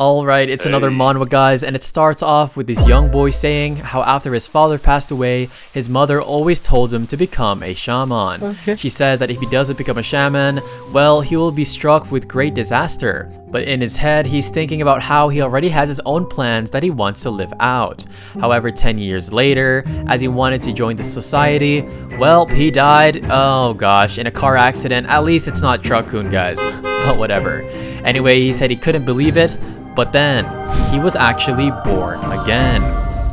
Alright, it's another manhwa, guys, and it starts off with this young boy saying how after his father passed away, his mother always told him to become a shaman. Okay. She says that if he doesn't become a shaman, well, he will be struck with great disaster. But in his head, he's thinking about how he already has his own plans that he wants to live out. However, 10 years later, as he wanted to join the society, well, he died, oh gosh, in a car accident. At least it's not Truck-kun, guys, but whatever. Anyway, he said he couldn't believe it. But then, he was actually born again.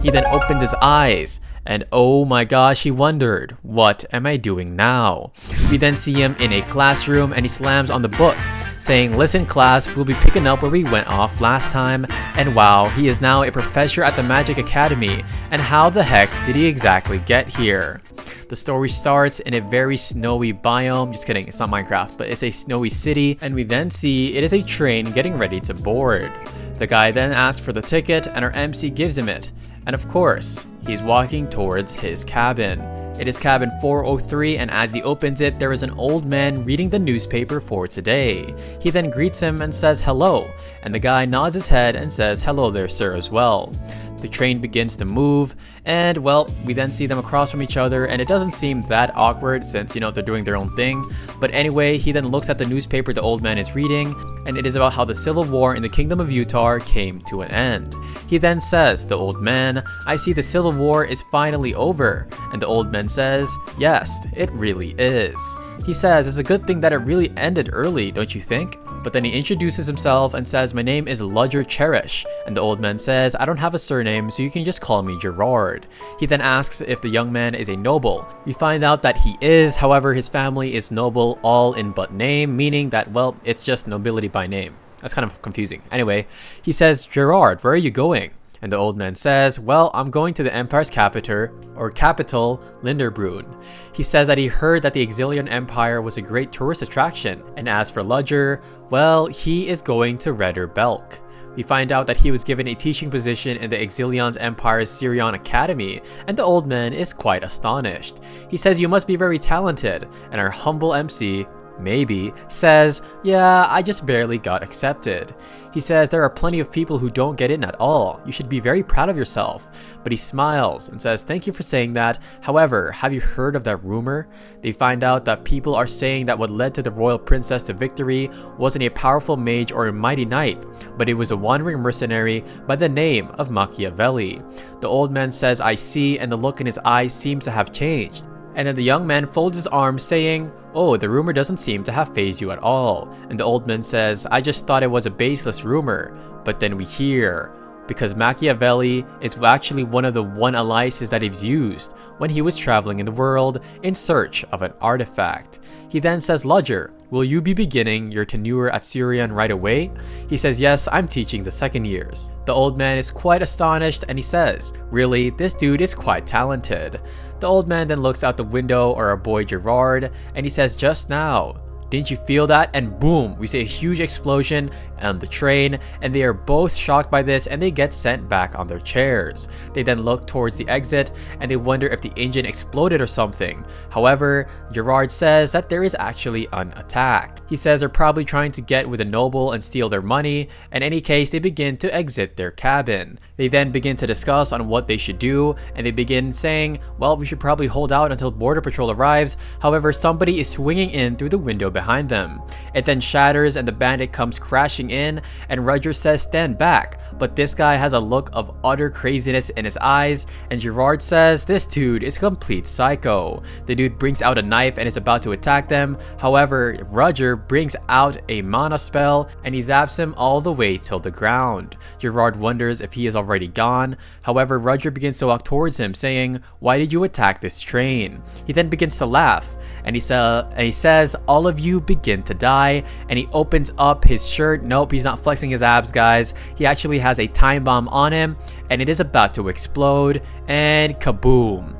He then opened his eyes, and oh my gosh, he wondered, what am I doing now? We then see him in a classroom and he slams on the book, saying, listen class, we'll be picking up where we went off last time. And wow, he is now a professor at the Magic Academy, and how the heck did he exactly get here? The story starts in a very snowy biome. Just kidding, it's not Minecraft, but it's a snowy city, and we then see it is a train getting ready to board. The guy then asks for the ticket, and our MC gives him it. And of course, he's walking towards his cabin. It is cabin 403, and as he opens it, there is an old man reading the newspaper for today. He then greets him and says hello, and the guy nods his head and says hello there, sir, as well. The train begins to move, and well, we then see them across from each other, and it doesn't seem that awkward since, you know, they're doing their own thing. But anyway, he then looks at the newspaper the old man is reading, and it is about how the civil war in the kingdom of Utah came to an end. He then says, the old man, I see the civil war is finally over. And the old man says, yes, it really is. He says, it's a good thing that it really ended early, don't you think? But then he introduces himself and says, my name is Ludger Cherish. And the old man says, I don't have a surname, so you can just call me Gerard. He then asks if the young man is a noble. We find out that he is, however, his family is noble all in but name, meaning that, well, it's just nobility by name. That's kind of confusing. Anyway, he says, Gerard, where are you going? And the old man says, well, I'm going to the empire's capital, Linderbrunn. He says that he heard that the Exilian Empire was a great tourist attraction. And as for Ludger, well, he is going to Redder Belk. We find out that he was given a teaching position in the Exilian Empire's Syrian Academy, and the old man is quite astonished. He says, you must be very talented, and our humble MC, Maybe, says, yeah, I just barely got accepted. He says there are plenty of people who don't get in at all. You should be very proud of yourself. But he smiles and says, thank you for saying that. However, have you heard of that rumor? They find out that people are saying that what led to the royal princess to victory wasn't a powerful mage or a mighty knight, but it was a wandering mercenary by the name of Machiavelli. The old man says, I see, and the look in his eyes seems to have changed. And then the young man folds his arms saying, oh, the rumor doesn't seem to have fazed you at all. And the old man says, I just thought it was a baseless rumor. But then we hear, because Machiavelli is actually one of the aliases that he's used when he was traveling in the world in search of an artifact. He then says, Ludger, will you be beginning your tenure at Syrian right away? He says, yes, I'm teaching the second years. The old man is quite astonished and he says, really, this dude is quite talented. The old man then looks out the window or our boy Gerard and he says, just now, didn't you feel that? And boom, we see a huge explosion on the train, and they are both shocked by this and they get sent back on their chairs. They then look towards the exit and they wonder if the engine exploded or something. However, Gerard says that there is actually an attack. He says they're probably trying to get with a noble and steal their money. In any case, they begin to exit their cabin. They then begin to discuss on what they should do, and they begin saying, well, we should probably hold out until border patrol arrives. However, somebody is swinging in through the window behind them. It then shatters and the bandit comes crashing in, and Roger says stand back, but this guy has a look of utter craziness in his eyes, and Gerard says this dude is a complete psycho. The dude brings out a knife and is about to attack them. However, Roger brings out a mana spell and he zaps him all the way till the ground. Gerard wonders if he is already gone. However, Roger begins to walk towards him saying, why did you attack this train? He then begins to laugh and he says, all of you begin to die, and he opens up his shirt. Nope, he's not flexing his abs, guys. He actually has a time bomb on him and it is about to explode, and kaboom.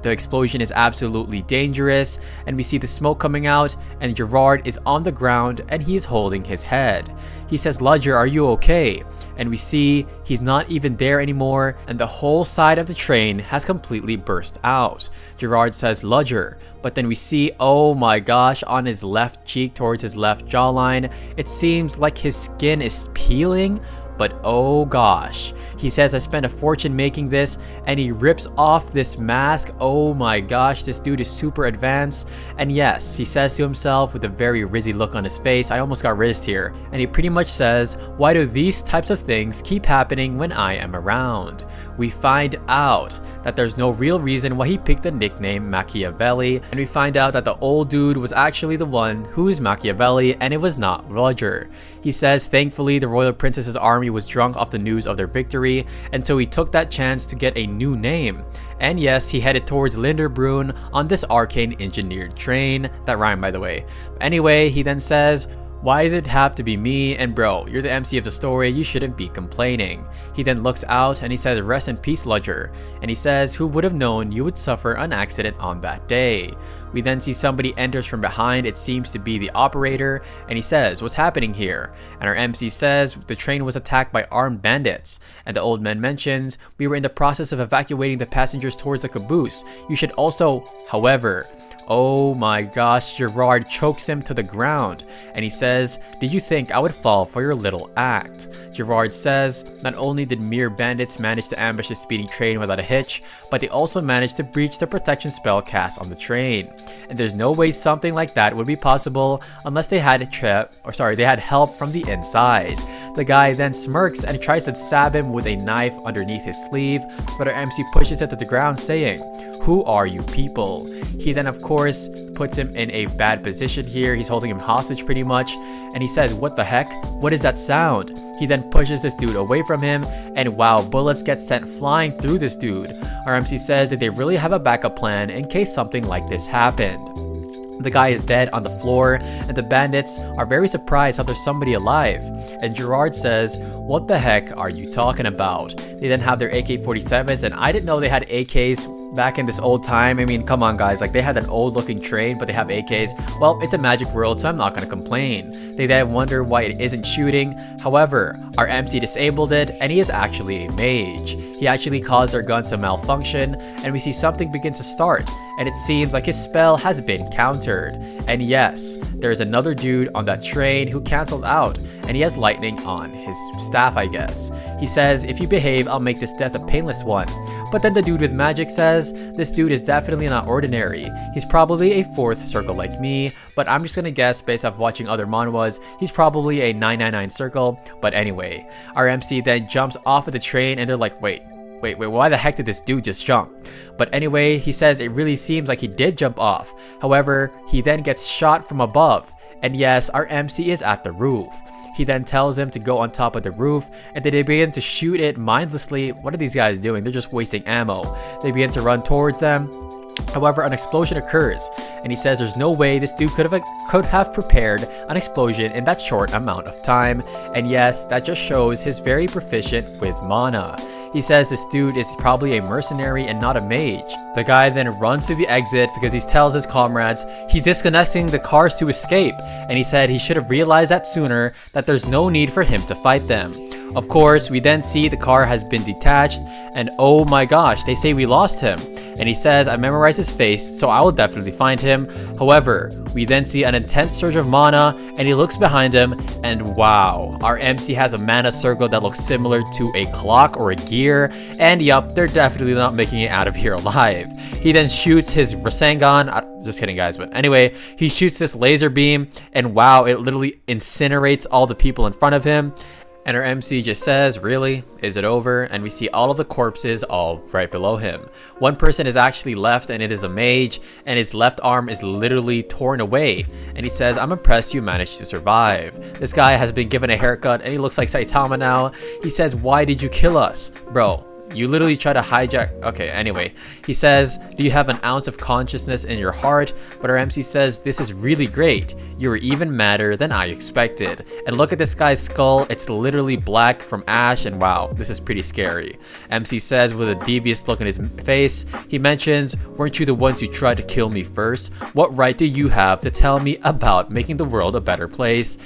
The explosion is absolutely dangerous, and we see the smoke coming out, and Gerard is on the ground and he's holding his head. He says, Ludger, are you okay? And we see he's not even there anymore, and the whole side of the train has completely burst out. Gerard says, Ludger, but then we see, oh my gosh, on his left cheek towards his left jawline, it seems like his skin is peeling, But oh gosh, he says I spent a fortune making this, and he rips off this mask. Oh my gosh, this dude is super advanced. And yes, he says to himself with a very rizzy look on his face, I almost got rizzed here. And he pretty much says, why do these types of things keep happening when I am around? We find out that there's no real reason why he picked the nickname Machiavelli, and we find out that the old dude was actually the one who is Machiavelli, and it was not Ludger. He says thankfully the royal princess's army was drunk off the news of their victory, and so he took that chance to get a new name. And yes, he headed towards Linderbrunn on this arcane engineered train. That rhymed, by the way. Anyway, he then says, why does it have to be me? And bro, you're the MC of the story, you shouldn't be complaining. He then looks out and he says, rest in peace, Ludger. And he says, who would have known you would suffer an accident on that day? We then see somebody enters from behind. It seems to be the operator, and he says, what's happening here? And our MC says the train was attacked by armed bandits. And the old man mentions, we were in the process of evacuating the passengers towards the caboose. You should also, however, oh my gosh, Gerard chokes him to the ground, and he says, did you think I would fall for your little act? Gerard says, not only did mere bandits manage to ambush the speeding train without a hitch, but they also managed to breach the protection spell cast on the train. And there's no way something like that would be possible unless they had they had help from the inside. The guy then smirks and tries to stab him with a knife underneath his sleeve, but our MC pushes it to the ground saying, who are you people? He then of course puts him in a bad position here. He's holding him hostage pretty much, and he says, what the heck? What is that sound? He then pushes this dude away from him, and wow, bullets get sent flying through this dude. Our MC says that they really have a backup plan in case something like this happened. The guy is dead on the floor, and the bandits are very surprised how there's somebody alive. And Gerard says, what the heck are you talking about? They then have their AK-47s, and I didn't know they had AKs back in this old time. I mean, come on guys, like they had an old looking train, but they have AKs. Well, it's a magic world, so I'm not gonna complain. They then wonder why it isn't shooting. However, our MC disabled it, and he is actually a mage. He actually caused their guns to malfunction, and we see something begin to start, and it seems like his spell has been countered. And yes, there's another dude on that train who canceled out, and he has lightning on his staff, I guess. He says, if you behave, I'll make this death a painless one. But then the dude with magic says, this dude is definitely not ordinary. He's probably a fourth circle like me, but I'm just gonna guess based off watching other manhwas, he's probably a 999 circle. But anyway, our MC then jumps off of the train, and they're like, wait, why the heck did this dude just jump? But anyway, he says it really seems like he did jump off. However, he then gets shot from above. And yes, our MC is at the roof. He then tells him to go on top of the roof, and then they begin to shoot it mindlessly. What are these guys doing? They're just wasting ammo. They begin to run towards them. However, an explosion occurs, and he says there's no way this dude could have prepared an explosion in that short amount of time. And yes, that just shows he's very proficient with mana. He says this dude is probably a mercenary and not a mage. The guy then runs to the exit because he tells his comrades he's disconnecting the cars to escape, and he said he should have realized that sooner, that there's no need for him to fight them. Of course, we then see the car has been detached, and oh my gosh, they say we lost him. And he says, I memorized his face, so I will definitely find him. However, we then see an intense surge of mana, and he looks behind him, and wow, our MC has a mana circle that looks similar to a clock or a gear, and yup, they're definitely not making it out of here alive. He then shoots his Rasengan, just kidding guys, but anyway, he shoots this laser beam, and wow, it literally incinerates all the people in front of him. And our MC just says, really? Is it over? And we see all of the corpses all right below him. One person is actually left, and it is a mage, and his left arm is literally torn away. And he says, I'm impressed you managed to survive. This guy has been given a haircut, and he looks like Saitama now. He says, why did you kill us? Bro, you literally try to hijack. Okay, anyway, he says, do you have an ounce of consciousness in your heart? But our MC says, this is really great. You were even madder than I expected. And look at this guy's skull. It's literally black from ash, and wow, this is pretty scary. MC says with a devious look in his face, he mentions, weren't you the ones who tried to kill me first? What right do you have to tell me about making the world a better place?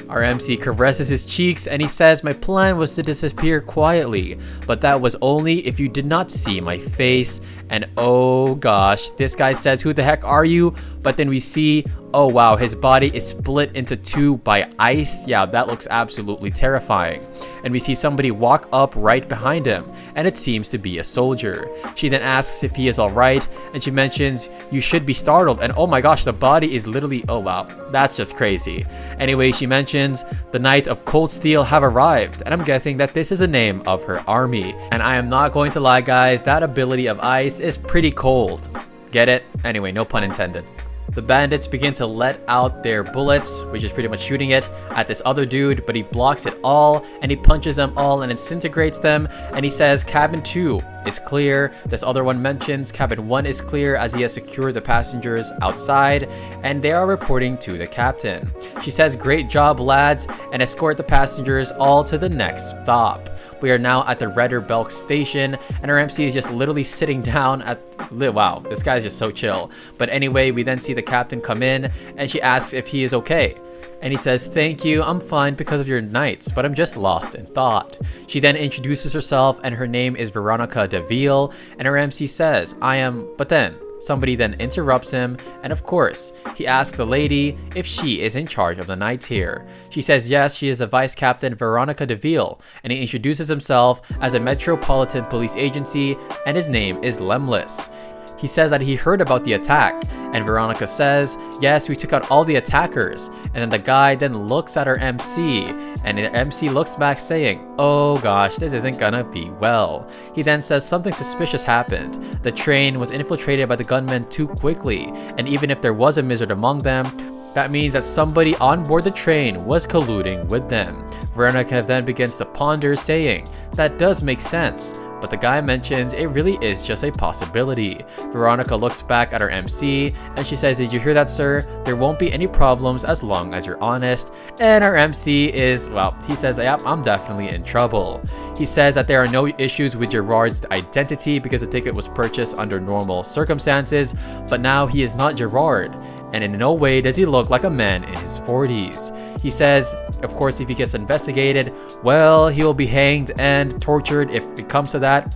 Our MC caresses his cheeks, and he says, my plan was to disappear quietly, but that was only if you did not see my face. And oh gosh, this guy says, who the heck are you? But then we see, oh wow, his body is split into two by ice. Yeah, that looks absolutely terrifying. And we see somebody walk up right behind him, and it seems to be a soldier. She then asks if he is alright, and she mentions, you should be startled, and oh my gosh, the body is literally, oh wow, that's just crazy. Anyway, she mentions, the Knights of Cold Steel have arrived, and I'm guessing that this is the name of her army. And I am not going to lie guys, that ability of ice is pretty cold. Get it? Anyway, no pun intended. The bandits begin to let out their bullets, which is pretty much shooting it at this other dude, but he blocks it all, and he punches them all and disintegrates them, and he says cabin 2 is clear. This other one mentions cabin 1 is clear as he has secured the passengers outside, and they are reporting to the captain. She says great job lads, and escort the passengers all to the next stop. We are now at the Redder Belk station, and our MC is just literally sitting down at... Wow, this guy's just so chill. But anyway, we then see the captain come in, and she asks if he is okay. And he says, thank you, I'm fine because of your knights, but I'm just lost in thought. She then introduces herself, and her name is Veronica Deville, and her MC says, I am... But then, somebody then interrupts him, and of course, he asks the lady if she is in charge of the knights here. She says yes, she is the Vice Captain Veronica Deville, and he introduces himself as a Metropolitan Police Agency, and his name is Lemless. He says that he heard about the attack, and Veronica says, yes, we took out all the attackers. And then the guy then looks at her MC, and the MC looks back saying, oh gosh, this isn't gonna be well. He then says something suspicious happened. The train was infiltrated by the gunmen too quickly, and even if there was a wizard among them, that means that somebody on board the train was colluding with them. Veronica then begins to ponder, saying, that does make sense. But the guy mentions it really is just a possibility. Veronica looks back at her MC, and she says, did you hear that, sir? There won't be any problems as long as you're honest. And our MC is, well, he says, yep, I'm definitely in trouble. He says that there are no issues with Gerard's identity because the ticket was purchased under normal circumstances, but now he is not Gerard, and in no way does he look like a man in his 40s. He says, of course, if he gets investigated, well, he will be hanged and tortured if it comes to that,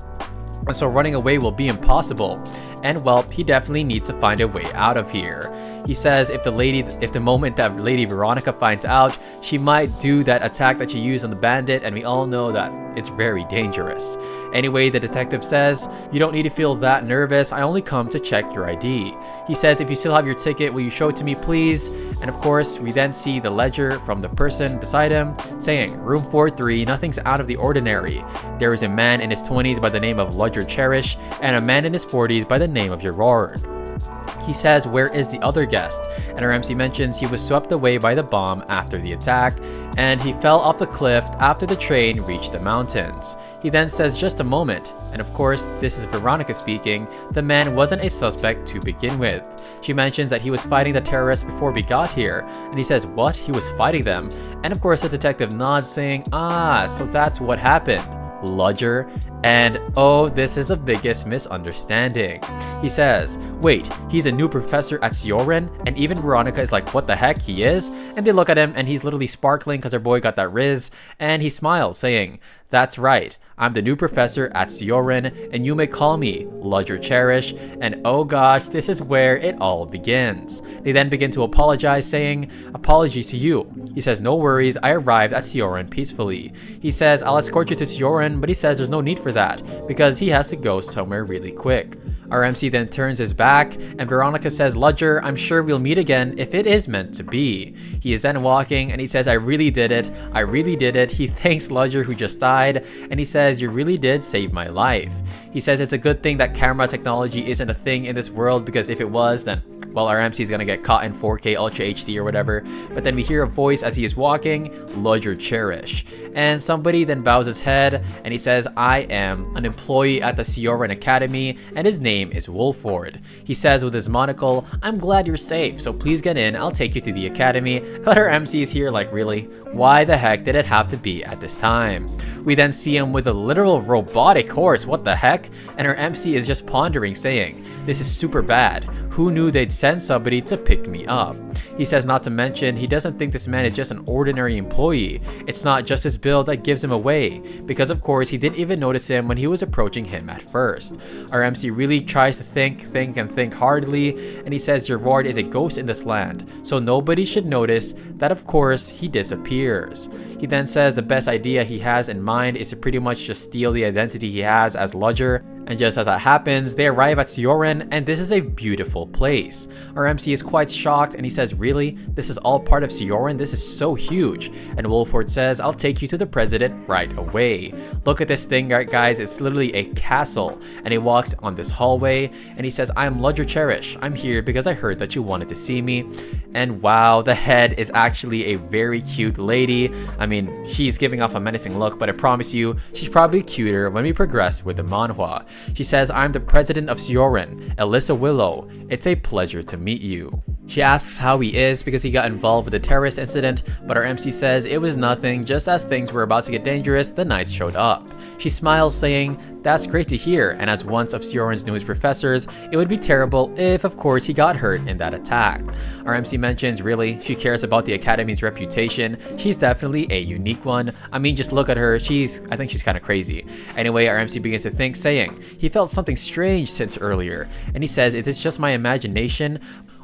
and so running away will be impossible. And well, he definitely needs to find a way out of here. He says if the moment that Lady Veronica finds out, she might do that attack that she used on the bandit, and we all know that it's very dangerous. Anyway, the detective says, you don't need to feel that nervous, I only come to check your ID. He says, if you still have your ticket, will you show it to me please? And of course, we then see the ledger from the person beside him saying, room 43, nothing's out of the ordinary. There is a man in his 20s by the name of Ludger Cherish, and a man in his 40s by the name of Gerard. He says, where is the other guest? And our MC mentions he was swept away by the bomb after the attack, and he fell off the cliff after the train reached the mountains. He then says, just a moment. And of course, this is Veronica speaking, the man wasn't a suspect to begin with. She mentions that he was fighting the terrorists before we got here, and he says, what? He was fighting them? And of course, the detective nods saying, ah, so that's what happened. Ludger, and oh, this is the biggest misunderstanding. He says, wait, he's a new professor at Sioren? And even Veronica is like, what the heck, he is? And they look at him and he's literally sparkling because our boy got that riz, and he smiles saying, that's right, I'm the new professor at Sioren, and you may call me Ludger Cherish, and oh gosh, this is where it all begins. They then begin to apologize, saying, apologies to you. He says, no worries, I arrived at Sioren peacefully. He says, I'll escort you to Sioren, but he says there's no need for that, because he has to go somewhere really quick. Our MC then turns his back, and Veronica says, Ludger, I'm sure we'll meet again if it is meant to be. He is then walking, and he says, I really did it. I really did it. He thanks Ludger, who just died, and he says, you really did save my life. He says it's a good thing that camera technology isn't a thing in this world, because if it was, then, well, our MC is gonna get caught in 4K Ultra HD or whatever. But then we hear a voice as he is walking, Ludger Cherish. And somebody then bows his head, and he says, I am an employee at the Sioren Academy, and his name is Wolford. He says with his monocle, I'm glad you're safe, so please get in, I'll take you to the academy. But our MC is here like, really? Why the heck did it have to be at this time? We then see him with a literal robotic horse, what the heck? And our MC is just pondering, saying, this is super bad. Who knew they'd send somebody to pick me up? He says not to mention, he doesn't think this man is just an ordinary employee. It's not just his build that gives him away, because of course he didn't even notice him when he was approaching him at first. Our MC really tries to think hardly, and he says your ward is a ghost in this land, so nobody should notice that. Of course, he disappears. He then says the best idea he has in mind is to pretty much just steal the identity he has as Ludger. And just as that happens, they arrive at Sioren, and this is a beautiful place. Our MC is quite shocked, and he says, really? This is all part of Sioren? This is so huge. And Wolford says, I'll take you to the president right away. Look at this thing, guys. It's literally a castle. And he walks on this hallway, and he says, I'm Ludger Cherish. I'm here because I heard that you wanted to see me. And wow, the head is actually a very cute lady. I mean, she's giving off a menacing look, but I promise you, she's probably cuter when we progress with the manhwa. She says, I'm the president of Sioren, Alyssa Willow. It's a pleasure to meet you. She asks how he is because he got involved with the terrorist incident, but our MC says it was nothing. Just as things were about to get dangerous, the knights showed up. She smiles, saying, that's great to hear, and as one of Sioren's newest professors, it would be terrible if, of course, he got hurt in that attack. Our MC mentions, really, she cares about the academy's reputation. She's definitely a unique one. I mean, just look at her. I think she's kind of crazy. Anyway, our MC begins to think, saying, he felt something strange since earlier, and he says, is this just my imagination?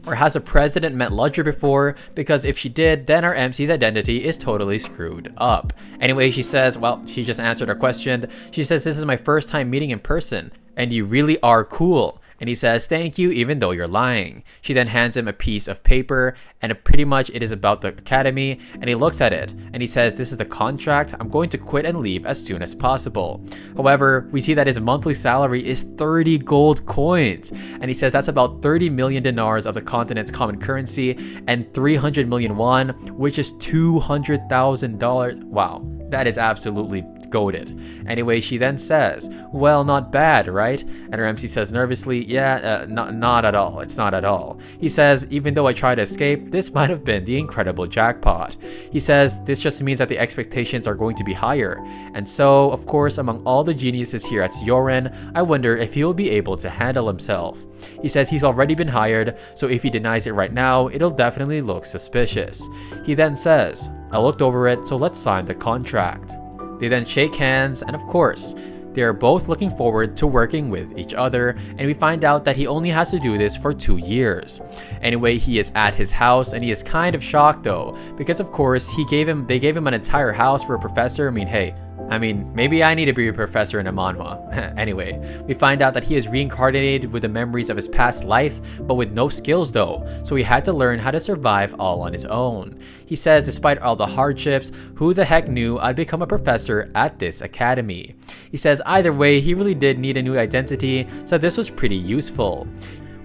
Or has the president met Ludger before? Because if she did, then our MC's identity is totally screwed up. Anyway, she says, well, she just answered our question. She says, this is my first time meeting in person, and you really are cool. And he says, thank you, even though you're lying. She then hands him a piece of paper, and pretty much it is about the academy, and he looks at it, and he says, this is the contract. I'm going to quit and leave as soon as possible. However, we see that his monthly salary is 30 gold coins, and he says that's about 30 million dinars of the continent's common currency, and 300 million won, which is $200,000. Wow, that is absolutely goated. Anyway, she then says, well, not bad, right? And her MC says nervously, yeah, not at all. It's not at all. He says, even though I tried to escape, this might have been the incredible jackpot. He says, this just means that the expectations are going to be higher. And so, of course, among all the geniuses here at Sioren, I wonder if he will be able to handle himself. He says he's already been hired, so if he denies it right now, it'll definitely look suspicious. He then says, I looked over it, so let's sign the contract. They then shake hands, and of course, they are both looking forward to working with each other, and we find out that he only has to do this for 2 years. Anyway, he is at his house, and he is kind of shocked though, because of course they gave him an entire house for a professor. I mean, hey, maybe I need to be a professor in a manhwa. Anyway, we find out that he is reincarnated with the memories of his past life, but with no skills though, so he had to learn how to survive all on his own. He says, despite all the hardships, who the heck knew I'd become a professor at this academy? He says either way, he really did need a new identity, so this was pretty useful.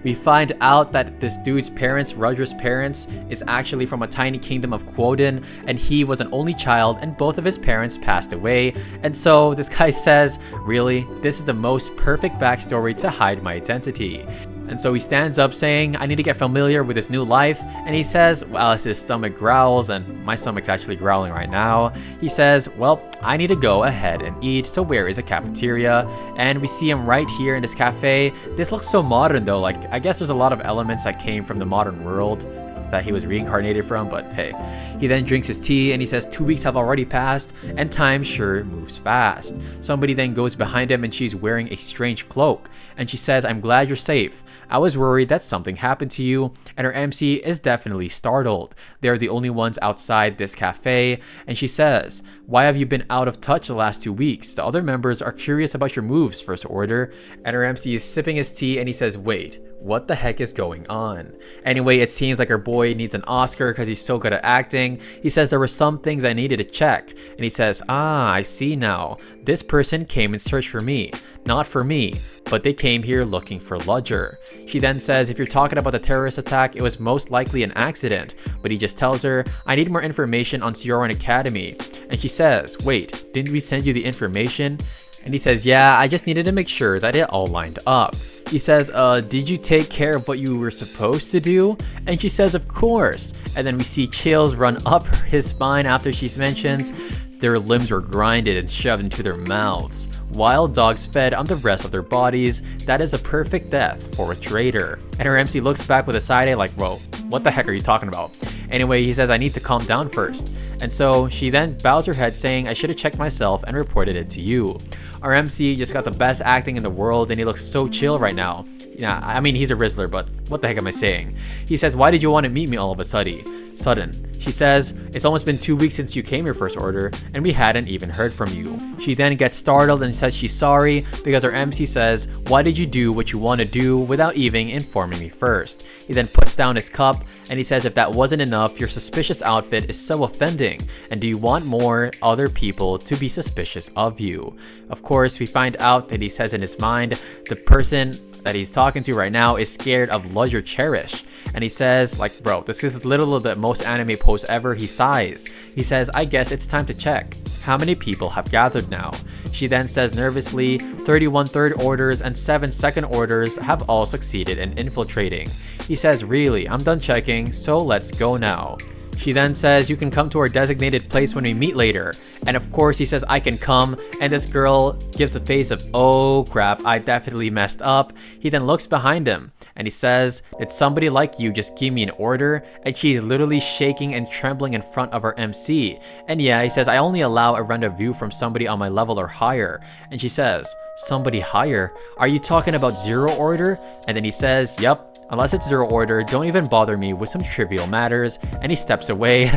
We find out that this dude's parents, Ludger's parents, is actually from a tiny kingdom of Quoden, and he was an only child, and both of his parents passed away. And so this guy says, really, this is the most perfect backstory to hide my identity. And so he stands up saying, I need to get familiar with this new life. And he says, well, as his stomach growls, and my stomach's actually growling right now, he says, well, I need to go ahead and eat. So where is a cafeteria? And we see him right here in this cafe. This looks so modern though. Like, I guess there's a lot of elements that came from the modern world that he was reincarnated from, but hey. He then drinks his tea, and he says 2 weeks have already passed, and time sure moves fast. Somebody then goes behind him, and she's wearing a strange cloak, and she says, I'm glad you're safe. I was worried that something happened to you. And her MC is definitely startled. They're the only ones outside this cafe, and she says, why have you been out of touch the last 2 weeks? The other members are curious about your moves, First Order. And her MC is sipping his tea, and he says, wait, what the heck is going on? Anyway, it seems like our boy needs an Oscar because he's so good at acting. He says there were some things I needed to check, and he says, I see now. This person came in search for me, not for me, but they came here looking for Ludger. She then says, if you're talking about the terrorist attack, it was most likely an accident, but he just tells her, I need more information on Sioren Academy. And she says, wait, didn't we send you the information? And he says, yeah, I just needed to make sure that it all lined up. He says, did you take care of what you were supposed to do? And she says, of course. And then we see chills run up his spine after she mentions, Their limbs were grinded and shoved into their mouths. Wild dogs fed on the rest of their bodies. That is a perfect death for a traitor. And her MC looks back with a side eye like, whoa, what the heck are you talking about? Anyway, he says, I need to calm down first. And so she then bows her head saying, I should have checked myself and reported it to you. Our MC just got the best acting in the world and he looks so chill right now. Yeah, I mean, he's a Rizzler, but what the heck am I saying? He says, why did you want to meet me all of a sudden? She says, it's almost been 2 weeks since you came here first order and we hadn't even heard from you. She then gets startled and says she's sorry because her MC says, why did you do what you want to do without even informing me first? He then puts down his cup and he says, if that wasn't enough, your suspicious outfit is so offending, and do you want more other people to be suspicious of you? Of course, we find out that he says in his mind, the person that he's talking to right now is scared of Ludger Cherish. And he says, like, bro, this is literally the most anime post ever. He sighs. He says, I guess it's time to check. How many people have gathered now? She then says nervously, 31 third orders and 7 second orders have all succeeded in infiltrating. He says, really, I'm done checking, so let's go now. She then says, you can come to our designated place when we meet later. And of course he says, I can come, and this girl gives a face of, oh crap, I definitely messed up. He then looks behind him and he says, did somebody like you just give me an order? And she's literally shaking and trembling in front of her MC. And yeah, he says, I only allow a rendezvous from somebody on my level or higher. And she says, somebody higher? Are you talking about zero order? And then he says, yep. Unless it's zero order, don't even bother me with some trivial matters. And he steps away.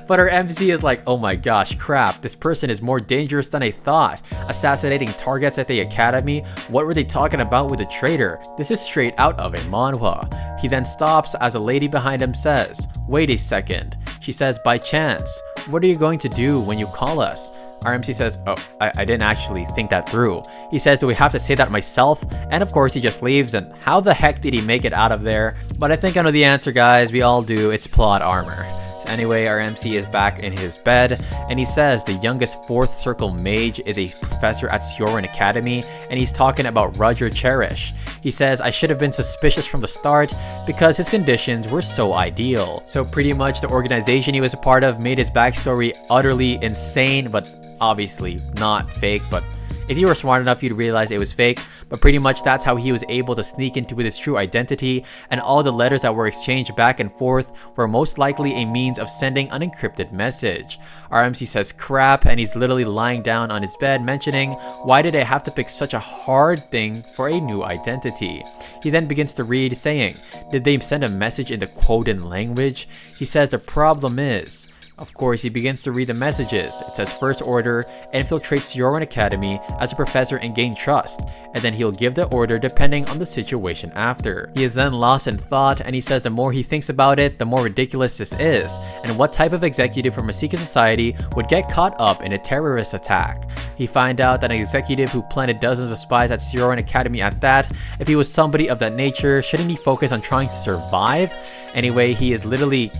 But our MC is like, oh my gosh, crap, this person is more dangerous than I thought. Assassinating targets at the academy? What were they talking about with the traitor? This is straight out of a manhwa. He then stops as a lady behind him says, wait a second. She says, by chance, what are you going to do when you call us? Our MC says, oh, I didn't actually think that through. He says, do we have to say that myself? And of course he just leaves, and how the heck did he make it out of there? But I think I know the answer, guys. We all do. It's plot armor. So anyway, our MC is back in his bed and he says the youngest 4th circle mage is a professor at Sioran Academy, and he's talking about Ludger Cherish. He says, I should have been suspicious from the start because his conditions were so ideal. So pretty much the organization he was a part of made his backstory utterly insane, but obviously not fake. But if you were smart enough, you'd realize it was fake. But pretty much that's how he was able to sneak into his true identity, and all the letters that were exchanged back and forth were most likely a means of sending an encrypted message. Our MC says crap, and he's literally lying down on his bed mentioning, why did I have to pick such a hard thing for a new identity? He then begins to read saying, did they send a message in the Quoden language? He says the problem is, of course, he begins to read the messages. It says First Order, infiltrates Sioran Academy as a professor and gain trust, and then he'll give the order depending on the situation after. He is then lost in thought, and he says the more he thinks about it, the more ridiculous this is, and what type of executive from a secret society would get caught up in a terrorist attack. He find out that an executive who planted dozens of spies at Sioran Academy at that, if he was somebody of that nature, shouldn't he focus on trying to survive? Anyway, he's literally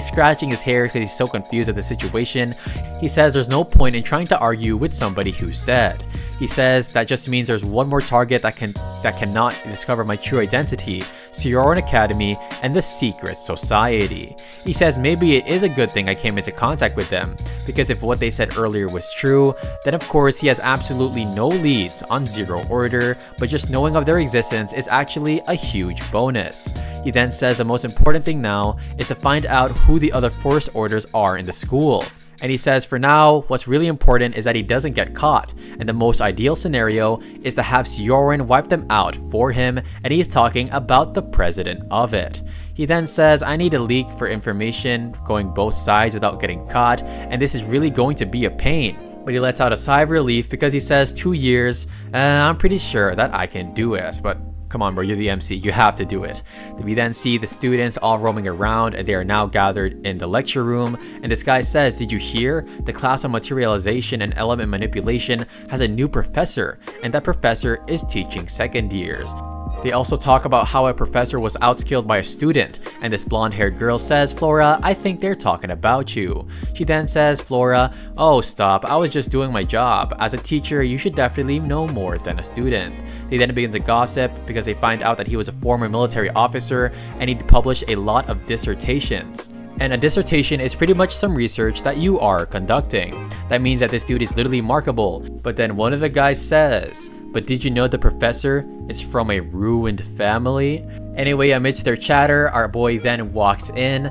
scratching his hair because he's so confused at the situation. He says there's no point in trying to argue with somebody who's dead. He says that just means there's one more target that cannot discover my true identity, Sioran Academy and the secret society. He says maybe it is a good thing I came into contact with them, because if what they said earlier was true, then of course he has absolutely no leads on Zero Order, but just knowing of their existence is actually a huge bonus. He then says the most important thing now is to find out who the other First Orders are in the school. And he says for now, what's really important is that he doesn't get caught, and the most ideal scenario is to have Sioran wipe them out for him, and he's talking about the president of it. He then says, I need a leak for information going both sides without getting caught, and this is really going to be a pain. But he lets out a sigh of relief because he says 2 years, I'm pretty sure that I can do it, but come on bro, you're the MC, you have to do it. We then see the students all roaming around, and they are now gathered in the lecture room, and this guy says, did you hear? The class on materialization and element manipulation has a new professor, and that professor is teaching second years. They also talk about how a professor was outskilled by a student, and this blonde-haired girl says, Flora, I think they're talking about you. She then says, Flora, oh stop, I was just doing my job. As a teacher, you should definitely know more than a student. They then begin to gossip because they find out that he was a former military officer and he'd published a lot of dissertations. And a dissertation is pretty much some research that you are conducting. That means that this dude is literally markable. But then one of the guys says, "But did you know the professor is from a ruined family?" Anyway, amidst their chatter, our boy then walks in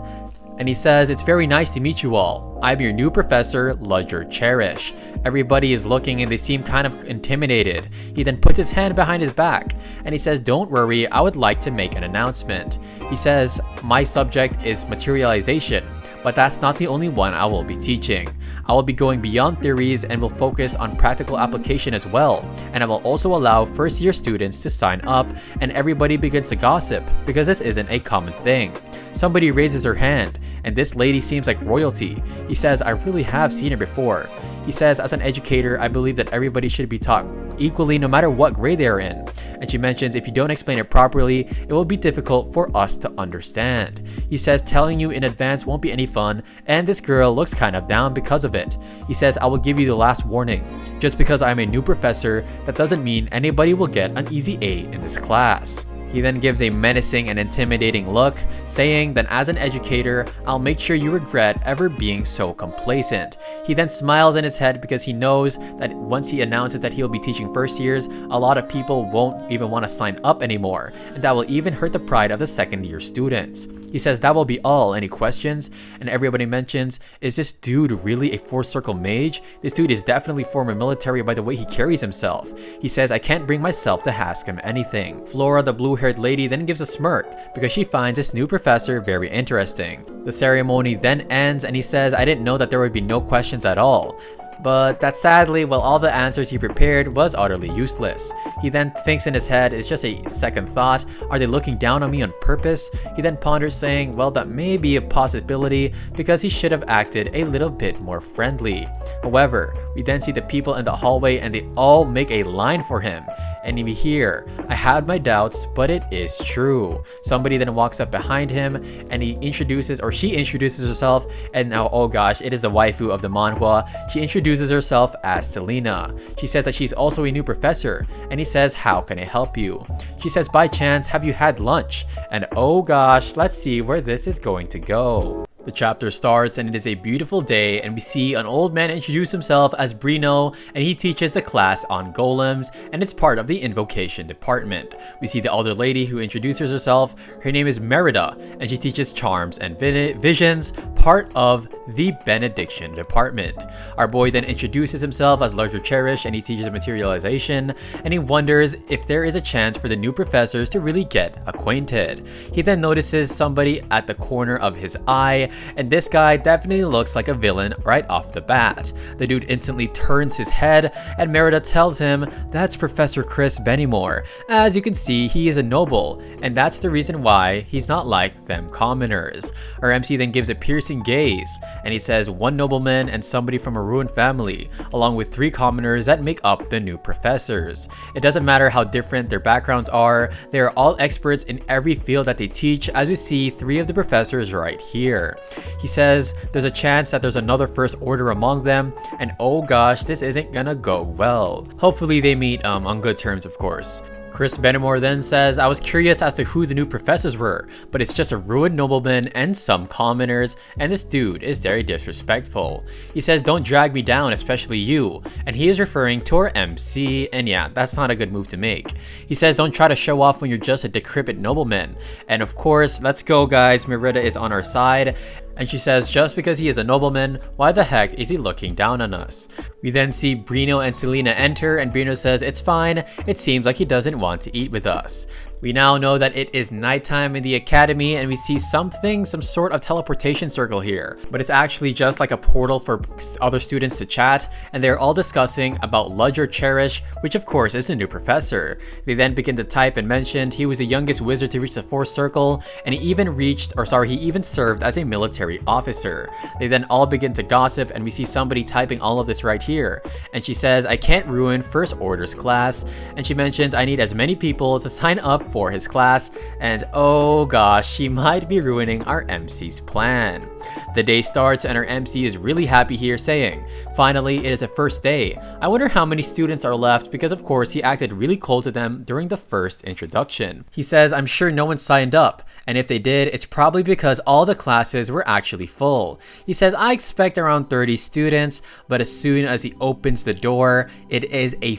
and he says, "It's very nice to meet you all. I'm your new professor, Ludger Cherish." Everybody is looking and they seem kind of intimidated. He then puts his hand behind his back and he says, "Don't worry, I would like to make an announcement." He says, "My subject is materialization, but that's not the only one I will be teaching. I will be going beyond theories and will focus on practical application as well. And I will also allow first year students to sign up and everybody begins to gossip because this isn't a common thing." Somebody raises her hand and this lady seems like royalty. He says, "I really have seen her before." He says, "As an educator, I believe that everybody should be taught equally no matter what grade they are in." And she mentions, "If you don't explain it properly, it will be difficult for us to understand." He says, "Telling you in advance won't be any fun, and this girl looks kind of down because of it." He says, "I will give you the last warning. Just because I'm a new professor, that doesn't mean anybody will get an easy A in this class." He then gives a menacing and intimidating look, saying that as an educator, I'll make sure you regret ever being so complacent. He then smiles in his head because he knows that once he announces that he'll be teaching first years, a lot of people won't even want to sign up anymore, and that will even hurt the pride of the second year students. He says, "That will be all. Any questions?" And everybody mentions, "Is this dude really a fourth circle mage? This dude is definitely former military by the way he carries himself." He says, "I can't bring myself to ask him anything." Flora, the blue-haired lady, then gives a smirk because she finds this new professor very interesting. The ceremony then ends and he says, "I didn't know that there would be no questions at all." But that sadly, well, all the answers he prepared was utterly useless. He then thinks in his head, it's just a second thought, are they looking down on me on purpose? He then ponders saying, well, that may be a possibility because he should have acted a little bit more friendly. However, we then see the people in the hallway and they all make a line for him. And we hear, "I had my doubts, but it is true." Somebody then walks up behind him and she introduces herself, and now, oh gosh, it is the waifu of the manhwa. She introduces herself as Selena. She says that she's also a new professor, and he says, "How can I help you?" She says, "By chance, have you had lunch?" And oh gosh, let's see where this is going to go. The chapter starts and it is a beautiful day, and we see an old man introduce himself as Brino, and he teaches the class on golems and it's part of the invocation department. We see the older lady who introduces herself. Her name is Merida and she teaches charms and visions, part of the benediction department. Our boy then introduces himself as Ludger Cherish and he teaches materialization, and he wonders if there is a chance for the new professors to really get acquainted. He then notices somebody at the corner of his eye, and this guy definitely looks like a villain right off the bat. The dude instantly turns his head and Merida tells him that's Professor Chris Bennymore. As you can see, he is a noble, and that's the reason why he's not like them commoners. Our MC then gives a piercing gaze and he says one nobleman and somebody from a ruined family, along with 3 commoners that make up the new professors. It doesn't matter how different their backgrounds are, they are all experts in every field that they teach, as we see 3 of the professors right here. He says there's a chance that there's another first order among them, and oh gosh, this isn't gonna go well. Hopefully they meet on good terms, of course. Chris Bennymore then says, "I was curious as to who the new professors were, but it's just a ruined nobleman and some commoners, and this dude is very disrespectful." He says, "Don't drag me down, especially you," and he is referring to our MC, and yeah, that's not a good move to make. He says, "Don't try to show off when you're just a decrepit nobleman," and of course, let's go guys, Merida is on our side. And she says, just because he is a nobleman, why the heck is he looking down on us? We then see Brino and Selena enter, and Brino says, "It's fine, it seems like he doesn't want to eat with us." We now know that it is nighttime in the academy, and we see some sort of teleportation circle here, but it's actually just like a portal for other students to chat, and they're all discussing about Ludger Cherish, which of course is the new professor. They then begin to type and mentioned he was the youngest wizard to reach the 4th circle, and he even served as a military officer. They then all begin to gossip, and we see somebody typing all of this right here, and she says, "I can't ruin first orders class," and she mentions, "I need as many people to sign up for his class, and oh gosh, she might be ruining our MC's plan. The day starts and our MC is really happy here, saying, "Finally, it is the first day. I wonder how many students are left," because of course he acted really cold to them during the first introduction. He says, "I'm sure no one signed up, and if they did, it's probably because all the classes were actually full." He says, "I expect around 30 students," but as soon as he opens the door, it is a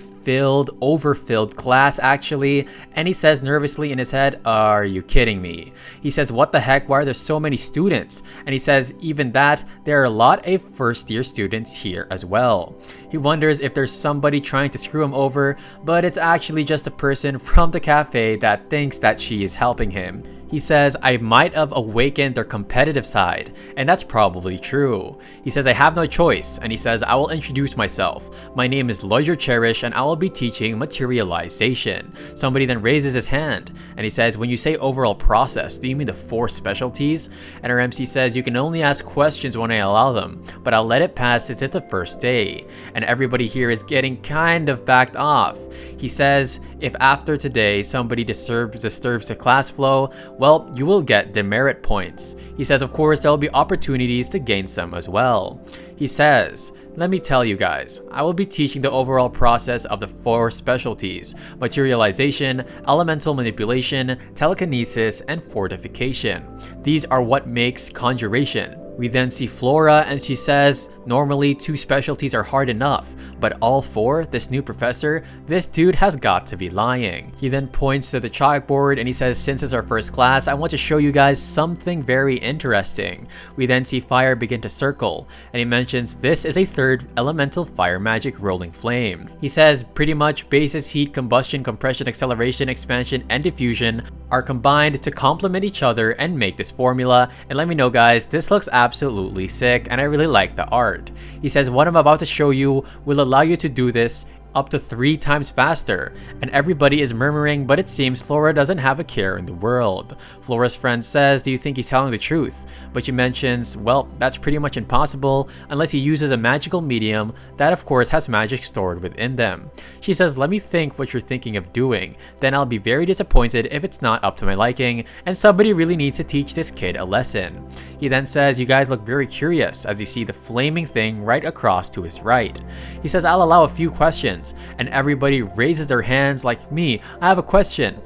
overfilled class actually, and he says nervously in his head, "Are you kidding me?" He says, "What the heck, why are there so many students?" And he says, even that, there are a lot of first year students here as well. He wonders if there's somebody trying to screw him over, but it's actually just a person from the cafe that thinks that she is helping him. He says, "I might have awakened their competitive side," and that's probably true. He says, "I have no choice," and he says, "I will introduce myself. My name is Ludger Cherish, and I will be teaching materialization." Somebody then raises his hand, and he says, "When you say overall process, do you mean the 4 specialties?" And our MC says, "You can only ask questions when I allow them, but I'll let it pass since it's the first day." And everybody here is getting kind of backed off. He says, "If after today somebody disturbs the class flow, well, you will get demerit points." He says, of course, there will be opportunities to gain some as well. He says, "Let me tell you guys, I will be teaching the overall process of the 4 specialties: materialization, elemental manipulation, telekinesis, and fortification. These are what makes conjuration." We then see Flora, and she says, "Normally 2 specialties are hard enough, but all 4, this new professor, this dude has got to be lying." He then points to the chalkboard and he says, "Since it's our first class, I want to show you guys something very interesting." We then see fire begin to circle, and he mentions this is a 3rd elemental fire magic rolling flame. He says pretty much basis, heat, combustion, compression, acceleration, expansion, and diffusion are combined to complement each other and make this formula. And let me know guys, this looks absolutely sick and I really like the art. He says, "What I'm about to show you will allow you to do this up to 3 times faster," and everybody is murmuring, but it seems Flora doesn't have a care in the world. Flora's friend says, "Do you think he's telling the truth?" But she mentions, well, that's pretty much impossible unless he uses a magical medium that of course has magic stored within them. She says, "Let me think what you're thinking of doing, then I'll be very disappointed if it's not up to my liking, and somebody really needs to teach this kid a lesson." He then says, "You guys look very curious," as you see the flaming thing right across to his right. He says, "I'll allow a few questions," and everybody raises their hands like, "Me, I have a question."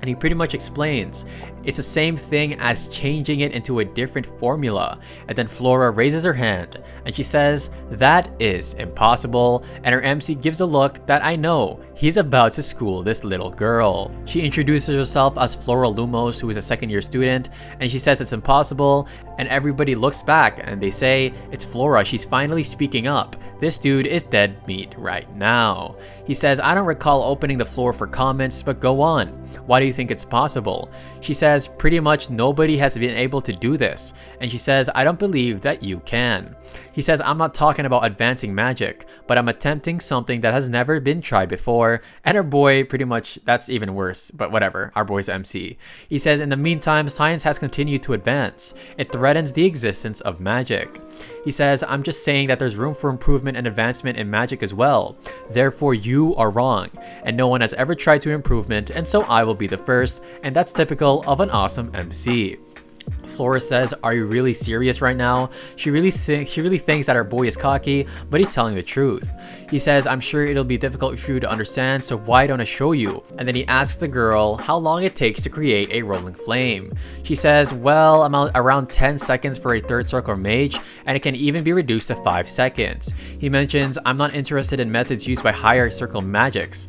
And he pretty much explains, it's the same thing as changing it into a different formula. And then Flora raises her hand and she says, "That is impossible." And her MC gives a look that I know he's about to school this little girl. She introduces herself as Flora Lumos, who is a 2nd year student, and she says it's impossible. And everybody looks back and they say, "It's Flora, she's finally speaking up. This dude is dead meat right now." He says, "I don't recall opening the floor for comments, but go on. Why do you think it's possible?" She says, "Pretty much nobody has been able to do this." And she says, "I don't believe that you can." He says, "I'm not talking about advancing magic, but I'm attempting something that has never been tried before." And our boy, pretty much, that's even worse, but whatever, our boy's MC. He says, "In the meantime, science has continued to advance. It threatens the existence of magic." He says, "I'm just saying that there's room for improvement and advancement in magic as well. Therefore, you are wrong, and no one has ever tried to improvement, and so I will be the first," and that's typical of an awesome MC. Flora says, "Are you really serious right now?" She really thinks that our boy is cocky, but he's telling the truth. He says, "I'm sure it'll be difficult for you to understand, so why don't I show you?" And then he asks the girl how long it takes to create a rolling flame. She says, "Well, around 10 seconds for a 3rd circle mage, and it can even be reduced to 5 seconds. He mentions, "I'm not interested in methods used by higher circle mages."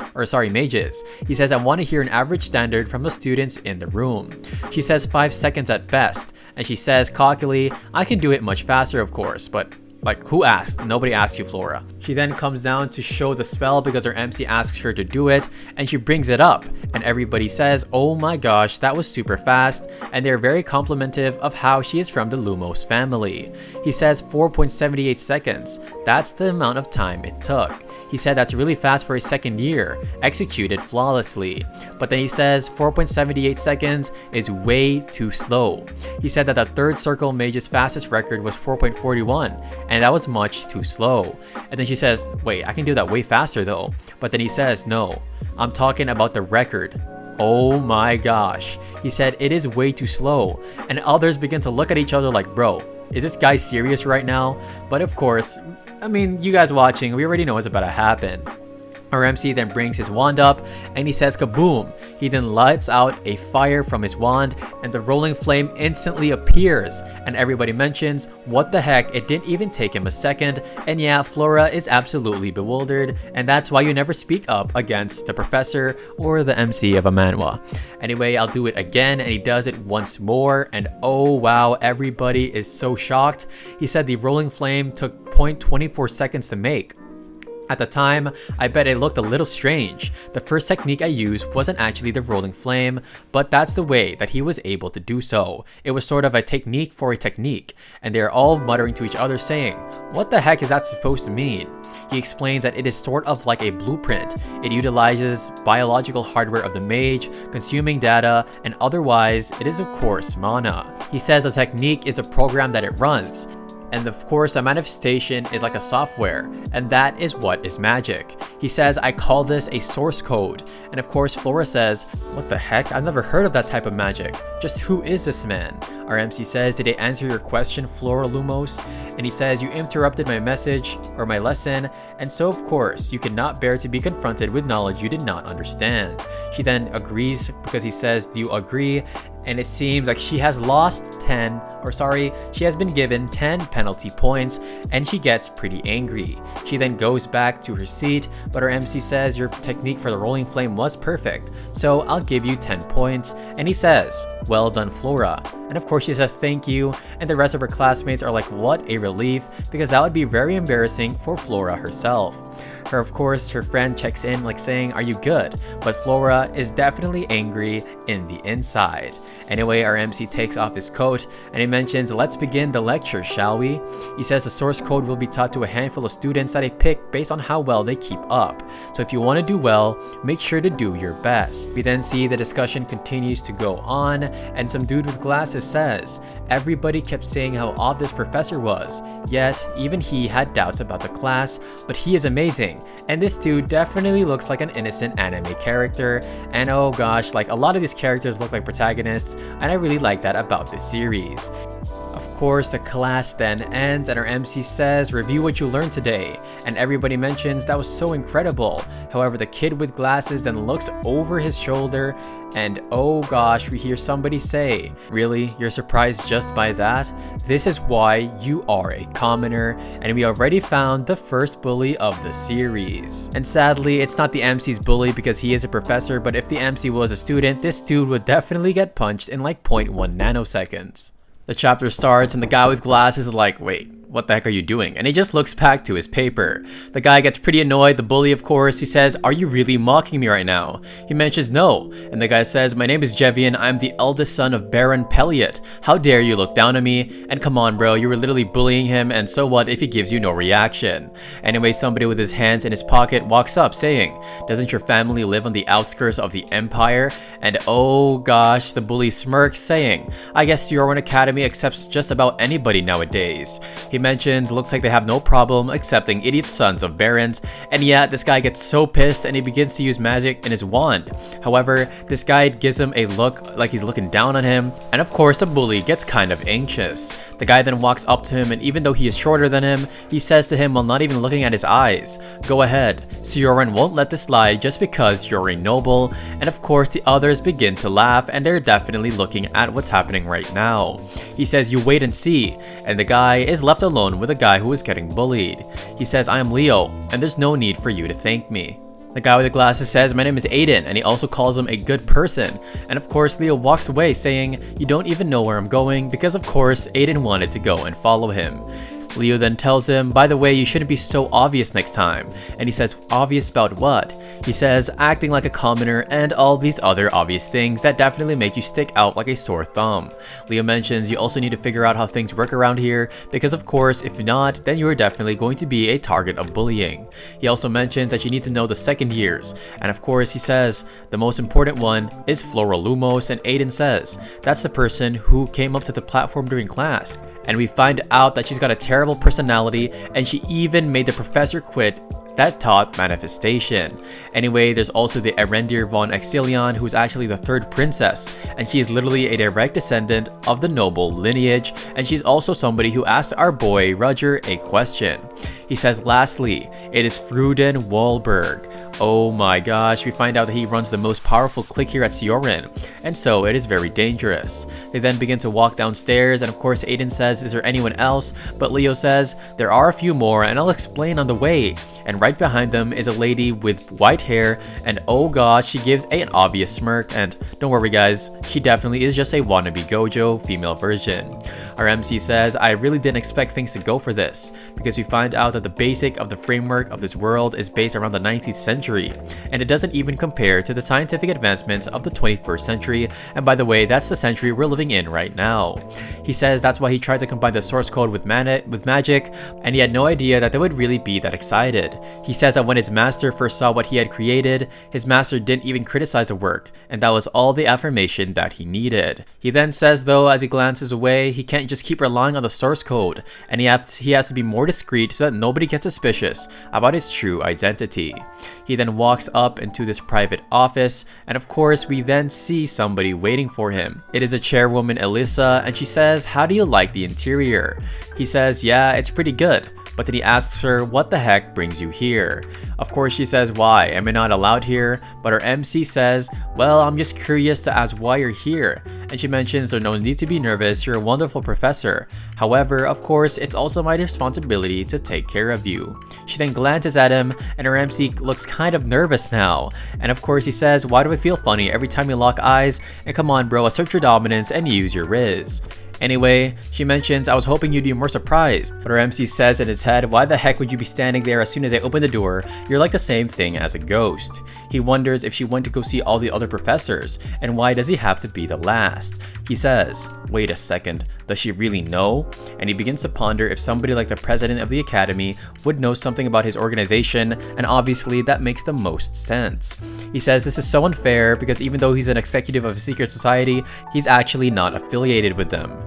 He says, "I want to hear an average standard from the students in the room." She says 5 seconds at best, and she says cockily, "I can do it much faster, of course, but like, who asked? Nobody asked you, Flora." She then comes down to show the spell because her MC asks her to do it, and she brings it up, and everybody says, "Oh my gosh, that was super fast," and they're very complimentive of how she is from the Lumos family. He says 4.78 seconds. That's the amount of time it took. He said that's really fast for a 2nd year, executed flawlessly. But then he says 4.78 seconds is way too slow. He said that the 3rd circle mage's fastest record was 4.41, and that was much too slow. And then she says, "Wait, I can do that way faster though." But then he says, "No, I'm talking about the record." Oh my gosh. He said it is way too slow, and others begin to look at each other like, bro, is this guy serious right now? But of course, I mean, you guys watching, we already know what's about to happen. Our MC then brings his wand up and he says kaboom. He then lights out a fire from his wand and the rolling flame instantly appears, and everybody mentions, what the heck, it didn't even take him a second. And yeah, Flora is absolutely bewildered, and that's why you never speak up against the professor or the MC of a manhwa. Anyway, I'll do it again, and he does it once more, and oh wow, everybody is so shocked. He said the rolling flame took 0.24 seconds to make. At the time, I bet it looked a little strange. The first technique I used wasn't actually the rolling flame, but that's the way that he was able to do so. It was sort of a technique for a technique, and they're all muttering to each other saying, what the heck is that supposed to mean? He explains that it is sort of like a blueprint. It utilizes biological hardware of the mage, consuming data, and otherwise, it is of course mana. He says the technique is a program that it runs. And of course, a manifestation is like a software, and that is what is magic. He says, I call this a source code. And of course, Flora says, what the heck? I've never heard of that type of magic. Just who is this man? Our MC says, did I answer your question, Flora Lumos? And he says, you interrupted my message or my lesson, and so of course, you cannot bear to be confronted with knowledge you did not understand. She then agrees because he says, do you agree? And it seems like she has she has been given 10 penalty points, and she gets pretty angry. She then goes back to her seat, but her MC says your technique for the rolling flame was perfect, so I'll give you 10 points. And he says, well done, Flora. And of course she says thank you, and the rest of her classmates are like, what a relief, because that would be very embarrassing for Flora herself. Of course, her friend checks in like saying, are you good? But Flora is definitely angry in the inside. Anyway, our MC takes off his coat and he mentions, let's begin the lecture, shall we? He says the source code will be taught to a handful of students that I pick based on how well they keep up. So if you want to do well, make sure to do your best. We then see the discussion continues to go on, and some dude with glasses says, everybody kept saying how odd this professor was, yet even he had doubts about the class, but he is amazing. And this dude definitely looks like an innocent anime character, and oh gosh, like a lot of these characters look like protagonists, and I really like that about this series. Of course, the class then ends and our MC says, review what you learned today, and everybody mentions that was so incredible. However, the kid with glasses then looks over his shoulder, and oh gosh, we hear somebody say, really, you're surprised just by that? This is why you are a commoner, and we already found the first bully of the series. And sadly, it's not the MC's bully because he is a professor, but if the MC was a student, this dude would definitely get punched in like 0.1 nanoseconds. The chapter starts and the guy with glasses is like, wait, what the heck are you doing? And he just looks back to his paper. The guy gets pretty annoyed, the bully of course. He says, are you really mocking me right now? He mentions no, and the guy says, my name is Jevian, I'm the eldest son of Baron Pelliot. How dare you look down on me? And come on bro, you were literally bullying him, and so what if he gives you no reaction? Anyway, somebody with his hands in his pocket walks up saying, doesn't your family live on the outskirts of the empire? And oh gosh, the bully smirks saying, I guess your academy accepts just about anybody nowadays. He mentions, looks like they have no problem accepting idiot sons of barons, and yet this guy gets so pissed and he begins to use magic in his wand. However, this guy gives him a look like he's looking down on him, and of course the bully gets kind of anxious. The guy then walks up to him, and even though he is shorter than him, he says to him while not even looking at his eyes, go ahead, Sioran won't let this slide just because you're a noble. And of course the others begin to laugh, and they're definitely looking at what's happening right now. He says, you wait and see, and the guy is left alone with a guy who is getting bullied. He says, I am Leo, and there's no need for you to thank me. The guy with the glasses says, my name is Aiden, and he also calls him a good person. And of course, Leo walks away saying, you don't even know where I'm going, because of course, Aiden wanted to go and follow him. Leo then tells him, by the way, you shouldn't be so obvious next time. And he says, obvious about what? He says, acting like a commoner and all these other obvious things that definitely make you stick out like a sore thumb. Leo mentions you also need to figure out how things work around here, because of course, if not, then you are definitely going to be a target of bullying. He also mentions that you need to know the second years, and of course he says, the most important one is Flora Lumos, and Aiden says, that's the person who came up to the platform during class. And we find out that she's got a terrible personality, and she even made the professor quit that taught manifestation. Anyway, there's also the Erendir von Exilion, who's actually the third princess, and she is literally a direct descendant of the noble lineage, and she's also somebody who asked our boy Ludger a question. He says, lastly, it is Fruden Wahlberg. Oh my gosh, we find out that he runs the most powerful clique here at Siorin, and so it is very dangerous. They then begin to walk downstairs, and of course Aiden says, is there anyone else? But Leo says, there are a few more and I'll explain on the way. And right behind them is a lady with white hair, and oh gosh, she gives an obvious smirk, and don't worry guys, she definitely is just a wannabe Gojo female version. Our MC says, I really didn't expect things to go for this, because we find out that the basic of the framework of this world is based around the 19th century, and it doesn't even compare to the scientific advancements of the 21st century, and by the way, that's the century we're living in right now. He says that's why he tried to combine the source code with magic, and he had no idea that they would really be that excited. He says that when his master first saw what he had created, his master didn't even criticize the work, and that was all the affirmation that he needed. He then says though, as he glances away, he can't just keep relying on the source code, and he has to be more discreet so that nobody gets suspicious about his true identity. He then walks up into this private office, and of course we then see somebody waiting for him. It is a chairwoman Elisa, and she says, how do you like the interior? He says, yeah, it's pretty good. But then he asks her, what the heck brings you here? Of course she says, why, am I not allowed here? But her MC says, well, I'm just curious to ask why you're here. And she mentions there's no need to be nervous, you're a wonderful professor. However, of course, it's also my responsibility to take care of you. She then glances at him, and her MC looks kind of nervous now. And of course he says, why do I feel funny every time you lock eyes? And come on bro, assert your dominance and use your Riz. Anyway, she mentions, I was hoping you'd be more surprised, but her MC says in his head, why the heck would you be standing there as soon as I open the door? You're like the same thing as a ghost. He wonders if she went to go see all the other professors, and why does he have to be the last? He says, wait a second, does she really know? And he begins to ponder if somebody like the president of the academy would know something about his organization, and obviously that makes the most sense. He says this is so unfair because even though he's an executive of a secret society, he's actually not affiliated with them.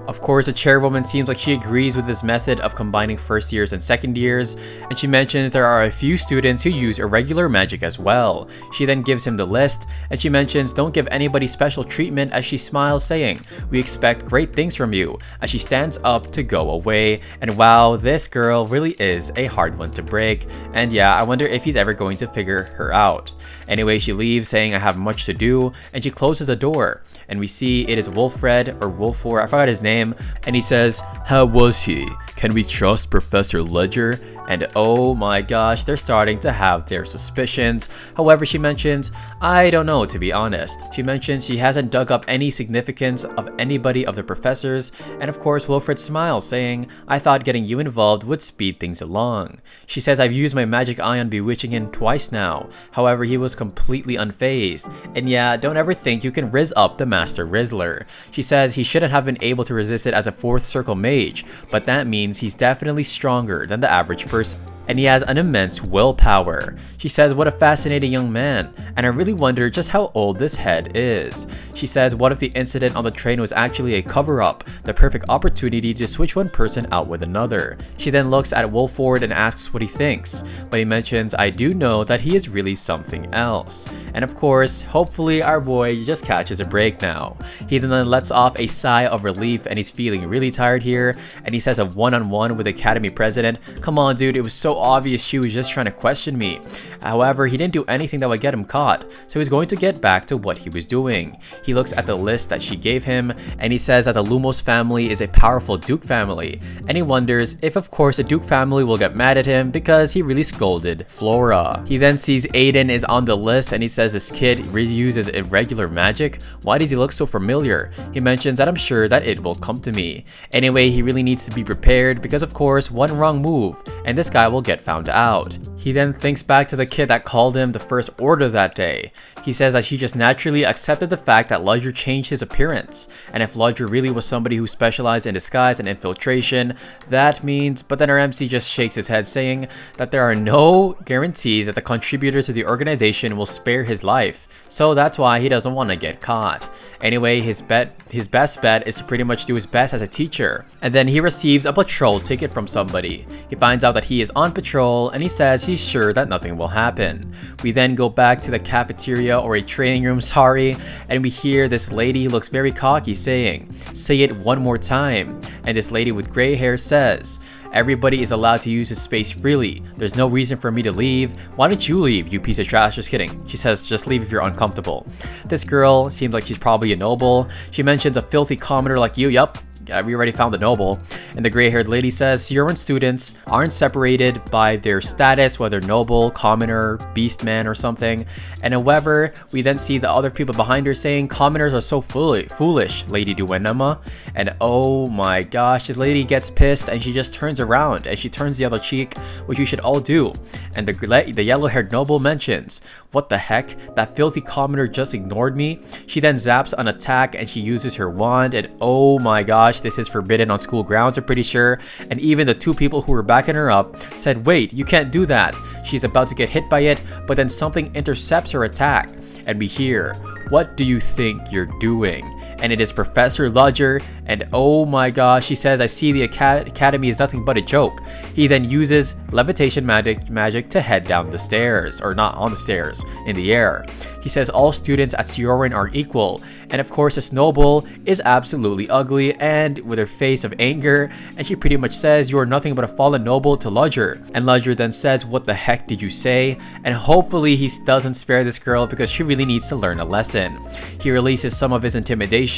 Of course, the chairwoman seems like she agrees with this method of combining first years and second years, and she mentions there are a few students who use irregular magic as well. She then gives him the list, and she mentions don't give anybody special treatment as she smiles saying, we expect great things from you, as she stands up to go away. And wow, this girl really is a hard one to break, and yeah, I wonder if he's ever going to figure her out. Anyway, she leaves saying I have much to do, and she closes the door, and we see it is Wolfred or Wolfor, I forgot his name, and he says, how was he? Can we trust Professor Ludger? And oh my gosh, they're starting to have their suspicions. However, she mentions, I don't know to be honest. She mentions she hasn't dug up any significance of anybody of the professors, and of course Wilfred smiles saying, I thought getting you involved would speed things along. She says I've used my magic eye on bewitching him twice now, however he was completely unfazed, and yeah, don't ever think you can Riz up the Master Rizzler. She says he shouldn't have been able to resist it as a 4th circle mage, but that means he's definitely stronger than the average person, and he has an immense willpower. She says what a fascinating young man, and I really wonder just how old this head is. She says what if the incident on the train was actually a cover-up, the perfect opportunity to switch one person out with another. She then looks at Wolford and asks what he thinks, but he mentions I do know that he is really something else. And of course, hopefully our boy just catches a break now. He then lets off a sigh of relief, and he's feeling really tired here, and he says a one-on-one with the academy president, come on dude, it was so obvious she was just trying to question me. However, he didn't do anything that would get him caught, so he's going to get back to what he was doing. He looks at the list that she gave him, and he says that the Lumos family is a powerful Duke family, and he wonders if of course the Duke family will get mad at him because he really scolded Flora. He then sees Aiden is on the list, and he says this kid reuses irregular magic. Why does he look so familiar? He mentions that I'm sure that it will come to me. Anyway, he really needs to be prepared because of course one wrong move and this guy will get found out. He then thinks back to the kid that called him the first order that day. He says that he just naturally accepted the fact that Ludger changed his appearance, and if Ludger really was somebody who specialized in disguise and infiltration, that means, but then our MC just shakes his head saying that there are no guarantees that the contributor to the organization will spare his life, so that's why he doesn't want to get caught. Anyway, his best bet is to pretty much do his best as a teacher, and then he receives a patrol ticket from somebody. He finds out that he is on on patrol, and he says he's sure that nothing will happen. We then go back to the cafeteria, or a training room, sorry, and we hear this lady who looks very cocky saying, "Say it one more time." And this lady with gray hair says, "Everybody is allowed to use this space freely. There's no reason for me to leave. Why don't you leave, you piece of trash?" Just kidding. She says, "Just leave if you're uncomfortable." This girl seems like she's probably a noble. She mentions a filthy commoner like you. Yup. We already found the noble. And the gray-haired lady says Sioran students aren't separated by their status, whether noble, commoner, beastman, or something. And however, we then see the other people behind her saying commoners are so foolish, Lady Duenama. And oh my gosh, the lady gets pissed and she just turns around and she turns the other cheek, which we should all do. And the yellow-haired noble mentions, "What the heck? That filthy commoner just ignored me." She then zaps an attack and she uses her wand, and oh my gosh, this is forbidden on school grounds, I'm pretty sure. And even the two people who were backing her up said, "Wait, you can't do that." She's about to get hit by it, but then something intercepts her attack. And we hear, "What do you think you're doing?" And it is Professor Ludger, and oh my gosh, he says, "I see the academy is nothing but a joke." He then uses levitation magic to head down the stairs, or not on the stairs, in the air. He says all students at Sioran are equal, and of course this noble is absolutely ugly and with her face of anger, and she pretty much says, "You are nothing but a fallen noble," to Ludger. And Ludger then says, "What the heck did you say?" And hopefully he doesn't spare this girl because she really needs to learn a lesson. He releases some of his intimidation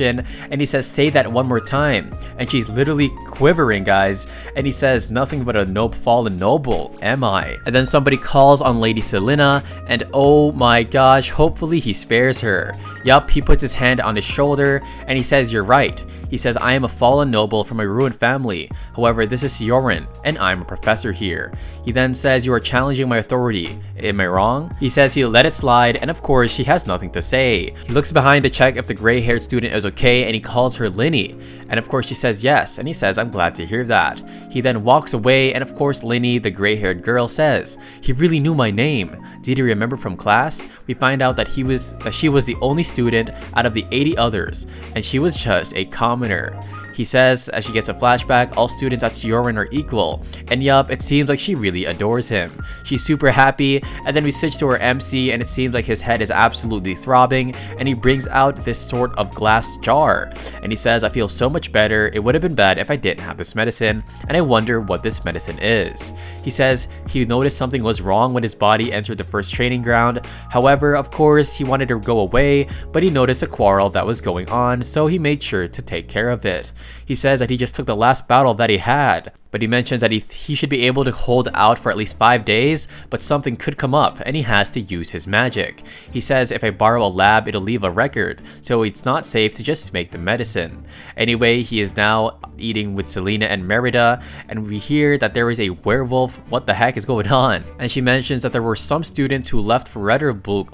and he says, "Say that one more time." And she's literally quivering, guys, and he says, "Nothing but a fallen noble, am I?" And then somebody calls on Lady Selena, and oh my gosh, hopefully he spares her. Yup, he puts his hand on his shoulder and he says, "You're right." He says, "I am a fallen noble from a ruined family. However, this is Sioran, and I'm a professor here." He then says, "You are challenging my authority. Am I wrong?" He says he'll let it slide, and of course, she has nothing to say. He looks behind to check if the gray-haired student is okay, and he calls her Linny. And of course, she says yes, and he says, "I'm glad to hear that." He then walks away, and of course, Linny, the gray-haired girl, says, "He really knew my name. Did he remember from class?" We find out that she was the only student out of the 80 others, and she was just a commoner. He says, as she gets a flashback, all students at Sioran are equal. And yup, it seems like she really adores him. She's super happy, and then we switch to our MC, and it seems like his head is absolutely throbbing, and he brings out this sort of glass jar. And he says, "I feel so much better. It would have been bad if I didn't have this medicine, and I wonder what this medicine is." He says he noticed something was wrong when his body entered the first training ground. However, of course, he wanted to go away, but he noticed a quarrel that was going on, so he made sure to take care of it. He says that he just took the last battle that he had, but he mentions that he should be able to hold out for at least 5 days, but something could come up and he has to use his magic. He says if I borrow a lab, it'll leave a record, so it's not safe to just make the medicine. Anyway, he is now eating with Selena and Merida, and we hear that there is a werewolf. What the heck is going on? And she mentions that there were some students who left for Letterbulk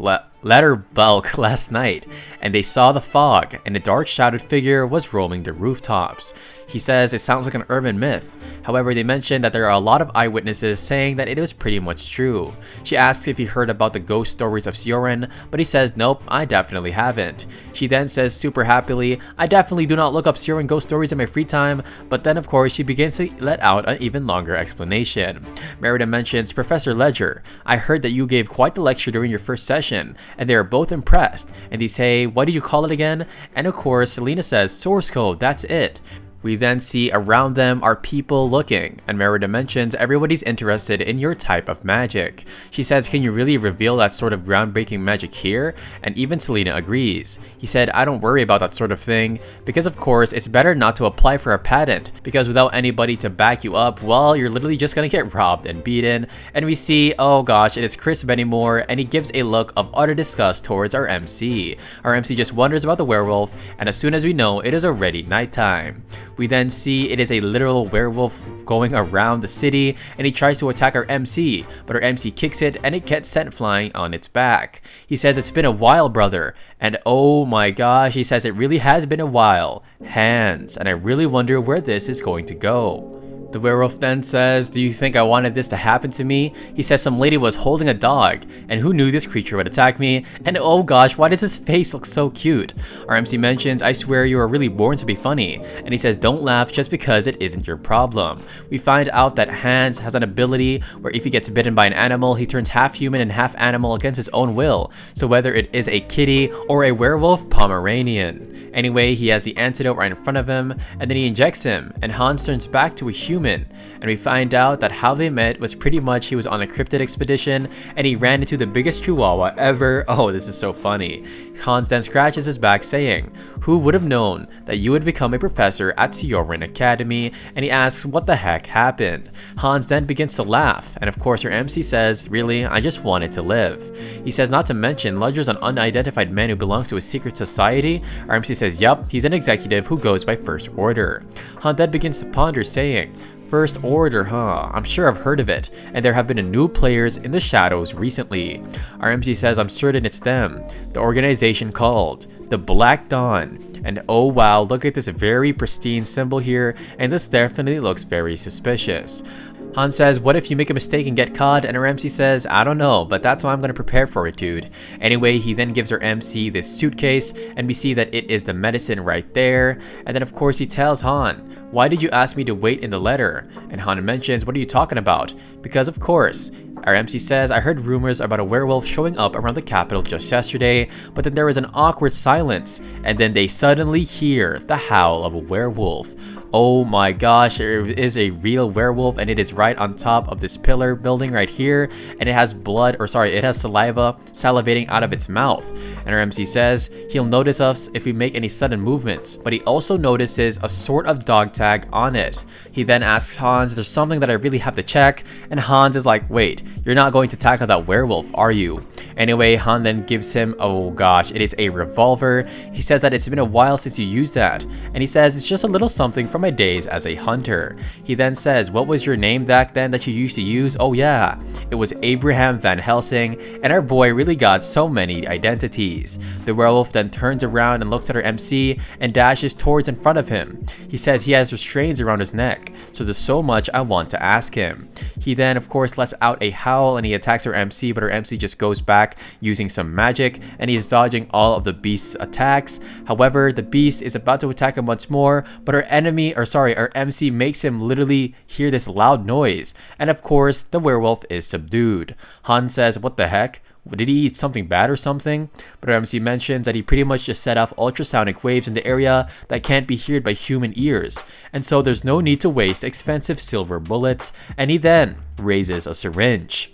last night, and they saw the fog, and a dark shadowed figure was roaming the rooftops. He says it sounds like an urban myth. However, they mention that there are a lot of eyewitnesses saying that it was pretty much true. She asks if he heard about the ghost stories of Sioran, but he says, "Nope, I definitely haven't." She then says super happily, "I definitely do not look up Sioran ghost stories in my free time," but then of course she begins to let out an even longer explanation. Merida mentions, "Professor Ledger, I heard that you gave quite the lecture during your first session," and they are both impressed, and they say, "What did you call it again?" And of course, Selena says, "Source code, that's it." We then see around them are people looking, and Merida mentions everybody's interested in your type of magic. She says, "Can you really reveal that sort of groundbreaking magic here?" And even Selena agrees. He said, "I don't worry about that sort of thing, because of course it's better not to apply for a patent, because without anybody to back you up, well, you're literally just gonna get robbed and beaten." And we see, oh gosh, it is Chris Bennymore, and he gives a look of utter disgust towards our MC. Our MC just wonders about the werewolf, and as soon as we know, it is already nighttime. We then see it is a literal werewolf going around the city, and he tries to attack our MC, but our MC kicks it and it gets sent flying on its back. He says, "It's been a while, brother." And oh my gosh, he says it really has been a while. Hands, and I really wonder where this is going to go. The werewolf then says, "Do you think I wanted this to happen to me?" He says some lady was holding a dog, and who knew this creature would attack me? And oh gosh, why does his face look so cute? Our MC mentions, "I swear you are really born to be funny." And he says, "Don't laugh just because it isn't your problem." We find out that Hans has an ability where if he gets bitten by an animal, he turns half human and half animal against his own will. So whether it is a kitty or a werewolf Pomeranian. Anyway, he has the antidote right in front of him, and then he injects him, and Hans turns back to a human. And we find out that how they met was pretty much he was on a cryptid expedition, and he ran into the biggest chihuahua ever. Oh, this is so funny. Hans then scratches his back saying, "Who would have known that you would become a professor at Siorin Academy?" And he asks what the heck happened. Hans then begins to laugh, and of course our MC says, "Really, I just wanted to live." He says not to mention Ludger's an unidentified man who belongs to a secret society. Our MC says, "Yup, he's an executive who goes by First Order." Hans then begins to ponder saying, "First Order, huh? I'm sure I've heard of it, and there have been new players in the shadows recently." Our MC says, "I'm certain it's them, the organization called the Black Dawn." And oh wow, look at this very pristine symbol here, and this definitely looks very suspicious. Hans says, "What if you make a mistake and get caught?" And our MC says, "I don't know, but that's why I'm going to prepare for it, dude." Anyway, he then gives our MC this suitcase, and we see that it is the medicine right there. And then of course he tells Han, "Why did you ask me to wait in the letter?" And Han mentions, "What are you talking about?" Because of course, our MC says, "I heard rumors about a werewolf showing up around the capital just yesterday, but then there was an awkward silence, and then they suddenly hear the howl of a werewolf." Oh my gosh, there is a real werewolf, and it is right on top of this pillar building right here, and it has it has saliva salivating out of its mouth. And our MC says he'll notice us if we make any sudden movements, but he also notices a sort of dog tag on it. He then asks Hans, "There's something that I really have to check," and Hans is like, "Wait, you're not going to tackle that werewolf, are you?" Anyway, Han then gives him, oh gosh, it is a revolver. He says that it's been a while since you used that, and he says it's just a little something from my days as a hunter. He then says, "What was your name back then that you used to use?" Oh yeah, it was Abraham Van Helsing, and our boy really got so many identities. The werewolf then turns around and looks at our MC and dashes towards in front of him. He says he has restraints around his neck, so there's so much I want to ask him. He then of course lets out a howl and he attacks our MC, but our MC just goes back using some magic, and he's dodging all of the beast's attacks. However, the beast is about to attack him once more, but our MC makes him literally hear this loud noise, and of course the werewolf is subdued. Han says, "What the heck? Did he eat something bad or something?" But our MC mentions that he pretty much just set off ultrasonic waves in the area that can't be heard by human ears, and so there's no need to waste expensive silver bullets, and he then raises a syringe.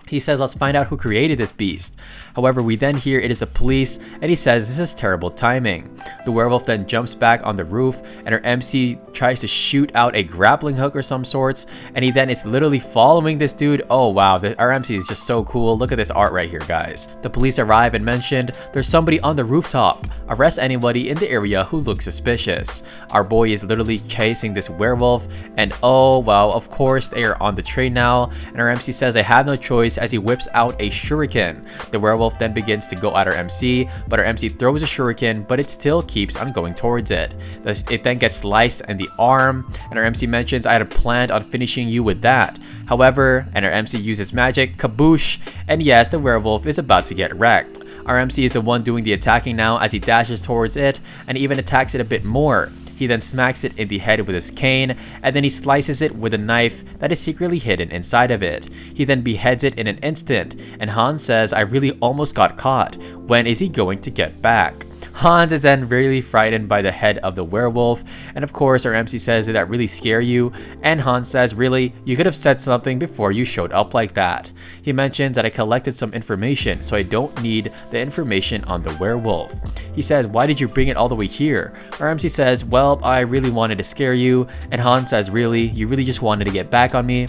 He says, "Let's find out who created this beast." However, we then hear it is the police, and he says this is terrible timing. The werewolf then jumps back on the roof, and our MC tries to shoot out a grappling hook or some sorts, and he then is literally following this dude. Oh wow, our MC is just so cool. Look at this art right here, guys. The police arrive and mentioned there's somebody on the rooftop. Arrest anybody in the area who looks suspicious. Our boy is literally chasing this werewolf, and oh wow, of course they are on the train now, and our MC says they have no choice as he whips out a shuriken. The werewolf then begins to go at our MC, but our MC throws a shuriken, but it still keeps on going towards it. It then gets sliced in the arm, and our MC mentions, "I had planned on finishing you with that." However, and our MC uses magic, kaboosh, and yes, the werewolf is about to get wrecked. Our MC is the one doing the attacking now as he dashes towards it and even attacks it a bit more. He then smacks it in the head with his cane, and then he slices it with a knife that is secretly hidden inside of it. He then beheads it in an instant, and Hans says, "I really almost got caught. When is he going to get back?" Hans is then really frightened by the head of the werewolf, and of course our MC says, "Did that really scare you?" And Hans says, "Really? You could have said something before you showed up like that." He mentions that I collected some information, so I don't need the information on the werewolf. He says, "Why did you bring it all the way here?" Our MC says, "Well, I really wanted to scare you." And Hans says, "Really? You really just wanted to get back on me?"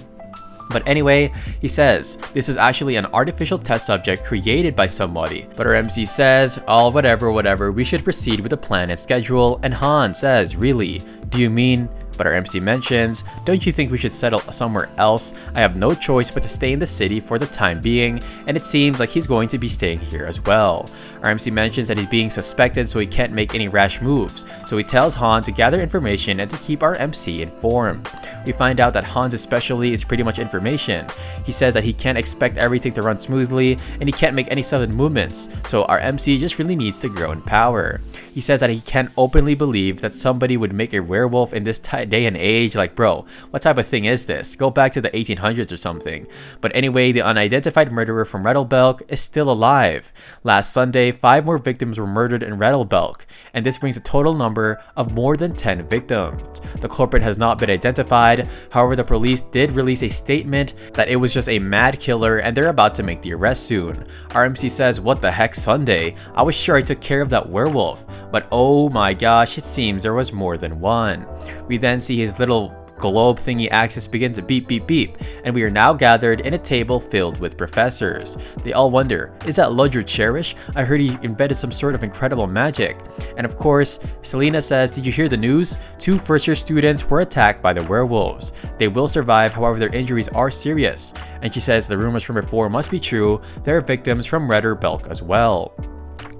But anyway, he says, "This is actually an artificial test subject created by somebody." But our MC says, "Oh, whatever, we should proceed with the plan and schedule." And Han says, "Really? Do you mean But our MC mentions, don't you think we should settle somewhere else? I have no choice but to stay in the city for the time being, and it seems like he's going to be staying here as well. Our MC mentions that he's being suspected, so he can't make any rash moves, so he tells Han to gather information and to keep our MC informed. We find out that Han's specialty is pretty much information. He says that he can't expect everything to run smoothly, and he can't make any sudden movements, so our MC just really needs to grow in power. He says that he can't openly believe that somebody would make a werewolf in this day and age. Like, bro, what type of thing is this? Go back to the 1800s or something. But anyway, the unidentified murderer from Reddelbelk is still alive. Last Sunday, 5 more victims were murdered in Reddelbelk, and this brings the total number of more than 10 victims. The culprit has not been identified. However, the police did release a statement that it was just a mad killer and they're about to make the arrest soon. RMC says, what the heck, Sunday? I was sure I took care of that werewolf, but oh my gosh, it seems there was more than one. We then see his little globe thingy axis begin to beep beep beep, and we are now gathered in a table filled with professors. They all wonder, is that Ludger Cherish? I heard he invented some sort of incredible magic. And of course, Selena says, did you hear the news? 2 first-year students were attacked by the werewolves. They will survive, however their injuries are serious. And she says the rumors from before must be true. There are victims from Reddelbelk as well.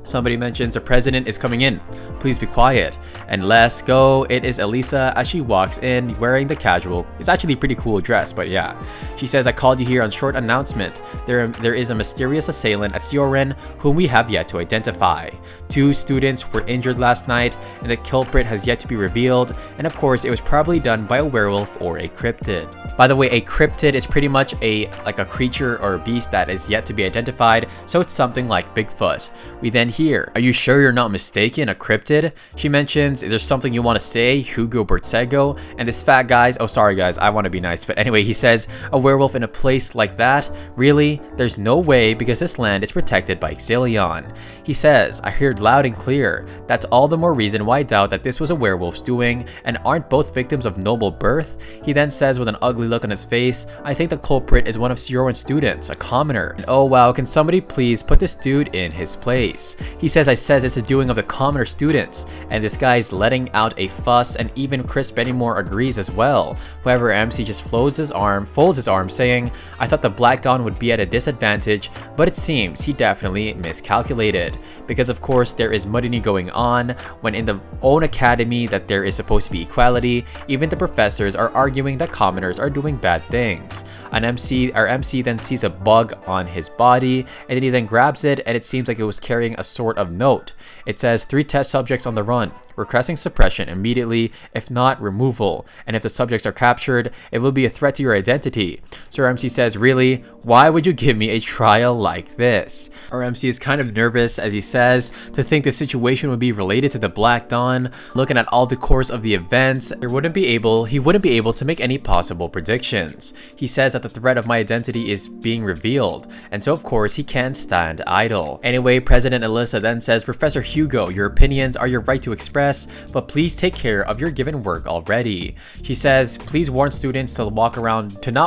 Somebody mentions the president is coming in. Please be quiet. And let's go. It is Elisa as she walks in wearing the casual. It's actually a pretty cool dress, but yeah. She says, I called you here on short announcement. There is a mysterious assailant at Sioren whom we have yet to identify. 2 students were injured last night and the culprit has yet to be revealed. And of course, it was probably done by a werewolf or a cryptid. By the way, a cryptid is pretty much a creature or a beast that is yet to be identified, so it's something like Bigfoot. We then hear, are you sure you're not mistaken, a cryptid? She mentions, is there something you want to say, Hugo Bertsego? And this fat guy's, oh sorry guys, I want to be nice, but anyway, he says, a werewolf in a place like that? Really? There's no way, because this land is protected by Xilion. He says, I heard loud and clear. That's all the more reason why I doubt that this was a werewolf's doing, and aren't both victims of noble birth? He then says with an ugly look on his face, I think the culprit is one of Sioren's students, a commoner. And oh wow, can somebody please put this dude in his place? He says it's the doing of the commoner students, and this guy's letting out a fuss, and even Chris Bennymore agrees as well. However, MC just folds his arm, saying, I thought the Black Dawn would be at a disadvantage, but it seems he definitely miscalculated. Because of course there is mutiny going on, when in the own academy that there is supposed to be equality, even the professors are arguing that commoners are doing bad things. Our MC then sees a bug on his body, and then he then grabs it, and it seems like it was carrying a sort of note. It says 3 test subjects on the run. Requesting suppression immediately, if not removal, and if the subjects are captured, it will be a threat to your identity. So MC says, really? Why would you give me a trial like this? Our MC is kind of nervous as he says, to think the situation would be related to the Black Dawn. Looking at all the course of the events, he wouldn't be able to make any possible predictions. He says that the threat of my identity is being revealed, and so of course he can't stand idle. Anyway, President Alyssa then says, Professor Hugo, your opinions are your right to express, but please take care of your given work already. She says, please warn students to not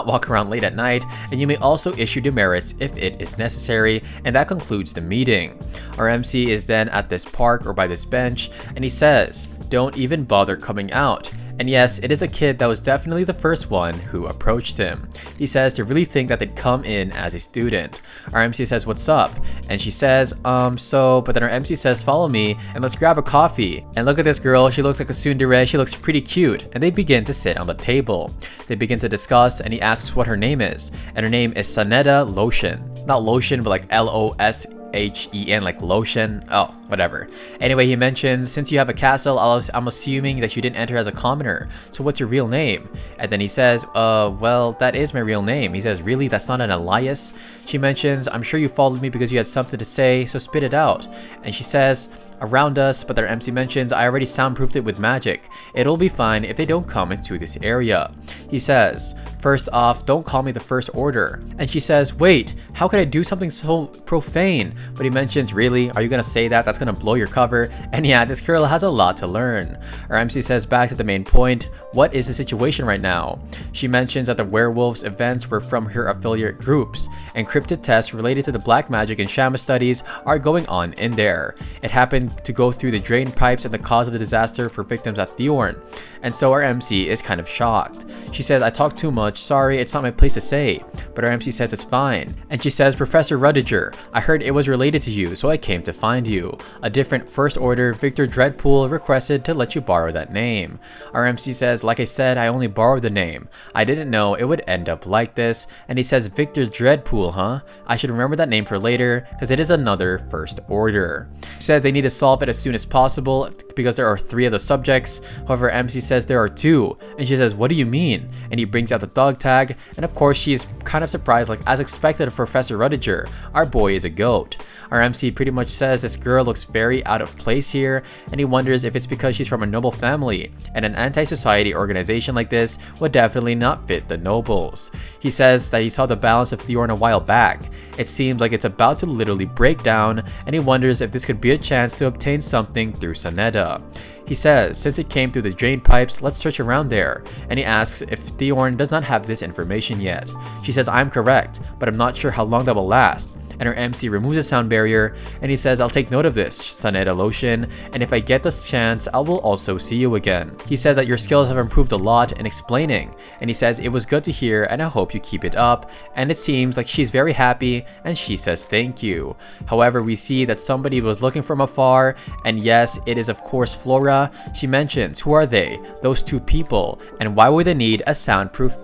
walk around late at night, and you may also issue demerits if it is necessary, and that concludes the meeting. Our MC is then at this park or by this bench, and he says, don't even bother coming out. And yes, it is a kid that was definitely the first one who approached him. He says to really think that they'd come in as a student. Our MC says, what's up? And she says, but then our MC says, follow me and let's grab a coffee. And look at this girl, she looks like a tsundere, she looks pretty cute. And they begin to sit on the table. They begin to discuss, and he asks what her name is. And her name is Saneda Lotion. Not lotion, but like L-O-S-H-E-N, like lotion. Oh, whatever. Anyway, he mentions, since you have a castle, I'm assuming that you didn't enter as a commoner. So what's your real name? And then he says, well, that is my real name. He says, really? That's not an alias? She mentions, I'm sure you followed me because you had something to say, so spit it out. And she says, around us, but their MC mentions, I already soundproofed it with magic. It'll be fine if they don't come into this area. He says, first off, don't call me the First Order. And she says, wait, how could I do something so profane? But he mentions, really? Are you gonna say that? That's that's gonna blow your cover, and yeah, this girl has a lot to learn. Our MC says back to the main point, what is the situation right now? She mentions that the werewolves events were from her affiliate groups, and encrypted tests related to the black magic and shaman studies are going on in there. It happened to go through the drain pipes and the cause of the disaster for victims at Thorn, and so our MC is kind of shocked. She says, I talk too much, sorry, it's not my place to say, but our MC says it's fine. And she says, Professor Rudiger, I heard it was related to you, so I came to find you. A different First Order, Victor Dreadpool, requested to let you borrow that name. Our MC says, like I said, I only borrowed the name. I didn't know it would end up like this. And he says, Victor Dreadpool, huh? I should remember that name for later, because it is another First Order. She says they need to solve it as soon as possible, because there are 3 of the subjects. However, MC says there are 2, and she says, what do you mean? And he brings out the dog tag, and of course she is kind of surprised, like as expected of Professor Rudiger, our boy is a goat. Our MC pretty much says this girl looks very out of place here, and he wonders if it's because she's from a noble family, and an anti-society organization like this would definitely not fit the nobles. He says that he saw the balance of Thorn a while back. It seems like it's about to literally break down, and he wonders if this could be a chance to obtain something through Saneda. He says, since it came through the drain pipes, let's search around there, and he asks if Thorn does not have this information yet. She says, I'm correct, but I'm not sure how long that will last. And her MC removes the sound barrier, and he says, I'll take note of this, Saneda Lotion, and if I get the chance, I will also see you again. He says that your skills have improved a lot in explaining, and he says it was good to hear, and I hope you keep it up, and it seems like she's very happy, and she says thank you. However, we see that somebody was looking from afar, and yes, it is of course Flora. She mentions, who are they? Those 2 people, and why would they need a soundproof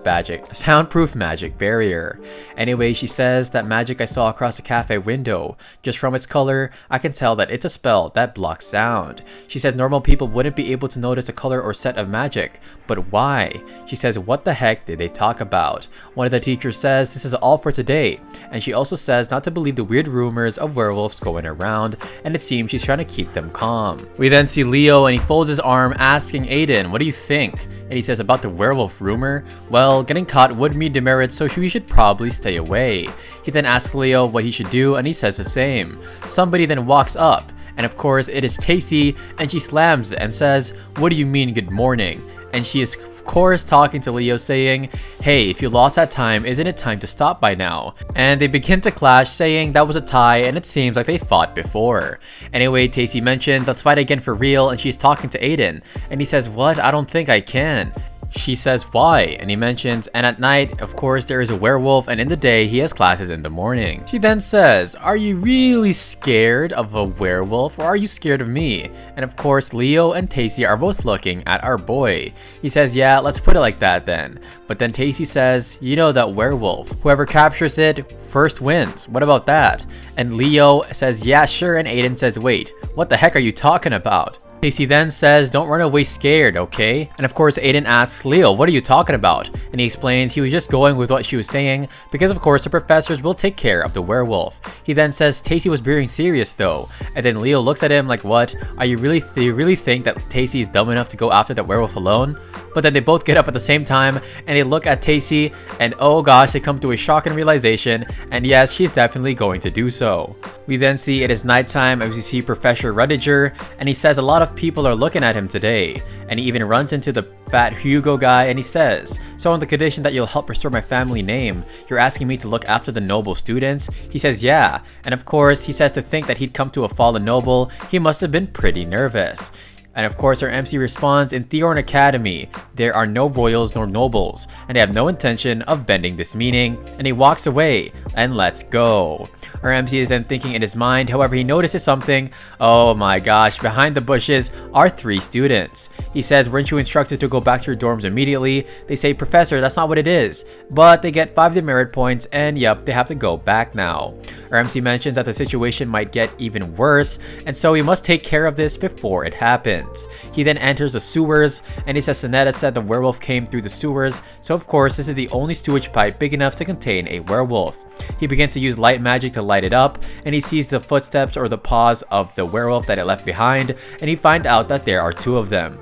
magic barrier? Anyway, she says that magic I saw across the cafe window. Just from its color, I can tell that it's a spell that blocks sound. She says normal people wouldn't be able to notice a color or set of magic, but why? She says, what the heck did they talk about? One of the teachers says this is all for today, and she also says not to believe the weird rumors of werewolves going around, and it seems she's trying to keep them calm. We then see Leo, and he folds his arm asking Aiden, what do you think? And he says about the werewolf rumor, well, getting caught would mean demerits, so we should probably stay away. He then asks Leo what he should do, and he says the same. Somebody then walks up, and of course it is Tacy, and she slams it and says, what do you mean good morning? And she is of course talking to Leo saying, hey, if you lost that time, isn't it time to stop by now? And they begin to clash, saying that was a tie, and it seems like they fought before. Anyway, Tacy mentions, let's fight again for real, and she's talking to Aiden, and he says, what? I don't think I can. She says why, and he mentions, and at night, of course, there is a werewolf, and in the day, he has classes in the morning. She then says, are you really scared of a werewolf, or are you scared of me? And of course, Leo and Tacy are both looking at our boy. He says, yeah, let's put it like that then. But then Tacy says, you know that werewolf, whoever captures it first wins. What about that? And Leo says, yeah, sure, and Aiden says, wait, what the heck are you talking about? Tacy then says, don't run away scared, okay? And of course, Aiden asks Leo, what are you talking about? And he explains he was just going with what she was saying because of course the professors will take care of the werewolf. He then says Tacy was being serious though. And then Leo looks at him like, what? Do you really think that Tacy is dumb enough to go after that werewolf alone? But then they both get up at the same time and they look at Tacy and oh gosh, they come to a shocking realization, and yes, she's definitely going to do so. We then see it is nighttime as we see Professor Rudiger, and he says a lot of people are looking at him today, and he even runs into the fat Hugo guy and he says, so on the condition that you'll help restore my family name, you're asking me to look after the noble students? He says yeah, and of course he says to think that he'd come to a fallen noble, he must have been pretty nervous. And of course our MC responds, in Thorn Academy, there are no royals nor nobles, and they have no intention of bending this meaning, and he walks away, and let's go. Our MC is then thinking in his mind, however he notices something. Oh my gosh, behind the bushes are 3 students. He says, weren't you instructed to go back to your dorms immediately? They say, Professor, that's not what it is. But they get 5 demerit points, and yep, they have to go back now. Our MC mentions that the situation might get even worse, and so he must take care of this before it happens. He then enters the sewers, and he says Saneda said the werewolf came through the sewers, so of course this is the only sewage pipe big enough to contain a werewolf. He begins to use light magic to light it up, and he sees the footsteps or the paws of the werewolf that it left behind, and he finds out that there are 2 of them.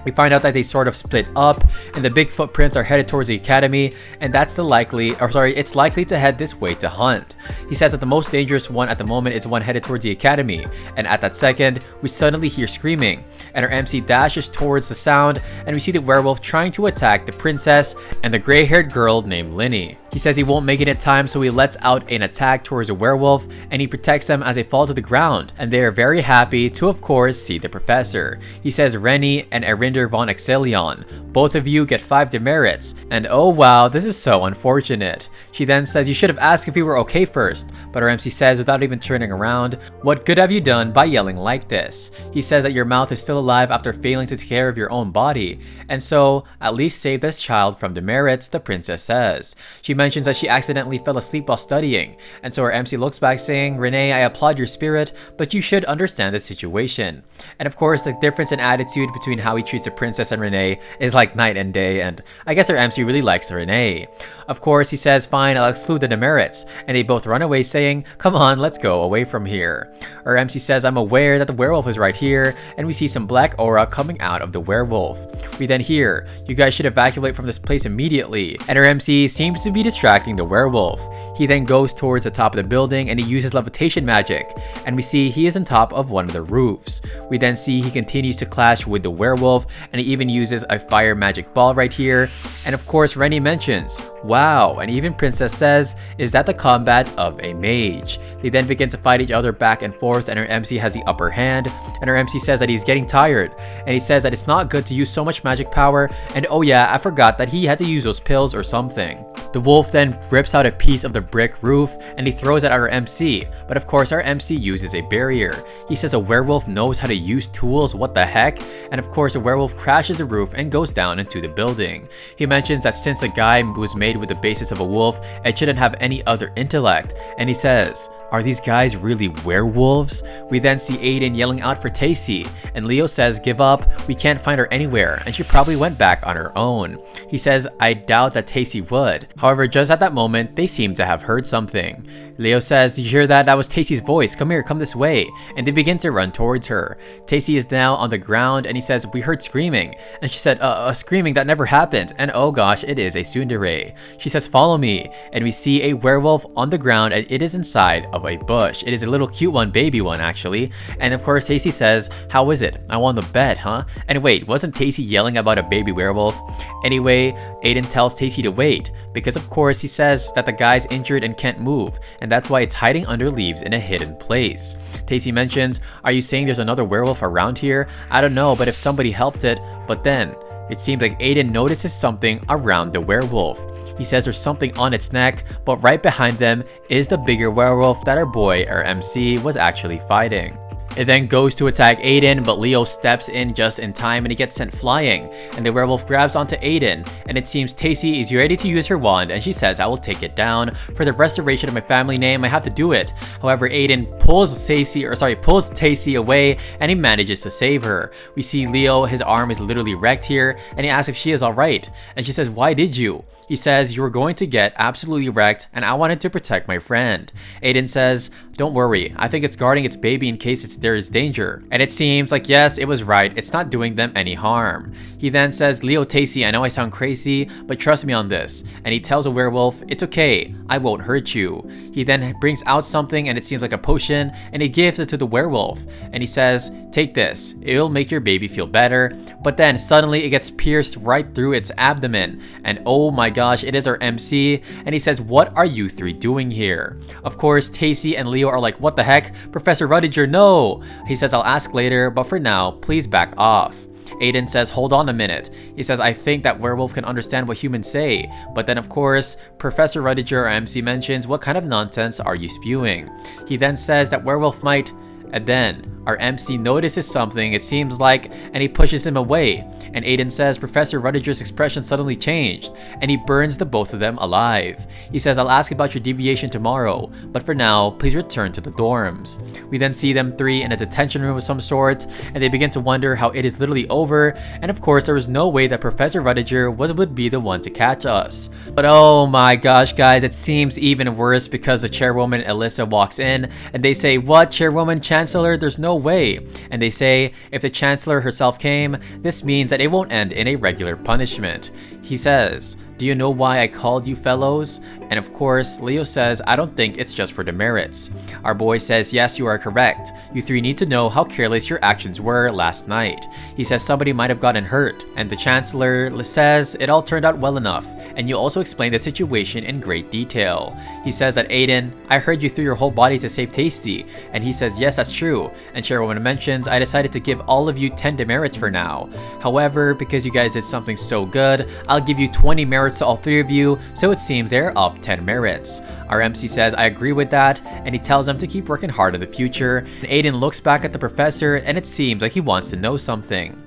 We find out that they sort of split up, and the big footprints are headed towards the academy, and it's likely to head this way to hunt. He says that the most dangerous one at the moment is the one headed towards the academy, and at that second, we suddenly hear screaming, and our MC dashes towards the sound, and we see the werewolf trying to attack the princess and the gray-haired girl named Linny. He says he won't make it in time, so he lets out an attack towards the werewolf, and he protects them as they fall to the ground, and they are very happy to of course see the professor. He says Rennie and Erinder von Exelion, both of you get 5 demerits, and oh wow, this is so unfortunate. She then says you should have asked if we were okay first, but our MC says without even turning around, what good have you done by yelling like this? He says that your mouth is still alive after failing to take care of your own body, and so at least save this child from demerits, the princess says. She mentions that she accidentally fell asleep while studying, and so our MC looks back saying, Renee, I applaud your spirit, but you should understand the situation. And of course, the difference in attitude between how he treats the princess and Renee is like night and day, and I guess our MC really likes Renee. Of course, he says, fine, I'll exclude the demerits, and they both run away saying, come on, let's go away from here. Our MC says, I'm aware that the werewolf is right here, and we see some black aura coming out of the werewolf. We then hear, you guys should evacuate from this place immediately, and our MC seems to be distracting the werewolf. He then goes towards the top of the building and he uses levitation magic, and we see he is on top of one of the roofs. We then see he continues to clash with the werewolf, and he even uses a fire magic ball right here, and of course Rennie mentions, wow, and even Princess says, is that the combat of a mage? They then begin to fight each other back and forth, and our MC has the upper hand, and our MC says that he's getting tired, and he says that it's not good to use so much magic power, and oh yeah, I forgot that he had to use those pills or something. The wolf then rips out a piece of the brick roof and he throws it at our MC, but of course our MC uses a barrier. He says a werewolf knows how to use tools, what the heck? And of course the werewolf crashes the roof and goes down into the building. He mentions that since the guy was made with the basis of a wolf, it shouldn't have any other intellect, and he says, are these guys really werewolves? We then see Aiden yelling out for Tacy, and Leo says, give up, we can't find her anywhere, and she probably went back on her own. He says, I doubt that Tacy would. However, just at that moment, they seem to have heard something. Leo says, did you hear that? That was Tacy's voice, come here, come this way, and they begin to run towards her. Tacy is now on the ground, and he says, we heard screaming, and she said, screaming that never happened, and oh gosh, it is a tsundere. She says, follow me, and we see a werewolf on the ground, and it is inside of a bush. It is a little cute one, baby one actually. And of course Tacy says, how is it? I won the bet, huh? And wait, wasn't Tacy yelling about a baby werewolf? Anyway, Aiden tells Tacy to wait, because of course he says that the guy's injured and can't move, and that's why it's hiding under leaves in a hidden place. Tacy mentions, are you saying there's another werewolf around here? I don't know, but if somebody helped it. But then it seems like Aiden notices something around the werewolf. He says there's something on its neck, but right behind them is the bigger werewolf that our boy, our MC, was actually fighting. It then goes to attack Aiden, but Leo steps in just in time and he gets sent flying, and the werewolf grabs onto Aiden, and it seems Tacy is ready to use her wand, and she says, I will take it down. For the restoration of my family name, I have to do it. However, Aiden pulls Tacy away, and he manages to save her. We see Leo, his arm is literally wrecked here, and he asks if she is alright, and she says, why did you? He says, you were going to get absolutely wrecked, and I wanted to protect my friend. Aiden says, don't worry, I think it's guarding its baby in case there is danger. And it seems like yes, it was right, it's not doing them any harm. He then says, Leo, Tacy, I know I sound crazy, but trust me on this. And he tells a werewolf, it's okay, I won't hurt you. He then brings out something, and it seems like a potion, and he gives it to the werewolf. And he says, take this, it'll make your baby feel better. But then suddenly it gets pierced right through its abdomen, and oh my gosh, it is our MC, and he says, what are you three doing here? Of course, Tacy and Leo are like, what the heck? Professor Rudiger, no! He says, I'll ask later, but for now, please back off. Aiden says, hold on a minute. He says, I think that werewolf can understand what humans say. But then of course, Professor Rudiger, our MC, mentions, what kind of nonsense are you spewing? He then says that werewolf might, and then our MC notices something, it seems like, and he pushes him away. And Aiden says Professor Rudiger's expression suddenly changed, and he burns the both of them alive. He says, I'll ask about your deviation tomorrow, but for now, please return to the dorms. We then see them three in a detention room of some sort, and they begin to wonder how it is literally over, and of course there was no way that Professor Rudiger would be the one to catch us. But oh my gosh guys, it seems even worse because the chairwoman Alyssa walks in, and they say, what, Chairwoman Chancellor, there's no no way. And they say, if the Chancellor herself came, this means that it won't end in a regular punishment. He says, do you know why I called you fellows? And of course, Leo says, I don't think it's just for demerits. Our boy says, yes, you are correct. You three need to know how careless your actions were last night. He says somebody might have gotten hurt. And the Chancellor says it all turned out well enough. And you also explain the situation in great detail. He says that Aiden, I heard you threw your whole body to save Tasty. And he says, yes, that's true. And Chairwoman mentions, I decided to give all of you 10 demerits for now. However, because you guys did something so good, I'll give you 20 merits to all three of you, so it seems they're up 10 merits. Our MC says, I agree with that, and he tells them to keep working hard in the future. And Aiden looks back at the professor, and it seems like he wants to know something.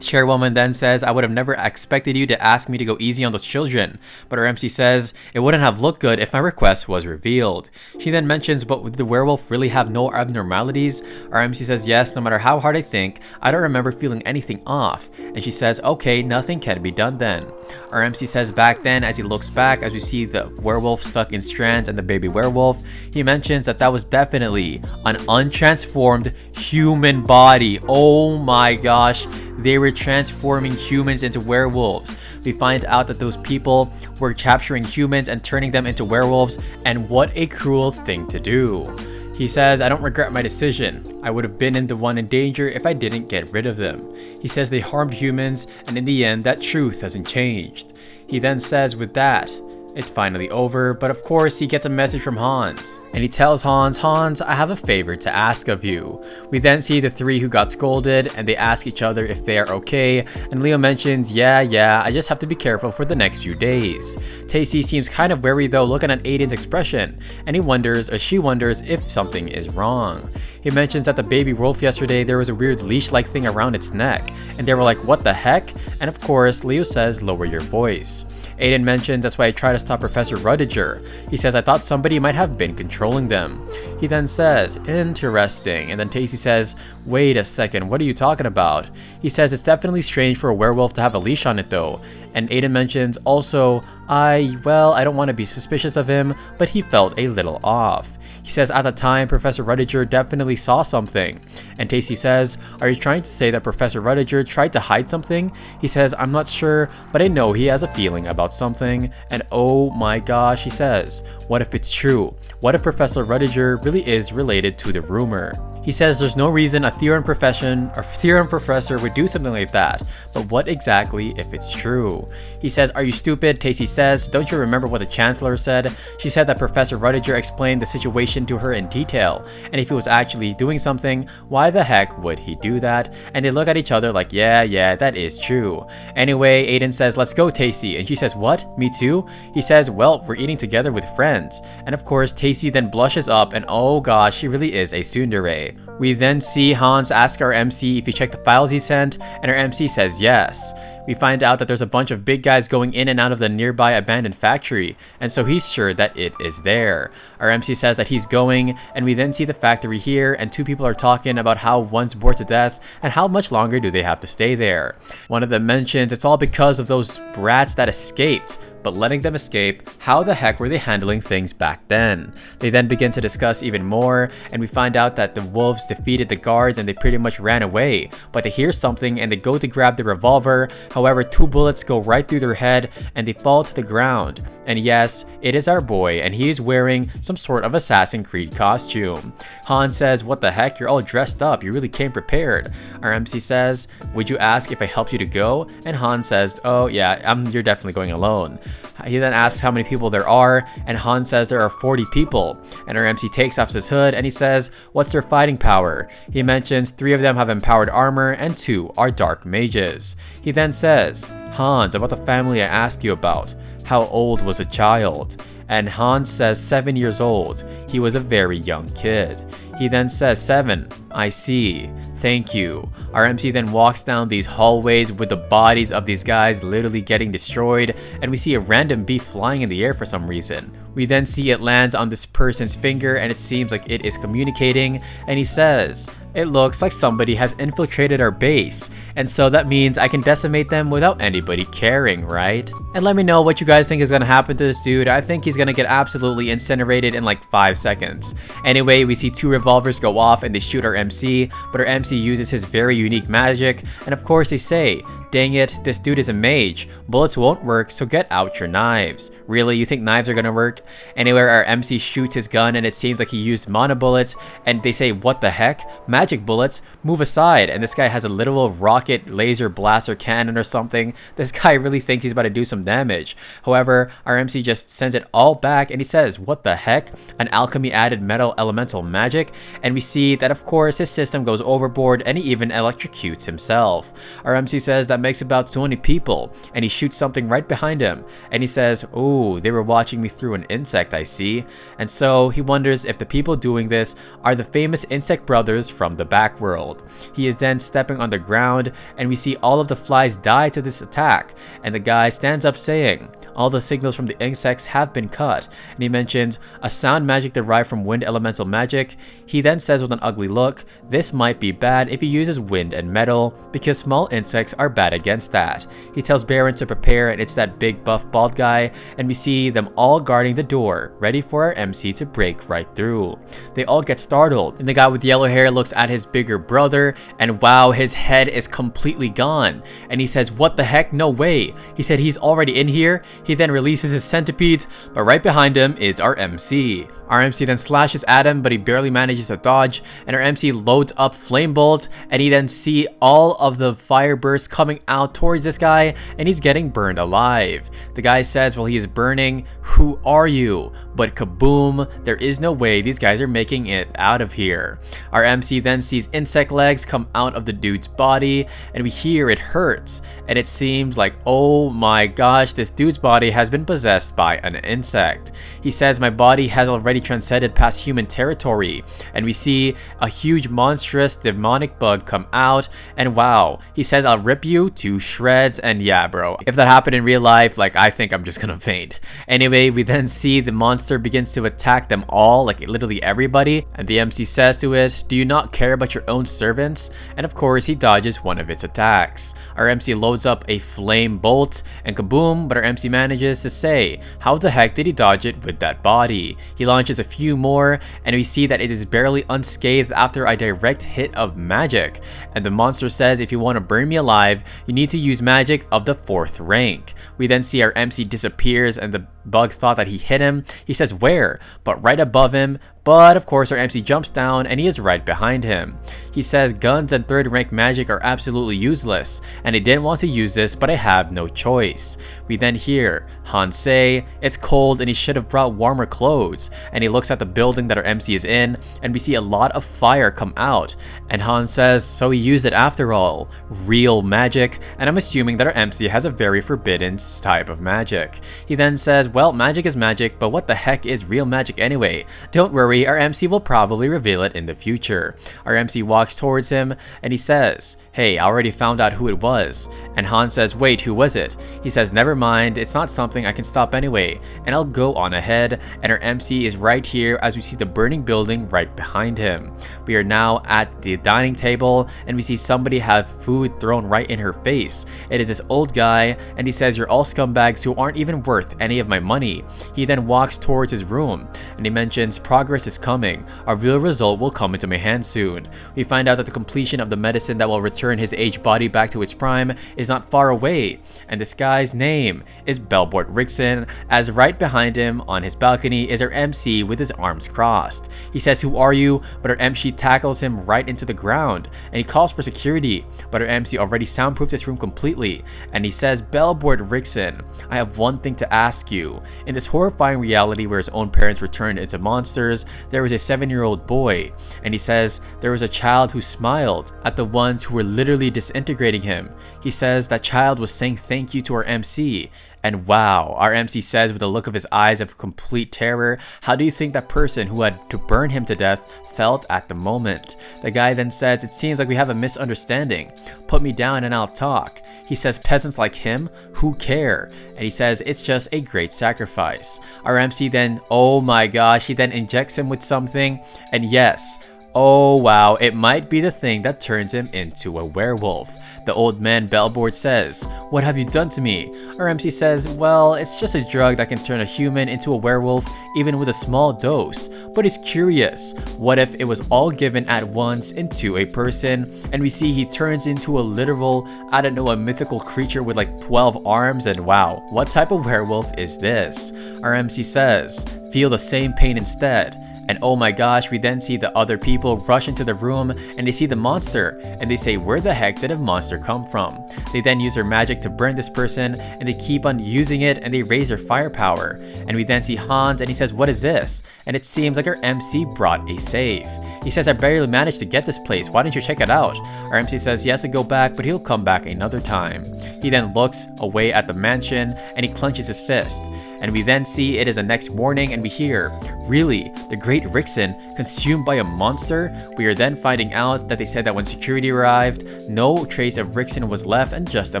Chairwoman then says, I would have never expected you to ask me to go easy on those children, but our MC says, it wouldn't have looked good if my request was revealed. She then mentions, but would the werewolf really have no abnormalities? Our MC says, yes, no matter how hard I think, I don't remember feeling anything off. And she says, okay, nothing can be done then. Our MC says back then, as he looks back, as we see the werewolf stuck in strands and the baby werewolf, he mentions that that was definitely an untransformed human body. Oh my gosh. They were transforming humans into werewolves. We find out that those people were capturing humans and turning them into werewolves, and what a cruel thing to do. He says, I don't regret my decision. I would have been the one in danger if I didn't get rid of them. He says they harmed humans, and in the end, that truth hasn't changed. He then says with that, it's finally over, but of course he gets a message from Hans. And he tells Hans, Hans, I have a favor to ask of you. We then see the three who got scolded, and they ask each other if they are okay, and Leo mentions, yeah, I just have to be careful for the next few days. Tacy seems kind of wary though, looking at Aiden's expression, and he wonders, or she wonders, if something is wrong. He mentions that the baby wolf yesterday, there was a weird leash-like thing around its neck, and they were like, what the heck? And of course, Leo says, lower your voice. Aiden mentions that's why I tried to stop Professor Rudiger. He says, I thought somebody might have been controlling them. He then says, interesting. And then Tacy says, wait a second, what are you talking about? He says, it's definitely strange for a werewolf to have a leash on it though. And Aiden mentions, also, I don't want to be suspicious of him, but he felt a little off. He says at the time, Professor Rudiger definitely saw something. And Tacy says, are you trying to say that Professor Rudiger tried to hide something? He says, I'm not sure, but I know he has a feeling about something. And oh my gosh, he says, what if it's true? What if Professor Rudiger really is related to the rumor? He says there's no reason a theorem professor would do something like that, but what exactly if it's true? He says, are you stupid? Tacy says, don't you remember what the Chancellor said? She said that Professor Rudiger explained the situation to her in detail, and if he was actually doing something, why the heck would he do that? And they look at each other like, yeah, that is true. Anyway, Aiden says, let's go, Tacy, and she says, what? Me too? He says, well, we're eating together with friends. And of course, Tacy then blushes up, and oh gosh, she really is a tsundere. We then see Hans ask our MC if he checked the files he sent, and our MC says yes. We find out that there's a bunch of big guys going in and out of the nearby abandoned factory, and so he's sure that it is there. Our MC says that he's going, and we then see the factory here, and two people are talking about how one's bored to death, and how much longer do they have to stay there. One of them mentions it's all because of those brats that escaped. But letting them escape, how the heck were they handling things back then? They then begin to discuss even more, and we find out that the wolves defeated the guards and they pretty much ran away. But they hear something and they go to grab the revolver, however 2 bullets go right through their head and they fall to the ground. And yes, it is our boy, and he is wearing some sort of Assassin's Creed costume. Han says, what the heck, you're all dressed up, you really came prepared. Our MC says, would you ask if I helped you to go? And Han says, oh yeah, you're definitely going alone. He then asks how many people there are, and Han says there are 40 people. And our MC takes off his hood and he says, what's their fighting power? He mentions 3 of them have empowered armor and 2 are dark mages. He then says, Hans, about the family I asked you about, how old was the child? And Hans says 7 years old. He was a very young kid. He then says 7. I see. Thank you. Our MC then walks down these hallways with the bodies of these guys literally getting destroyed, and we see a random bee flying in the air for some reason. We then see it lands on this person's finger and it seems like it is communicating, and he says, it looks like somebody has infiltrated our base, and so that means I can decimate them without anybody caring, right? And let me know what you guys think is gonna happen to this dude. I think he's gonna get absolutely incinerated in like 5 seconds. Anyway, we see 2 revolvers go off and they shoot our MC, but our MC uses his very unique magic, and of course they say, "Dang it, this dude is a mage. Bullets won't work, so get out your knives." Really, you think knives are gonna work? Anyway, our MC shoots his gun and it seems like he used mana bullets, and they say, "What the heck? Magic bullets? Move aside." And this guy has a literal rocket laser blaster cannon or something. This guy really thinks he's about to do some damage. However, our MC just sends it all back and he says, "What the heck? An alchemy added metal elemental magic?" And we see that of course his system goes overboard and he even electrocutes himself. Our MC says that makes about 20 people, and he shoots something right behind him and he says, "Oh, they were watching me through an insect, I see." And so he wonders if the people doing this are the famous insect brothers from the backworld. He is then stepping on the ground and we see all of the flies die to this attack, and the guy stands up saying, "All the signals from the insects have been cut," and he mentions a sound magic derived from wind elemental magic. He then says with an ugly look, "This might be bad if he uses wind and metal, because small insects are bad against that." He tells Baron to prepare, and it's that big buff bald guy, and we see them all guarding the door, ready for our MC to break right through. They all get startled, and the guy with yellow hair looks at his bigger brother, and wow, his head is completely gone. And he says, "What the heck? No way." He said he's already in here. He then releases his centipedes, but right behind him is our MC. Our MC then slashes at him, but he barely manages to dodge, and our MC loads up Flame Bolt, and he then see all of the fire bursts coming out towards this guy, and he's getting burned alive. The guy says while he is burning, "Who are you?" But kaboom, there is no way these guys are making it out of here. Our MC then sees insect legs come out of the dude's body, and we hear it hurts, and it seems like, oh my gosh, this dude's body has been possessed by an insect. He says, "My body has already transcended past human territory," and we see a huge monstrous demonic bug come out, and wow, he says, "I'll rip you to shreds." And yeah, bro, if that happened in real life, like, I think I'm just gonna faint. Anyway, we then see the monster begins to attack them all, like literally everybody, and the MC says to it, "Do you not care about your own servants?" And of course he dodges one of its attacks. Our MC loads up a flame bolt, and kaboom, but our MC manages to say, "How the heck did he dodge it with that body?" He launches a few more, and we see that it is barely unscathed after a direct hit of magic. And the monster says, "If you want to burn me alive, you need to use magic of the 4th rank." We then see our MC disappears, and the bug thought that he hit him. He says where, but right above him. But of course our MC jumps down and he is right behind him. He says guns and 3rd rank magic are absolutely useless, and I didn't want to use this, but I have no choice. We then hear Han say, "It's cold and he should have brought warmer clothes," and he looks at the building that our MC is in, and we see a lot of fire come out, and Han says, "So he used it after all. Real magic," and I'm assuming that our MC has a very forbidden type of magic. He then says, "Well, magic is magic, but what the heck is real magic anyway? Don't worry, our MC will probably reveal it in the future." Our MC walks towards him and he says, "Hey, I already found out who it was." And Han says, "Wait, who was it?" He says, "Never mind, it's not something I can stop anyway, and I'll go on ahead." And our MC is right here as we see the burning building right behind him. We are now at the dining table and we see somebody have food thrown right in her face. It is this old guy, and he says, "You're all scumbags who aren't even worth any of my money." He then walks towards his room and he mentions, "Progress is coming. A real result will come into my hands soon." We find out that the completion of the medicine that will return his aged body back to its prime is not far away, and this guy's name is Belbort Rickson, as right behind him on his balcony is our MC with his arms crossed. He says, "Who are you?" but our MC tackles him right into the ground, and he calls for security, but our MC already soundproofed this room completely, and he says, "Belbort Rickson, I have one thing to ask you. In this horrifying reality where his own parents returned into monsters, there was a 7-year-old boy," and he says, "There was a child who smiled at the ones who were literally disintegrating him." He says that child was saying thank you to our MC. And wow, our MC says with a look of his eyes of complete terror, "How do you think that person who had to burn him to death felt at the moment?" The guy then says, "It seems like we have a misunderstanding. Put me down and I'll talk." He says, "Peasants like him? Who care?" And he says, "It's just a great sacrifice." Our MC then, oh my gosh, he then injects him with something, and yes, Oh wow, it might be the thing that turns him into a werewolf. The old man bellboard says, "What have you done to me?" Our MC says, "Well, it's just a drug that can turn a human into a werewolf even with a small dose." But he's curious, what if it was all given at once into a person, and we see he turns into a literal, I don't know, a mythical creature with like 12 arms, and wow, what type of werewolf is this? Our MC says, "Feel the same pain instead." And oh my gosh, we then see the other people rush into the room and they see the monster and they say, "Where the heck did a monster come from?" They then use their magic to burn this person and they keep on using it and they raise their firepower. And we then see Hans and he says, "What is this?" And it seems like our MC brought a safe. He says, "I barely managed to get this place, why don't you check it out?" Our MC says he has to go back, but he'll come back another time. He then looks away at the mansion and he clenches his fist. And we then see it is the next morning and we hear, "Really? The great Rickson consumed by a monster?" We are then finding out that they said that when security arrived, no trace of Rickson was left and just a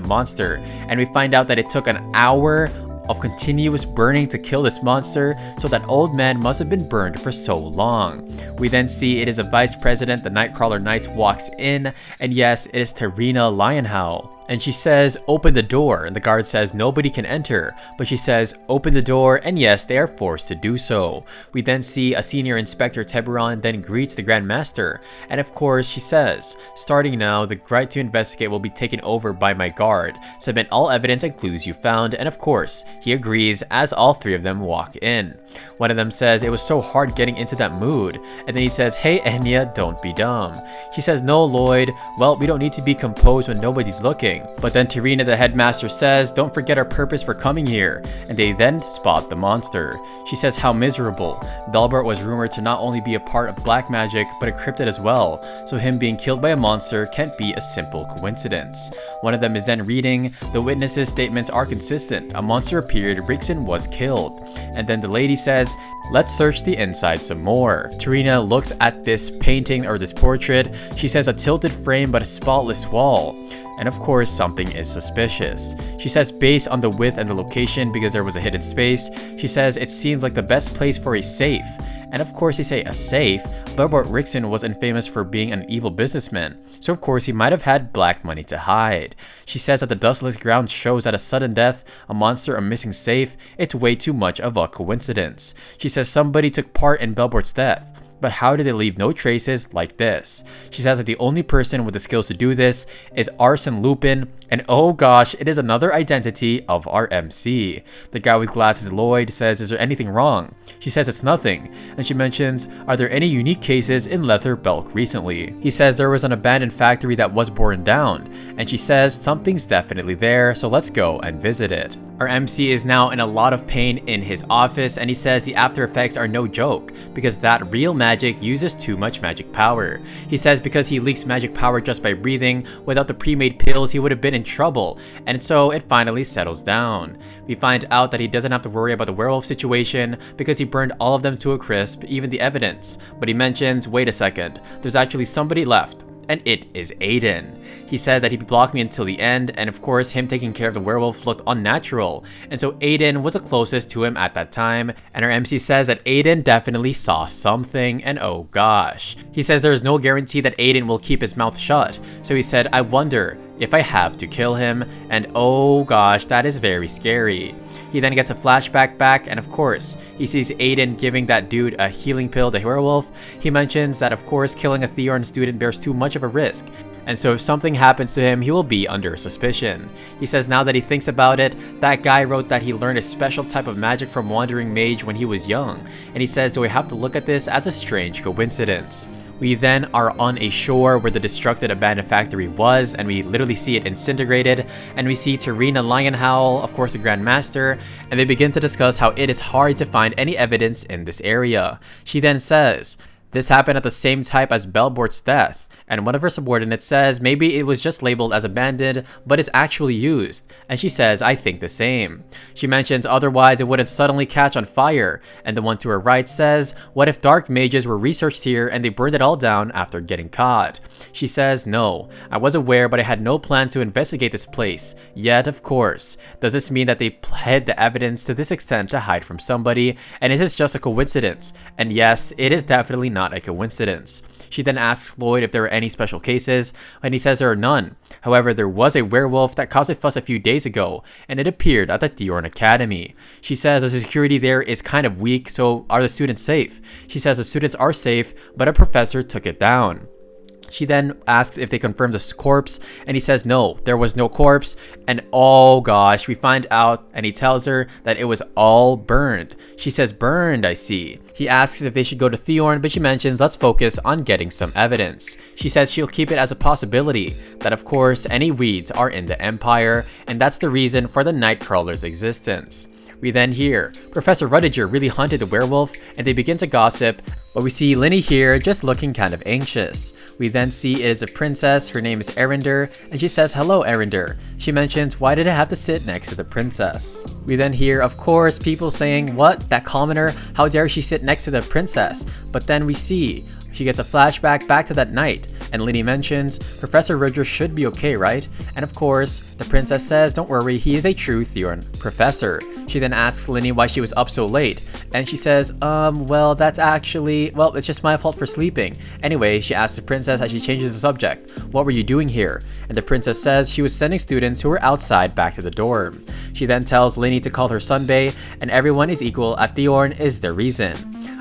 monster. And we find out that it took an hour of continuous burning to kill this monster, so that old man must have been burned for so long. We then see it is a vice president, the Nightcrawler Knights, walks in, and yes, it is Tarina Lionhowl. And she says, "Open the door," and the guard says nobody can enter, but she says, "Open the door," and yes, they are forced to do so. We then see a senior inspector, Tiburon, then greets the Grand Master, and of course she says, "Starting now, the right to investigate will be taken over by my guard. Submit all evidence and clues you found," and of course, he agrees as all three of them walk in. One of them says, "It was so hard getting into that mood," and then he says, "Hey Enya, don't be dumb." She says, "No Lloyd, well, we don't need to be composed when nobody's looking." But then Tarina the headmaster says, "Don't forget our purpose for coming here," and they then spot the monster. She says how miserable. Belbart was rumored to not only be a part of black magic, but a cryptid as well, so him being killed by a monster can't be a simple coincidence. One of them is then reading, "The witnesses' statements are consistent. A monster appeared, Rickson was killed." And then the lady says, "Let's search the inside some more." Tarina looks at this painting or this portrait. She says, "A tilted frame but a spotless wall." And of course, something is suspicious. She says based on the width and the location, because there was a hidden space, she says it seems like the best place for a safe. And of course they say a safe, Belbart Rickson was infamous for being an evil businessman, so of course he might have had black money to hide. She says that the dustless ground shows that a sudden death, a monster, a missing safe, it's way too much of a coincidence. She says somebody took part in Belbart's death. But how did they leave no traces like this? She says that the only person with the skills to do this is Arsene Lupin, and oh gosh, it is another identity of our MC. The guy with glasses, Lloyd, says, "Is there anything wrong?" She says it's nothing, and she mentions, "Are there any unique cases in Leather Belk recently?" He says there was an abandoned factory that was burned down, and she says something's definitely there, so let's go and visit it. Our MC is now in a lot of pain in his office, and he says the after effects are no joke, because that real magic uses too much magic power. He says because he leaks magic power just by breathing, without the pre-made pills he would have been in trouble, and so it finally settles down. We find out that he doesn't have to worry about the werewolf situation because he burned all of them to a crisp, even the evidence. But he mentions, wait a second, there's actually somebody left. And it is Aiden. He says that he blocked me until the end, and of course him taking care of the werewolf looked unnatural, and so Aiden was the closest to him at that time, and our MC says that Aiden definitely saw something, and oh gosh. He says there is no guarantee that Aiden will keep his mouth shut, so he said, "I wonder if I have to kill him," and oh gosh, that is very scary. He then gets a flashback back, and of course, he sees Aiden giving that dude a healing pill, the werewolf. He mentions that of course killing a Theorn student bears too much of a risk, and so if something happens to him, he will be under suspicion. He says now that he thinks about it, that guy wrote that he learned a special type of magic from Wandering Mage when he was young, and he says, do we have to look at this as a strange coincidence? We then are on a shore where the destructed abandoned factory was, and we literally see it disintegrated, and we see Tarina Lionhowl, of course the Grand Master, and they begin to discuss how it is hard to find any evidence in this area. She then says, this happened at the same time as Belbort's death, and one of her subordinates says maybe it was just labeled as abandoned, but it's actually used, and she says, I think the same. She mentions otherwise it wouldn't suddenly catch on fire, and the one to her right says, what if dark mages were researched here and they burned it all down after getting caught? She says, no, I was aware but I had no plan to investigate this place, yet of course. Does this mean that they hid the evidence to this extent to hide from somebody, and is this just a coincidence? And yes, it is definitely not not a coincidence. She then asks Lloyd if there are any special cases, and he says there are none. However, there was a werewolf that caused a fuss a few days ago, and it appeared at the Thorn Academy. She says the security there is kind of weak, so are the students safe? She says the students are safe, but a professor took it down. She then asks if they confirmed the corpse, and he says no, there was no corpse, and oh gosh, we find out, and he tells her that it was all burned. She says, burned, I see. He asks if they should go to Thorn, but she mentions let's focus on getting some evidence. She says she'll keep it as a possibility, that of course any weeds are in the Empire, and that's the reason for the Nightcrawler's existence. We then hear Professor Rudiger really hunted the werewolf, and they begin to gossip, but we see Linny here just looking kind of anxious. We then see it is a princess, her name is Erinder, and she says hello Erinder. She mentions why did it have to sit next to the princess? We then hear of course people saying what, that commoner, how dare she sit next to the princess? But then we see she gets a flashback back to that night, and Linny mentions Professor Rudiger should be okay, right? And of course, the princess says don't worry, he is a true Thorn professor. She then asks Linny why she was up so late, and she says, well, that's actually, well, it's just my fault for sleeping. Anyway, she asks the princess as she changes the subject, what were you doing here? And the princess says she was sending students who were outside back to the dorm. She then tells Linny to call her Sunbae, and everyone is equal at Thorn is the reason.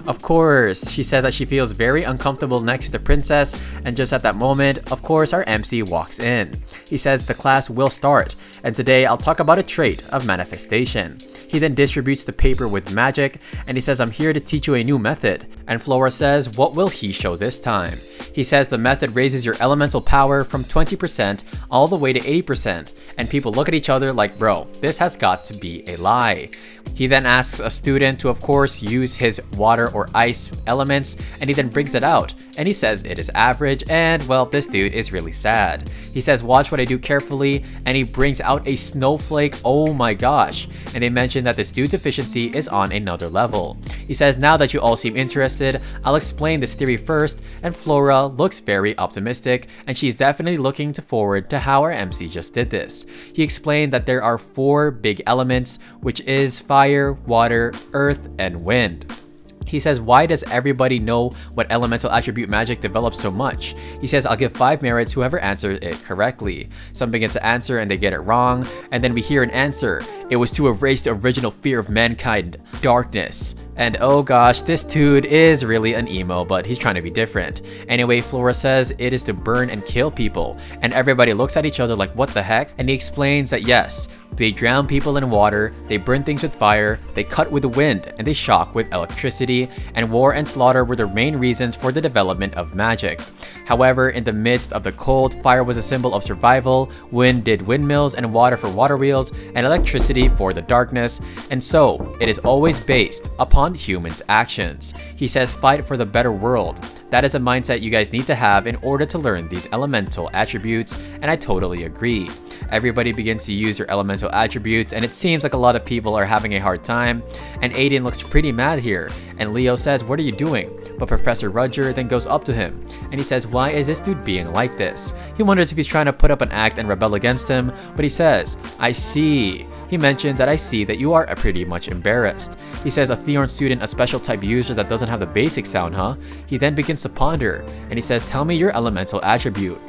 Of course, she says that she feels very uncomfortable next to the princess, and just at that moment, of course, our MC walks in. He says the class will start, and today I'll talk about a trait of manifestation. He then distributes the paper with magic, and he says I'm here to teach you a new method, and Flora says what will he show this time? He says the method raises your elemental power from 20% all the way to 80%, and people look at each other like, bro, this has got to be a lie. He then asks a student to of course use his water or ice elements, and he then brings it out, and he says it is average, and well, this dude is really sad. He says watch what I do carefully, and he brings out a snowflake, oh my gosh, and they mention that this dude's efficiency is on another level. He says now that you all seem interested, I'll explain this theory first, and Flora looks very optimistic, and she's definitely looking forward to how our MC just did this. He explained that there are 4 big elements, which is fire, water, earth, and wind. He says, why does everybody know what elemental attribute magic develops so much? He says, I'll give 5 merits whoever answers it correctly. Some begin to answer and they get it wrong, and then we hear an answer. It was to erase the original fear of mankind, darkness. And oh gosh, this dude is really an emo, but he's trying to be different. Anyway, Flora says it is to burn and kill people, and everybody looks at each other like what the heck? And he explains that yes, they drown people in water, they burn things with fire, they cut with the wind, and they shock with electricity, and war and slaughter were the main reasons for the development of magic. However, in the midst of the cold, fire was a symbol of survival, wind did windmills, and water for water wheels, and electricity for the darkness, and so it is always based upon humans' actions. He says fight for the better world. That is a mindset you guys need to have in order to learn these elemental attributes, and I totally agree. Everybody begins to use their elemental attributes, and it seems like a lot of people are having a hard time, and Aiden looks pretty mad here, and Leo says, what are you doing? But Professor Rudiger then goes up to him, and he says, why is this dude being like this? He wonders if he's trying to put up an act and rebel against him, but he says, I see. He mentions that I see that you are pretty much embarrassed. He says a Thorn student, a special type user that doesn't have the basic sound, huh? He then begins to ponder, and he says, tell me your elemental attribute.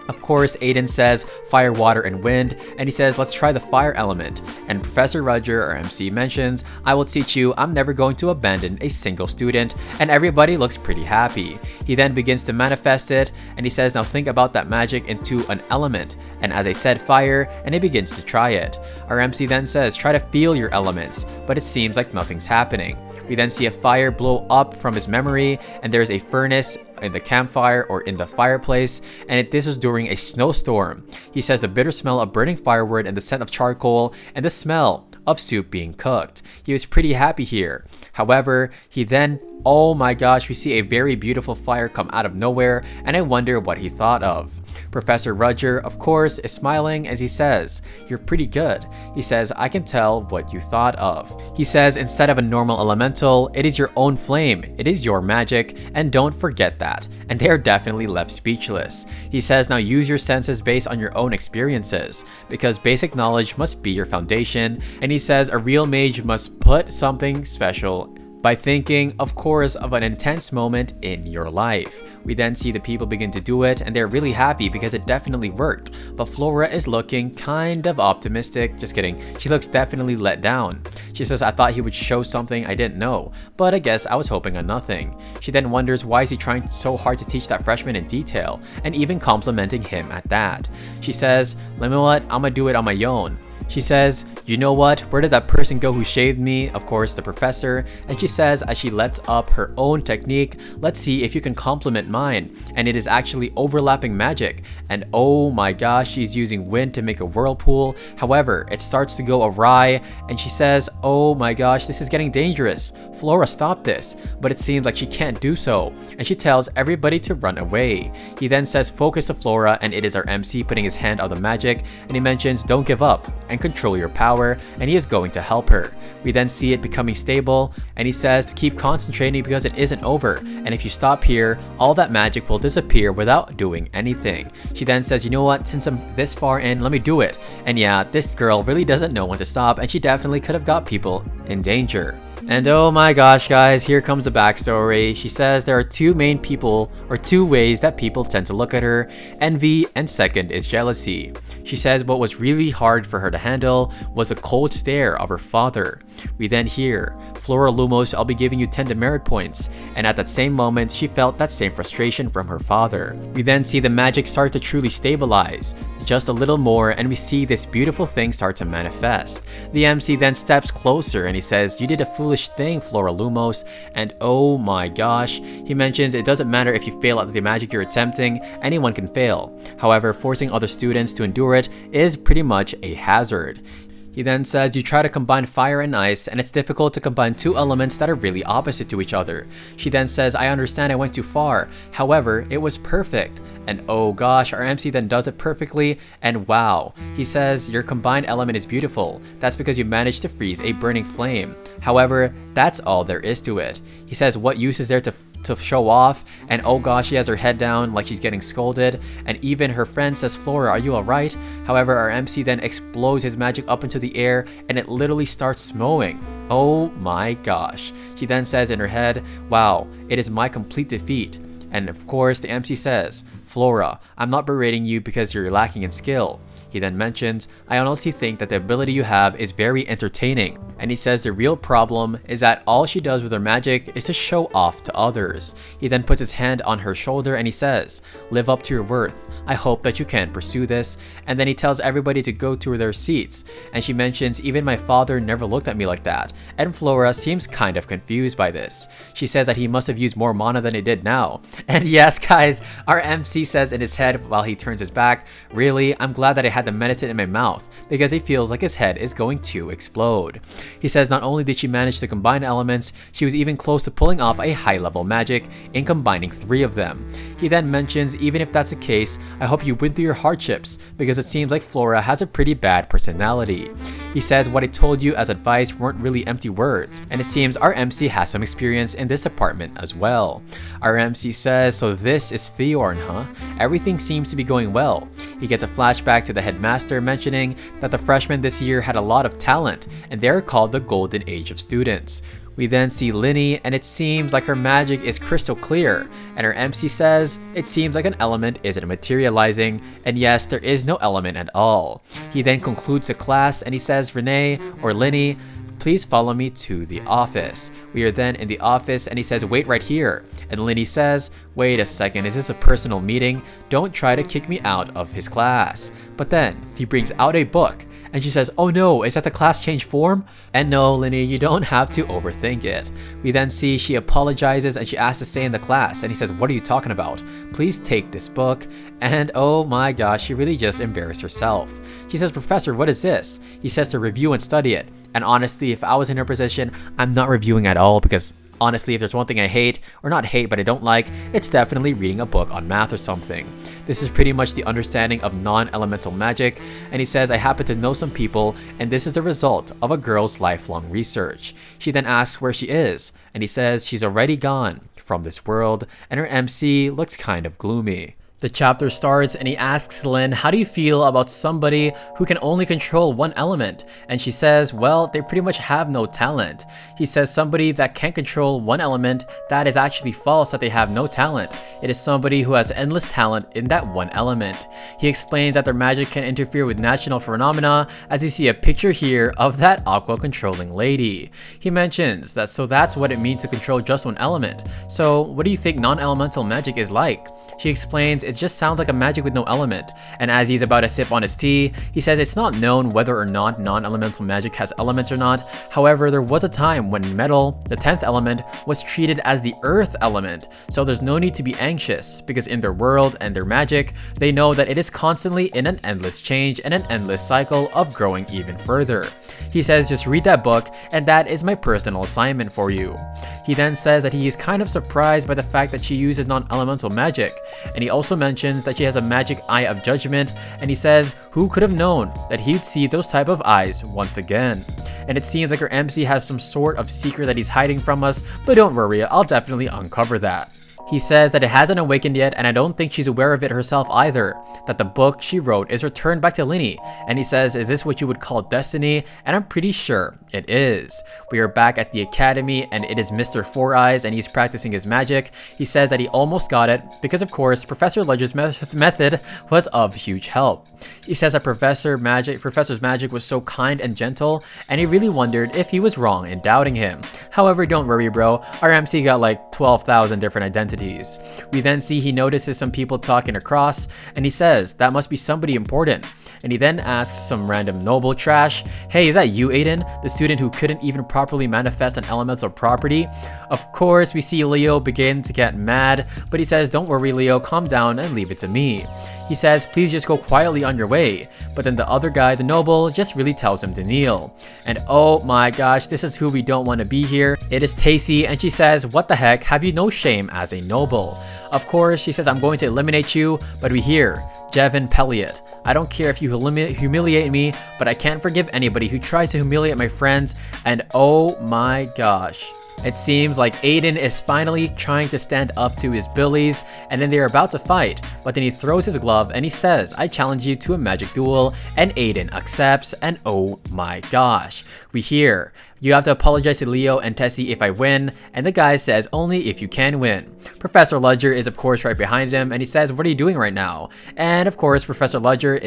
Of course, Aiden says fire, water, and wind, and he says let's try the fire element. And Professor Rudiger, or MC, mentions, I will teach you, I'm never going to abandon a single student, and everybody looks pretty happy. He then begins to manifest it, and he says now think about that magic into an element, and as I said, fire, and he begins to try it. Our MC then says try to feel your elements, but it seems like nothing's happening. We then see a fire blow up from his memory, and there's a furnace in the campfire or in the fireplace, and this is during a snowstorm. He says the bitter smell of burning firewood and the scent of charcoal and the smell of soup being cooked. He was pretty happy here. However, he then, oh my gosh, we see a very beautiful fire come out of nowhere, and I wonder what he thought of. Professor Rudiger, of course, is smiling as he says, you're pretty good. He says, I can tell what you thought of. He says, instead of a normal elemental, it is your own flame. It is your magic, and don't forget that. And they are definitely left speechless. He says, now use your senses based on your own experiences, because basic knowledge must be your foundation. And he says, a real mage must put something special by thinking, of course, of an intense moment in your life. We then see the people begin to do it and they're really happy because it definitely worked. But Flora is looking kind of optimistic. Just kidding. She looks definitely let down. She says, I thought he would show something I didn't know, but I guess I was hoping on nothing. She then wonders why is he trying so hard to teach that freshman in detail and even complimenting him at that. She says, you know what, I'm gonna do it on my own. She says, you know what, where did that person go who shaved me? Of course, the professor. And she says, as she lets up her own technique, let's see if you can complement mine. And it is actually overlapping magic. And oh my gosh, she's using wind to make a whirlpool. However, it starts to go awry. And she says, oh my gosh, this is getting dangerous. Flora, stop this. But it seems like she can't do so. And she tells everybody to run away. He then says, focus to Flora. And it is our MC putting his hand on the magic. And he mentions, don't give up and control your power, and he is going to help her. We then see it becoming stable, and he says to keep concentrating because it isn't over, and if you stop here, all that magic will disappear without doing anything. She then says, you know what, since I'm this far in, let me do it. And yeah, this girl really doesn't know when to stop, and she definitely could have got people in danger. And oh my gosh guys, here comes the backstory. She says there are two main people, or two ways that people tend to look at her, envy and second is jealousy. She says what was really hard for her to handle was a cold stare of her father. We then hear, Flora Lumos, I'll be giving you 10 demerit points, and at that same moment she felt that same frustration from her father. We then see the magic start to truly stabilize, just a little more, and we see this beautiful thing start to manifest. The MC then steps closer and he says, you did a foolish thing, Flora Lumos, and oh my gosh, he mentions it doesn't matter if you fail at the magic you're attempting, anyone can fail. However, forcing other students to endure it is pretty much a hazard. He then says you try to combine fire and ice and it's difficult to combine two elements that are really opposite to each other. She then says, I understand I went too far, however, it was perfect. And oh gosh, our MC then does it perfectly, and wow. He says, your combined element is beautiful. That's because you managed to freeze a burning flame. However, that's all there is to it. He says, what use is there to show off? And oh gosh, she has her head down like she's getting scolded, and even her friend says, Flora, are you alright? However, our MC then explodes his magic up into the air and it literally starts snowing. Oh my gosh. She then says in her head, wow, it is my complete defeat. And of course, the MC says, Flora, I'm not berating you because you're lacking in skill. He then mentions, I honestly think that the ability you have is very entertaining. And he says the real problem is that all she does with her magic is to show off to others. He then puts his hand on her shoulder and he says, live up to your worth. I hope that you can pursue this. And then he tells everybody to go to their seats. And she mentions, even my father never looked at me like that. And Flora seems kind of confused by this. She says that he must have used more mana than he did now. And yes guys, our MC says in his head while he turns his back, really, I'm glad that I had the medicine in my mouth because he feels like his head is going to explode. He says not only did she manage to combine elements, she was even close to pulling off a high-level magic in combining 3 of them. He then mentions, even if that's the case, I hope you went through your hardships because it seems like Flora has a pretty bad personality. He says what I told you as advice weren't really empty words, and it seems our MC has some experience in this department as well. Our MC says, so this is Theorn, huh? Everything seems to be going well. He gets a flashback to the headmaster mentioning that the freshmen this year had a lot of talent, and they're called the Golden Age of Students. We then see Linny, and it seems like her magic is crystal clear, and her MC says it seems like an element isn't materializing, and yes, there is no element at all. He then concludes the class and he says, Renee or Linny, please follow me to the office. We are then in the office and he says, wait right here. And Linny says, wait a second, is this a personal meeting? Don't try to kick me out of his class. But then he brings out a book and she says, oh no, is that the class change form? And no, Linny, you don't have to overthink it. We then see she apologizes and she asks to stay in the class and he says, what are you talking about? Please take this book. And oh my gosh, she really just embarrassed herself. She says, Professor, what is this? He says to review and study it. And honestly, if I was in her position, I'm not reviewing at all because honestly, if there's one thing I hate, or not hate but I don't like, it's definitely reading a book on math or something. This is pretty much the understanding of non-elemental magic, and he says I happen to know some people and this is the result of a girl's lifelong research. She then asks where she is, and he says she's already gone from this world, and her MC looks kind of gloomy. The chapter starts and he asks Lin, how do you feel about somebody who can only control one element? And she says, well, they pretty much have no talent. He says somebody that can't control one element, that is actually false, that they have no talent. It is somebody who has endless talent in that one element. He explains that their magic can interfere with natural phenomena, as you see a picture here of that aqua controlling lady. He mentions that so that's what it means to control just one element. So what do you think non-elemental magic is like? She explains it just sounds like a magic with no element, and as he's about to sip on his tea, he says it's not known whether or not non-elemental magic has elements or not. However, there was a time when metal, the 10th element, was treated as the earth element, so there's no need to be anxious, because in their world and their magic, they know that it is constantly in an endless change and an endless cycle of growing even further. He says just read that book, and that is my personal assignment for you. He then says that he is kind of surprised by the fact that she uses non-elemental magic, and he also mentions that she has a magic eye of judgment, and he says who could have known that he'd see those type of eyes once again. And it seems like her MC has some sort of secret that he's hiding from us, but don't worry, I'll definitely uncover that. He says that it hasn't awakened yet, and I don't think she's aware of it herself either, that the book she wrote is returned back to Linny, and he says, is this what you would call destiny? And I'm pretty sure it is. We are back at the academy, and it is Mr. Four Eyes, and he's practicing his magic. He says that he almost got it, because of course, Professor Ludger's method was of huge help. He says that Professor's magic was so kind and gentle, and he really wondered if he was wrong in doubting him. However, don't worry bro, our MC got like 12,000 different identities. We then see he notices some people talking across, and he says that must be somebody important. And he then asks some random noble trash, hey, is that you Aiden, the student who couldn't even properly manifest an elemental property? Of course, we see Leo begin to get mad, but he says, don't worry Leo, calm down and leave it to me. He says, please just go quietly on your way. But then the other guy, the noble, just really tells him to kneel. And oh my gosh, this is who we don't want to be here. It is Tacy, and she says, what the heck, have you no shame as a noble? Of course, she says, I'm going to eliminate you, but we hear, Jevin Pelliot. I don't care if you humiliate me, but I can't forgive anybody who tries to humiliate my friends. And oh my gosh. It seems like Aiden is finally trying to stand up to his bullies, and then they're about to fight, but then he throws his glove and he says, I challenge you to a magic duel, and Aiden accepts, and oh my gosh. We hear, you have to apologize to Leo and Tessie if I win, and the guy says only if you can win. Professor Ludger is of course right behind him, and he says, what are you doing right now? And of course Professor Ludger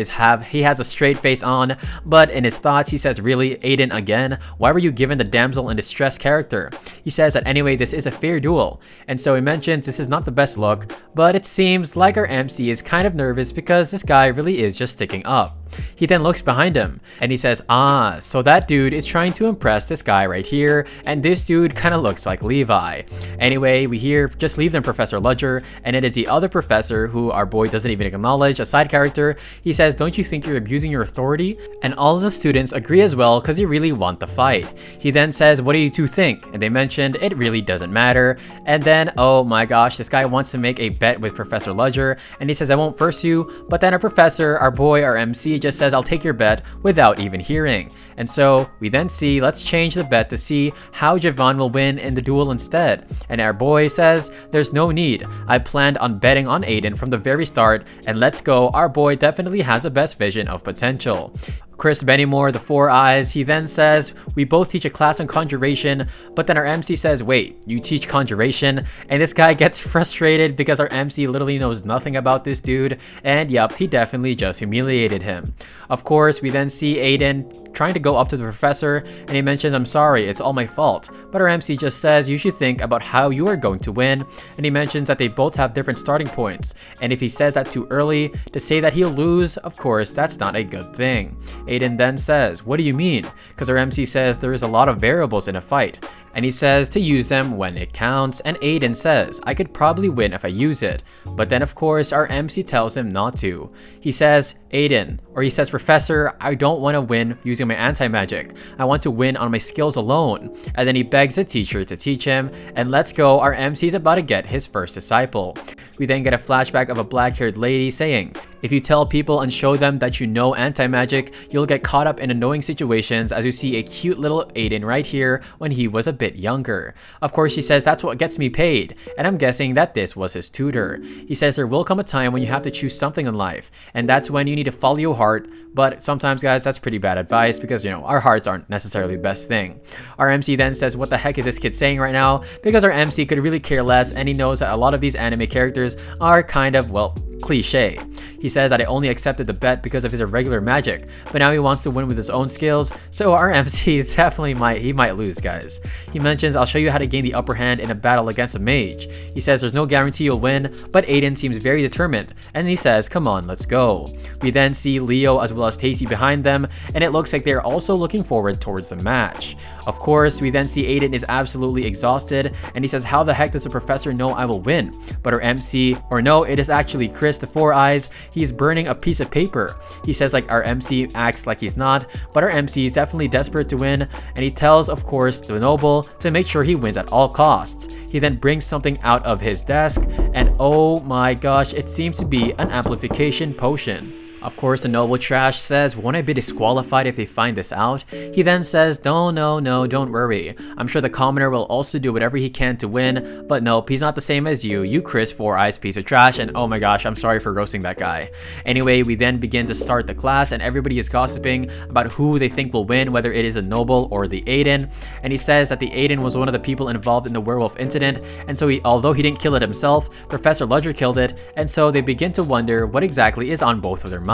has a straight face on, but in his thoughts he says, really Aiden again? Why were you given the damsel in distress character? He says that anyway this is a fair duel, and so he mentions this is not the best look, but it seems like our MC is kind of nervous because this guy really is just sticking up. He then looks behind him and he says, ah, so that dude is trying to impress this guy right here, and this dude kind of looks like Levi. Anyway, we hear, just leave them Professor Ludger, and it is the other professor who our boy doesn't even acknowledge, a side character. He says, don't you think you're abusing your authority? And all of the students agree as well because they really want the fight. He then says, what do you two think? And they mentioned it really doesn't matter. And then, oh my gosh, this guy wants to make a bet with Professor Ludger, and he says, I won't first you, but then our professor, our boy, our MC just says, I'll take your bet without even hearing. And so we then see, let's change the bet to see how Javon will win in the duel instead. And our boy says, there's no need. I planned on betting on Aiden from the very start, and let's go, our boy definitely has the best vision of potential. Chris Bennymore, the Four Eyes, he then says, we both teach a class on conjuration, but then our MC says, wait, you teach conjuration? And this guy gets frustrated because our MC literally knows nothing about this dude, and yep, he definitely just humiliated him. Of course, we then see Aiden trying to go up to the professor, and he mentions, I'm sorry, it's all my fault. But our MC just says, you should think about how you are going to win, and he mentions that they both have different starting points, and if he says that too early, to say that he'll lose, of course, that's not a good thing. Aiden then says, what do you mean? Because our MC says there is a lot of variables in a fight, and he says to use them when it counts, and Aiden says, I could probably win if I use it, but then of course our MC tells him not to. He says, Aiden, or he says, Professor, I don't want to win using my anti-magic. I want to win on my skills alone. And then he begs the teacher to teach him, and let's go, our MC is about to get his first disciple. We then get a flashback of a black-haired lady saying, If you tell people and show them that you know anti-magic, you'll get caught up in annoying situations, as you see a cute little Aiden right here when he was a bit younger. Of course, he says that's what gets me paid, and I'm guessing that this was his tutor. He says there will come a time when you have to choose something in life, and that's when you need to follow your heart, but sometimes, guys, that's pretty bad advice because, you know, our hearts aren't necessarily the best thing. Our MC then says, what the heck is this kid saying right now? Because our MC could really care less, and he knows that a lot of these anime characters are kind of, well, cliche. He says that I only accepted the bet because of his irregular magic, but now he wants to win with his own skills, so our MC is definitely might lose, guys. He mentions, I'll show you how to gain the upper hand in a battle against a mage. He says there's no guarantee you'll win, but Aiden seems very determined, and he says, come on, let's go. We then see Leo as well as Tacy behind them, and it looks like they're also looking forward towards the match. Of course, we then see Aiden is absolutely exhausted, and he says, how the heck does the professor know I will win? But our MC, or no, it is actually Chris, the Four Eyes, he's burning a piece of paper. He says like our MC acts like he's not, but our MC is definitely desperate to win, and he tells, of course, the noble to make sure he wins at all costs. He then brings something out of his desk, and oh my gosh, it seems to be an amplification potion. Of course, the noble trash says, won't I be disqualified if they find this out? He then says, no, don't worry. I'm sure the commoner will also do whatever he can to win, but nope, he's not the same as you Chris Four Eyes piece of trash, and oh my gosh, I'm sorry for roasting that guy. Anyway, we then begin to start the class, and everybody is gossiping about who they think will win, whether it is the noble or the Aiden, and he says that the Aiden was one of the people involved in the werewolf incident, and so although he didn't kill it himself, Professor Ludger killed it, and so they begin to wonder what exactly is on both of their minds.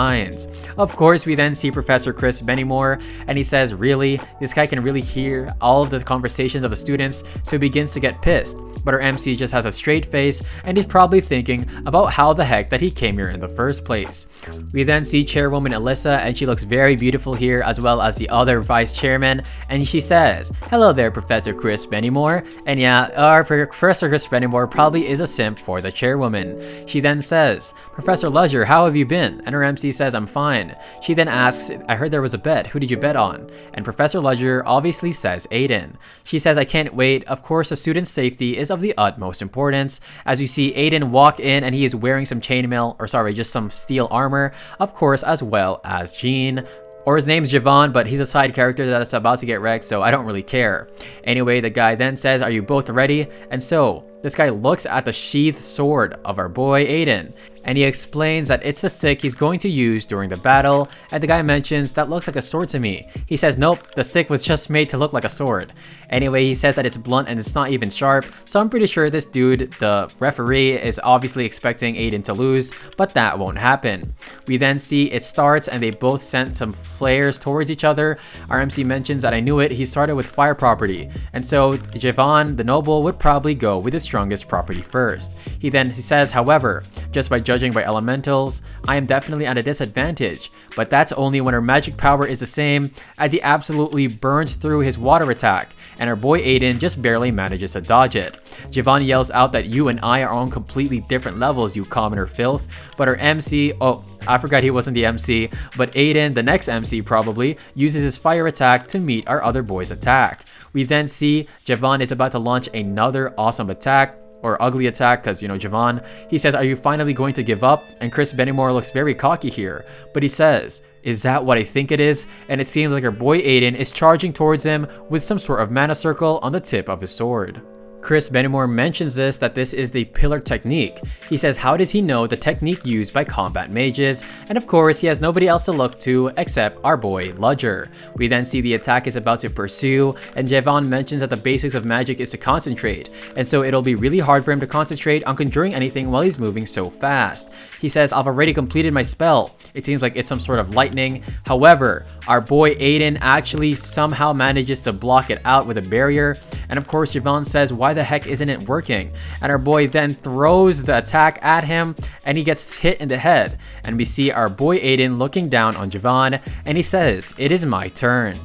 Of course, we then see Professor Chris Bennymore, and he says, really? This guy can really hear all of the conversations of the students, so he begins to get pissed. But our MC just has a straight face, and he's probably thinking about how the heck that he came here in the first place. We then see Chairwoman Alyssa, and she looks very beautiful here, as well as the other vice chairman, and she says, hello there, Professor Chris Bennymore. And yeah, our Professor Chris Bennymore probably is a simp for the chairwoman. She then says, Professor Ludger, how have you been? And her MC says, I'm fine. She then asks, I heard there was a bet. Who did you bet on? And Professor Ludger obviously says Aiden. She says, I can't wait. Of course, the student's safety is of the utmost importance. As you see Aiden walk in, and he is wearing some chainmail, or sorry, just some steel armor, of course, as well as Jean. Or his name's Javon, but he's a side character that's about to get wrecked, so I don't really care. Anyway, the guy then says, are you both ready? And so, this guy looks at the sheathed sword of our boy Aiden, and he explains that it's the stick he's going to use during the battle, and the guy mentions, that looks like a sword to me. He says, nope, the stick was just made to look like a sword. Anyway, he says that it's blunt and it's not even sharp, so I'm pretty sure this dude, the referee, is obviously expecting Aiden to lose, but that won't happen. We then see it starts, and they both sent some flares towards each other. Our MC mentions that I knew it, he started with fire property, and so Javon, the noble, would probably go with his strongest property first. He says, however, just by judging by elementals, I am definitely at a disadvantage, but that's only when our magic power is the same, as he absolutely burns through his water attack, and our boy Aiden just barely manages to dodge it. Javon yells out that you and I are on completely different levels, you commoner filth, but our MC, oh, I forgot he wasn't the MC, but Aiden, the next MC probably, uses his fire attack to meet our other boy's attack. We then see Javon is about to launch another awesome attack, or ugly attack, because, you know, Javon, he says, are you finally going to give up? And Chris Bennymore looks very cocky here, but he says, is that what I think it is? And it seems like our boy Aiden is charging towards him with some sort of mana circle on the tip of his sword. Chris Bennymore mentions that this is the pillar technique. He says, how does he know the technique used by combat mages? And of course, he has nobody else to look to except our boy Ludger. We then see the attack is about to pursue, and Javon mentions that the basics of magic is to concentrate, and so it'll be really hard for him to concentrate on conjuring anything while he's moving so fast. He says, I've already completed my spell. It seems like it's some sort of lightning. However, our boy Aiden actually somehow manages to block it out with a barrier, and of course Javon says, why the heck isn't it working? And our boy then throws the attack at him, and he gets hit in the head, and we see our boy Aiden looking down on Javon, and he says, it is my turn.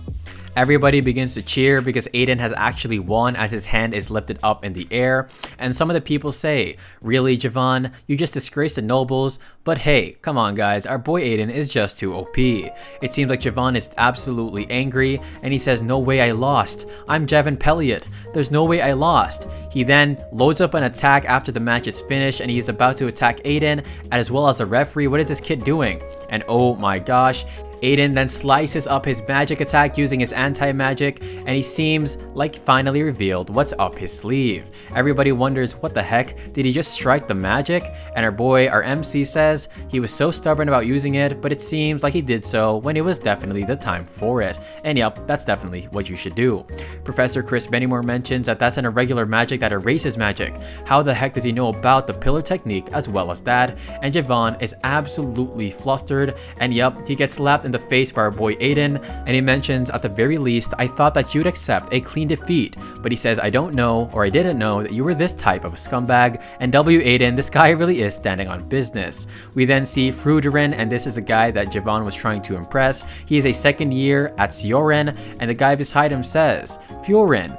Everybody begins to cheer because Aiden has actually won as his hand is lifted up in the air, and some of the people say, "Really, Javon? You just disgraced the nobles? But hey, come on guys, our boy Aiden is just too OP." It seems like Javon is absolutely angry, and he says, "No way I lost. I'm Javon Pelliot. There's no way I lost." He then loads up an attack after the match is finished, and he is about to attack Aiden, as well as the referee. What is this kid doing? And oh my gosh, Aiden then slices up his magic attack using his anti-magic, and he seems like finally revealed what's up his sleeve. Everybody wonders, what the heck, did he just strike the magic? And our boy, our MC, says he was so stubborn about using it, but it seems like he did so when it was definitely the time for it. And yep, that's definitely what you should do. Professor Chris Bennymore mentions that that's an irregular magic that erases magic. How the heck does he know about the pillar technique as well as that? And Javon is absolutely flustered, and yep, he gets slapped in the face by our boy Aiden, and he mentions, "At the very least, I thought that you'd accept a clean defeat," but he says, "I don't know, or I didn't know that you were this type of a scumbag." And W Aiden, this guy really is standing on business. We then see Fruderin, and this is the guy that Javon was trying to impress. He is a second year at Sioren, and the guy beside him says, "Fiorin,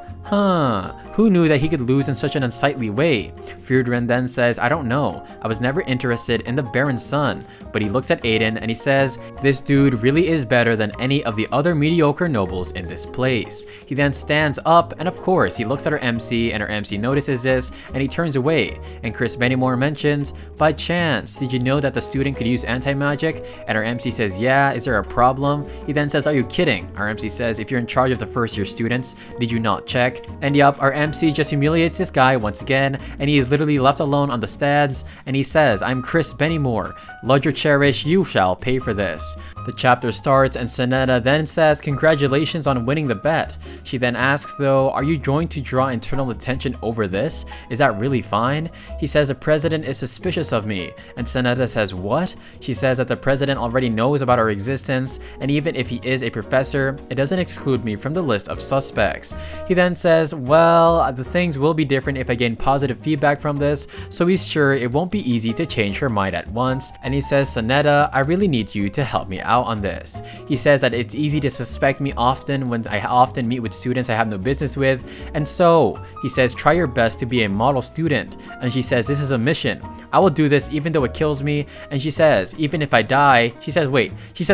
who knew that he could lose in such an unsightly way?" Fruderin then says, "I don't know. I was never interested in the Baron's son." But he looks at Aiden and he says, "This dude really is better than any of the other mediocre nobles in this place." He then stands up, and of course, he looks at our MC, and our MC notices this, and he turns away. And Chris Bennymore mentions, "By chance, did you know that the student could use anti-magic?" And our MC says, "Yeah, is there a problem?" He then says, "Are you kidding?" Our MC says, "If you're in charge of the first year students, did you not check?" And yup, our MC just humiliates this guy once again, and he is literally left alone on the stands, and he says, "I'm Chris Bennymore. Ludger Cherish, you shall pay for this." The chapter starts, and Sanetta then says, "Congratulations on winning the bet." She then asks though, "Are you going to draw internal attention over this? Is that really fine?" He says, "The president is suspicious of me." And Sanetta says, "What?" She says that the president already knows about our existence, and even if he is a professor, it doesn't exclude me from the list of suspects. He then says, "Well, the things will be different if I gain positive feedback from this, so he's sure it won't be easy to change her mind at once." And he says, "Sanetta, I really need you to help me out on this." He says that it's easy to suspect me often when I often meet with students I have no business with, and so he says, "Try your best to be a model student." And she says, "This is a mission. I will do this even though it kills me." And she says, "Even if I die," she says,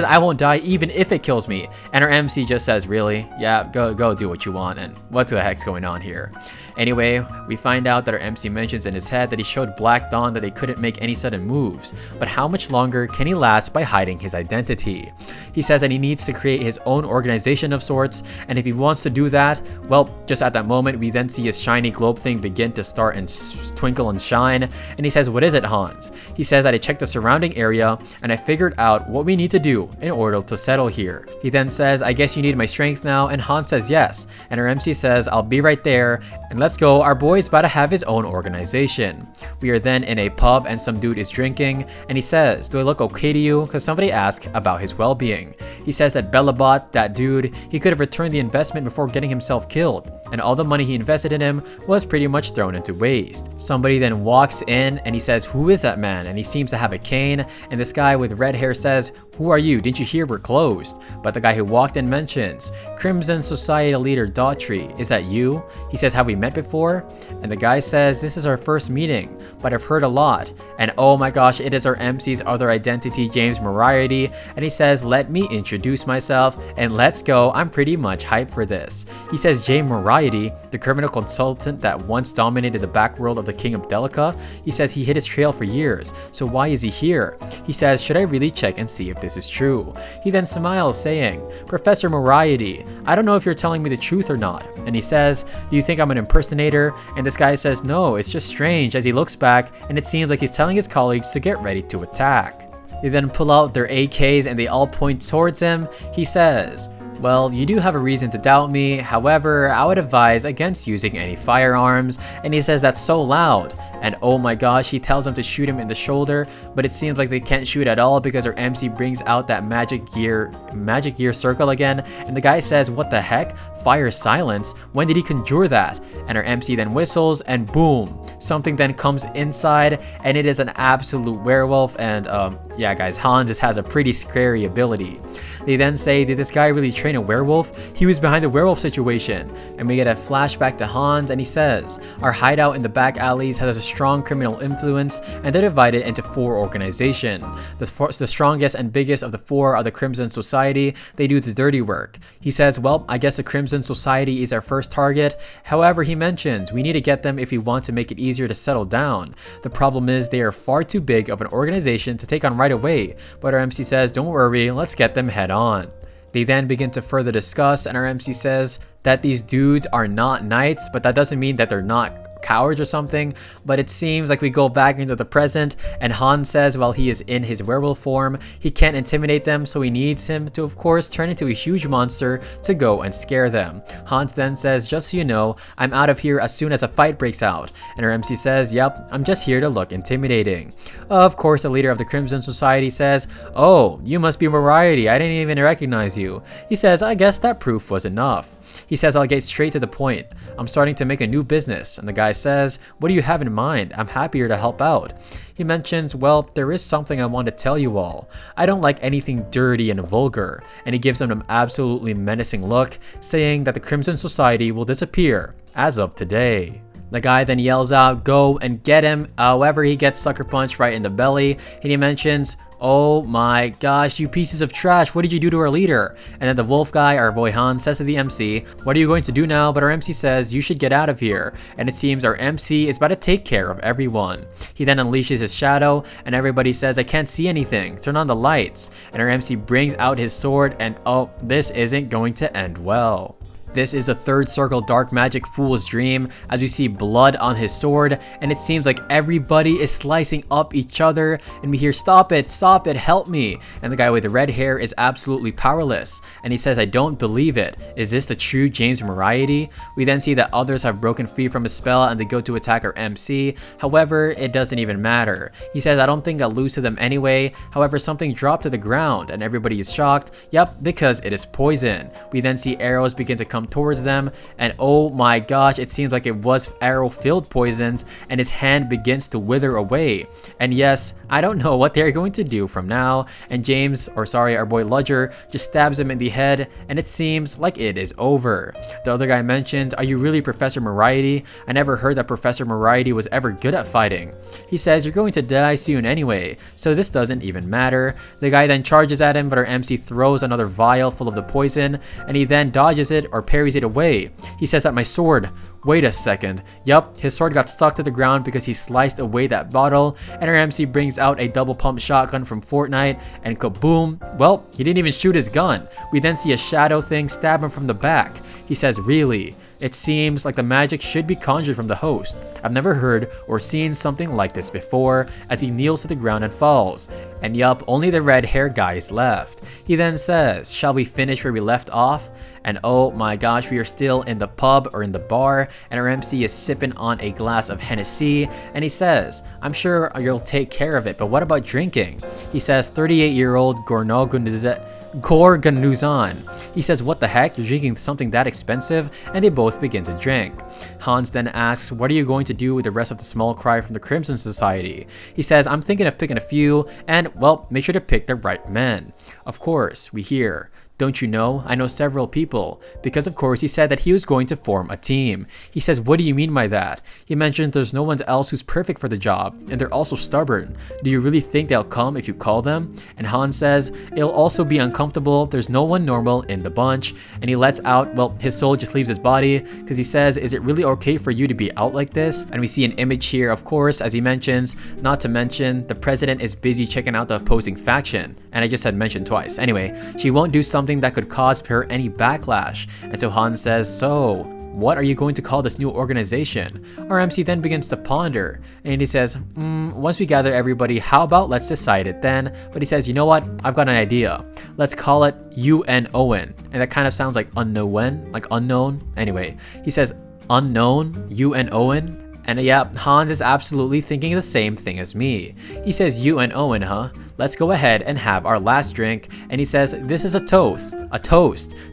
"I won't die even if it kills me." And her MC just says, "Really? Yeah, go do what you want." And what the heck's going on here? Anyway, we find out that our MC mentions in his head that he showed Black Dawn that they couldn't make any sudden moves, but how much longer can he last by hiding his identity? He says that he needs to create his own organization of sorts, and if he wants to do that, well, just at that moment, we then see his shiny globe thing begin to start and twinkle and shine, and he says, "What is it, Hans?" He says that I checked the surrounding area, and I figured out what we need to do in order to settle here. He then says, "I guess you need my strength now," and Hans says yes, and our MC says, "I'll be right there," and let's go, our boy's about to have his own organization. We are then in a pub and some dude is drinking, and he says, "Do I look okay to you?" Because somebody asked about his well-being. He says that Bellabot, that dude, he could have returned the investment before getting himself killed, and all the money he invested in him was pretty much thrown into waste. Somebody then walks in and he says, "Who is that man?" And he seems to have a cane, and this guy with red hair says, "Who are you? Didn't you hear we're closed?" But the guy who walked in mentions, "Crimson Society leader Daughtry, is that you?" He says, "Have we met before?" And the guy says, "This is our first meeting, but I've heard a lot." And oh my gosh, it is our MC's other identity, James Moriarty, and he says, "Let me introduce myself," and let's go, I'm pretty much hyped for this. He says, "James Moriarty, the criminal consultant that once dominated the backworld of the King of Delica," he says he hid his trail for years, so why is he here? He says, "Should I really check and see if this is true?" He then smiles saying, "Professor Moriarty, I don't know if you're telling me the truth or not." And he says, "Do you think I'm an impersonator?" And this guy says, "No, it's just strange," as he looks back, and it seems like he's telling his colleagues to get ready to attack. They then pull out their AKs and they all point towards him. He says, "Well, you do have a reason to doubt me. However, I would advise against using any firearms." And he says, "That's so loud." And oh my gosh, he tells them to shoot him in the shoulder, but it seems like they can't shoot at all because our MC brings out that magic gear circle again, and the guy says, "What the heck? fire silence? When did he conjure that? And our MC then whistles and boom, something then comes inside and it is an absolute werewolf. And yeah guys, Hans just has a pretty scary ability. They then say, did this guy really train a werewolf? He was behind the werewolf situation. And we get a flashback to Hans and he says, our hideout in the back alleys has a strong criminal influence and they're divided into 4 organizations. The strongest and biggest of the 4 are the Crimson Society. They do the dirty work. He says, well, I guess the Crimson Society is our first target. However, he mentions we need to get them if we want to make it easier to settle down. The problem is they are far too big of an organization to take on right away. But our MC says, don't worry, let's get them head on. They then begin to further discuss and our MC says that these dudes are not knights, but that doesn't mean that they're not cowards or something. But it seems like we go back into the present and Hans says while he is in his werewolf form, he can't intimidate them, so he needs him to of course turn into a huge monster to go and scare them. Hans then says, just so you know, I'm out of here as soon as a fight breaks out. And our MC says, yep, I'm just here to look intimidating. Of course, the leader of the Crimson Society says, oh, you must be Variety, I didn't even recognize you. He says, I guess that proof was enough. He says, I'll get straight to the point. I'm starting to make a new business. And the guy says, what do you have in mind? I'm happier to help out. He mentions, well, there is something I want to tell you all. I don't like anything dirty and vulgar. And he gives them an absolutely menacing look, saying that the Crimson Society will disappear as of today. The guy then yells out, go and get him. However, he gets sucker punched right in the belly. And he mentions, oh my gosh, you pieces of trash, what did you do to our leader? And then the wolf guy, our boy Hans, says to the MC, what are you going to do now? But our MC says, you should get out of here. And it seems our MC is about to take care of everyone. He then unleashes his shadow and everybody says, I can't see anything, turn on the lights. And our MC brings out his sword and oh, this isn't going to end well. This is a third circle dark magic fool's dream as we see blood on his sword and it seems like everybody is slicing up each other and we hear stop it, help me. And the guy with the red hair is absolutely powerless and he says, I don't believe it. Is this the true James Variety? We then see that others have broken free from his spell and they go to attack our MC. However, it doesn't even matter. He says, I don't think I'll lose to them anyway. However, something dropped to the ground and everybody is shocked. Yep, because it is poison. We then see arrows begin to come towards them and oh my gosh, it seems like it was arrow filled poisons and his hand begins to wither away. And yes, I don't know what they're going to do from now. And James, or sorry, our boy Ludger, just stabs him in the head and it seems like it is over. The other guy mentions, are you really Professor Variety? I never heard that Professor Variety was ever good at fighting. He says, you're going to die soon anyway, so this doesn't even matter. The guy then charges at him, but our MC throws another vial full of the poison and he then dodges it or parries it away. He says that my sword, wait a second. Yup, his sword got stuck to the ground because he sliced away that bottle and our MC brings out a double pump shotgun from Fortnite and kaboom, well, he didn't even shoot his gun. We then see a shadow thing stab him from the back. He says, really? It seems like the magic should be conjured from the host. I've never heard or seen something like this before as he kneels to the ground and falls. And yup, only the red hair guy is left. He then says, shall we finish where we left off? And oh my gosh, we are still in the pub or in the bar and our MC is sipping on a glass of Hennessy and he says, I'm sure you'll take care of it, but what about drinking? He says, 38-year-old Gorgonuzan. He says, what the heck, you're drinking something that expensive? And they both begin to drink. Hans then asks, what are you going to do with the rest of the small fry from the Crimson Society? He says, I'm thinking of picking a few and, well, make sure to pick the right men. Of course, we hear, don't you know? I know several people. Because of course he said that he was going to form a team. He says, what do you mean by that? He mentioned there's no one else who's perfect for the job, and they're also stubborn. Do you really think they'll come if you call them? And Hans says, it'll also be uncomfortable, there's no one normal in the bunch. And he lets out, well, his soul just leaves his body, because he says, is it really okay for you to be out like this? And we see an image here, of course, as he mentions, not to mention, the president is busy checking out the opposing faction. And I just had mentioned twice. Anyway, she won't do something that could cause her any backlash. And so Hans says, so what are you going to call this new organization? Our MC then begins to ponder and he says, once we gather everybody, how about let's decide it then? But he says, you know what, I've got an idea. Let's call it UNON. And that kind of sounds like unknown, like unknown. Anyway, he says unknown, UNON. And yeah, Hans is absolutely thinking the same thing as me. He says, you and Owen, huh? Let's go ahead and have our last drink. And he says, this is a toast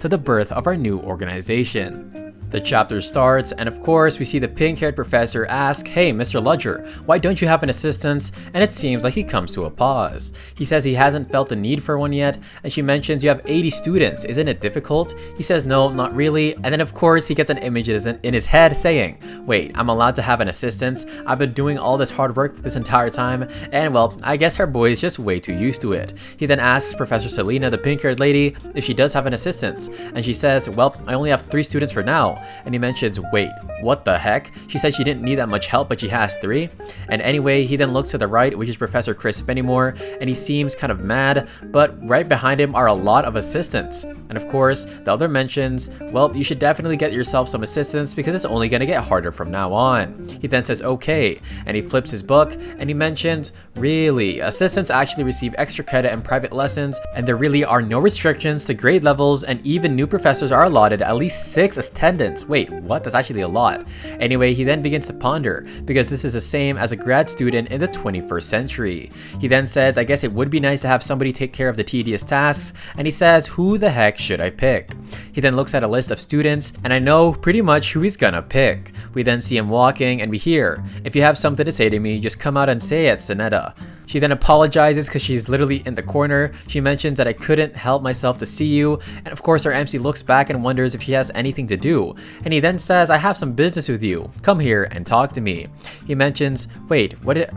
to the birth of our new organization. The chapter starts, and of course, we see the pink-haired professor ask, hey, Mr. Ludger, why don't you have an assistant? And it seems like he comes to a pause. He says he hasn't felt the need for one yet, and she mentions you have 80 students, isn't it difficult? He says no, not really, and then of course he gets an image in his head saying, wait, I'm allowed to have an assistant? I've been doing all this hard work this entire time, and well, I guess our boy is just way too used to it. He then asks Professor Selena, the pink-haired lady, if she does have an assistant, and she says, well, I only have 3 students for now. And he mentions, wait, what the heck? She said she didn't need that much help, but she has 3. And anyway, he then looks to the right, which is Professor Chris Bennymore, and he seems kind of mad, but right behind him are a lot of assistants. And of course, the other mentions, well, you should definitely get yourself some assistants because it's only going to get harder from now on. He then says, okay, and he flips his book, and he mentions, really, assistants actually receive extra credit and private lessons, and there really are no restrictions to grade levels, and even new professors are allotted at least 6 attendants. Wait, what? That's actually a lot. Anyway, he then begins to ponder, because this is the same as a grad student in the 21st century. He then says, I guess it would be nice to have somebody take care of the tedious tasks, and he says, who the heck should I pick? He then looks at a list of students, and I know pretty much who he's gonna pick. We then see him walking, and we hear, if you have something to say to me, just come out and say it, Sonetta. She then apologizes because she's literally in the corner. She mentions that I couldn't help myself to see you, and of course our MC looks back and wonders if he has anything to do. And he then says, I have some business with you. Come here and talk to me. He mentions, wait,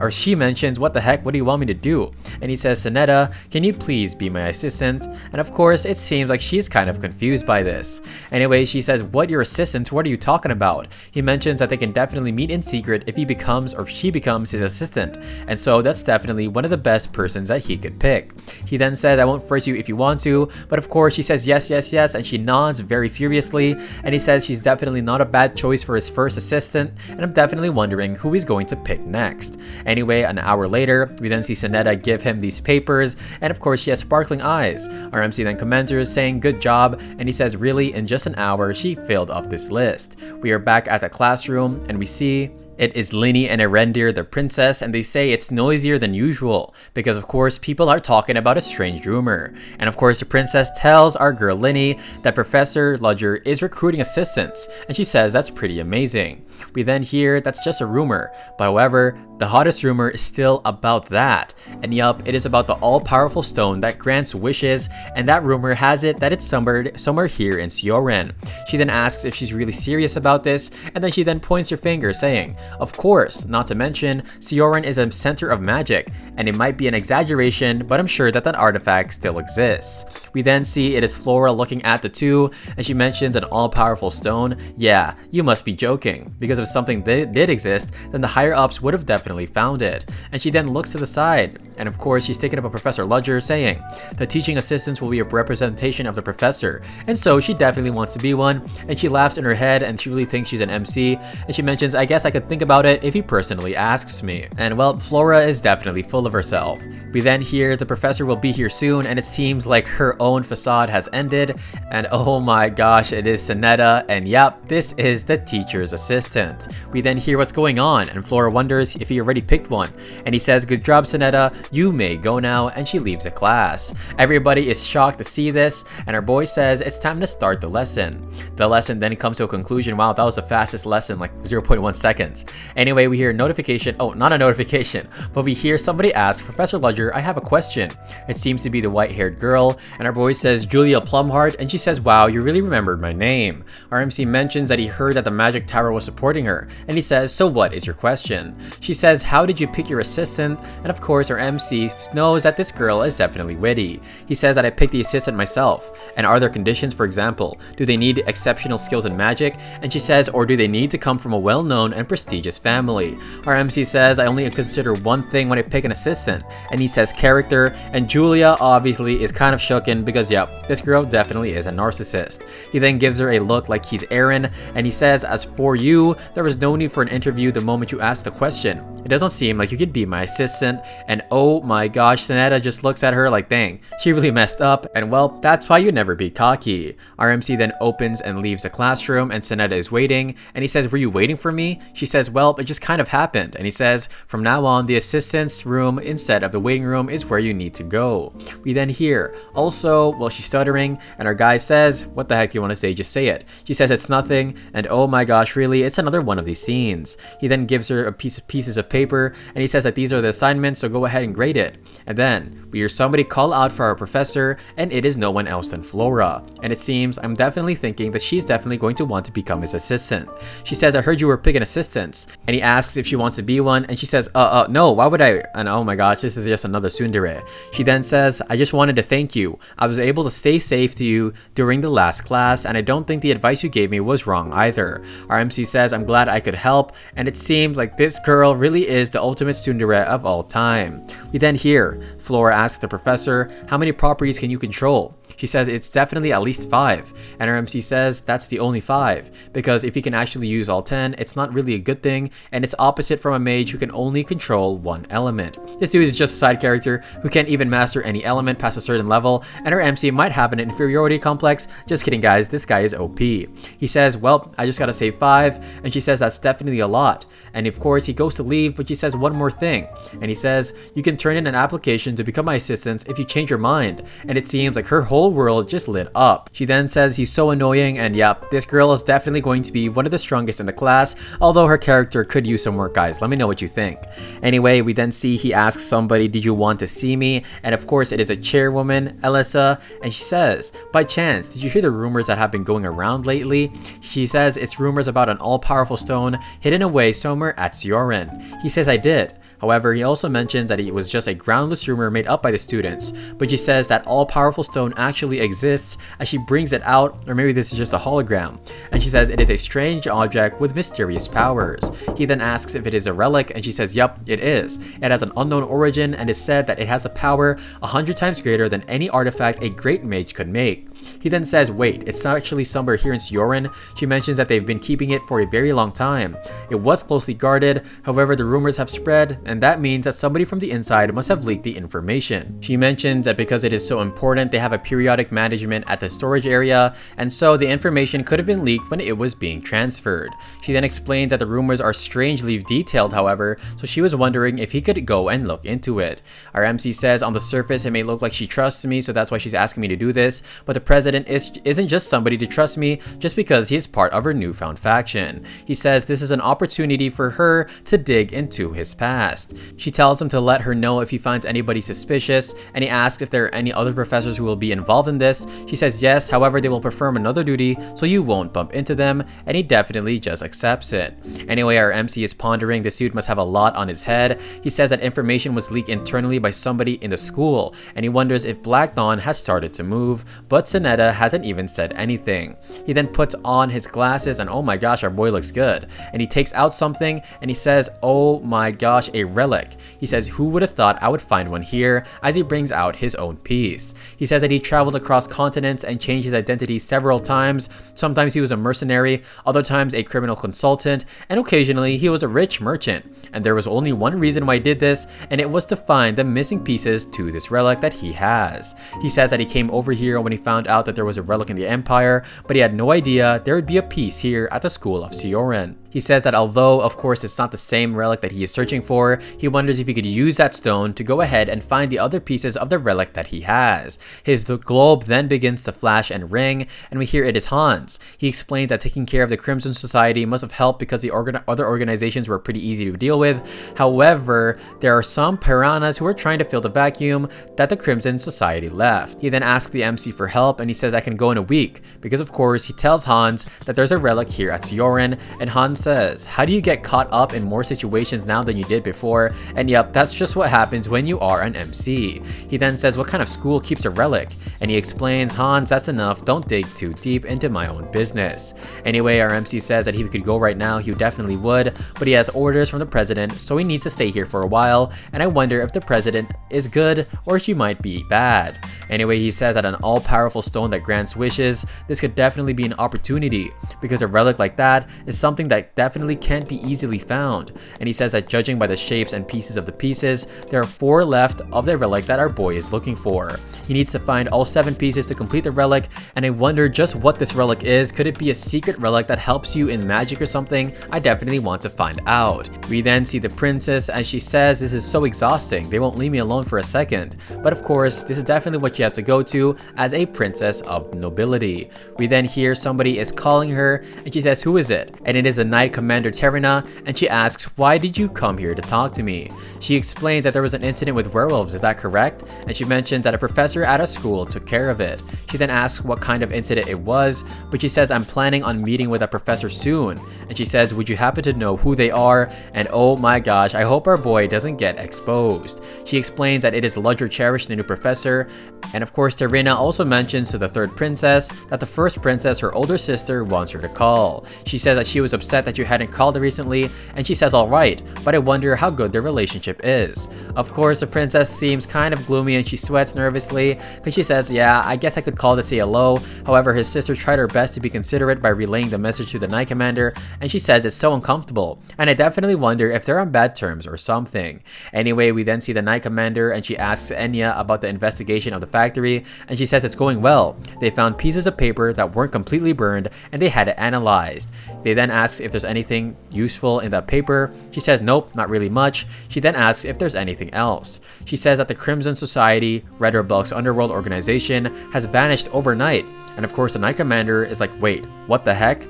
she mentions, what the heck, what do you want me to do? And he says, Sonetta, can you please be my assistant? And of course, it seems like she's kind of confused by this. Anyway, she says, what, your assistant? What are you talking about? He mentions that they can definitely meet in secret if he becomes or she becomes his assistant. And so that's definitely one of the best persons that he could pick. He then says, I won't force you if you want to, but of course she says yes, yes, yes, and she nods very furiously, and he says she's definitely not a bad choice for his first assistant, and I'm definitely wondering who he's going to pick next. Anyway, an hour later, we then see Sonetta give him these papers, and of course she has sparkling eyes. Our MC then commends her, saying good job, and he says really in just an hour she filled up this list. We are back at the classroom, and we see it is Linny and Erendir, the princess, and they say it's noisier than usual because of course people are talking about a strange rumor. And of course the princess tells our girl Linny that Professor Ludger is recruiting assistants, and she says that's pretty amazing. We then hear that's just a rumor, but however, the hottest rumor is still about that. And yup, it is about the all-powerful stone that grants wishes, and that rumor has it that it's somewhere here in Sioren. She then asks if she's really serious about this, and then she then points her finger saying, of course, not to mention, Sioren is a center of magic, and it might be an exaggeration, but I'm sure that artifact still exists. We then see it is Flora looking at the two, and she mentions an all-powerful stone. Yeah, you must be joking, because if something did exist, then the higher-ups would have definitely found it. And she then looks to the side, and of course she's taken up a Professor Ludger, saying the teaching assistants will be a representation of the professor, and so she definitely wants to be one, and she laughs in her head and she really thinks she's an MC, and she mentions, I guess I could think about it if he personally asks me. And well, Flora is definitely full of herself. We then hear the professor will be here soon, and it seems like her own facade has ended, and oh my gosh, it is Sonetta, and yep, this is the teacher's assistant. We then hear what's going on, and Flora wonders if he already picked one, and he says, good job Sonetta, you may go now, and she leaves the class. Everybody is shocked to see this, and our boy says it's time to start the lesson. The lesson then comes to a conclusion. Wow, that was the fastest lesson, like 0.1 seconds. Anyway, we hear a notification, oh, not a notification, but we hear somebody ask, Professor Ludger, I have a question. It seems to be the white-haired girl, and our boy says, Julia Plumhart, and she says, wow, you really remembered my name. Our MC mentions that he heard that the magic tower was supporting her, and he says, so what is your question? She says, how did you pick your assistant? And of course, our MC knows that this girl is definitely witty. He says that I picked the assistant myself, and are there conditions, for example? Do they need exceptional skills in magic? And she says, or do they need to come from a well-known and prestigious family? Our MC says, I only consider one thing when I pick an assistant, and he says character, and Julia obviously is kind of shooken because yep, this girl definitely is a narcissist. He then gives her a look like he's Aaron, and he says, as for you, there was no need for an interview the moment you asked the question. It doesn't seem like you could be my assistant, and oh my gosh, Sonetta just looks at her like dang, she really messed up, and well, that's why you never be cocky. Our MC then opens and leaves the classroom, and Sonetta is waiting, and he says, were you waiting for me? She says, says, well, it just kind of happened. And he says, from now on, the assistant's room instead of the waiting room is where you need to go. We then hear, also, well, she's stuttering, and our guy says, what the heck do you want to say? Just say it. She says it's nothing, and oh my gosh, really, it's another one of these scenes. He then gives her a pieces of paper, and he says that these are the assignments, so go ahead and grade it. And then we hear somebody call out for our professor, and it is no one else than Flora. And it seems I'm definitely thinking that she's definitely going to want to become his assistant. She says, I heard you were picking assistants. And he asks if she wants to be one, and she says, no, why would I? And oh my gosh, this is just another tsundere. She then says, I just wanted to thank you. I was able to stay safe to you during the last class, and I don't think the advice you gave me was wrong either. Our MC says, I'm glad I could help, and it seems like this girl really is the ultimate tsundere of all time. We then hear, Flora asks the professor, how many properties can you control? She says it's definitely at least 5, and our MC says that's the only 5, because if he can actually use all 10, it's not really a good thing, and it's opposite from a mage who can only control one element. This dude is just a side character who can't even master any element past a certain level, and our MC might have an inferiority complex. Just kidding guys, this guy is OP. He says, well, I just gotta save 5, and she says that's definitely a lot. And of course he goes to leave, but she says one more thing, and he says, you can turn in an application to become my assistant if you change your mind. And it seems like her whole world just lit up. She then says he's so annoying, and yep, this girl is definitely going to be one of the strongest in the class, although her character could use some work guys. Let me know what you think. Anyway, we then see he asks somebody, did you want to see me? And of course it is a chairwoman, Elisa, and she says, by chance, did you hear the rumors that have been going around lately? She says it's rumors about an all-powerful stone hidden away somewhere at Sioren. He says I did. However, he also mentions that it was just a groundless rumor made up by the students, but she says that all-powerful stone actually exists as she brings it out, or maybe this is just a hologram, and she says it is a strange object with mysterious powers. He then asks if it is a relic, and she says yep, it is. It has an unknown origin and is said that it has a power 100 times greater than any artifact a great mage could make. He then says, wait, it's not actually somewhere here in Sioren. She mentions that they've been keeping it for a very long time. It was closely guarded, however the rumors have spread, and that means that somebody from the inside must have leaked the information. She mentions that because it is so important, they have a periodic management at the storage area, and so the information could have been leaked when it was being transferred. She then explains that the rumors are strangely detailed, however, so she was wondering if he could go and look into it. Our MC says on the surface it may look like she trusts me, so that's why she's asking me to do this, but the president isn't just somebody to trust me just because he is part of her newfound faction. He says this is an opportunity for her to dig into his past. She tells him to let her know if he finds anybody suspicious, and he asks if there are any other professors who will be involved in this. She says yes, however they will perform another duty so you won't bump into them, and he definitely just accepts it. Anyway, our MC is pondering this dude must have a lot on his head. He says that information was leaked internally by somebody in the school, and he wonders if Black Dawn has started to move, but Sonetta hasn't even said anything. He then puts on his glasses, and oh my gosh, our boy looks good. And he takes out something, and he says, oh my gosh, a relic. He says, who would have thought I would find one here, as he brings out his own piece. He says that he traveled across continents and changed his identity several times. Sometimes he was a mercenary, other times a criminal consultant, and occasionally he was a rich merchant. And there was only one reason why he did this, and it was to find the missing pieces to this relic that he has. He says that he came over here when he found out that there was a relic in the Empire, but he had no idea there would be a piece here at the School of Sioren. He says that although, of course, it's not the same relic that he is searching for, he wonders if he could use that stone to go ahead and find the other pieces of the relic that he has. His globe then begins to flash and ring, and we hear it is Hans. He explains that taking care of the Crimson Society must have helped because the other organizations were pretty easy to deal with. However, there are some piranhas who are trying to fill the vacuum that the Crimson Society left. He then asks the MC for help, and he says I can go in a week, because of course he tells Hans that there's a relic here at Sioren, and Hans says, how do you get caught up in more situations now than you did before? And yep, that's just what happens when you are an MC. He then says, what kind of school keeps a relic? And he explains, Hans, that's enough, don't dig too deep into my own business. Anyway, our MC says that if he could go right now, he definitely would, but he has orders from the president, so he needs to stay here for a while, and I wonder if the president is good or she might be bad. Anyway, he says that an all-powerful stone that grants wishes, this could definitely be an opportunity, because a relic like that is something that definitely can't be easily found. And he says that judging by the shapes and pieces of the pieces, there are 4 left of the relic that our boy is looking for. He needs to find all 7 pieces to complete the relic, and I wonder just what this relic is. Could it be a secret relic that helps you in magic or something? I definitely want to find out. We then see the princess, and she says this is so exhausting, they won't leave me alone for a second. But of course, this is definitely what she has to go to as a princess of nobility. We then hear somebody is calling her, and she says, who is it? And it is the Knight Commander Terina, and she asks, why did you come here to talk to me? She explains that there was an incident with werewolves, is that correct? And she mentions that a professor at a school took care of it. She then asks what kind of incident it was, but she says, I'm planning on meeting with a professor soon. And she says, would you happen to know who they are? And oh my gosh, I hope our boy doesn't get exposed. She explains that it is Ludger Cherish, the new professor. And of course, Terina also mentions to the third princess that the first princess, her older sister, wants her to call. She says that she was upset that you hadn't called her recently, and she says, alright, but I wonder how good their relationship is. Of course, the princess seems kind of gloomy and she sweats nervously because she says, yeah, I guess I could call to say hello. However, his sister tried her best to be considerate by relaying the message to the Knight Commander, and she says it's so uncomfortable, and I definitely wonder if they're on bad terms or something. Anyway, we then see the Knight Commander, and she asks Enya about the investigation of the factory, and she says it's going well. They found pieces of paper that weren't completely burned, and they had it analyzed. They then ask if there's anything useful in that paper. She says nope, not really much. She then asks if there's anything else. She says that the Crimson Society, Red Rebel's underworld organization, has vanished overnight. And of course the Knight Commander is like, wait, what the heck?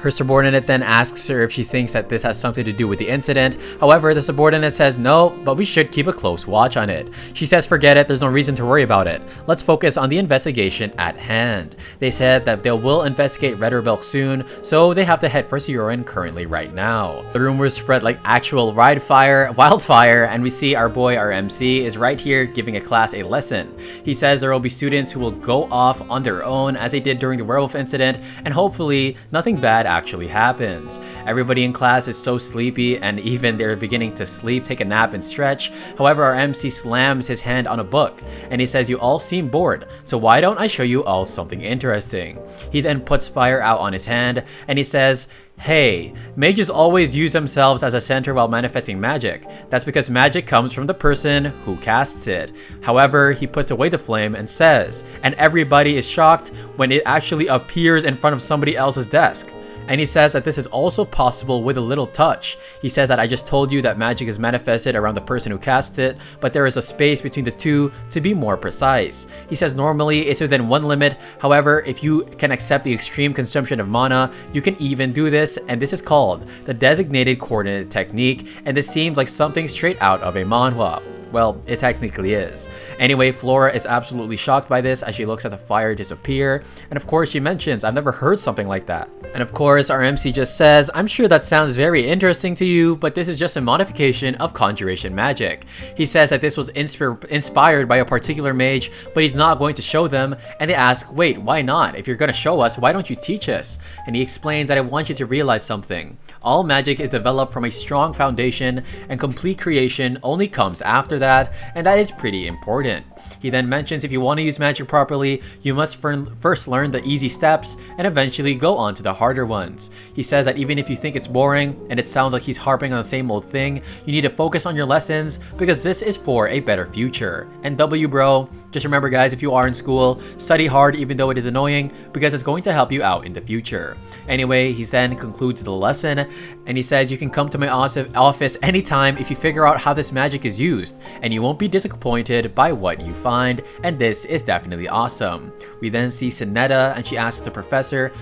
Her subordinate then asks her if she thinks that this has something to do with the incident. However, the subordinate says no, but we should keep a close watch on it. She says forget it, there's no reason to worry about it. Let's focus on the investigation at hand. They said that they will investigate Red Rebel soon, so they have to head for Sioran currently right now. The rumors spread like actual wildfire, and we see our boy, our MC, is right here giving a class a lesson. He says there will be students who will go off on their own as they did during the werewolf incident, and hopefully nothing bad actually happens. Everybody in class is so sleepy, and even they're beginning to sleep, take a nap, and stretch. However, our MC slams his hand on a book, and he says, you all seem bored, so why don't I show you all something interesting? He then puts fire out on his hand, and he says, hey, mages always use themselves as a center while manifesting magic. That's because magic comes from the person who casts it. However, he puts away the flame and says, and everybody is shocked when it actually appears in front of somebody else's desk. And he says that this is also possible with a little touch. He says that I just told you that magic is manifested around the person who casts it, but there is a space between the two to be more precise. He says normally it's within one limit. However, if you can accept the extreme consumption of mana, you can even do this, and this is called the designated coordinate technique, and this seems like something straight out of a manhwa. Well, it technically is. Anyway, Flora is absolutely shocked by this as she looks at the fire disappear, and of course she mentions, I've never heard something like that. And of course our MC just says, I'm sure that sounds very interesting to you, but this is just a modification of conjuration magic. He says that this was inspired by a particular mage, but he's not going to show them, and they ask, wait, why not? If you're going to show us, why don't you teach us? And he explains that I want you to realize something. All magic is developed from a strong foundation, and complete creation only comes after that, and that is pretty important. He then mentions if you want to use magic properly, you must first learn the easy steps and eventually go on to the harder ones. He says that even if you think it's boring and it sounds like he's harping on the same old thing, you need to focus on your lessons because this is for a better future. And W bro, just remember guys, if you are in school, study hard even though it is annoying because it's going to help you out in the future. Anyway, he then concludes the lesson and he says you can come to my office anytime if you figure out how this magic is used, and you won't be disappointed by what you find, and this is definitely awesome. We then see Sinetta and she asks the professor,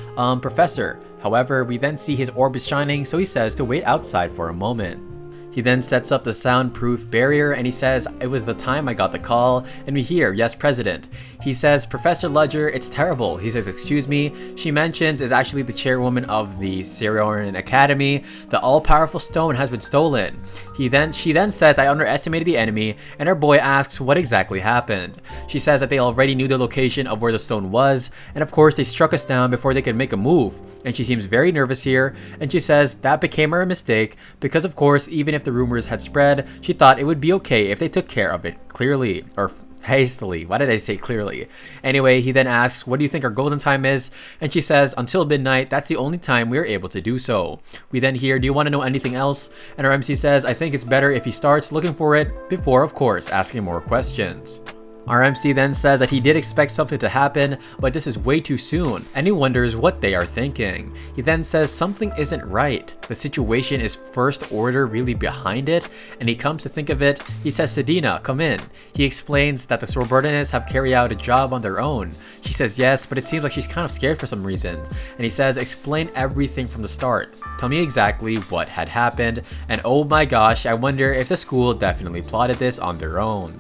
Professor. However, we then see his orb is shining, so he says to wait outside for a moment. He then sets up the soundproof barrier and he says, it was the time I got the call, and we hear, yes, President. He says, Professor Ludger, it's terrible. He says, excuse me. She mentions is actually the chairwoman of the Sioran Academy. The all-powerful stone has been stolen. She then says, I underestimated the enemy, and her boy asks what exactly happened. She says that they already knew the location of where the stone was, and of course they struck us down before they could make a move. And she seems very nervous here, and she says that became her mistake because of course even if if the rumors had spread, she thought it would be okay if they took care of it clearly, or hastily. Why did I say clearly? Anyway, he then asks, what do you think our golden time is? And she says, until midnight, that's the only time we are able to do so. We then hear, do you want to know anything else? And our MC says, I think it's better if he starts looking for it before, of course, asking more questions. Our MC then says that he did expect something to happen, but this is way too soon, and he wonders what they are thinking. He then says something isn't right. The situation is first order really behind it, and he comes to think of it, he says, Sedina, come in. He explains that the subordinates have carried out a job on their own. She says yes, but it seems like she's kind of scared for some reason. And he says, explain everything from the start. Tell me exactly what had happened, and oh my gosh, I wonder if the school definitely plotted this on their own.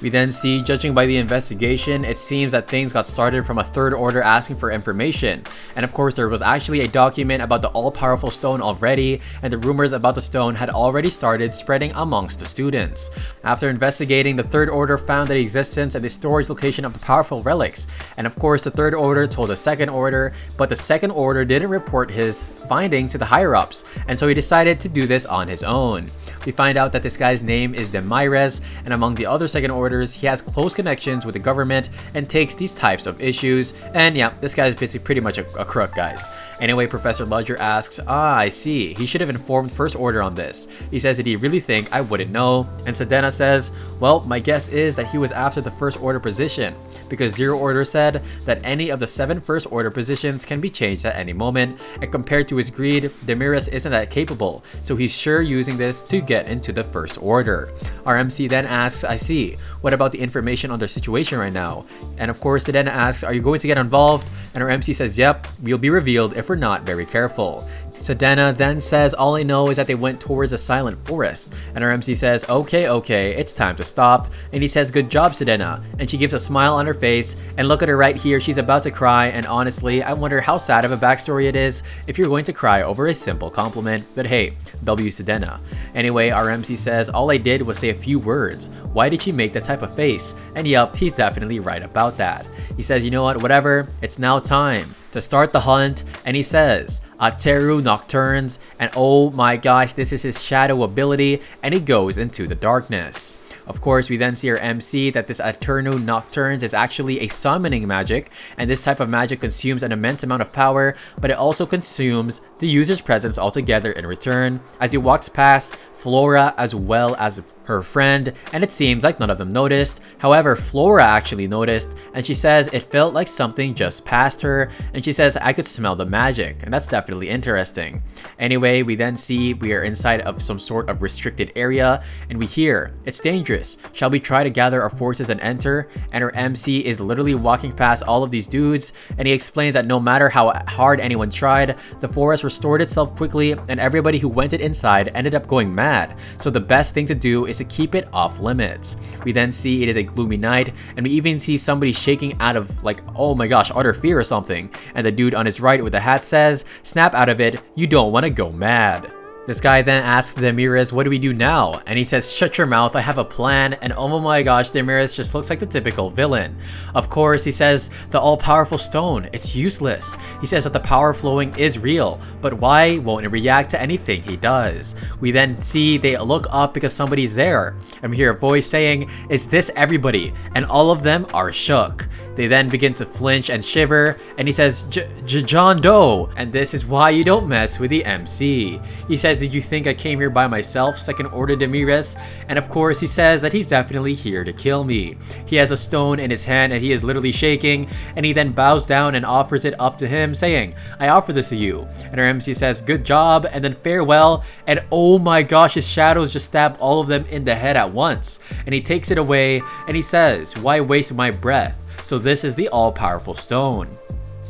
We then see, judging by the investigation, it seems that things got started from a third order asking for information. And of course, there was actually a document about the all-powerful stone already, and the rumors about the stone had already started spreading amongst the students. After investigating, the third order found the existence and the storage location of the powerful relics. And of course, the third order told the second order, but the second order didn't report his findings to the higher-ups, and so he decided to do this on his own. We find out that this guy's name is Demires, and among the other second orders, he has close connections with the government and takes these types of issues. And yeah, this guy's basically pretty much a crook, guys. Anyway, Professor Ludger asks, I see, he should have informed First Order on this. He says, did he really think I wouldn't know? And Sedena says, well, my guess is that he was after the First Order position, because Zero Order said that any of the 7 First Order positions can be changed at any moment, and compared to his greed, Demires isn't that capable, so he's sure using this to get into the First Order. Our MC then asks, I see, what about the information on their situation right now? And of course, Sedena asks, are you going to get involved? And our MC says, yep, we'll be revealed if we're not very careful. Sedena then says, all I know is that they went towards a silent forest. And our MC says, okay, it's time to stop. And he says, good job, Sedena. And she gives a smile on her face, and look at her right here, she's about to cry, and honestly, I wonder how sad of a backstory it is if you're going to cry over a simple compliment. But hey, W Sedena. Anyway, our MC says, all I did was say a few words. Why did she make that type of face? And yep, he's definitely right about that. He says, you know what, whatever, it's now time to start the hunt, and he says, Ateru Nocturnes, and oh my gosh, this is his shadow ability, and he goes into the darkness. Of course, we then see our MC that this Ateru Nocturnes is actually a summoning magic, and this type of magic consumes an immense amount of power, but it also consumes the user's presence altogether in return, as he walks past Flora as well as her friend, and it seems like none of them noticed. However, Flora actually noticed, and she says it felt like something just passed her, and she says I could smell the magic, and that's definitely interesting. Anyway, we then see we are inside of some sort of restricted area, and we hear, it's dangerous, shall we try to gather our forces and enter? And our MC is literally walking past all of these dudes, and he explains that no matter how hard anyone tried, the forest restored itself quickly, and everybody who went it inside ended up going mad, so the best thing to do is to keep it off limits. We then see it is a gloomy night, and we even see somebody shaking out of like, oh my gosh, utter fear or something, and the dude on his right with the hat says, snap out of it, you don't want to go mad. This guy then asks Demires, what do we do now? And he says, shut your mouth, I have a plan. And oh my gosh, Demires just looks like the typical villain. Of course, he says, the all-powerful stone, it's useless. He says that the power flowing is real, but why won't it react to anything he does? We then see they look up because somebody's there, and we hear a voice saying, is this everybody? And all of them are shook. They then begin to flinch and shiver, and he says, John Doe, and this is why you don't mess with the MC. He says, did you think I came here by myself, Second Order Demires? And of course, he says that he's definitely here to kill me. He has a stone in his hand, and he is literally shaking, and he then bows down and offers it up to him, saying, I offer this to you. And our MC says, good job, and then farewell, and oh my gosh, his shadows just stab all of them in the head at once. And he takes it away, and he says, why waste my breath? So this is the all-powerful stone.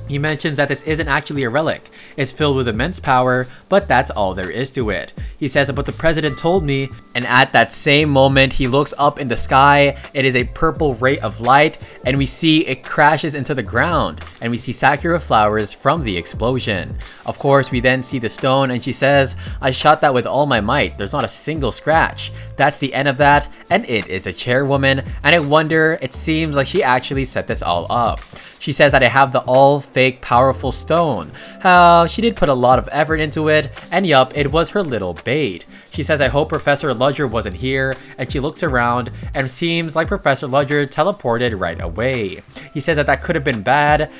He mentions that this isn't actually a relic. It's filled with immense power, but that's all there is to it. He says, but the president told me, and at that same moment, he looks up in the sky. It is a purple ray of light, and we see it crashes into the ground, and we see Sakura flowers from the explosion. Of course, we then see the stone, and she says, I shot that with all my might. There's not a single scratch. That's the end of that, and it is a chairwoman, and I wonder, it seems like she actually set this all up. She says that I have the all-fake powerful stone. How she did put a lot of effort into it, and yup, it was her little bait. She says I hope Professor Ludger wasn't here, and she looks around, and it seems like Professor Ludger teleported right away. He says that that could have been bad,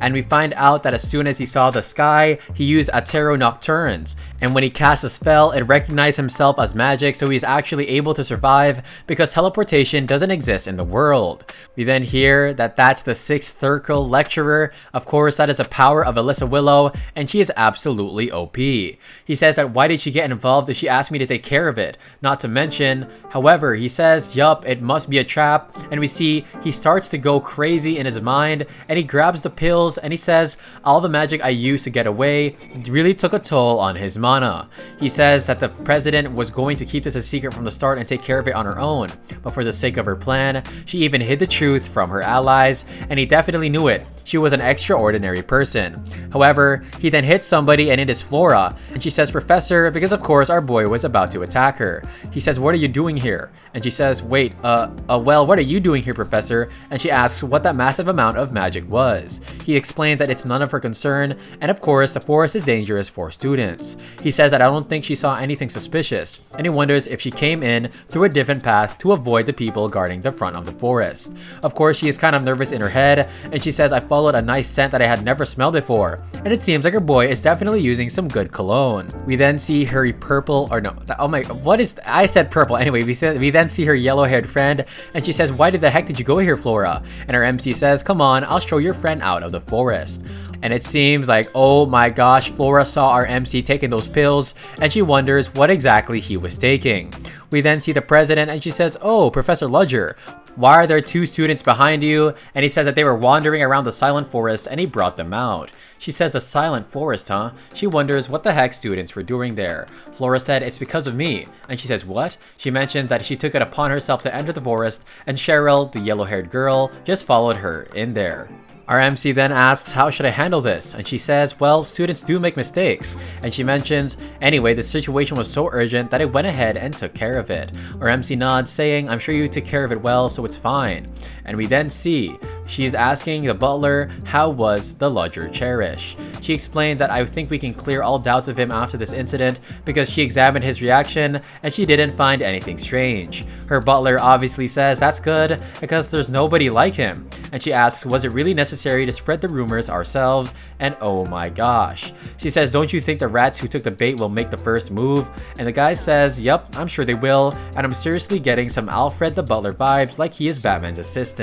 and we find out that as soon as he saw the sky, he used Atero Nocturnes, and when he cast a spell, it recognized himself as magic, so he's actually able to survive because teleportation doesn't exist in the world. We then hear that that's the 6th Circle Lecturer. Of course, that is a power of Alyssa Willow, and she is absolutely OP. He says that why did she get involved if she asked me to take care of it? Not to mention, however, he says, yup, it must be a trap, and we see he starts to go crazy in his mind, and he grabs the pills, and he says all the magic I used to get away really took a toll on his mana. He says that the president was going to keep this a secret from the start and take care of it on her own, but for the sake of her plan, she even hid the truth from her allies, and he definitely knew it. She was an extraordinary person. However, he then hits somebody, and it is Flora, and she says, Professor, because of course our boy was about to attack her. He says, what are you doing here? And she says, wait, well, what are you doing here, Professor? And she asks what that massive amount of magic was. He explains that it's none of her concern, and of course the forest is dangerous for students. He says that I don't think she saw anything suspicious, and he wonders if she came in through a different path to avoid the people guarding the front of the forest. Of course, she is kind of nervous in her head, and she says I followed a nice scent that I had never smelled before, and it seems like her boy is definitely using some good cologne. We then see her purple, or no, oh my, what is, I said purple, anyway, we then see her yellow-haired friend, and she says, why the heck did you go here, Flora? And her MC says, come on, I'll show your friend out of the forest. And it seems like, oh my gosh, Flora saw our MC taking those pills, and she wonders what exactly he was taking. We then see the president, and she says, oh, Professor Ludger, why are there 2 students behind you? And he says that they were wandering around the silent forest, and he brought them out. She says the silent forest, huh? She wonders what the heck students were doing there. Flora said, it's because of me. And she says, what? She mentions that she took it upon herself to enter the forest, and Cheryl, the yellow-haired girl, just followed her in there. Our MC then asks, how should I handle this? And she says, well, students do make mistakes. And she mentions, anyway, the situation was so urgent that I went ahead and took care of it. Our MC nods, saying, I'm sure you took care of it well, so it's fine. And we then see, she's asking the butler, how was the Ludger Cherish? She explains that I think we can clear all doubts of him after this incident because she examined his reaction and she didn't find anything strange. Her butler obviously says that's good because there's nobody like him. And she asks, was it really necessary to spread the rumors ourselves? And oh my gosh. She says, don't you think the rats who took the bait will make the first move? And the guy says, yep, I'm sure they will. And I'm seriously getting some Alfred the Butler vibes like he is Batman's assistant.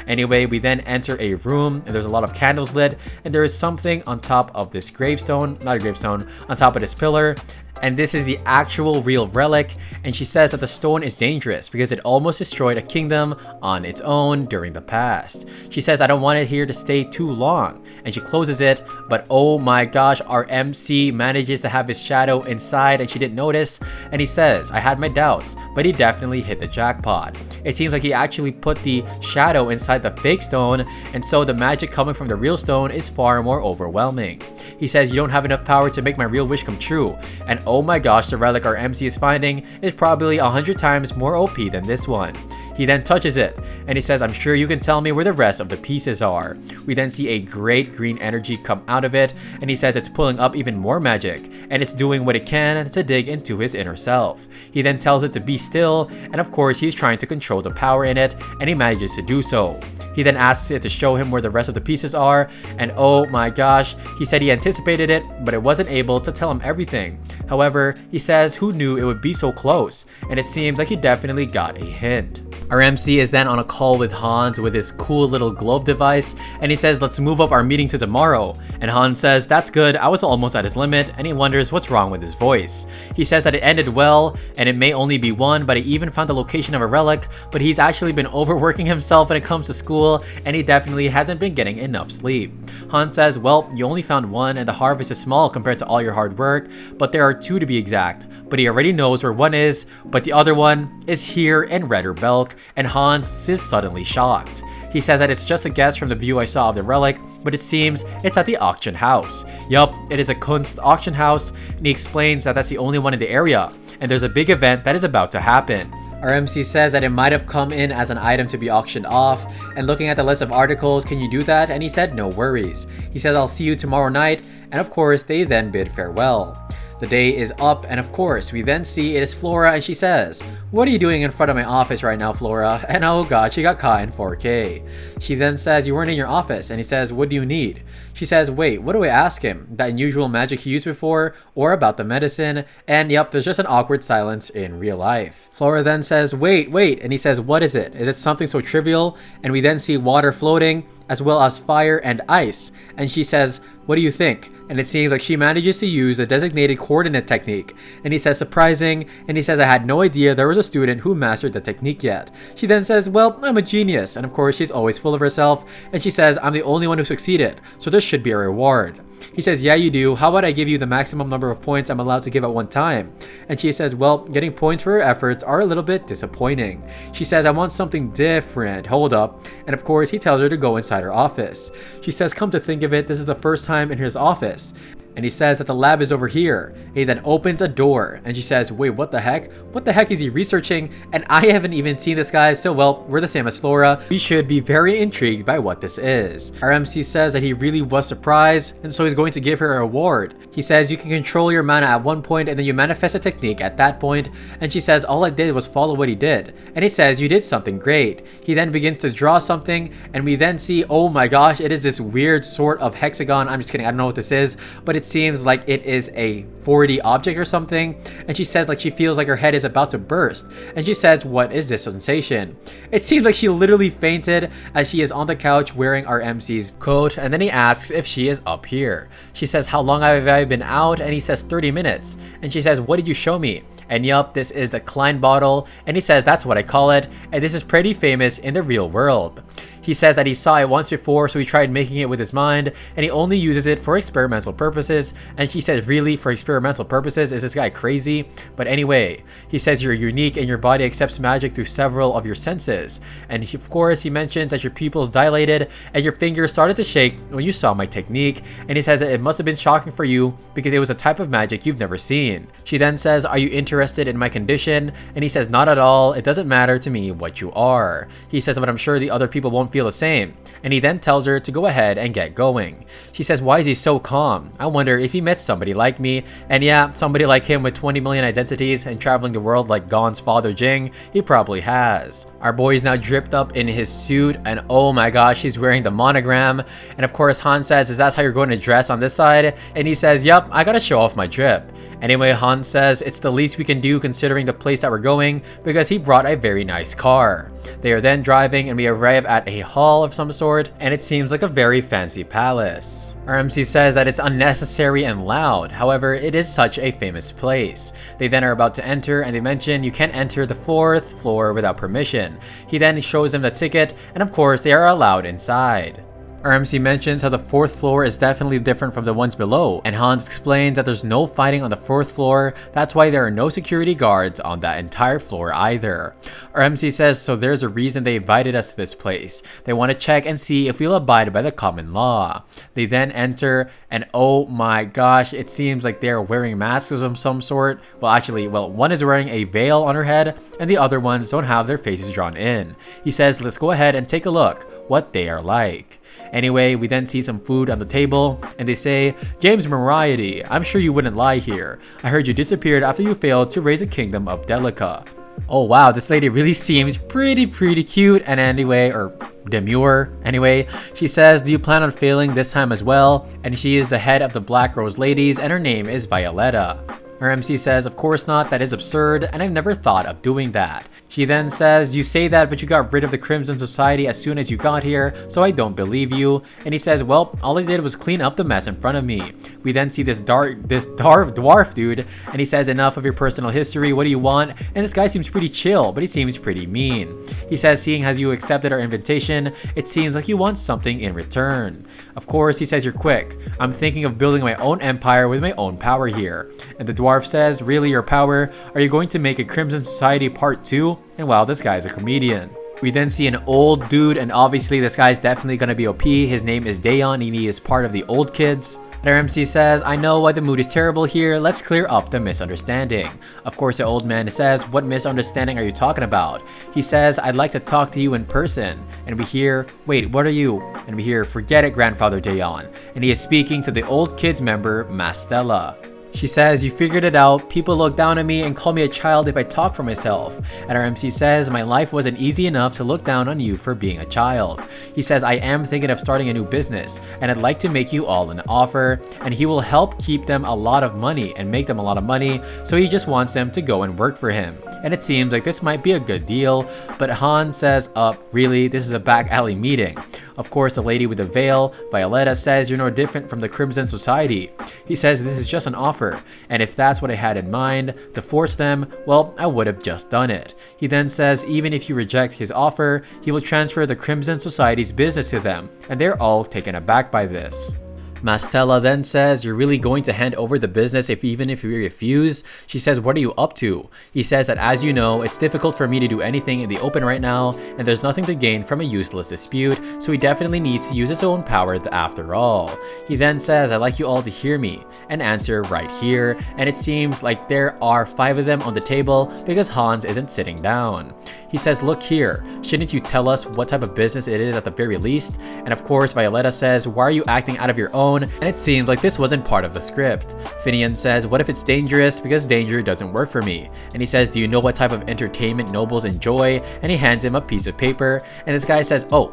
Anyway, we then enter a room and there's a lot of candles lit and there is something on top of this gravestone, not a gravestone, on top of this pillar. And this is the actual real relic, and she says that the stone is dangerous because it almost destroyed a kingdom on its own during the past. She says I don't want it here to stay too long, and she closes it, but oh my gosh, our MC manages to have his shadow inside and she didn't notice, and he says, I had my doubts, but he definitely hit the jackpot. It seems like he actually put the shadow inside the fake stone, and so the magic coming from the real stone is far more overwhelming. He says, you don't have enough power to make my real wish come true, and oh my gosh, the relic our MC is finding is probably 100 times more OP than this one. He then touches it, and he says, I'm sure you can tell me where the rest of the pieces are. We then see a great green energy come out of it, and he says it's pulling up even more magic, and it's doing what it can to dig into his inner self. He then tells it to be still, and of course he's trying to control the power in it, and he manages to do so. He then asks it to show him where the rest of the pieces are, and oh my gosh, he said he anticipated it, but it wasn't able to tell him everything. However, he says who knew it would be so close, and it seems like he definitely got a hint. Our MC is then on a call with Hans with his cool little globe device, and he says let's move up our meeting to tomorrow, and Hans says that's good, I was almost at his limit, and he wonders what's wrong with his voice. He says that it ended well, and it may only be one, but he even found the location of a relic, but he's actually been overworking himself when it comes to school, and he definitely hasn't been getting enough sleep. Hans says, well, you only found one, and the harvest is small compared to all your hard work, but there are 2 to be exact, but he already knows where one is, but the other one is here in Redder Belk, and Hans is suddenly shocked. He says that it's just a guess from the view I saw of the relic, but it seems it's at the auction house. Yup, it is a Kunst auction house, and he explains that that's the only one in the area, and there's a big event that is about to happen. Our MC says that it might have come in as an item to be auctioned off, and looking at the list of articles, can you do that? And he said no worries. He says I'll see you tomorrow night, and of course they then bid farewell. The day is up, and of course, we then see it is Flora, and she says, "What are you doing in front of my office right now, Flora?" And oh god, she got caught in 4K. She then says, "You weren't in your office," and he says, "What do you need?" She says, "Wait, what do I ask him? That unusual magic he used before, or about the medicine?" And yep, there's just an awkward silence in real life. Flora then says, wait, and he says, "What is it? Is it something so trivial?" And we then see water floating, as well as fire and ice. And she says, "What do you think?" And it seems like she manages to use a designated coordinate technique. And he says, "Surprising." And he says, "I had no idea there was a student who mastered the technique yet." She then says, "Well, I'm a genius." And of course, she's always full of herself. And she says, "I'm the only one who succeeded, so there should be a reward." He says, "Yeah, you do. How about I give you the maximum number of points I'm allowed to give at one time?" And she says, "Well, getting points for her efforts are a little bit disappointing." She says, "I want something different. Hold up." And of course, he tells her to go inside her office. She says, "Come to think of it, this is the first time in his office." And he says that the lab is over here. He then opens a door, and she says, "Wait, what the heck? What the heck is he researching? And I haven't even seen this guy, so well, we're the same as Flora. We should be very intrigued by what this is." Our MC says that he really was surprised, and so he's going to give her a reward. He says you can control your mana at one point, and then you manifest a technique at that point. And she says all I did was follow what he did. And he says, "You did something great." He then begins to draw something, and we then see, oh my gosh, it is this weird sort of hexagon. I'm just kidding, I don't know what this is, but it seems like it is a 4D object or something. And she says like she feels like her head is about to burst. And she says, "What is this sensation?" It seems like she literally fainted as she is on the couch wearing our MC's coat. And then he asks if she is up here. She says, "How long have I been out?" And he says 30 minutes. And she says, "What did you show me?" And yup, this is the Klein bottle. And he says that's what I call it. And this is pretty famous in the real world. He says that he saw it once before, so he tried making it with his mind, and he only uses it for experimental purposes. And she says, "Really? For experimental purposes? Is this guy crazy?" But anyway, he says you're unique and your body accepts magic through several of your senses. And of course, he mentions that your pupils dilated and your fingers started to shake when you saw my technique. And he says that it must have been shocking for you because it was a type of magic you've never seen. She then says, "Are you interested in my condition?" And he says, "Not at all. It doesn't matter to me what you are." He says, "But I'm sure the other people won't feel the same." And he then tells her to go ahead and get going. She says, "Why is he so calm? I wonder if he met somebody like me." And yeah, somebody like him with 20 million identities and traveling the world like Gon's father Jing, he probably has. Our boy is now dripped up in his suit, and oh my gosh, he's wearing the monogram. And of course, Han says, "Is that how you're going to dress on this side?" And he says, "Yup, I gotta show off my drip." Anyway, Han says it's the least we can do considering the place that we're going, because he brought a very nice car. They are then driving, and we arrive at a hall of some sort, and it seems like a very fancy palace. Our MC says that it's unnecessary and loud, however, it is such a famous place. They then are about to enter, and they mention you can't enter the 4th floor without permission. He then shows them the ticket, and of course they are allowed inside. Our MC mentions how the 4th floor is definitely different from the ones below, and Hans explains that there's no fighting on the 4th floor, that's why there are no security guards on that entire floor either. Our MC says so there's a reason they invited us to this place. They want to check and see if we'll abide by the common law. They then enter, and oh my gosh, it seems like they're wearing masks of some sort. Well, actually, one is wearing a veil on her head, and the other ones don't have their faces drawn in. He says, "Let's go ahead and take a look what they are like." Anyway, we then see some food on the table, and they say, "James Moriarty, I'm sure you wouldn't lie here. I heard you disappeared after you failed to raise the kingdom of Delica." Oh wow, this lady really seems pretty cute, and anyway, or demure. Anyway, she says, "Do you plan on failing this time as well?" And she is the head of the Black Rose Ladies, and her name is Violetta. Her MC says, "Of course not, that is absurd, and I've never thought of doing that." She then says, "You say that, but you got rid of the Crimson Society as soon as you got here, so I don't believe you." And he says, "Well, all I did was clean up the mess in front of me." We then see this dwarf dude, and he says, "Enough of your personal history, what do you want?" And this guy seems pretty chill, but he seems pretty mean. He says, "Seeing as you accepted our invitation, it seems like you want something in return." Of course, he says, "You're quick. I'm thinking of building my own empire with my own power here." And the dwarf says, "Really, your power? Are you going to make a Crimson Society Part 2? And wow, this guy is a comedian. We then see an old dude, and obviously this guy is definitely going to be OP. His name is Dayon, and he is part of the old kids. And our MC says, I know why the mood is terrible here, let's clear up the misunderstanding. Of course, the old man says, what misunderstanding are you talking about? He says, I'd like to talk to you in person. And we hear, wait, what are you? And we hear, forget it, Grandfather Daeon. And he is speaking to the old kids member, Mastella. She says, you figured it out, people look down on me and call me a child if I talk for myself. And our MC says, my life wasn't easy enough to look down on you for being a child. He says, I am thinking of starting a new business and I'd like to make you all an offer, and he will help keep them a lot of money and make them a lot of money, so he just wants them to go and work for him. And it seems like this might be a good deal, but Han says, really, this is a back alley meeting. Of course, the lady with the veil, Violetta, says, you're no different from the Crimson Society. He says, this is just an offer, and if that's what I had in mind, to force them, well, I would have just done it. He then says, even if you reject his offer, he will transfer the Crimson Society's business to them, and they're all taken aback by this. Mastella then says, you're really going to hand over the business even if you refuse? She says, what are you up to? He says that, as you know, it's difficult for me to do anything in the open right now, and there's nothing to gain from a useless dispute, so he definitely needs to use his own power after all. He then says, I'd like you all to hear me and answer right here, and it seems like there are 5 of them on the table because Hans isn't sitting down. He says, look here, shouldn't you tell us what type of business it is at the very least? And of course, Violetta says, why are you acting out of your own? And it seems like this wasn't part of the script. Finian says, what if it's dangerous? Because danger doesn't work for me. And he says, do you know what type of entertainment nobles enjoy? And he hands him a piece of paper, and this guy says, oh,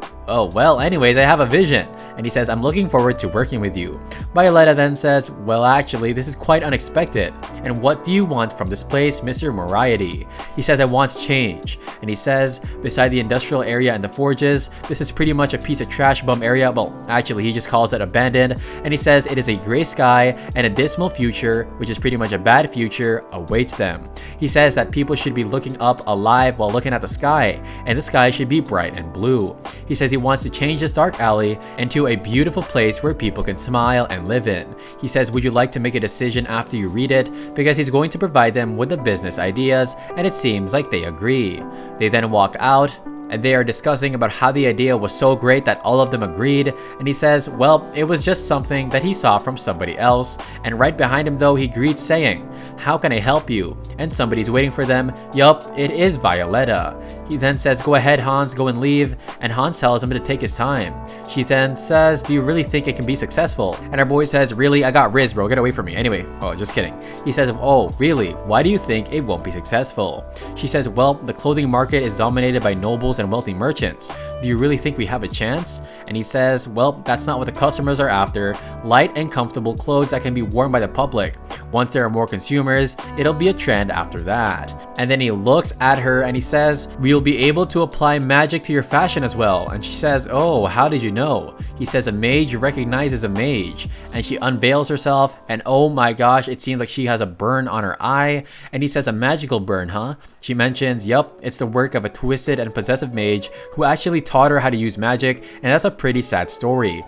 well, anyways, I have a vision. And he says, I'm looking forward to working with you. Violetta then says, well, actually, this is quite unexpected. And what do you want from this place, Mr. Moriarty? He says, I want change. And he says, beside the industrial area and the forges, this is pretty much a piece of trash bum area. Well, actually, he just calls it abandoned. And he says it is a gray sky and a dismal future, which is pretty much a bad future, awaits them. He says that people should be looking up alive while looking at the sky, and the sky should be bright and blue. He says he wants to change this dark alley into a beautiful place where people can smile and live in. He says, would you like to make a decision after you read it? Because he's going to provide them with the business ideas, and it seems like they agree. They then walk out, and they are discussing about how the idea was so great that all of them agreed, and he says, well, it was just something that he saw from somebody else. And right behind him though, he greets saying, how can I help you? And somebody's waiting for them. Yup, it is Violetta. He then says, go ahead Hans, go and leave, and Hans tells him to take his time. She then says, do you really think it can be successful? And our boy says, really, I got Riz, bro, get away from me. Anyway, just kidding. He says, oh, really? Why do you think it won't be successful? She says, well, the clothing market is dominated by nobles and wealthy merchants. Do you really think we have a chance? And he says, well, that's not what the customers are after. Light and comfortable clothes that can be worn by the public. Once there are more consumers, it'll be a trend after that. And then he looks at her and he says, we'll be able to apply magic to your fashion as well. And she says, oh, how did you know? He says, a mage recognizes a mage. And she unveils herself, and oh my gosh, it seems like she has a burn on her eye. And he says, a magical burn, huh? She mentions, yup, it's the work of a twisted and possessive mage who actually taught her how to use magic, and that's a pretty sad story.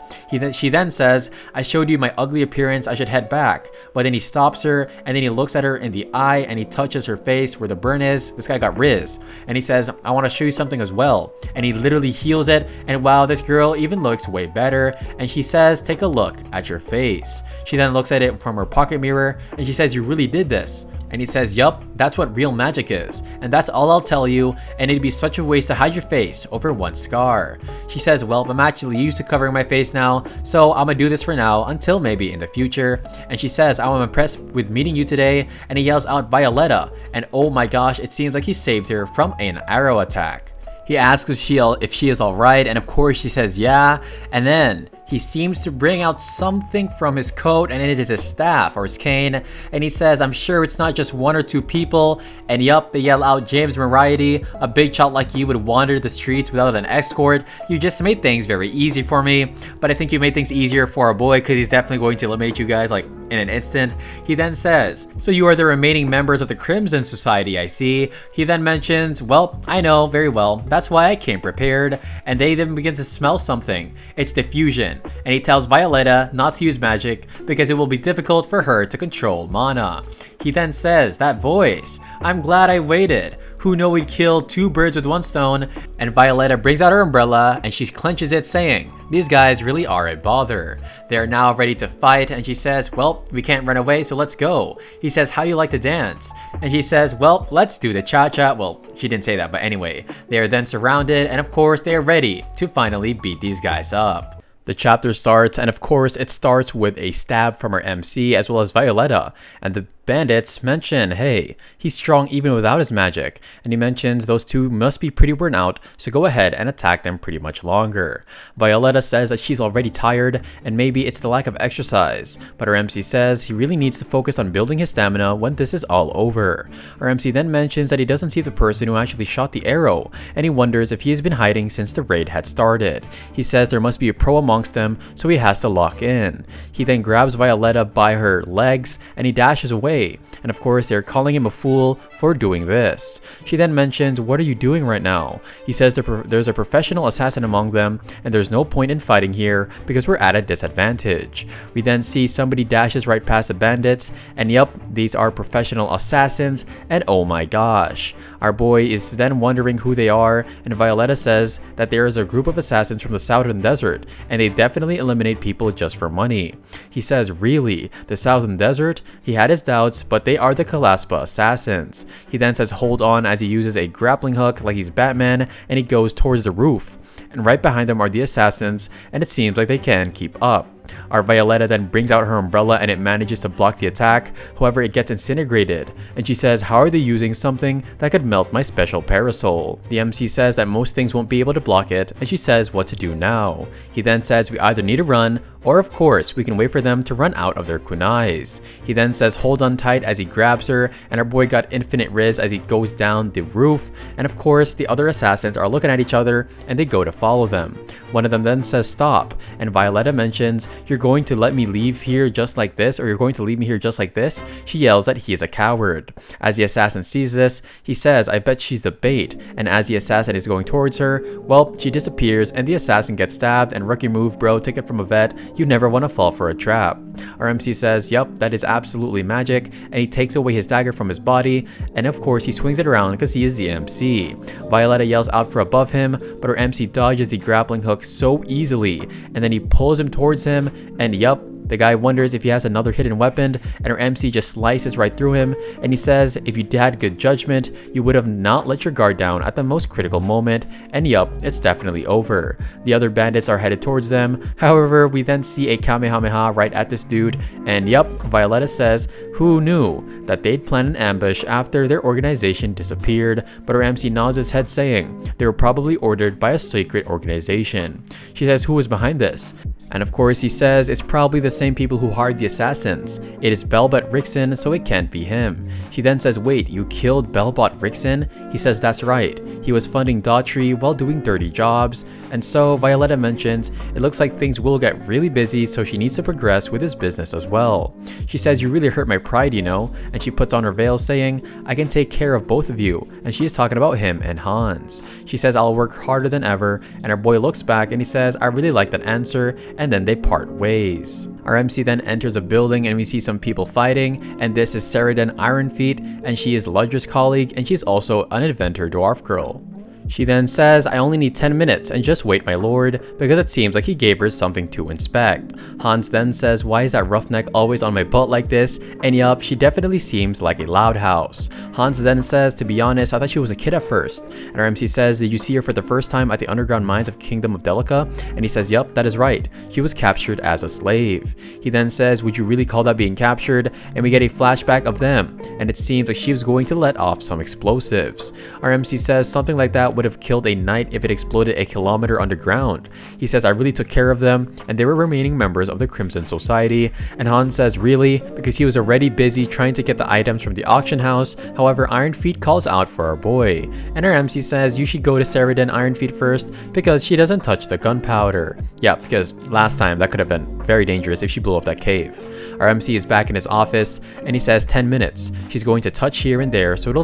She then says, I showed you my ugly appearance, I should head back. But then he stops her, and then he looks at her in the eye, and he touches her face where the burn is. This guy got Riz. And he says, I want to show you something as well. And he literally heals it, and wow, this girl even looks way better. And she says, take a look at your face. She then looks at it from her pocket mirror, and she says, you really did this. And he says, yup, that's what real magic is, and that's all I'll tell you, and it'd be such a waste to hide your face over one scar. She says, well, I'm actually used to covering my face now, so I'm gonna do this for now until maybe in the future. And she says, I'm impressed with meeting you today, and he yells out Violetta, and oh my gosh, it seems like he saved her from an arrow attack. He asks if she is alright, and of course she says yeah, and then he seems to bring out something from his coat, and it is his staff or his cane, and he says, I'm sure it's not just 1 or 2 people. And yup, they yell out, James Moriarty, a big shot like you would wander the streets without an escort. You just made things very easy for me, but I think you made things easier for a boy because he's definitely going to eliminate you guys like in an instant. He then says, so you are the remaining members of the Crimson Society, I see. He then mentions, well, I know very well, that's why I came prepared. And they then begin to smell something. It's diffusion. mission, and he tells Violetta not to use magic because it will be difficult for her to control mana. He then says, "That voice, I'm glad I waited. Who knew we'd kill 2 birds with 1 stone?" And Violetta brings out her umbrella and she clenches it, saying, "These guys really are a bother." They are now ready to fight, and she says, "Well, we can't run away, so let's go." He says, "How do you like to dance?" And she says, "Well, let's do the cha-cha." Well, she didn't say that, but anyway. They are then surrounded, and of course they are ready to finally beat these guys up. The chapter starts, and of course it starts with a stab from our MC as well as Violetta, and the bandits mention, hey, he's strong even without his magic, and he mentions those 2 must be pretty worn out, so go ahead and attack them pretty much longer. Violetta says that she's already tired, and maybe it's the lack of exercise, but our MC says he really needs to focus on building his stamina when this is all over. Our MC then mentions that he doesn't see the person who actually shot the arrow, and he wonders if he has been hiding since the raid had started. He says there must be a pro amongst them, so he has to lock in. He then grabs Violetta by her legs, and he dashes away. And of course they're calling him a fool for doing this. She then mentions, "What are you doing right now?" He says there's a professional assassin among them, and there's no point in fighting here because we're at a disadvantage. We then see somebody dashes right past the bandits, and yep, these are professional assassins, and oh my gosh. Our boy is then wondering who they are, and Violetta says that there is a group of assassins from the southern desert, and they definitely eliminate people just for money. He says, "Really? The southern desert?" He had his doubts, but they are the Kalaspa assassins. He then says hold on as he uses a grappling hook like he's Batman, and he goes towards the roof. And right behind them are the assassins, and it seems like they can keep up. Our Violetta then brings out her umbrella and it manages to block the attack, however it gets incinerated, and she says, how are they using something that could melt my special parasol? The MC says that most things won't be able to block it, and she says what to do now. He then says we either need to run, or of course we can wait for them to run out of their kunais. He then says hold on tight as he grabs her, and our boy got infinite riz as he goes down the roof, and of course the other assassins are looking at each other and they go to follow them. One of them then says stop, and Violetta mentions, you're going to let me leave here just like this, or you're going to leave me here just like this? She yells that he is a coward. As the assassin sees this, he says, I bet she's the bait, and as the assassin is going towards her, well, she disappears and the assassin gets stabbed, and rookie move bro, take it from a vet, you never want to fall for a trap. Our MC says, yep, that is absolutely magic, and he takes away his dagger from his body, and of course he swings it around because he is the MC. Violetta yells out for above him, but her MC dodges the grappling hook so easily, and then he pulls him towards him, and yup, the guy wonders if he has another hidden weapon, and her MC just slices right through him, and he says if you had good judgment, you would have not let your guard down at the most critical moment, and yup, it's definitely over. The other bandits are headed towards them, however, we then see a Kamehameha right at this dude, and yup, Violetta says, who knew that they'd plan an ambush after their organization disappeared, but her MC nods his head saying, they were probably ordered by a secret organization. She says who was behind this? And of course he says it's probably the same people who hired the assassins. It is Belbot Rickson, so it can't be him. She then says, wait, you killed Belbot Rickson? He says that's right. He was funding Daughtry while doing dirty jobs. And so Violetta mentions it looks like things will get really busy, so she needs to progress with his business as well. She says you really hurt my pride, you know, and she puts on her veil saying, I can take care of both of you, and she's talking about him and Hans. She says I'll work harder than ever, and our boy looks back and he says I really like that answer, and then they part ways. Our MC then enters a building and we see some people fighting, and this is Ceridan Ironfeet, and she is Ludger's colleague, and she's also an inventor dwarf girl. She then says, I only need 10 minutes and just wait my lord, because it seems like he gave her something to inspect. Hans then says, why is that roughneck always on my butt like this? And yup, she definitely seems like a loud house. Hans then says, to be honest, I thought she was a kid at first. And our MC says, did you see her for the first time at the underground mines of Kingdom of Delica? And he says, yup, that is right. She was captured as a slave. He then says, would you really call that being captured? And we get a flashback of them, and it seems like she was going to let off some explosives. Our MC says something like that would have killed a knight if it exploded a kilometer underground. He says, I really took care of them, and they were remaining members of the Crimson Society. And Hans says, really? Because he was already busy trying to get the items from the auction house. However, Ironfeet calls out for our boy, and our MC says you should go to Ceridan Ironfeet first because she doesn't touch the gunpowder. Yeah, because last time that could have been very dangerous if she blew up that cave. Our MC is back in his office and he says 10 minutes. She's going to touch here and there, so it'll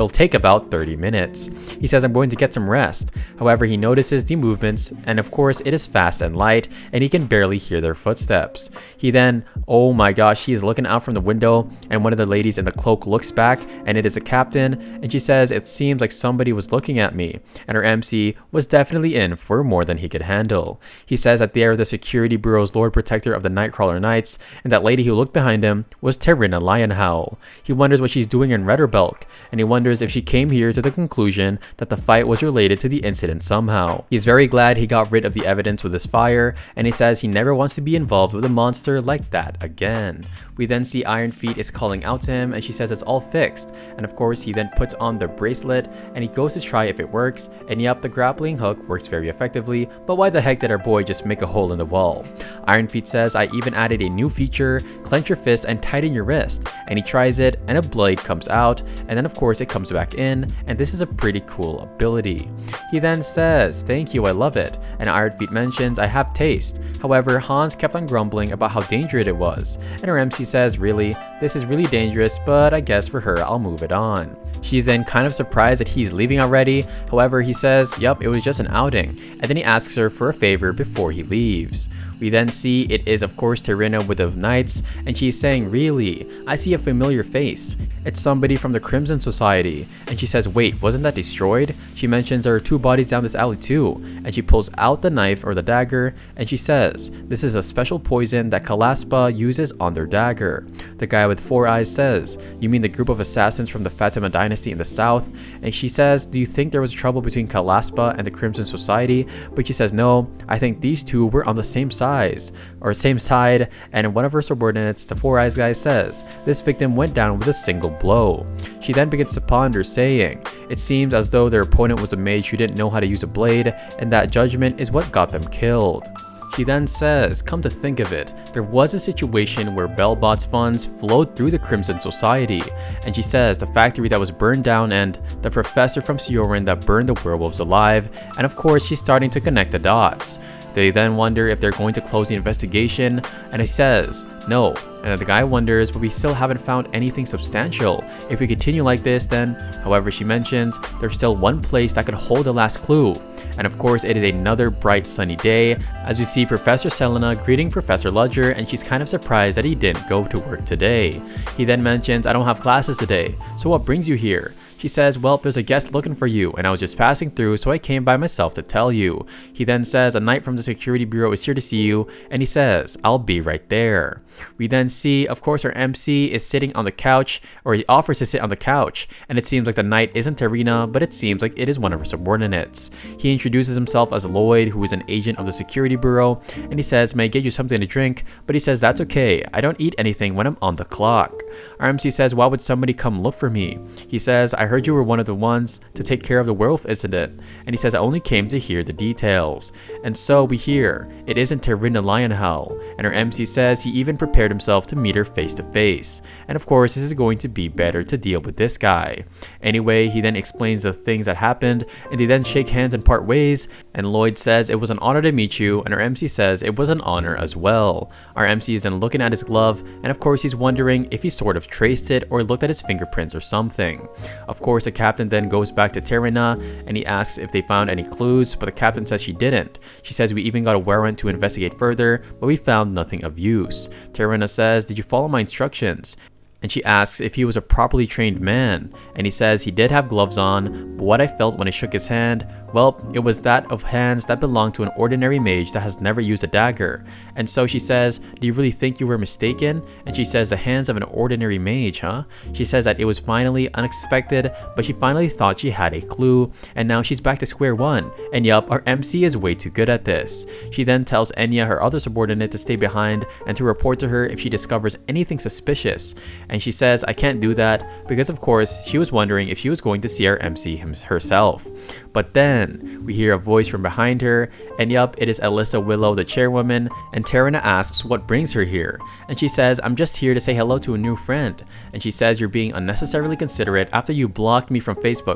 take about 30 minutes. He says I'm going to get some rest. However, he notices the movements, and of course it is fast and light and he can barely hear their footsteps. He then, oh my gosh, he is looking out from the window and one of the ladies in the cloak looks back and it is a captain, and she says it seems like somebody was looking at me, and her MC was definitely in for more than he could handle. He says that they are the Security Bureau's Lord Protector of the Nightcrawler Knights, and that lady who looked behind him was Terina Lionhowl. He wonders what she's doing in Redderbelk, and he wonders if she came here to the conclusion that the fight was related to the incident somehow. He's very glad he got rid of the evidence with his fire, and he says he never wants to be involved with a monster like that again. We then see Iron Feet is calling out to him, and she says it's all fixed, and of course he then puts on the bracelet and he goes to try if it works, and yep, the grappling hook works very effectively, but why the heck did our boy just make a hole in the wall? Iron Feet says I even added a new feature, clench your fist and tighten your wrist, and he tries it and a blade comes out, and then of course it comes back in, and this is a pretty cool ability. He then says thank you, I love it, and Iron Feet mentions I have taste. However, Hans kept on grumbling about how dangerous it was, and her MC says really, this is really dangerous, but I guess for her I'll move it on. She's then kind of surprised that he's leaving already. However, he says yep, it was just an outing, and then he asks her for a favor before he leaves. We then see it is of course Terina with the knights, and she's saying really, I see a familiar face. It's somebody from the Crimson Society, and she says wait, wasn't that destroyed? She mentions there are 2 bodies down this alley too, and she pulls out the knife or the dagger, and she says this is a special poison that Kalaspa uses on their dagger. The guy with 4 eyes says, you mean the group of assassins from the Fatima dynasty in the south? And she says, do you think there was trouble between Kalaspa and the Crimson Society? But she says no, I think these 2 were on the same side, and one of her subordinates, the 4 eyes guy, says this victim went down with a single blow. She then begins to ponder, saying it seems as though their opponent was a mage who didn't know how to use a blade, and that judgment is what got them killed. She then says, come to think of it, there was a situation where Bellbot's funds flowed through the Crimson Society, and she says the factory that was burned down and the professor from Sioran that burned the werewolves alive, and of course she's starting to connect the dots. They then wonder if they're going to close the investigation, and he says no, and the guy wonders, but we still haven't found anything substantial. If we continue like this then, however, she mentions there's still one place that could hold the last clue, and of course it is another bright sunny day as we see Professor Selena greeting Professor Ludger, and she's kind of surprised that he didn't go to work today. He then mentions I don't have classes today, so what brings you here? She says well, there's a guest looking for you and I was just passing through, so I came by myself to tell you. He then says a knight from the Security Bureau is here to see you, and he says I'll be right there. We then see, of course, our MC is sitting on the couch, or he offers to sit on the couch, and it seems like the knight isn't Terina, but it seems like it is one of her subordinates. He introduces himself as Lloyd, who is an agent of the Security Bureau, and he says, may I get you something to drink? But he says that's okay, I don't eat anything when I'm on the clock. Our MC says, why would somebody come look for me? He says, I heard you were one of the ones to take care of the werewolf incident, and he says I only came to hear the details. And so we hear, it isn't Terina Lionhowl, and our MC says he even prepared himself to meet her face to face, and of course this is going to be better to deal with this guy. Anyway, he then explains the things that happened, and they then shake hands and part ways, and Lloyd says it was an honor to meet you, and our MC says it was an honor as well. Our MC is then looking at his glove, and of course he's wondering if he sort of traced it or looked at his fingerprints or something. Of course the captain then goes back to Terina, and he asks if they found any clues, but the captain says she didn't. She says we even got a warrant to investigate further, but we found nothing of use. Terina says, did you follow my instructions? And she asks if he was a properly trained man, and he says he did have gloves on, but what I felt when I shook his hand, well, it was that of hands that belonged to an ordinary mage that has never used a dagger. And so she says, do you really think you were mistaken? And she says the hands of an ordinary mage, huh? She says that it was finally unexpected, but she finally thought she had a clue, and now she's back to square one. And yup, our MC is way too good at this. She then tells Enya, her other subordinate, to stay behind and to report to her if she discovers anything suspicious. And she says I can't do that because of course she was wondering if she was going to see our MC herself. But then again. We hear a voice from behind her, and yup, it is Alyssa Willow, the chairwoman, and Tarina asks what brings her here. And she says, I'm just here to say hello to a new friend. And she says, you're being unnecessarily considerate after you blocked me from Facebook.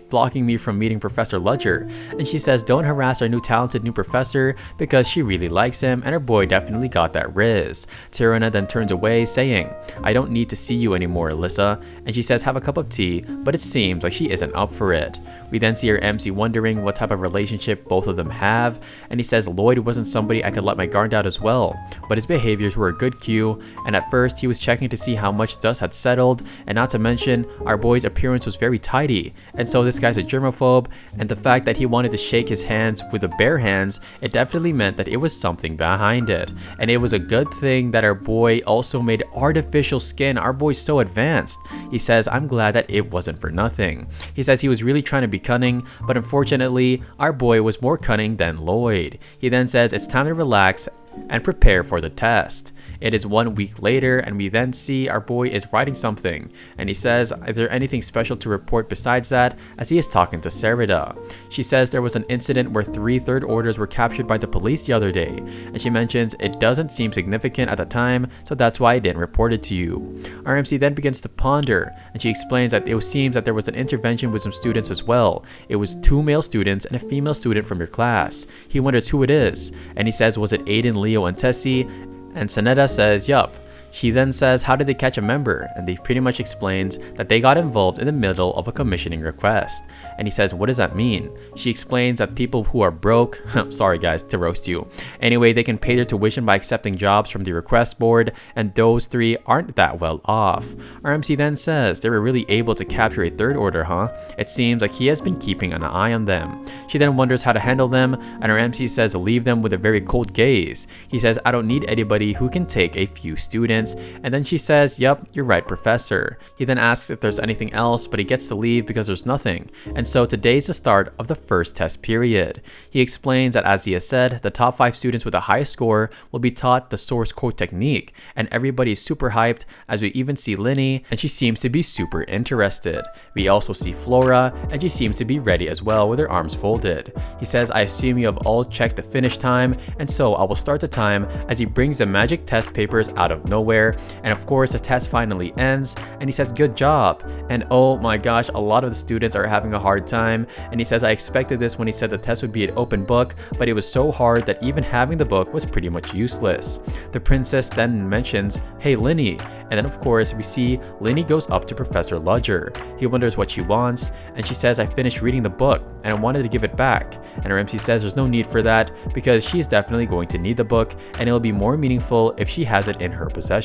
Blocking me from meeting Professor Ludger. And she says, don't harass our new talented new professor because she really likes him and her boy definitely got that riz. Tarina then turns away saying, I don't need to see you anymore, Alyssa. And she says, have a cup of tea, but it seems like she isn't up for it. We then see our MC wondering what type of relationship both of them have, and he says Lloyd wasn't somebody I could let my guard down as well, but his behaviors were a good cue, and at first he was checking to see how much dust had settled, and not to mention our boy's appearance was very tidy, and so this guy's a germaphobe, and the fact that he wanted to shake his hands with the bare hands, it definitely meant that it was something behind it, and it was a good thing that our boy also made artificial skin. Our boy's so advanced. He says, I'm glad that it wasn't for nothing. He says he was really trying to be cunning, but unfortunately, our boy was more cunning than Lloyd. He then says it's time to relax and prepare for the test. It is 1 week later, and we then see our boy is writing something, and he says, is there anything special to report besides that, as he is talking to Sarada. She says there was an incident where 3 third orders were captured by the police the other day, and she mentions it doesn't seem significant at the time, so that's why I didn't report it to you. Our MC then begins to ponder, and she explains that it seems that there was an intervention with some students as well. It was 2 male students and a female student from your class. He wonders who it is, and he says, was it Aiden, Leo, and Tessie? And Saneda says, yup. He then says, how did they catch a member? And they pretty much explains that they got involved in the middle of a commissioning request. And he says, what does that mean? She explains that people who are broke, sorry guys to roast you, anyway, they can pay their tuition by accepting jobs from the request board, and those 3 aren't that well off. Our MC then says, they were really able to capture a third order, huh? It seems like he has been keeping an eye on them. She then wonders how to handle them, and our MC says leave them with a very cold gaze. He says, I don't need anybody who can take a few students. And then she says, yep, you're right, Professor. He then asks if there's anything else, but he gets to leave because there's nothing. And so today's the start of the first test period. He explains that as he has said, the top 5 students with the highest score will be taught the source code technique, and everybody is super hyped, as we even see Linny, and she seems to be super interested. We also see Flora, and she seems to be ready as well with her arms folded. He says, I assume you have all checked the finish time, and so I will start the time, as he brings the magic test papers out of nowhere. And of course the test finally ends, and he says good job. And oh my gosh, a lot of the students are having a hard time, and he says I expected this when he said the test would be an open book, but it was so hard that even having the book was pretty much useless. The princess then mentions, hey Linny, and then of course we see Linny goes up to Professor Ludger. He wonders what she wants, and she says I finished reading the book and I wanted to give it back. And her MC says there's no need for that because she's definitely going to need the book, and it'll be more meaningful if she has it in her possession.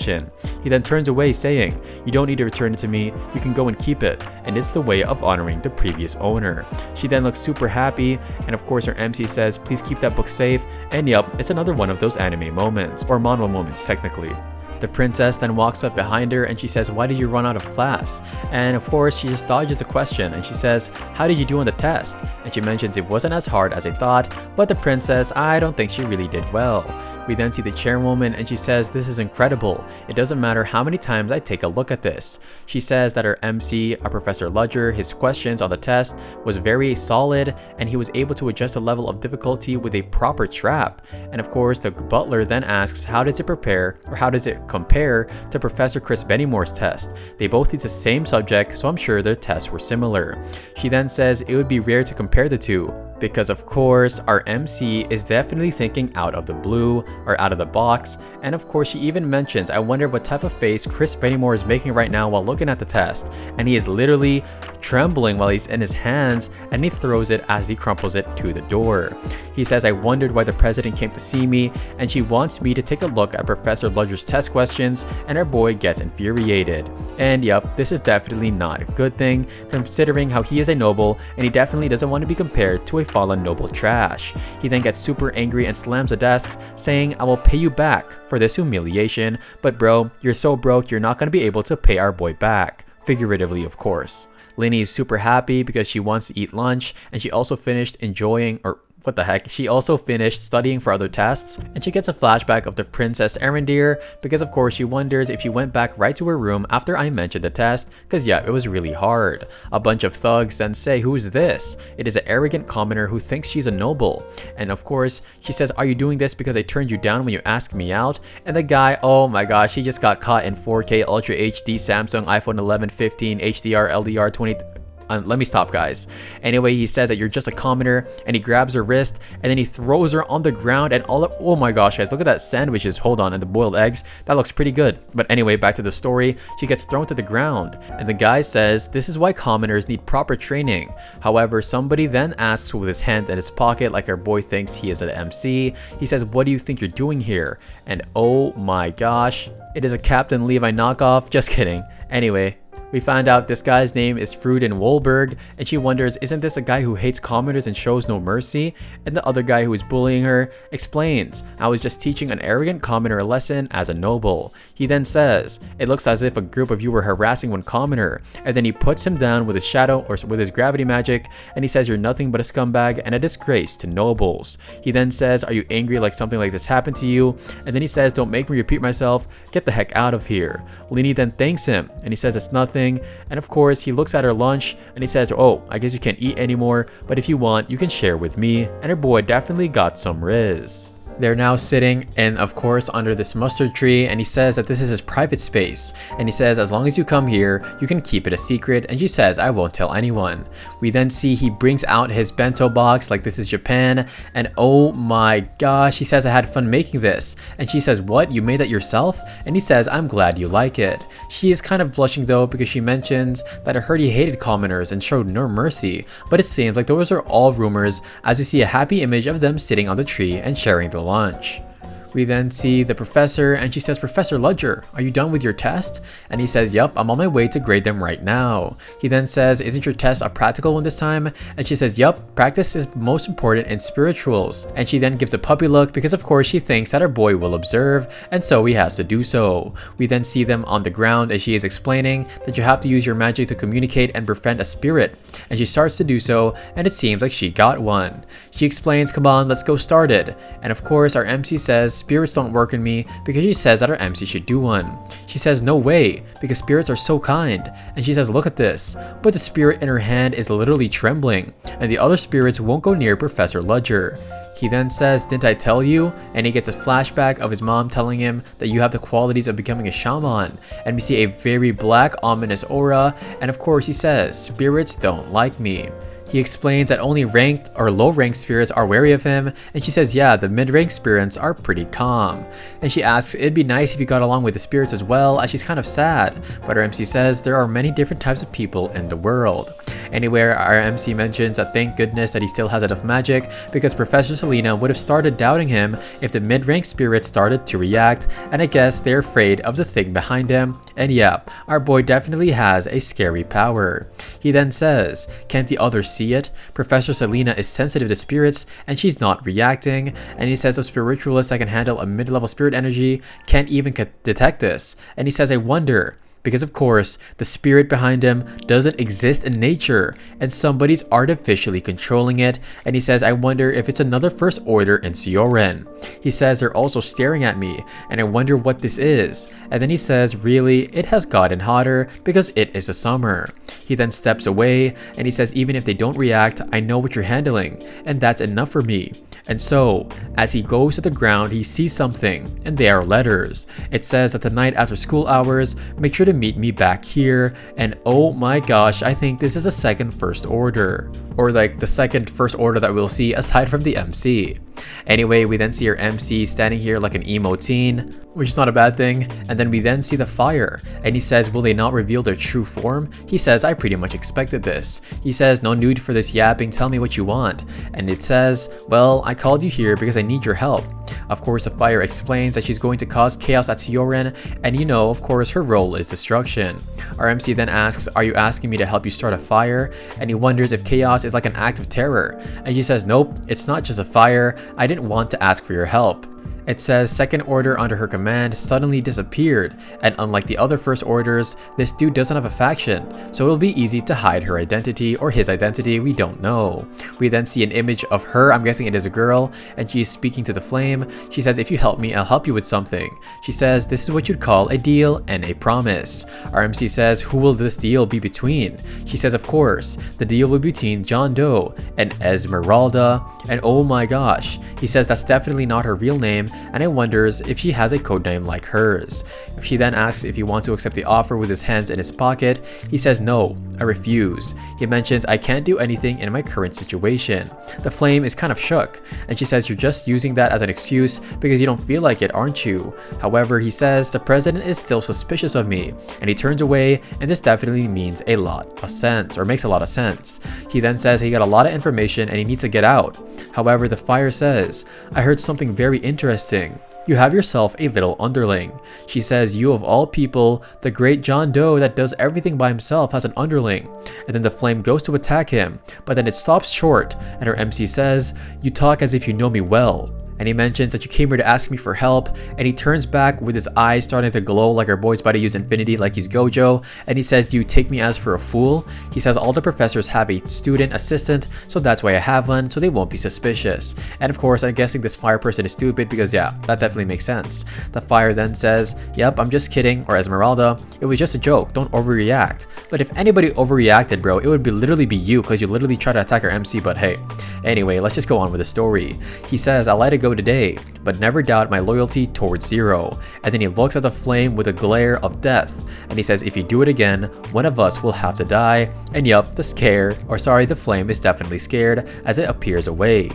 He then turns away saying, you don't need to return it to me, you can go and keep it, and it's the way of honoring the previous owner. She then looks super happy, and of course her MC says please keep that book safe, and yup, it's another one of those anime moments, or manhwa moments technically. The princess then walks up behind her and she says, why did you run out of class? And of course she just dodges the question and she says, how did you do on the test? And she mentions it wasn't as hard as I thought, but the princess, I don't think she really did well. We then see the chairwoman and she says, this is incredible. It doesn't matter how many times I take a look at this. She says that her MC, Professor Ludger, his questions on the test was very solid, and he was able to adjust the level of difficulty with a proper trap. And of course the butler then asks, how does it compare to Professor Chris Bennymore's test? They both teach the same subject, so I'm sure their tests were similar. She then says it would be rare to compare the two, because of course our MC is definitely thinking out of the blue, or out of the box, and of course she even mentions, I wonder what type of face Chris Bennymore is making right now while looking at the test, and he is literally trembling while he's in his hands, and he throws it as he crumples it to the door. He says, I wondered why the president came to see me, and she wants me to take a look at Professor Ludger's test questions, and our boy gets infuriated. And yep, this is definitely not a good thing, considering how he is a noble, and he definitely doesn't want to be compared to a fallen noble trash. He then gets super angry and slams the desks, saying, I will pay you back for this humiliation, but bro, you're so broke you're not going to be able to pay our boy back. Figuratively, of course. Linny is super happy because she wants to eat lunch, and she also finished enjoying, or what the heck, she also finished studying for other tests, and she gets a flashback of the Princess Arendir because of course she wonders if she went back right to her room after I mentioned the test, because yeah, it was really hard. A bunch of thugs then say, "Who's this?" It is an arrogant commoner who thinks she's a noble, and of course she says, "Are you doing this because I turned you down when you asked me out?" And the guy, oh my gosh, he just got caught in 4K Ultra HD Samsung iPhone 11, 15, HDR, LDR 20. Let me stop, guys. Anyway, he says that you're just a commoner, and he grabs her wrist and then he throws her on the ground, and oh my gosh, guys, look at that sandwiches, hold on, and the boiled eggs. That looks pretty good. But anyway, back to the story. She gets thrown to the ground, and the guy says this is why commoners need proper training. However, somebody then asks with his hand in his pocket, like our boy thinks he is an MC. He says, "What do you think you're doing here?" And oh my gosh, it is a Captain Levi knockoff. Just kidding. Anyway, we find out this guy's name is Fruden Wolberg, and she wonders, isn't this a guy who hates commoners and shows no mercy? And the other guy who is bullying her explains, "I was just teaching an arrogant commoner a lesson as a noble." He then says, "It looks as if a group of you were harassing one commoner," and then he puts him down with his shadow or with his gravity magic, and he says, "You're nothing but a scumbag and a disgrace to nobles." He then says, "Are you angry like something like this happened to you?" And then he says, "Don't make me repeat myself, get the heck out of here." Lini then thanks him, and he says it's nothing. And of course, he looks at her lunch and he says, "Oh, I guess you can't eat anymore, but if you want, you can share with me." And her boy definitely got some riz. They're now sitting in, of course, under this mustard tree, and he says that this is his private space. And he says, "As long as you come here, you can keep it a secret." And she says, "I won't tell anyone." We then see he brings out his bento box like this is Japan, and oh my gosh, he says, "I had fun making this." And she says, "What? You made that yourself?" And he says, "I'm glad you like it." She is kind of blushing though because she mentions that I heard he hated commoners and showed no mercy, but it seems like those are all rumors, as we see a happy image of them sitting on the tree and sharing the lunch. We then see the professor, and she says, "Professor Ludger, are you done with your test?" And he says, "Yup, I'm on my way to grade them right now." He then says, "Isn't your test a practical one this time?" And she says, "Yup, practice is most important in spirituals." And she then gives a puppy look because of course she thinks that her boy will observe, and so he has to do so. We then see them on the ground as she is explaining that you have to use your magic to communicate and befriend a spirit. And she starts to do so, and it seems like she got one. She explains, "Come on, let's go start it." And of course our MC says, "Spirits don't work in me," because she says that our MC should do one. She says, "No way, because spirits are so kind." And she says, "Look at this." But the spirit in her hand is literally trembling, and the other spirits won't go near Professor Ludger. He then says, "Didn't I tell you?" And he gets a flashback of his mom telling him that you have the qualities of becoming a shaman. And we see a very black, ominous aura, and of course he says, "Spirits don't like me." He explains that only ranked or low-ranked spirits are wary of him, and she says, "Yeah, the mid-ranked spirits are pretty calm." And she asks, "It'd be nice if you got along with the spirits as well," as she's kind of sad. But our MC says there are many different types of people in the world. Anyway, our MC mentions that thank goodness that he still has enough magic, because Professor Selena would have started doubting him if the mid-ranked spirits started to react, and I guess they're afraid of the thing behind him. And yeah, our boy definitely has a scary power. He then says, "Can't the others see it? Professor Selena is sensitive to spirits and she's not reacting." And he says a spiritualist that can handle a mid-level spirit energy can't even detect this. And he says, "I wonder," because of course the spirit behind him doesn't exist in nature and somebody's artificially controlling it. And he says, "I wonder if it's another first order in Sioren." He says, "They're also staring at me and I wonder what this is." And then he says, "Really, it has gotten hotter because it is a summer." He then steps away and he says, "Even if they don't react, I know what you're handling, and that's enough for me." And so, as he goes to the ground, he sees something, and they are letters. It says that the night after school hours, make sure to meet me back here. And oh my gosh, I think this is a second first order. Or like the second first order that we'll see aside from the MC. Anyway, we then see our MC standing here like an emo teen, which is not a bad thing. And then we then see the fire, and he says, "Will they not reveal their true form?" He says, "I pretty much expected this." He says, "No need for this yapping, tell me what you want." And it says, "Well, I called you here because I need your help." Of course, the fire explains that she's going to cause chaos at Sioren, and you know, of course, her role is destruction. Our MC then asks, "Are you asking me to help you start a fire?" And he wonders if chaos is like an act of terror. And she says, "Nope, it's not just a fire. I didn't want to ask for your help." It says second order under her command suddenly disappeared, and unlike the other first orders, this dude doesn't have a faction, so it'll be easy to hide her identity or his identity, we don't know. We then see an image of her, I'm guessing it is a girl, and she is speaking to the flame. She says, if you help me, I'll help you with something. She says, this is what you'd call a deal and a promise. Our MC says, who will this deal be between? She says, of course, the deal will be between John Doe and Esmeralda, and oh my gosh, he says that's definitely not her real name, and I wonders if she has a codename like hers. If she then asks if he wants to accept the offer with his hands in his pocket, he says no, I refuse. He mentions, I can't do anything in my current situation. The flame is kind of shook, and she says, you're just using that as an excuse because you don't feel like it, aren't you? However, he says, the president is still suspicious of me, and he turns away, and this definitely means a lot of sense, or makes a lot of sense. He then says he got a lot of information and he needs to get out. However, the fire says, I heard something very interesting. You have yourself a little underling. She says, you of all people, the great John Doe that does everything by himself has an underling. And then the flame goes to attack him, but then it stops short, and her MC says, you talk as if you know me well. And he mentions that you came here to ask me for help, and he turns back with his eyes starting to glow like our boy's about to use infinity like he's Gojo, and he says, do you take me as for a fool? He says all the professors have a student assistant, so that's why I have one, so they won't be suspicious. And of course, I'm guessing this fire person is stupid because yeah, that definitely makes sense. The fire then says, yep, I'm just kidding, or Esmeralda, it was just a joke, don't overreact. But if anybody overreacted, bro, it would literally be you because you literally tried to attack our MC, but hey. Anyway, let's just go on with the story. He says, I'll let it go today, but never doubt my loyalty towards Zero. And then he looks at the flame with a glare of death, and he says, if you do it again, one of us will have to die. And yup, the flame is definitely scared as it appears away.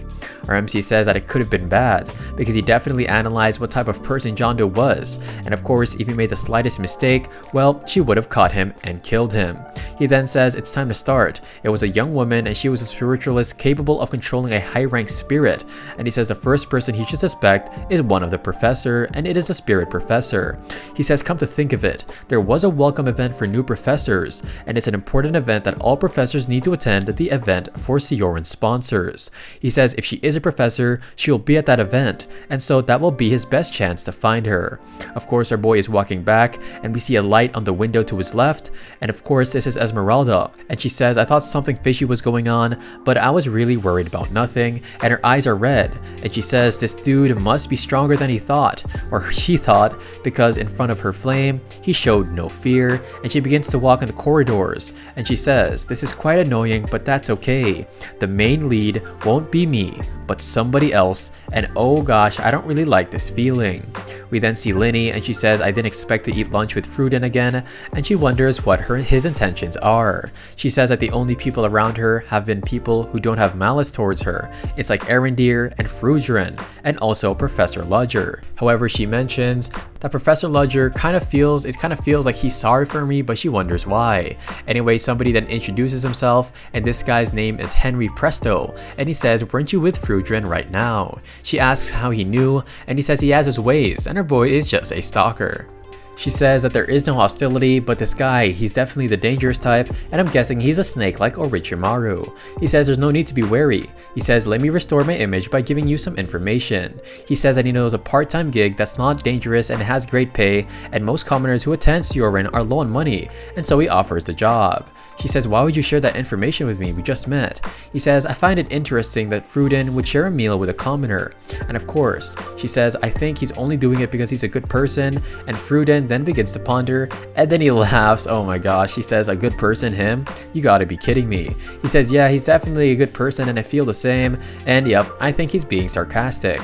Our MC says that it could have been bad, because he definitely analyzed what type of person John Doe was, and of course, if he made the slightest mistake, well, she would have caught him and killed him. He then says it's time to start. It was a young woman, and she was a spiritualist capable of controlling a high-ranked spirit, and he says the first person he should suspect is one of the professor, and it is a spirit professor. He says, come to think of it, there was a welcome event for new professors, and it's an important event that all professors need to attend the event for Sioran sponsors. He says if she is a professor, she will be at that event, and so that will be his best chance to find her. Of course, our boy is walking back, and we see a light on the window to his left, and of course this is Esmeralda, and she says, I thought something fishy was going on, but I was really worried about nothing, and her eyes are red, and she says this dude must be stronger than he thought, or she thought, because in front of her flame, he showed no fear, and she begins to walk in the corridors, and she says, this is quite annoying, but that's okay. The main lead won't be me, but somebody else, and oh gosh, I don't really like this feeling. We then see Linny, and she says, I didn't expect to eat lunch with Fruden again, and she wonders what his intentions are. She says that the only people around her have been people who don't have malice towards her. It's like Erendir and Frudren, and also Professor Ludger. However, she mentions that Professor Ludger kind of feels like he's sorry for me, but she wonders why. Anyway, somebody then introduces himself, and this guy's name is Henry Presto, and he says, weren't you with Frudren right now? She asks how he knew, and he says he has his ways, and her boy is just a stalker. She says that there is no hostility, but this guy, he's definitely the dangerous type, and I'm guessing he's a snake like Orochimaru. He says there's no need to be wary. He says, let me restore my image by giving you some information. He says that he knows a part-time gig that's not dangerous and has great pay, and most commoners who attend Sioran are low on money, and so he offers the job. She says, why would you share that information with me? We just met. He says, I find it interesting that Fruden would share a meal with a commoner. And of course, she says, I think he's only doing it because he's a good person, and Fruden then begins to ponder, and then he laughs. Oh my gosh, he says, a good person, him? You gotta be kidding me. He says, yeah, he's definitely a good person and I feel the same, and yep, I think he's being sarcastic.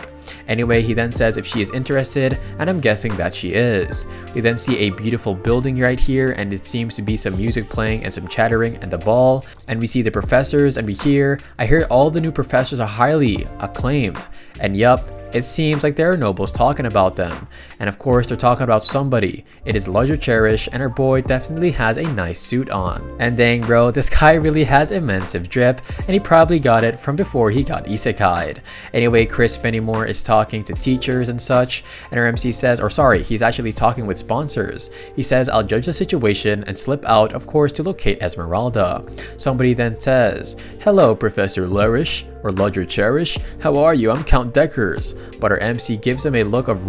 Anyway, he then says if she is interested, and I'm guessing that she is. We then see a beautiful building right here, and it seems to be some music playing and some chattering and the ball, and we see the professors, and I hear all the new professors are highly acclaimed, and yup, it seems like there are nobles talking about them. And of course, they're talking about somebody. It is Ludger Cherish, and her boy definitely has a nice suit on. And dang bro, this guy really has immense drip, and he probably got it from before he got isekai'd. Anyway, Chris Pennymore is talking to teachers and such, and her MC says, he's actually talking with sponsors. He says, I'll judge the situation and slip out, of course, to locate Esmeralda. Somebody then says, hello, Professor Lurish. Or Ludger Cherish? How are you? I'm Count Deckers. But our MC gives him a look of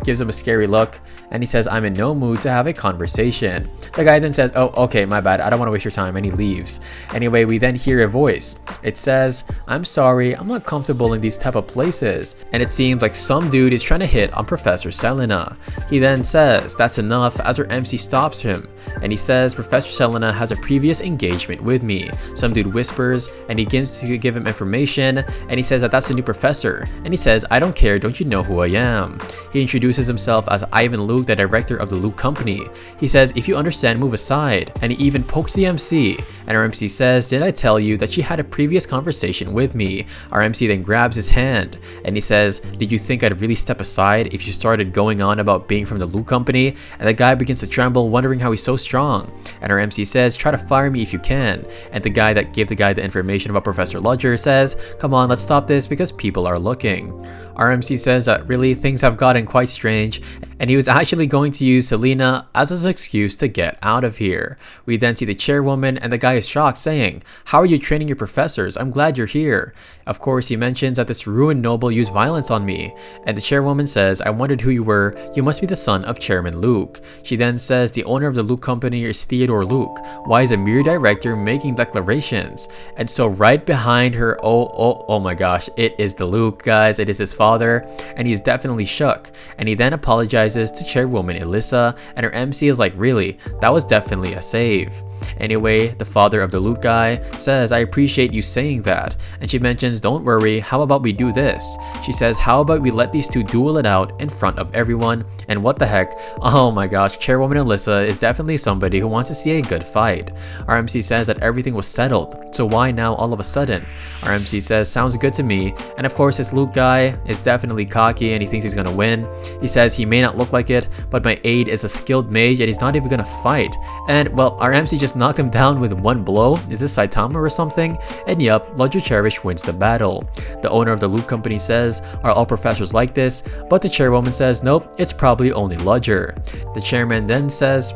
gives him a scary look, and he says, I'm in no mood to have a conversation. The guy then says, oh, okay, my bad, I don't want to waste your time, and he leaves. Anyway, we then hear a voice. It says, I'm sorry, I'm not comfortable in these type of places. And it seems like some dude is trying to hit on Professor Selena. He then says, that's enough, as our MC stops him. And he says, Professor Selena has a previous engagement with me. Some dude whispers, and he begins to give him information, and he says that that's the new professor. And he says, I don't care, don't you know who I am? He introduces himself as Ivan Luke, the director of the Luke Company. He says, if you understand, move aside, and he even pokes the MC, and our MC says, did I tell you that she had a previous conversation with me? Our MC then grabs his hand, and he says, did you think I'd really step aside if you started going on about being from the Luke Company? And the guy begins to tremble, wondering how he's so strong, and our MC says, try to fire me if you can. And the guy that gave the guy the information about Professor Ludger says, come on, let's stop this because people are looking. Our MC says that really things have gotten quite strange, and he was actually going to use Selena as his excuse to get out of here. We then see the chairwoman, and the guy is shocked, saying, how are you training your professors? I'm glad you're here. Of course, he mentions that this ruined noble used violence on me, and the chairwoman says, I wondered who you were. You must be the son of Chairman Luke. She then says, the owner of the Luke Company is Theodore Luke. Why is a mere director making declarations? And so right behind her, oh my gosh, it is the Luke, guys. It is his father, and he's definitely shook. And he then apologizes to Chairwoman Elissa, and her MC is like, really? That was definitely a save. Anyway, the father of the Luke guy says, I appreciate you saying that. And she mentions, don't worry, how about we do this? She says, how about we let these two duel it out in front of everyone? And what the heck? Oh my gosh, Chairwoman Elissa is definitely somebody who wants to see a good fight. Our MC says that everything was settled, so why now all of a sudden? Our MC says, sounds good to me. And of course, this Luke guy is definitely cocky and he thinks he's gonna win. He says he may not look like it, but my aide is a skilled mage and he's not even gonna fight. And well, our MC just knocked him down with one blow. Is this Saitama or something? And yup, Ludger Cherish wins the battle. The owner of the Luke Company says, are all professors like this? But the chairwoman says, nope, it's probably only Ludger. The chairman then says,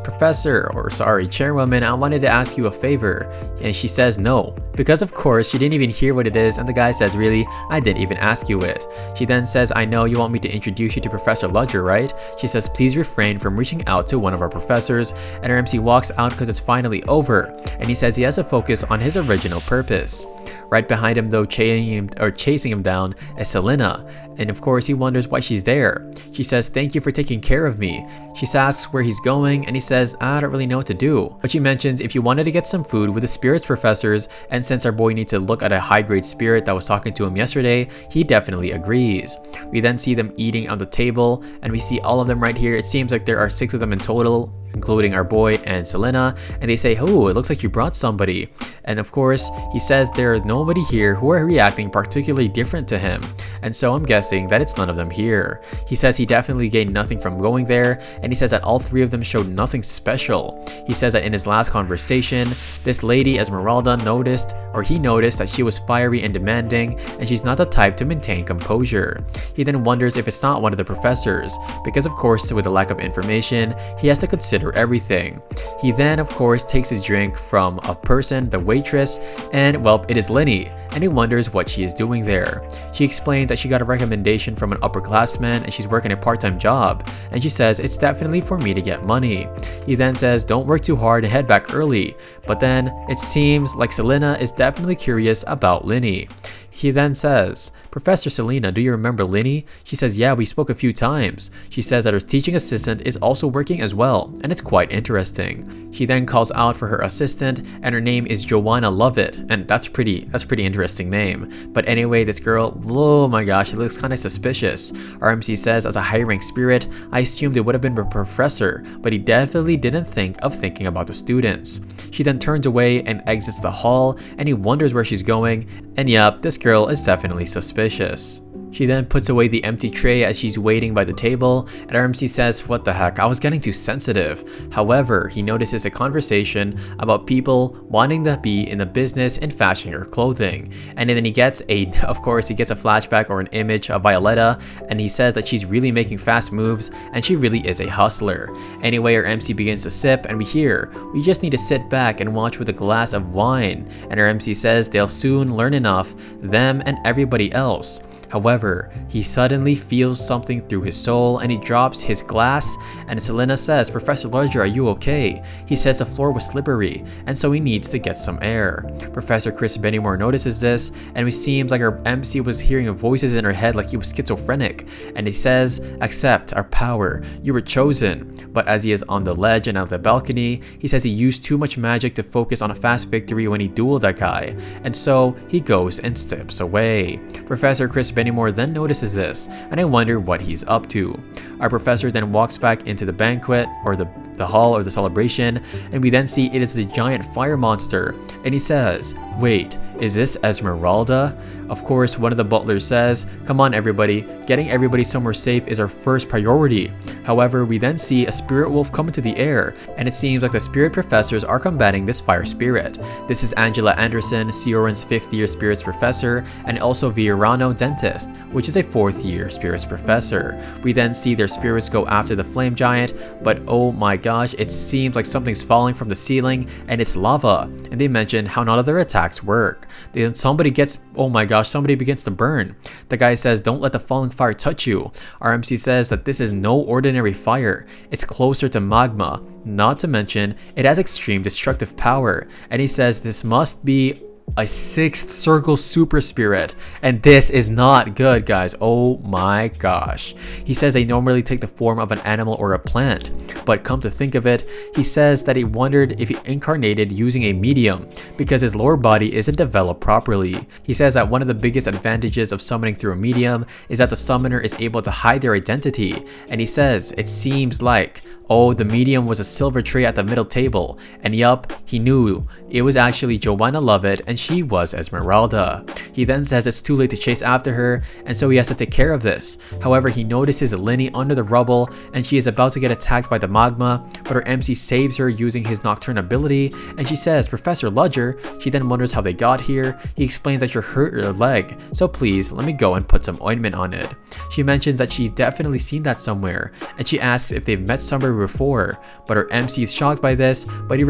chairwoman, I wanted to ask you a favor. And she says no, because of course she didn't even hear what it is, and the guy says, really? I didn't even ask you it. She then says, I know you want me to introduce you to Professor Ludger, right? She says, please refrain from reaching out to one of our professors, and our MC walks out because it's finally over, and he says he has to focus on his original purpose. Right behind him though, chasing him down, is Selena, and of course he wonders why she's there. She says, thank you for taking care of me. She asks where he's going, and he says, I don't really know what to do. But she mentions if you wanted to get some food with the spirits professors, and since our boy needs to look at a high-grade spirit that was talking to him yesterday, he definitely agrees. We then see them eating on the table, and we see all of them right here. It seems like there are 6 of them in total, including our boy and Selena, and they say, oh, it looks like you brought somebody. And of course, he says there is nobody here who are reacting particularly different to him, and so I'm guessing that it's none of them here. He says he definitely gained nothing from going there, and he says that all 3 of them showed nothing special. He says that in his last conversation, this lady Esmeralda noticed that she was fiery and demanding, and she's not the type to maintain composure. He then wonders if it's not one of the professors, because of course with the lack of information, he has to consider everything. He then of course takes his drink from a person, the waitress, and well, it is Lenny, and he wonders what she is doing there. She explains that she got a recommendation from an upperclassman and she's working a part-time job, and she says it's definitely for me to get money. He then says don't work too hard and head back early, but then it seems like Selena is definitely curious about Lenny. He then says, Professor Selena, do you remember Lenny? She says, yeah, we spoke a few times. She says that her teaching assistant is also working as well, and it's quite interesting. She then calls out for her assistant, and her name is Joanna Lovett, and that's pretty interesting name. But anyway, this girl, oh my gosh, she looks kind of suspicious. Our MC says, as a high-rank spirit, I assumed it would have been a professor, but he definitely didn't think about the students. She then turns away and exits the hall, and he wonders where she's going, and yep, this girl is definitely suspicious. She then puts away the empty tray as she's waiting by the table, and our MC says, what the heck, I was getting too sensitive. However, he notices a conversation about people wanting to be in the business in fashion or clothing. And then he gets a flashback or an image of Violetta, and he says that she's really making fast moves and she really is a hustler. Anyway, our MC begins to sip and we just need to sit back and watch with a glass of wine. And our MC says they'll soon learn enough, them and everybody else. However, he suddenly feels something through his soul and he drops his glass, and Selena says, Professor Ludger, are you okay? He says the floor was slippery and so he needs to get some air. Professor Chris Bennymore notices this, and it seems like our MC was hearing voices in her head like he was schizophrenic, and he says, accept our power, you were chosen. But as he is on the ledge and out the balcony, he says he used too much magic to focus on a fast victory when he dueled that guy, and so he goes and steps away. Professor Chris Bennymore then notices this, and I wonder what he's up to. Our professor then walks back into the banquet or the hall or the celebration, and we then see it is the giant fire monster, and he says, wait, is this Esmeralda? Of course, one of the butlers says, come on everybody, getting everybody somewhere safe is our first priority. However, we then see a spirit wolf come into the air, and it seems like the spirit professors are combating this fire spirit. This is Angela Anderson, Sioran's 5th year spirits professor, and also Viorano Dentist, which is a 4th year spirits professor. We then see their spirits go after the flame giant, but oh my gosh, it seems like something's falling from the ceiling and it's lava, and they mention how none of their attacks work. Then somebody begins to burn. The guy says, don't let the falling fire touch you. Our MC says that this is no ordinary fire, it's closer to magma, not to mention it has extreme destructive power, and he says this must be a 6th circle super spirit, and this is not good, guys. Oh my gosh. He says they normally take the form of an animal or a plant, but come to think of it, he says that he wondered if he incarnated using a medium because his lower body isn't developed properly. He says that one of the biggest advantages of summoning through a medium is that the summoner is able to hide their identity, and he says it seems like, oh, the medium was a silver tray at the middle table, and yup, he knew it was actually Joanna Lovett and she was Esmeralda. He then says it's too late to chase after her, and so he has to take care of this. However, he notices Linny under the rubble and she is about to get attacked by the magma, but her MC saves her using his nocturne ability, and she says, Professor Ludger. She then wonders how they got here. He explains that you're hurt your leg, so please let me go and put some ointment on it. She mentions that she's definitely seen that somewhere, and she asks if they've met somewhere before, but her MC is shocked by this, but he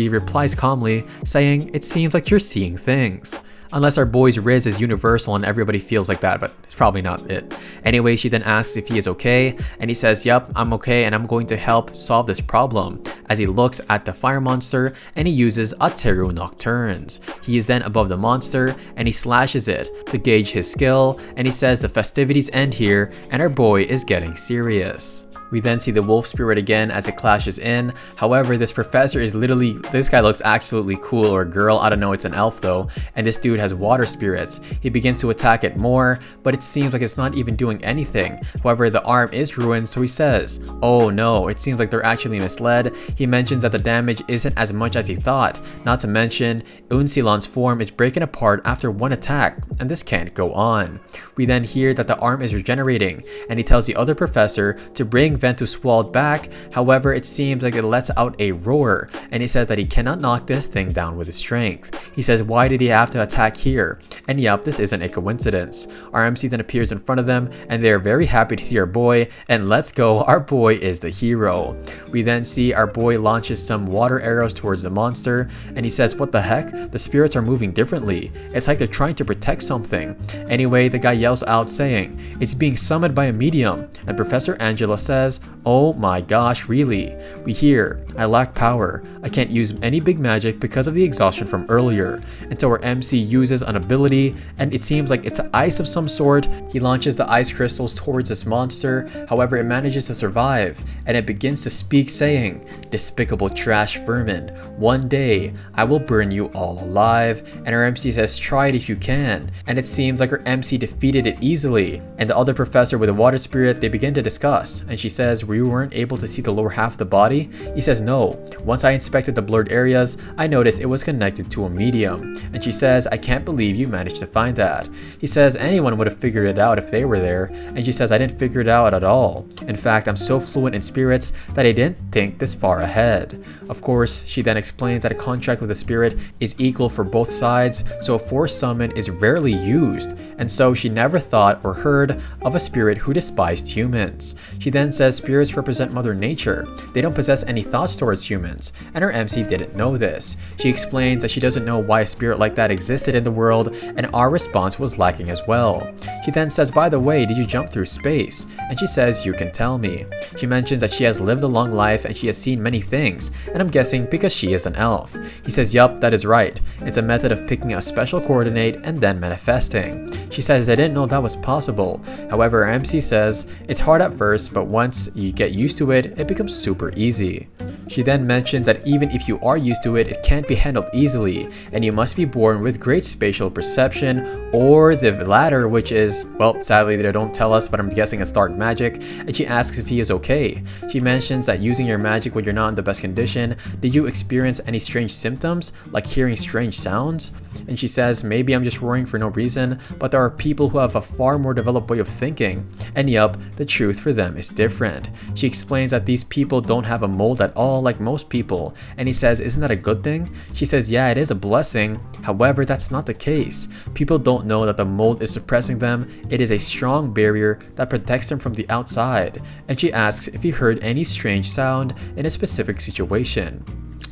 replies calmly, saying, it seems like you're seeing things. Unless our boy's Riz is universal and everybody feels like that, but it's probably not it. Anyway, she then asks if he is okay, and he says, yup, I'm okay and I'm going to help solve this problem, as he looks at the fire monster and he uses Ateru Nocturnes. He is then above the monster and he slashes it to gauge his skill, and he says the festivities end here and our boy is getting serious. We then see the wolf spirit again as it clashes in. However, this professor is this guy looks absolutely cool, or girl, I don't know, it's an elf though, and this dude has water spirits. He begins to attack it more, but it seems like it's not even doing anything. However, the arm is ruined, so he says, oh no, it seems like they're actually misled. He mentions that the damage isn't as much as he thought, not to mention Unsilon's form is breaking apart after one attack, and this can't go on. We then hear that the arm is regenerating, and he tells the other professor to bring Ventus Wald back. However, it seems like it lets out a roar, and he says that he cannot knock this thing down with his strength. He says, why did he have to attack here? And yup, this isn't a coincidence. Our MC then appears in front of them, and they are very happy to see our boy, and let's go, our boy is the hero. We then see our boy launches some water arrows towards the monster, and he says, what the heck? The spirits are moving differently. It's like they're trying to protect something. Anyway, the guy yells out saying, it's being summoned by a medium, and Professor Angela says, oh my gosh, really? We hear, I lack power. I can't use any big magic because of the exhaustion from earlier. And so our MC uses an ability, and it seems like it's ice of some sort. He launches the ice crystals towards this monster. However, it manages to survive, and it begins to speak saying, despicable trash vermin, one day I will burn you all alive. And our MC says, try it if you can. And it seems like our MC defeated it easily. And the other professor with a water spirit, they begin to discuss, and she says, "We weren't able to see the lower half of the body?" He says, "No. Once I inspected the blurred areas, I noticed it was connected to a medium." And she says, "I can't believe you managed to find that." He says, "Anyone would have figured it out if they were there." And she says, "I didn't figure it out at all. In fact, I'm so fluent in spirits that I didn't think this far ahead." Of course, she then explains that a contract with a spirit is equal for both sides, so a forced summon is rarely used, and so she never thought or heard of a spirit who despised humans. She then says spirits represent Mother Nature. They don't possess any thoughts towards humans, and her MC didn't know this. She explains that she doesn't know why a spirit like that existed in the world, and our response was lacking as well. She then says, "By the way, did you jump through space?" And she says, "You can tell me." She mentions that she has lived a long life and she has seen many things, and I'm guessing because she is an elf. He says, "Yup, that is right. It's a method of picking a special coordinate and then manifesting." She says, "I didn't know that was possible." However, her MC says, "It's hard at first, but once you get used to it, it becomes super easy." She then mentions that even if you are used to it, it can't be handled easily, and you must be born with great spatial perception, or the latter, which is, well, sadly they don't tell us, but I'm guessing it's dark magic. And she asks if he is okay. She mentions that using your magic when you're not in the best condition, did you experience any strange symptoms, like hearing strange sounds? And she says, "Maybe I'm just worrying for no reason, but there are people who have a far more developed way of thinking, and yup, the truth for them is different." She explains that these people don't have a mold at all like most people, and he says, "Isn't that a good thing?" She says, "Yeah, it is a blessing. However, that's not the case. People don't know that the mold is suppressing them. It is a strong barrier that protects them from the outside." And she asks if he heard any strange sound in a specific situation.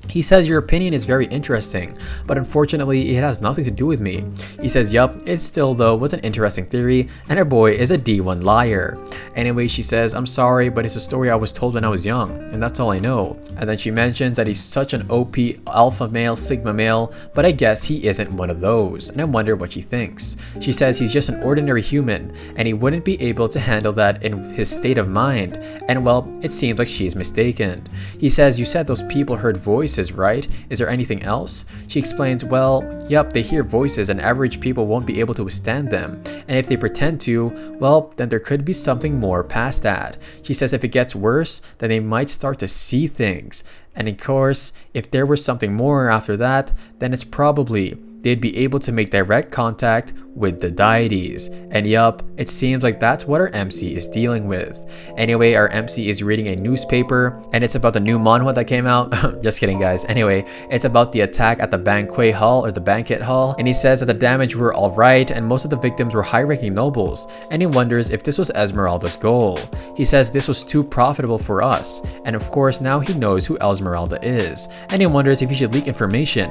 He says, "Your opinion is very interesting, but unfortunately it has nothing to do with me." He says, "Yup, it still though was an interesting theory, and her boy is a D1 liar." Anyway, she says, "I'm sorry, but it's a story I was told when I was young, and that's all I know." And then she mentions that he's such an OP alpha male, sigma male, but I guess he isn't one of those, and I wonder what she thinks. She says he's just an ordinary human, and he wouldn't be able to handle that in his state of mind, and well, it seems like she's mistaken. He says, "You said those people heard voices, right? Is there anything else?" She explains, "Well, yup, they hear voices and average people won't be able to withstand them. And if they pretend to, well, then there could be something more past that." She says if it gets worse, then they might start to see things. And of course, if there was something more after that, then it's probably they'd be able to make direct contact with the deities. And yup, it seems like that's what our MC is dealing with. Anyway, our MC is reading a newspaper, and it's about the new manhwa that came out. Just kidding, guys. Anyway, it's about the attack at the banquet hall, or the banquet hall, and he says that the damage were alright, and most of the victims were high-ranking nobles, and he wonders if this was Esmeralda's goal. He says this was too profitable for us, and of course now he knows who Esmeralda is, and he wonders if he should leak information.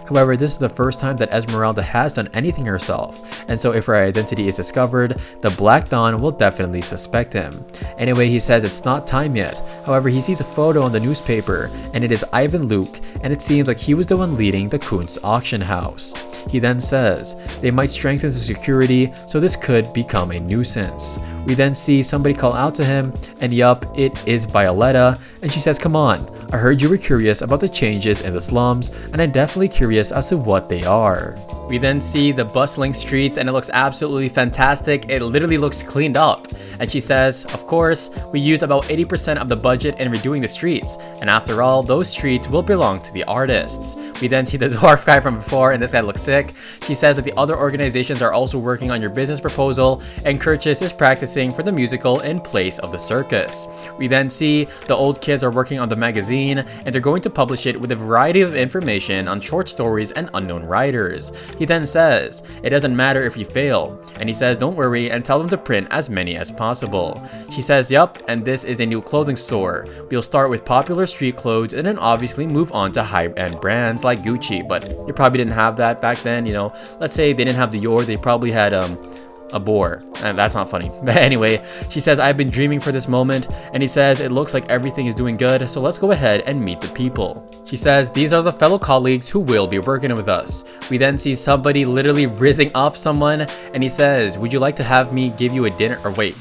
However, this is the first time that Esmeralda has done anything herself, and so if her identity is discovered, the Black Dawn will definitely suspect him. Anyway, he says it's not time yet. However, he sees a photo on the newspaper, and it is Ivan Luke, and it seems like he was the one leading the Kunst auction house. He then says they might strengthen the security, so this could become a nuisance. We then see somebody call out to him, and yup, it is Violetta, and she says, "Come on, I heard you were curious about the changes in the slums, and I'm definitely curious as to what they are." We then see the bustling streets, and it looks absolutely fantastic. It literally looks cleaned up. And she says, "Of course, we use about 80% of the budget in redoing the streets, and after all, those streets will belong to the artists." We then see the dwarf guy from before, and this guy looks sick. She says that the other organizations are also working on your business proposal, and Curtis is practicing for the musical in place of the circus. We then see the old kids are working on the magazine, and they're going to publish it with a variety of information on short stories and unknown writers. He then says, "It doesn't matter if you fail," and he says, "Don't worry and tell them to print as many as possible." She says, "Yup, and this is a new clothing store. We'll start with popular street clothes and then obviously move on to high-end brands like Gucci," but they probably didn't have that back then, you know. Let's say they didn't have Dior, they probably had a boar, and that's not funny. But anyway, she says, "I've been dreaming for this moment," and he says, "It looks like everything is doing good, so let's go ahead and meet the people." She says, "These are the fellow colleagues who will be working with us." We then see somebody literally rizzing up someone, and he says, "Would you like to have me give you a dinner?" Or wait,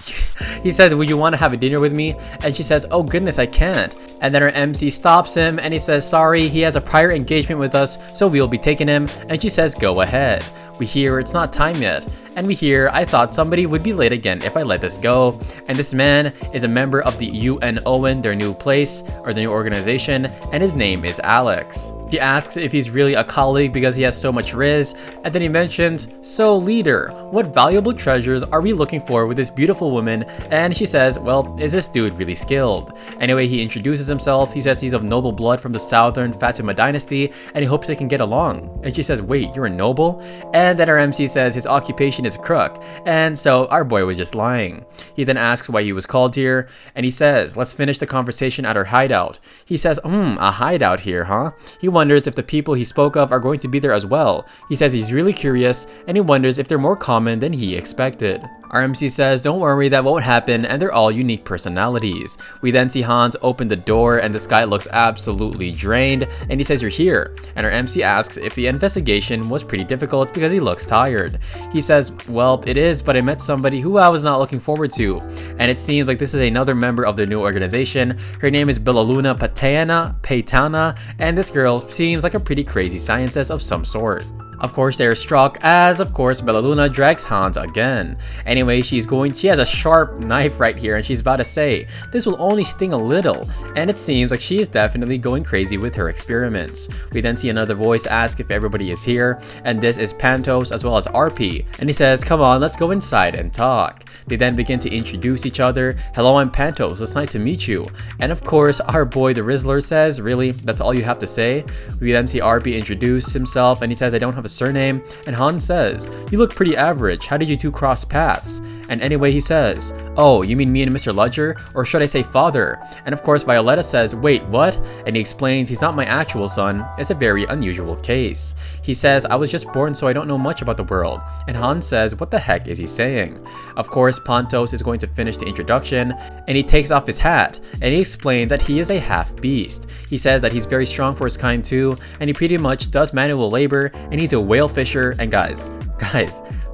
he says, "Would you want to have a dinner with me?" And she says, "Oh goodness, I can't." And then her MC stops him, and he says, "Sorry, he has a prior engagement with us, so we'll be taking him." And she says, "Go ahead." We hear it's not time yet, And we hear, I thought somebody would be late again if I let this go. And this man is a member of the UNON, their new place, or the new organization, and his name is Alex. She asks if he's really a colleague because he has so much riz, and then he mentions, so leader, what valuable treasures are we looking for with this beautiful woman? And she says, well, is this dude really skilled? Anyway, he introduces himself. He says he's of noble blood from the southern Fatima dynasty, and he hopes they can get along. And she says, wait, you're a noble? And then our MC says his occupation is a crook, and so our boy was just lying. He then asks why he was called here, and he says, let's finish the conversation at our hideout. He says, a hideout here, huh? He wonders if the people he spoke of are going to be there as well. He says he's really curious, and he wonders if they're more common than he expected. Our MC says, don't worry, that won't happen, and they're all unique personalities. We then see Hans open the door, and this guy looks absolutely drained, and he says, you're here. And our MC asks if the investigation was pretty difficult because he looks tired. He says, well, it is, but I met somebody who I was not looking forward to. And it seems like this is another member of the new organization. Her name is Bellaluna Paitana, and this girl seems like a pretty crazy scientist of some sort. Of course, they're struck as, of course, Bellaluna drags Hans again. Anyway, she has a sharp knife right here, and she's about to say, this will only sting a little, and it seems like she is definitely going crazy with her experiments. We then see another voice ask if everybody is here, and this is Pantos as well as RP, and he says, come on, let's go inside and talk. They then begin to introduce each other. Hello, I'm Pantos, it's nice to meet you. And of course, our boy the Rizzler says, really, that's all you have to say? We then see RP introduce himself, and he says, I don't have a surname. And Hans says, you look pretty average, how did you two cross paths? And anyway, he says, oh, you mean me and Mr. Ludger? Or should I say father? And of course, Violetta says, wait, what? And he explains he's not my actual son. It's a very unusual case. He says, I was just born so I don't know much about the world. And Hans says, what the heck is he saying? Of course, Pantos is going to finish the introduction, and he takes off his hat, and he explains that he is a half beast. He says that he's very strong for his kind too, and he pretty much does manual labor, and he's a whale fisher. And guys,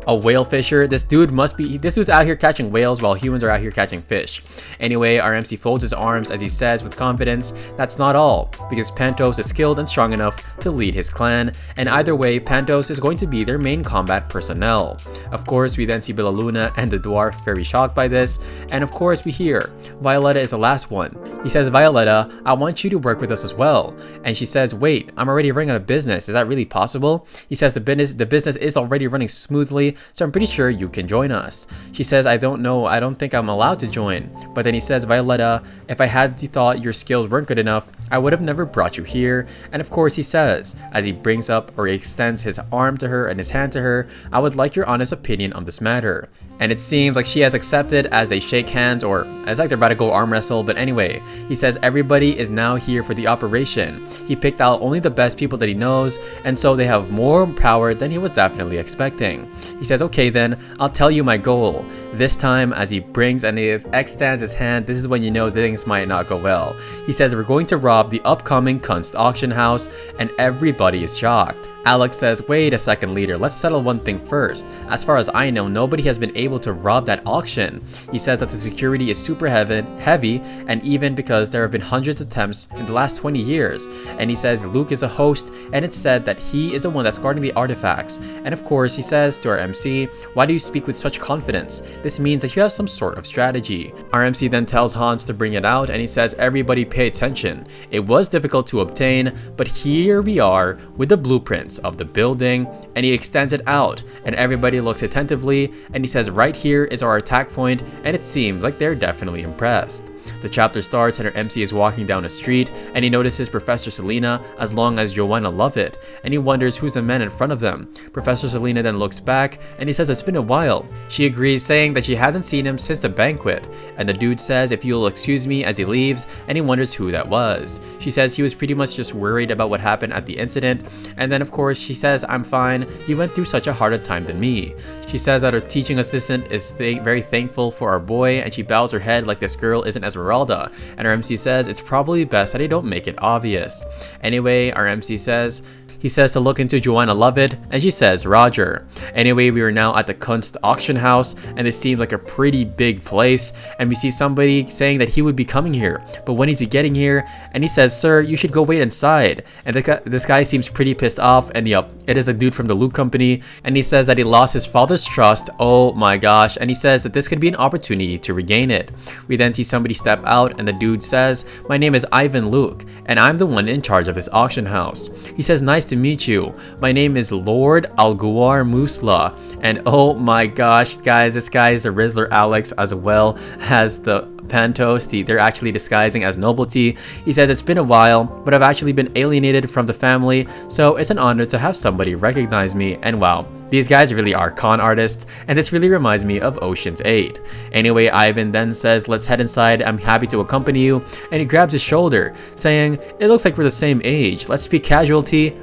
a whale fisher? This dude's out here catching whales while humans are out here catching fish. Anyway, our MC folds his arms as he says with confidence, that's not all, because Pantos is skilled and strong enough to lead his clan, and either way, Pantos is going to be their main combat personnel. Of course, we then see Bellaluna and the dwarf very shocked by this, and of course we hear, Violetta is the last one. He says, Violetta, I want you to work with us as well. And she says, wait, I'm already running a business, is that really possible? He says the business is already running smoothly, so I'm pretty sure you can join us. She says, I don't know, I don't think I'm allowed to join. But then he says, Violetta, if I had thought your skills weren't good enough, I would have never brought you here. And of course he says, as he brings up or he extends his arm to her and his hand to her, I would like your honest opinion on this matter. And it seems like she has accepted as they shake hands, or it's like they're about to go arm wrestle. But anyway, he says everybody is now here for the operation. He picked out only the best people that he knows, and so they have more power than he was definitely expecting. He says, okay then, I'll tell you my goal. This time, as he brings and he extends his hand, this is when you know things might not go well. He says, we're going to rob the upcoming Kunst auction house, and everybody is shocked. Alex says, wait a second, leader, let's settle one thing first. As far as I know, nobody has been able to rob that auction. He says that the security is super heavy, and even because there have been hundreds of attempts in the last 20 years. And he says Luke is a host, and it's said that he is the one that's guarding the artifacts. And of course, he says to our MC, why do you speak with such confidence? This means that you have some sort of strategy. Our MC then tells Hans to bring it out, and he says, everybody pay attention. It was difficult to obtain, but here we are with the blueprints of the building, and he extends it out, and everybody looks attentively, and he says right here is our attack point, and it seems like they're definitely impressed. The chapter starts and our MC is walking down a street, and he notices Professor Selena as long as Joanna Lovett, and he wonders who's the man in front of them. Professor Selena then looks back, and he says it's been a while. She agrees, saying that she hasn't seen him since the banquet, and the dude says if you'll excuse me as he leaves, and he wonders who that was. She says he was pretty much just worried about what happened at the incident, and then of course she says, I'm fine, you went through such a harder time than me. She says that her teaching assistant is very thankful for our boy, and she bows her head like this girl isn't Esmeralda, and our MC says it's probably best that I don't make it obvious. Anyway, our MC says, He says to look into Joanna Lovett, and she says Roger. Anyway, we are now at the Kunst auction house, and it seems like a pretty big place, and we see somebody saying that he would be coming here, but when is he getting here? And he says, sir, you should go wait inside. And this guy seems pretty pissed off, and yep, it is a dude from the loot company, and he says that he lost his father's trust. Oh my gosh. And he says that this could be an opportunity to regain it. We then see somebody step out, and the dude says, my name is Ivan Luke, and I'm the one in charge of this auction house. He says, nice to meet you. My name is Lord Alguar Musla. And oh my gosh, guys, this guy is the Rizzler Alex as well as the Pantos. They're actually disguising as nobility. He says, it's been a while, but I've actually been alienated from the family, so it's an honor to have somebody recognize me. And wow, these guys really are con artists, and this really reminds me of Ocean's 8. Anyway, Ivan then says, let's head inside, I'm happy to accompany you, and he grabs his shoulder, saying, it looks like we're the same age, let's speak casually,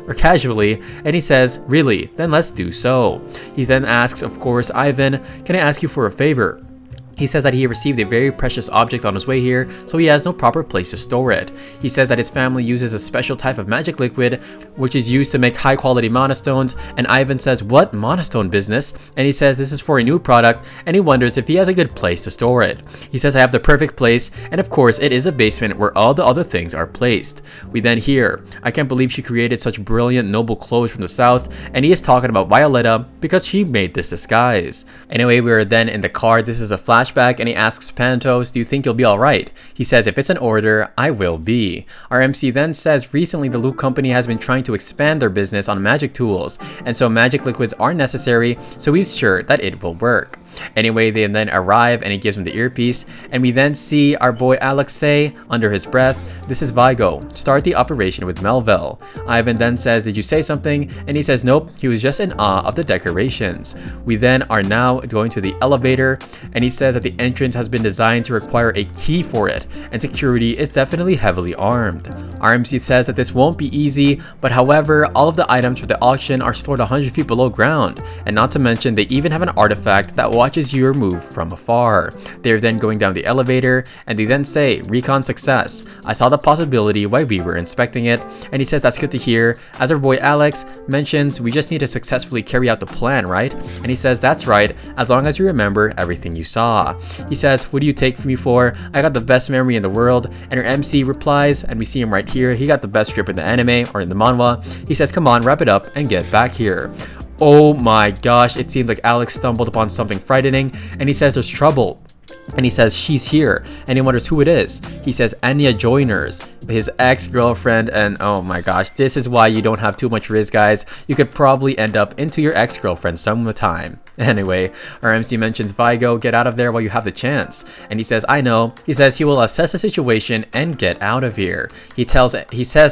and he says, really? Then let's do so. He then asks, of course, Ivan, can I ask you for a favor? He says that he received a very precious object on his way here, so he has no proper place to store it. He says that his family uses a special type of magic liquid, which is used to make high quality monostones, and Ivan says, what monostone business? And he says this is for a new product, and he wonders if he has a good place to store it. He says I have the perfect place, and of course it is a basement where all the other things are placed. We then hear, I can't believe she created such brilliant noble clothes from the south, and he is talking about Violetta because she made this disguise. Anyway, we are then in the car. This is a flashback, and he asks Pantos, do you think you'll be alright? He says, if it's an order, I will be. Our MC then says, recently the loot company has been trying to expand their business on magic tools, and so magic liquids are necessary, so he's sure that it will work. Anyway, they then arrive, and he gives him the earpiece, and we then see our boy Alex say, under his breath, this is Vigo, start the operation with Melville. Ivan then says, did you say something? And he says, nope, he was just in awe of the decorations. We then are now going to the elevator, and he says that the entrance has been designed to require a key for it, and security is definitely heavily armed. RMC says that this won't be easy, but however, all of the items for the auction are stored 100 feet below ground, and not to mention they even have an artifact that watches your move from afar. They are then going down the elevator, and they then say, recon success. I saw the possibility while we were inspecting it, and he says that's good to hear. As our boy Alex mentions, we just need to successfully carry out the plan, right? And he says, that's right, as long as you remember everything you saw. He says, what do you take me for? I got the best memory in the world. And our MC replies, and we see him right here, he got the best grip in the anime or in the manhwa. He says, come on, wrap it up and get back here. Oh my gosh, it seems like Alex stumbled upon something frightening, and he says there's trouble. And he says she's here, and he wonders who it is. He says Anya Joiners, his ex-girlfriend, and oh my gosh, this is why you don't have too much riz, guys. You could probably end up into your ex-girlfriend sometime. Anyway, our MC mentions Vigo, get out of there while you have the chance. And he says, I know. He says he will assess the situation and get out of here. He says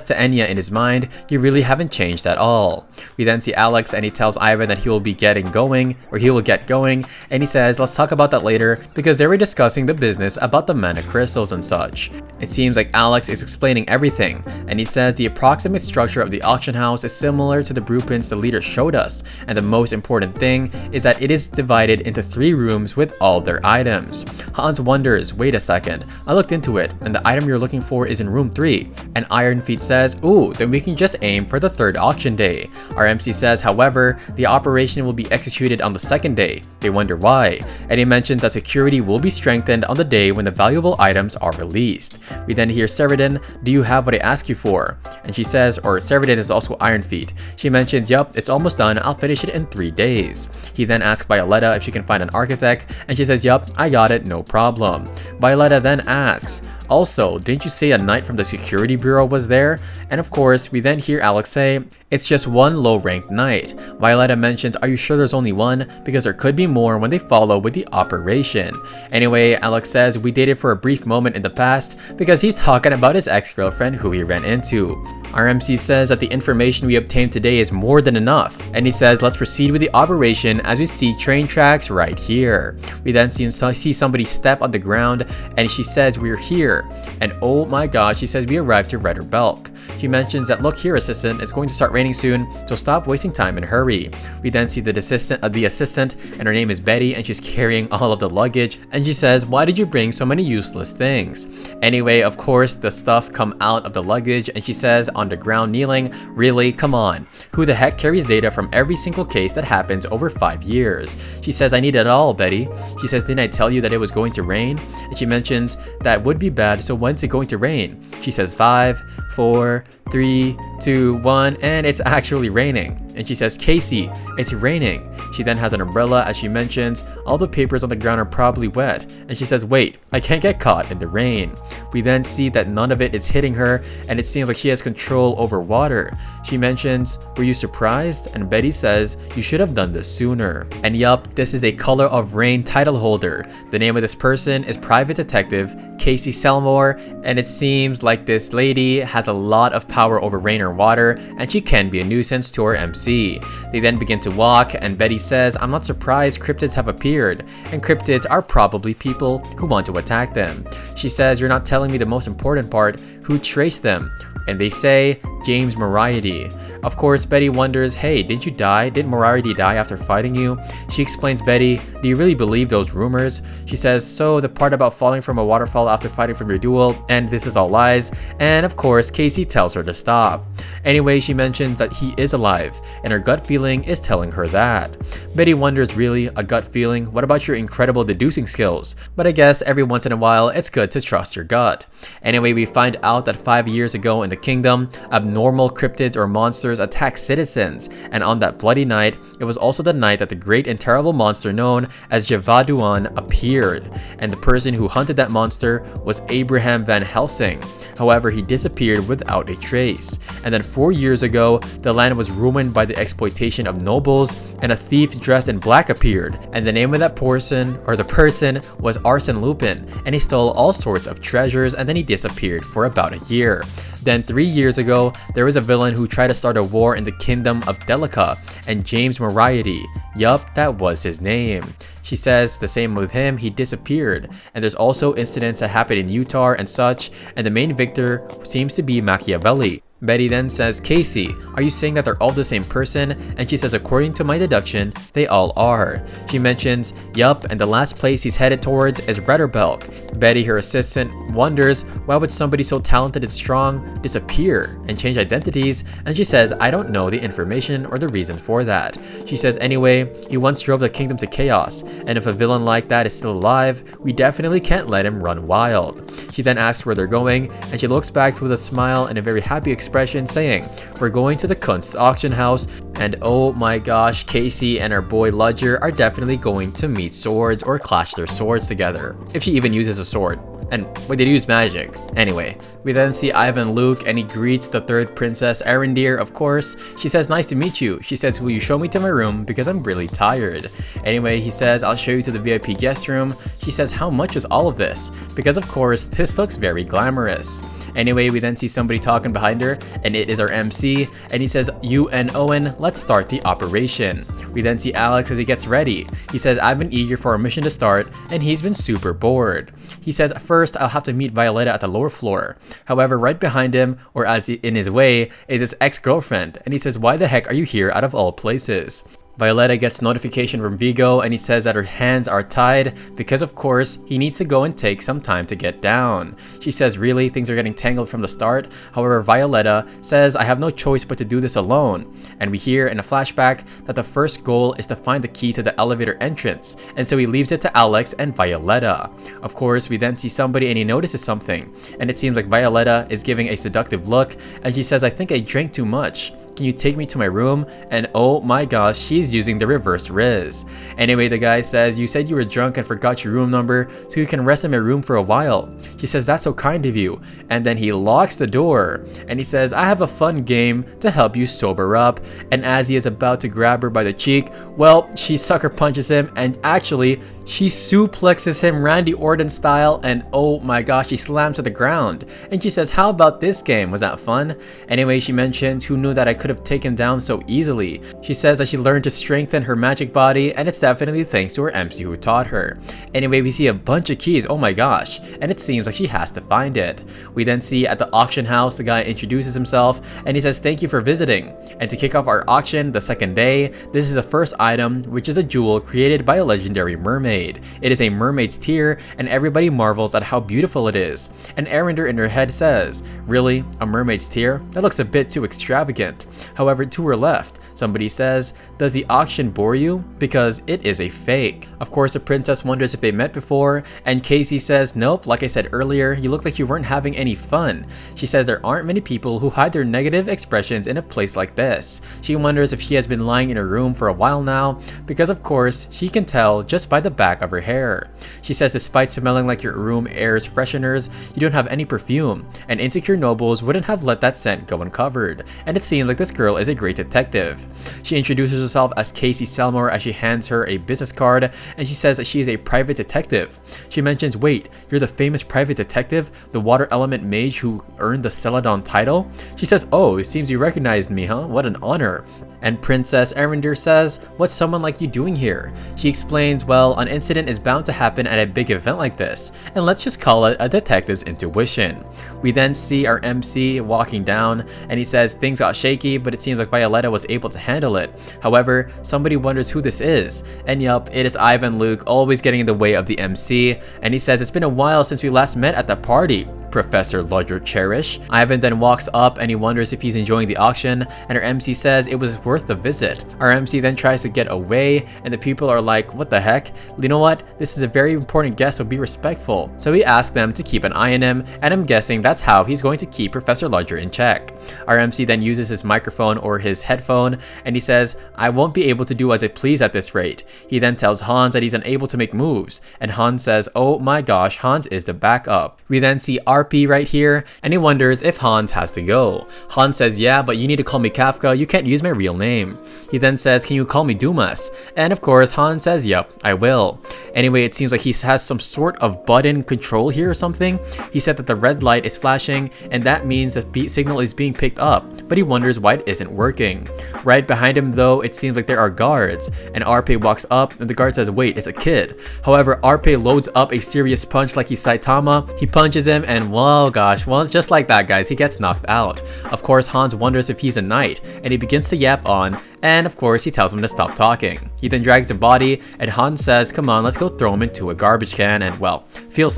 to Enya in his mind, you really haven't changed at all. We then see Alex, and he tells Ivan that he will get going, and he says, let's talk about that later, because they were discussing the business about the mana crystals and such. It seems like Alex is explaining everything, and he says the approximate structure of the auction house is similar to the blueprints the leader showed us, and the most important thing is that it is divided into 3 rooms with all their items. Hans wonders, wait a second, I looked into it, and the item you're looking for is in room 3, and Iron Feet says, ooh, then we can just aim for the 3rd auction day. Our MC says, however, the operation will be executed on the 2nd day. They wonder why, and he mentions that security will be strengthened on the day when the valuable items are released. We then hear Severin, do you have what I asked you for? And she says, or Severin is also Iron Feet. She mentions, yup, it's almost done, I'll finish it in 3 days. He then asks Violetta if she can find an architect, and she says, yup, I got it, no problem. Violetta then asks, also, didn't you say a knight from the security bureau was there? And of course, we then hear Alex say, it's just one low-ranked knight. Violetta mentions, are you sure there's only one? Because there could be more when they follow with the operation. Anyway, Alex says, we dated for a brief moment in the past, because he's talking about his ex-girlfriend who he ran into. Our MC says that the information we obtained today is more than enough, and he says, let's proceed with the operation as we see train tracks right here. We then see somebody step on the ground, and she says, we're here. And oh my god, she says we arrived to Redder Belk. She mentions that, look here assistant, it's going to start raining raining soon, so stop wasting time and hurry. We then see the assistant, and her name is Betty, and she's carrying all of the luggage, and she says, why did you bring so many useless things? Anyway, of course, the stuff come out of the luggage, and she says, on the ground kneeling, really, come on. Who the heck carries data from every single case that happens over 5 years? She says, I need it all, Betty. She says, didn't I tell you that it was going to rain? And she mentions, that would be bad, so when's it going to rain? She says 5, 4, 3, 2, 1, and it's actually raining. And she says, Casey, it's raining. She then has an umbrella as she mentions, all the papers on the ground are probably wet. And she says, wait, I can't get caught in the rain. We then see that none of it is hitting her, and it seems like she has control over water. She mentions, were you surprised? And Betty says, you should have done this sooner. And yup, this is a Color of Rain title holder. The name of this person is Private Detective Casey Selmore, and it seems like this lady has a lot of power over rain or water, and she can be a nuisance to her MC. They then begin to walk, and Betty says, I'm not surprised cryptids have appeared, and cryptids are probably people who want to attack them. She says, you're not telling me the most important part, who traced them? And they say, James Moriarty. Of course, Betty wonders, hey, didn't you die? Didn't Moriarty die after fighting you? She explains, Betty, do you really believe those rumors? She says, so the part about falling from a waterfall after fighting from your duel, and this is all lies. And of course, Casey tells her to stop. Anyway, she mentions that he is alive, and her gut feeling is telling her that. Betty wonders, really, a gut feeling? What about your incredible deducing skills? But I guess every once in a while, it's good to trust your gut. Anyway, we find out that 5 years ago in the kingdom, abnormal cryptids or monsters attacked citizens, and on that bloody night, it was also the night that the great and terrible monster known as Javaduan appeared, and the person who hunted that monster was Abraham Van Helsing. However, he disappeared without a trace. And then 4 years ago, the land was ruined by the exploitation of nobles, and a thief dressed in black appeared, and the name of that person, or the person, was Arsène Lupin, and he stole all sorts of treasures, and then he disappeared for about a year. Then 3 years ago, there was a villain who tried to start a war in the kingdom of Delica, and James Moriarty. Yup, that was his name. She says the same with him, he disappeared. And there's also incidents that happened in Utah and such, and the main victor seems to be Machiavelli. Betty then says, Casey, are you saying that they're all the same person? And she says, according to my deduction, they all are. She mentions, yup, and the last place he's headed towards is Retterbelk. Betty, her assistant, wonders, why would somebody so talented and strong disappear and change identities? And she says, I don't know the information or the reason for that. She says, anyway, he once drove the kingdom to chaos, and if a villain like that is still alive, we definitely can't let him run wild. She then asks where they're going, and she looks back with a smile and a very happy expression saying, we're going to the Kunst auction house, and oh my gosh, Casey and her boy Ludger are definitely going to meet swords or clash their swords together, if she even uses a sword. And wait, they use magic. Anyway, we then see Ivan Luke, and he greets the third princess, Arendir, of course. She says, nice to meet you. She says, will you show me to my room because I'm really tired. Anyway, he says, I'll show you to the VIP guest room. She says, how much is all of this? Because of course, this looks very glamorous. Anyway, we then see somebody talking behind her, and it is our MC, and he says, you and Owen, let's start the operation. We then see Alex as he gets ready. He says, I've been eager for our mission to start, and he's been super bored. He says, first, I'll have to meet Violetta at the lower floor. However, right behind him, or as in his way, is his ex-girlfriend, and he says, why the heck are you here out of all places? Violetta gets notification from Vigo, and he says that her hands are tied because of course he needs to go and take some time to get down. She says really things are getting tangled from the start. However, Violetta says I have no choice but to do this alone, and we hear in a flashback that the first goal is to find the key to the elevator entrance, and so he leaves it to Alex and Violetta. Of course, we then see somebody and he notices something, and it seems like Violetta is giving a seductive look, and she says I think I drank too much. Can you take me to my room? And oh my gosh, she's using the reverse Riz. Anyway, the guy says, you said you were drunk and forgot your room number, so you can rest in my room for a while. She says, that's so kind of you. And then he locks the door, and he says, I have a fun game to help you sober up. And as he is about to grab her by the cheek, well, she sucker punches him, and actually, She suplexes him Randy Orton style, and oh my gosh, she slams to the ground. And she says, how about this game? Was that fun? Anyway, she mentions, who knew that I could have taken down so easily? She says that she learned to strengthen her magic body, and it's definitely thanks to her MC who taught her. Anyway, we see a bunch of keys, oh my gosh, and it seems like she has to find it. We then see at the auction house, the guy introduces himself, and he says, thank you for visiting. And to kick off our auction the second day, this is the first item, which is a jewel created by a legendary mermaid. It is a mermaid's tear, and everybody marvels at how beautiful it is. An errander in her head says, really? A mermaid's tear? That looks a bit too extravagant. However, to her left, somebody says, does the auction bore you? Because it is a fake. Of course, the princess wonders if they met before, and Casey says, nope, like I said earlier, you look like you weren't having any fun. She says there aren't many people who hide their negative expressions in a place like this. She wonders if she has been lying in her room for a while now, because of course, she can tell just by the back of her hair. She says despite smelling like your room airs fresheners, you don't have any perfume, and insecure nobles wouldn't have let that scent go uncovered, and it seems like this girl is a great detective. She introduces herself as Casey Selmore as she hands her a business card, and she says that she is a private detective. She mentions, wait, you're the famous private detective, the water element mage who earned the Celadon title? She says, oh, it seems you recognized me, huh? What an honor. And Princess Errander says, what's someone like you doing here? She explains, well, an incident is bound to happen at a big event like this, and let's just call it a detective's intuition. We then see our MC walking down, and he says things got shaky, but it seems like Violetta was able to handle it. However, somebody wonders who this is, and yup, it is Ivan Luke, always getting in the way of the MC, and he says it's been a while since we last met at the party, Professor Ludger Cherish. Ivan then walks up and he wonders if he's enjoying the auction, and our MC says it was worth the visit. Our MC then tries to get away, and the people are like, what the heck? You know what? This is a very important guest, so be respectful. So he asks them to keep an eye on him, and I'm guessing that's how he's going to keep Professor Ludger in check. Our MC then uses his microphone or his headphone, and he says, I won't be able to do as I please at this rate. He then tells Hans that he's unable to make moves, and Hans says, oh my gosh, Hans is the backup. We then see RP right here, and he wonders if Hans has to go. Hans says, yeah, but you need to call me Kafka, you can't use my real name. He then says, can you call me Dumas? And of course, Hans says, yep, I will. Anyway, it seems like he has some sort of button control here or something. He said that the red light is flashing, and that means the signal is being picked up, but he wonders why it isn't working. Right behind him though, it seems like there are guards, and RP walks up, and the guard says, wait, it's a kid. However, RP loads up a serious punch like he's Saitama. He punches him, and well, gosh, well, just like that, guys, he gets knocked out. Of course, Hans wonders if he's a knight, and he begins to yap on, and of course, he tells him to stop talking. He then drags the body, and Hans says, come on, let's go throw him into a garbage can, and well,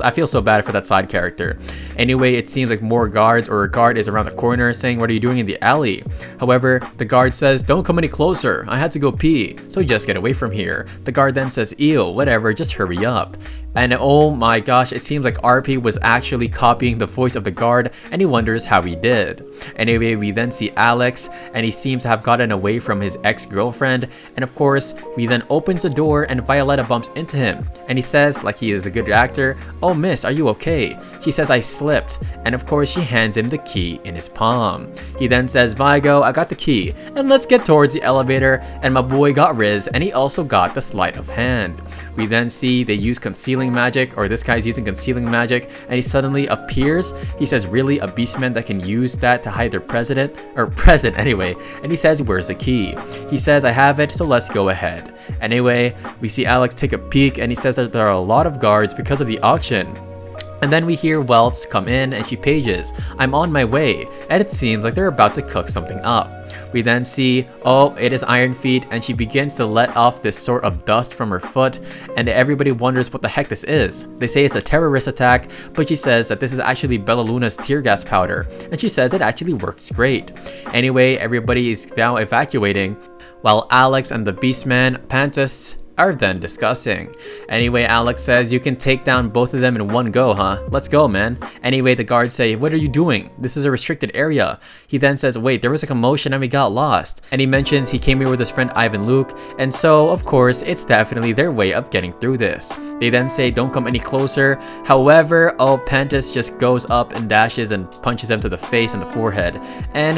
I feel so bad for that side character. Anyway, it seems like more guards, or a guard is around the corner saying, what are you doing in the alley? However, the guard says, don't come any closer, I had to go pee, so just get away from here. The guard then says, ew, whatever, just hurry up. And oh my gosh, it seems like RP was actually copying the voice of the guard, and he wonders how he did. Anyway, we then see Alex, and he seems to have gotten away from his ex-girlfriend, and of course, he then opens the door and Violetta bumps into him, and he says, like he is a good actor, oh miss, are you okay? She says, I slipped, and of course she hands him the key in his palm. He then says, Vigo, I got the key, and let's get towards the elevator, and my boy got Riz, and he also got the sleight of hand. We then see they use concealing magic, or this guy's using concealing magic, and he suddenly appears. He says, really, a beastman that can use that to hide their present anyway, and he says, where's the key? He says, I have it, so let's go ahead. Anyway, we see Alex take a peek, and he says that there are a lot of guards because of the auction. And then we hear Welts come in, and she pages, I'm on my way, and it seems like they're about to cook something up. We then see, oh, it is Iron Feet, and she begins to let off this sort of dust from her foot, and everybody wonders what the heck this is. They say it's a terrorist attack, but she says that this is actually Bella Luna's tear gas powder, and she says it actually works great. Anyway, everybody is now evacuating, while Alex and the Beastman, Pantus, are then discussing. Anyway, Alex says, you can take down both of them in one go, huh? Let's go, man. Anyway, the guards say, what are you doing? This is a restricted area. He then says, wait, there was a commotion and we got lost. And he mentions he came here with his friend Ivan Luke, and so, of course, it's definitely their way of getting through this. They then say, don't come any closer. However, Pantus just goes up and dashes and punches him to the face and the forehead. And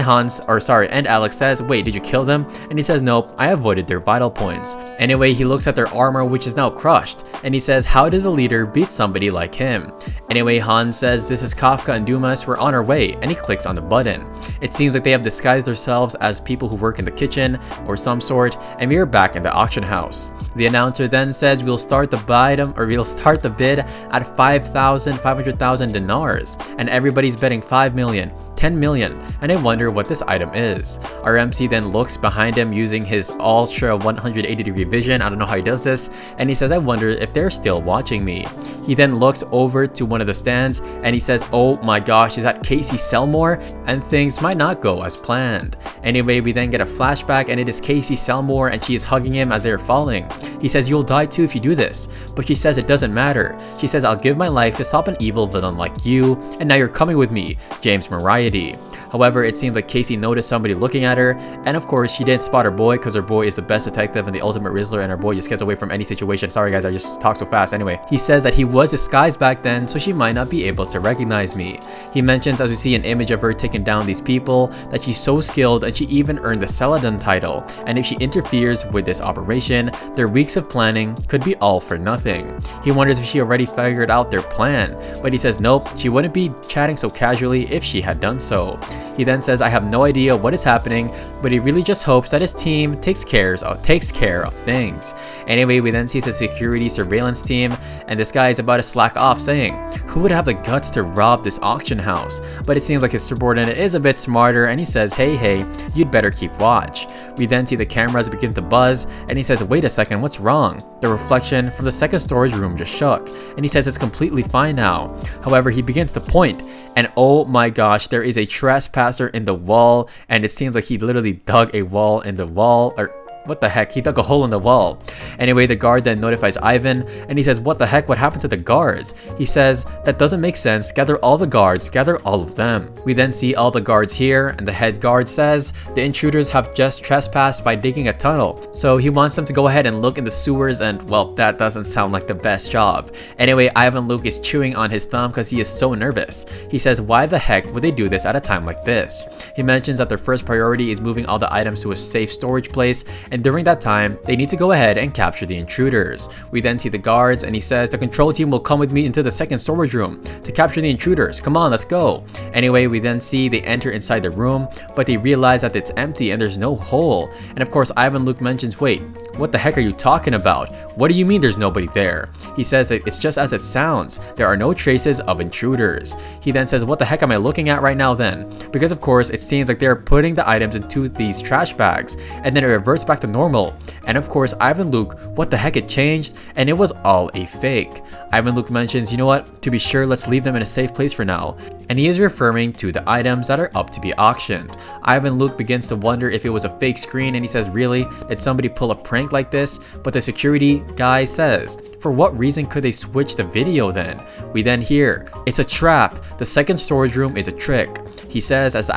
Alex says, wait, did you kill them? And he says, nope, I avoided their vital points. Anyway, he looks at their armor, which is now crushed, and he says, how did the leader beat somebody like him? Anyway, Han says, this is Kafka and Dumas, we're on our way, and he clicks on the button. It seems like they have disguised themselves as people who work in the kitchen or some sort, and we are back in the auction house. The announcer then says we'll start the bid at 500,000 dinars, and everybody's betting 5 million, 10 million, and I wonder what this item is. Our MC then looks behind him using his ultra 180-degree vision, I don't know how he does this, and he says, I wonder if they're still watching me. He then looks over to one of the stands and he says, oh my gosh, is that Casey Selmore? And things might not go as planned. Anyway, we then get a flashback and it is Casey Selmore and she is hugging him as they are falling. He says, you'll die too if you do this, but she says it doesn't matter. She says, I'll give my life to stop an evil villain like you, and now you're coming with me, James Moriarty. However, it seems like Casey noticed somebody looking at her, and of course she didn't spot her boy because her boy is the best detective and the ultimate Rizzler, and her boy just gets away from any situation. Sorry guys, I just talk so fast. Anyway, he says that he was disguised back then, so she might not be able to recognize me. He mentions, as we see an image of her taking down these people, that she's so skilled and she even earned the Celadon title, and if she interferes with this operation, their weeks of planning could be all for nothing. He wonders if she already figured out their plan, but he says nope, she wouldn't be chatting so casually if she had done so. He then says, I have no idea what is happening, but he really just hopes that his team takes care of things. Anyway, we then see the security surveillance team, and this guy is about to slack off saying, who would have the guts to rob this auction house? But it seems like his subordinate is a bit smarter and he says, hey, you'd better keep watch. We then see the cameras begin to buzz and he says, wait a second, what's wrong? The reflection from the second storage room just shook, and he says it's completely fine now. However, he begins to point, and oh my gosh, there is a trespasser in the wall, and it seems like he literally dug a wall in the wall, or what the heck, he dug a hole in the wall. Anyway, the guard then notifies Ivan and he says, what the heck, what happened to the guards? He says, that doesn't make sense, gather all the guards, gather all of them. We then see all the guards here, and the head guard says the intruders have just trespassed by digging a tunnel, so he wants them to go ahead and look in the sewers, and well, that doesn't sound like the best job. Anyway, Ivan Luke is chewing on his thumb because he is so nervous. He says, why the heck would they do this at a time like this? He mentions that their first priority is moving all the items to a safe storage place, and during that time, they need to go ahead and capture the intruders. We then see the guards, and he says, the control team will come with me into the second storage room to capture the intruders. Come on, let's go. Anyway, we then see they enter inside the room, but they realize that it's empty and there's no hole. And of course, Ivan Luke mentions, wait, what the heck are you talking about? What do you mean there's nobody there? He says that it's just as it sounds. There are no traces of intruders. He then says, what the heck am I looking at right now then? Because of course, it seems like they're putting the items into these trash bags, and then it reverts back to normal. And of course, Ivan Luke, what the heck, it changed, and it was all a fake. Ivan Luke mentions, you know what, to be sure, let's leave them in a safe place for now. And he is referring to the items that are up to be auctioned. Ivan Luke begins to wonder if it was a fake screen, and he says, really? Did somebody pull a prank like this? But the security guy says, for what reason could they switch the video then? We then hear, it's a trap. The second storage room is a trick. He says, as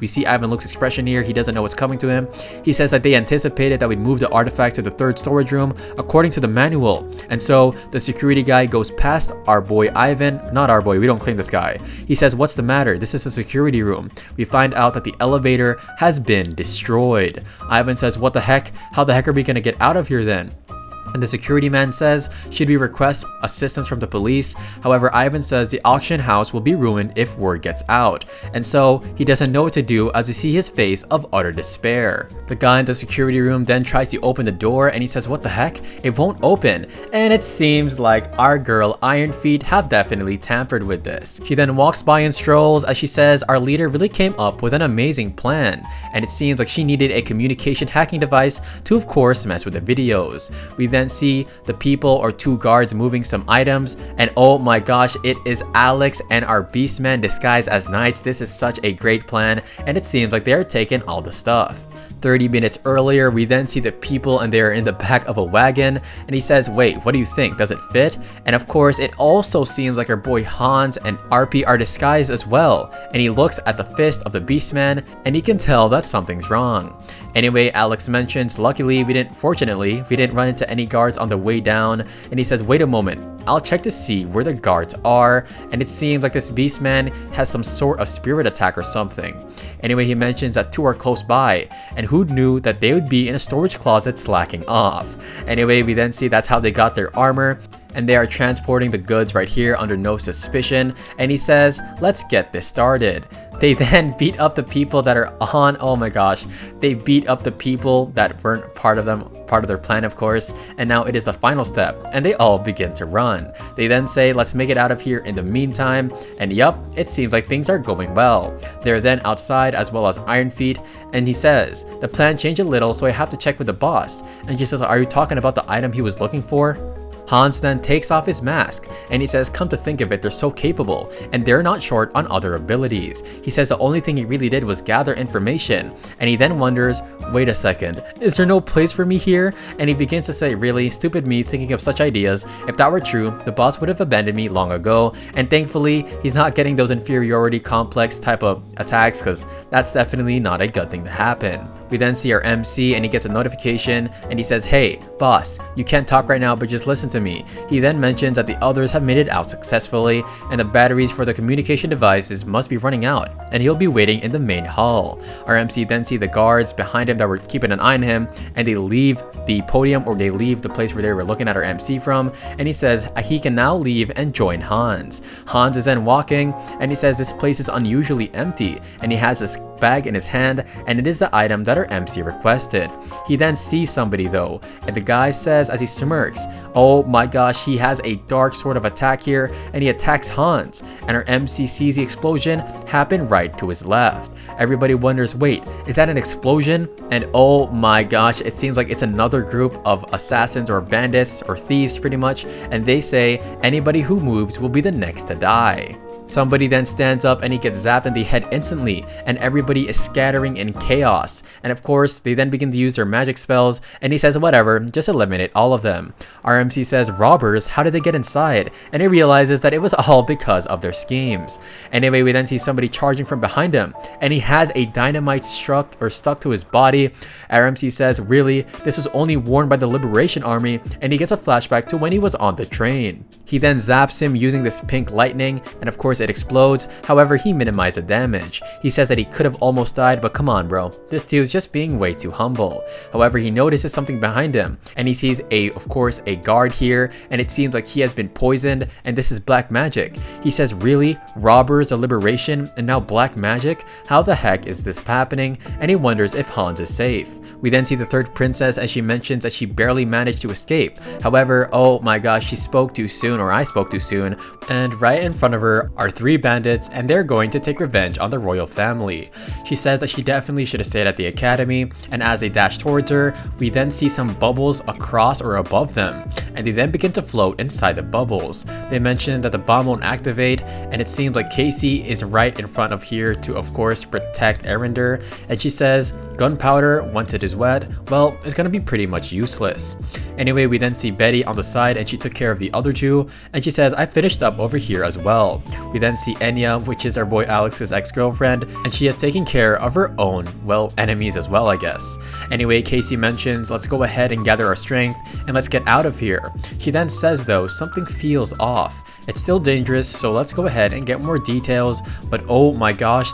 we see Ivan Luke's expression here, he doesn't know what's coming to him. He says that they anticipated that we'd move the artifacts to the third storage room according to the manual. And so the security guy goes past our boy Ivan, not our boy, we don't claim this guy. He says, what's the matter? This is a security room. We find out that the elevator has been destroyed. Ivan says, what the heck? How the heck are we gonna get out of here then? And the security man says, should we request assistance from the police? However, Ivan says the auction house will be ruined if word gets out. And so he doesn't know what to do as we see his face of utter despair. The guy in the security room then tries to open the door and he says, what the heck? It won't open. And it seems like our girl Iron Feet have definitely tampered with this. She then walks by and strolls as she says our leader really came up with an amazing plan. And it seems like she needed a communication hacking device to of course mess with the videos. We then see the people or two guards moving some items, and oh my gosh, it is Alex and our Beastmen disguised as knights. This is such a great plan, and it seems like they are taking all the stuff. 30 minutes earlier, we then see the people and they're in the back of a wagon, and he says, wait, what do you think? Does it fit? And of course, it also seems like our boy Hans and RP are disguised as well, and he looks at the fist of the Beastman and he can tell that something's wrong. Anyway, Alex mentions, fortunately, we didn't run into any guards on the way down, and he says, wait a moment, I'll check to see where the guards are, and it seems like this beast man has some sort of spirit attack or something. Anyway, he mentions that 2 are close by, and who knew that they would be in a storage closet slacking off. Anyway, we then see that's how they got their armor, and they are transporting the goods right here under no suspicion, and he says, let's get this started. They then beat up the people that are on, oh my gosh, they beat up the people that weren't part of their plan, of course, and now it is the final step, and they all begin to run. They then say, let's make it out of here in the meantime, and yup, it seems like things are going well. They're then outside as well as Iron Feet, and he says, the plan changed a little, so I have to check with the boss. And she says, are you talking about the item he was looking for? Hans then takes off his mask, and he says, come to think of it, they're so capable, and they're not short on other abilities. He says the only thing he really did was gather information, and he then wonders, wait a second, is there no place for me here? And he begins to say, really, stupid me thinking of such ideas. If that were true, the boss would have abandoned me long ago, and thankfully, he's not getting those inferiority complex type of attacks, because that's definitely not a good thing to happen. We then see our MC, and he gets a notification, and he says, hey, boss, you can't talk right now, but just listen to me. He then mentions that the others have made it out successfully, and the batteries for the communication devices must be running out, and he'll be waiting in the main hall. Our MC then see the guards behind him that were keeping an eye on him, and they leave the podium, or they leave the place where they were looking at our MC from, and he says he can now leave and join Hans. Hans is then walking, and he says this place is unusually empty, and he has this bag in his hand, and it is the item that our MC requested. He then sees somebody though, and the guy says as he smirks, oh my gosh, he has a dark sort of attack here, and he attacks Hans, and our MC sees the explosion happen right to his left. Everybody wonders, wait, is that an explosion? And oh my gosh, it seems like it's another group of assassins or bandits or thieves pretty much, and they say anybody who moves will be the next to die. Somebody then stands up and he gets zapped in the head instantly, and everybody is scattering in chaos. And of course, they then begin to use their magic spells, and he says whatever, just eliminate all of them. Our MC says, robbers, how did they get inside? And he realizes that it was all because of their schemes. Anyway, we then see somebody charging from behind him, and he has a dynamite stuck to his body. Our MC says, really, this was only worn by the Liberation Army, and he gets a flashback to when he was on the train. He then zaps him using this pink lightning, and of course it explodes. However, he minimized the damage. He says that he could have almost died, but come on bro, this dude's just being way too humble. However, he notices something behind him, and he sees of course a guard here, and it seems like he has been poisoned, and this is black magic. He says, really? Robbers, a liberation, and now black magic? How the heck is this happening? And he wonders if Hans is safe. We then see the third princess, and she mentions that she barely managed to escape. However, oh my gosh, she spoke too soon, or I spoke too soon, and right in front of her are 3 bandits, and they're going to take revenge on the royal family. She says that she definitely should have stayed at the academy, and as they dash towards her, we then see some bubbles across or above them, and they then begin to float inside the bubbles. They mention that the bomb won't activate, and it seems like Casey is right in front of here to of course protect Erinder, and she says gunpowder, once it is wet, well, it's gonna be pretty much useless. Anyway, we then see Betty on the side, and she took care of the other 2, and she says, I finished up over here as well. We then see Enya, which is our boy Alex's ex-girlfriend, and she has taken care of her own, well, enemies as well, I guess. Anyway, Casey mentions, let's go ahead and gather our strength, and let's get out of here. She then says though, something feels off. It's still dangerous, so let's go ahead and get more details. But oh my gosh,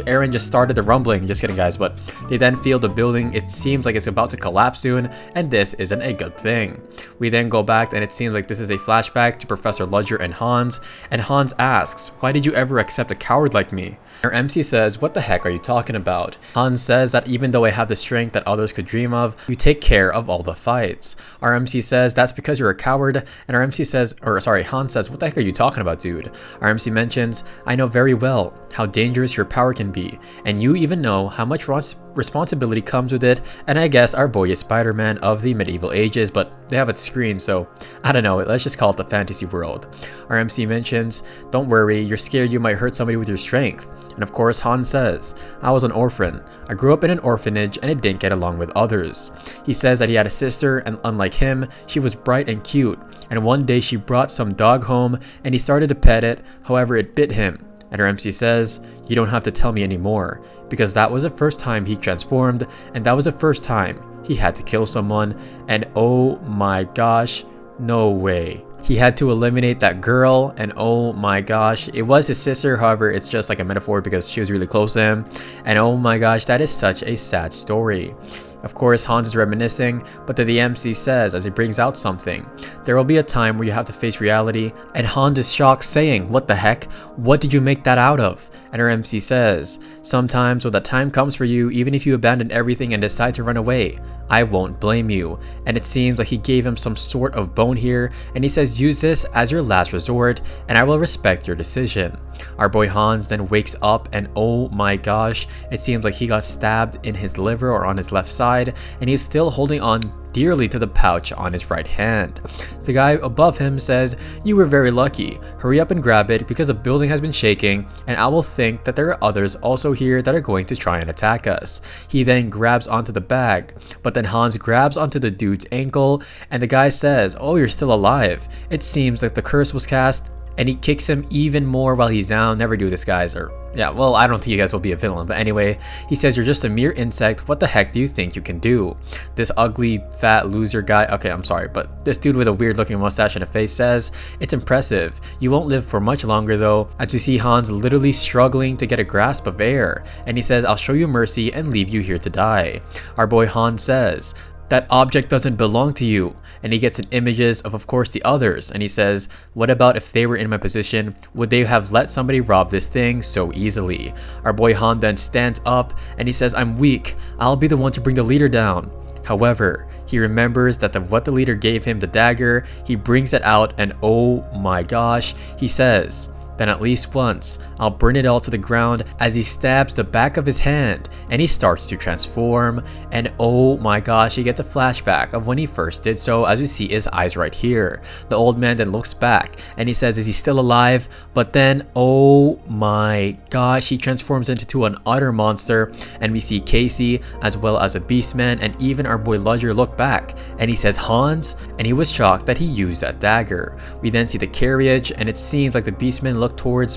Aaron just started the rumbling. Just kidding guys, but they then feel the building. It seems like it's about to collapse soon, and this isn't a good thing. We then go back, and it seems like this is a flashback to Professor Ludger and Hans asks, why did you ever accept a coward like me? Our MC says, what the heck are you talking about? Hans says that even though I have the strength that others could dream of, you take care of all the fights. Our MC says, that's because you're a coward, and Hans says, what the heck are you talking about, dude? Our MC mentions, I know very well how dangerous your power can be, and you even know how much responsibility comes with it, and I guess our boy is Spider-Man of the medieval ages, but they have it screened, so I don't know, let's just call it the fantasy world. Our MC mentions, don't worry, you're scared you might hurt somebody with your strength. And of course, Hans says, I was an orphan. I grew up in an orphanage and I didn't get along with others. He says that he had a sister, and unlike him, she was bright and cute, and one day she brought some dog home and he started to pet it, however it bit him. And our MC says, you don't have to tell me anymore, because that was the first time he transformed, and that was the first time he had to kill someone, and oh my gosh, no way. He had to eliminate that girl, and oh my gosh, it was his sister. However, it's just like a metaphor because she was really close to him, and oh my gosh, that is such a sad story. Of course, Hans is reminiscing, but then the MC says, as he brings out something, there will be a time where you have to face reality, and Hans is shocked, saying, what the heck? What did you make that out of? And our MC says, sometimes when that time comes for you, even if you abandon everything and decide to run away, I won't blame you. And it seems like he gave him some sort of bone here, and he says, use this as your last resort, and I will respect your decision. Our boy Hans then wakes up, and oh my gosh, it seems like he got stabbed in his liver or on his left side, and he's still holding on dearly to the pouch on his right hand. The guy above him says, you were very lucky. Hurry up and grab it because the building has been shaking, and I will think that there are others also here that are going to try and attack us. He then grabs onto the bag, but then Hans grabs onto the dude's ankle, and the guy says, oh, you're still alive. It seems like the curse was cast, and he kicks him even more while he's down. Never do this, guys. Or yeah, well, I don't think you guys will be a villain, but anyway, he says, you're just a mere insect. What the heck do you think you can do? This ugly fat loser guy, okay, I'm sorry, but this dude with a weird looking mustache and a face says, it's impressive. You won't live for much longer though, as we see Hans literally struggling to get a grasp of air, and he says, I'll show you mercy and leave you here to die. Our boy Hans says, that object doesn't belong to you, and he gets an images of course the others, and he says, what about if they were in my position? Would they have let somebody rob this thing so easily? Our boy Han then stands up and he says, I'm weak, I'll be the one to bring the leader down. However, he remembers that what the leader gave him, the dagger, he brings it out, and oh my gosh, he says, then at least once, I'll burn it all to the ground, as he stabs the back of his hand and he starts to transform, and oh my gosh, he gets a flashback of when he first did so, as we see his eyes right here. The old man then looks back and he says, is he still alive? But then, oh my gosh, he transforms into an utter monster, and we see Casey as well as a beastman, and even our boy Ludger look back and he says, Hans, and he was shocked that he used that dagger. We then see the carriage, and it seems like the beastman look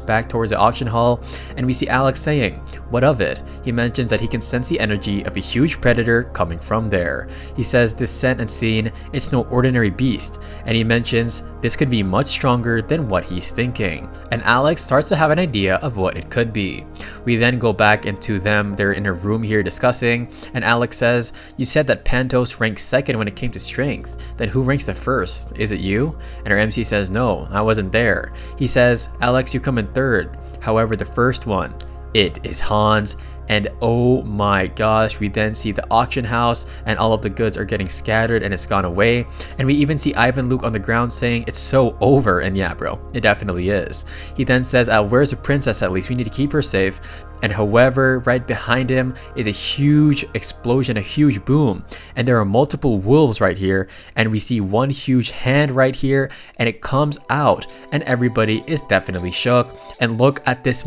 back towards the auction hall, and we see Alex saying, what of it? He mentions that he can sense the energy of a huge predator coming from there. He says this scent and scene, it's no ordinary beast, and he mentions this could be much stronger than what he's thinking, and Alex starts to have an idea of what it could be. We then go back into them, they're in a room here discussing, and Alex says, you said that Pantos ranked second when it came to strength, then who ranks the first? Is it you? And our MC says, no, I wasn't there. He says, Alex, you come in third. However, the first one, it is Hans. And oh my gosh, we then see the auction house and all of the goods are getting scattered and it's gone away. And we even see Ivan Luke on the ground saying it's so over, and yeah bro, it definitely is. He then says, where's the princess at least? We need to keep her safe. And however, right behind him is a huge explosion, a huge boom, and there are multiple wolves right here, and we see one huge hand right here, and it comes out, and everybody is definitely shook. And look at this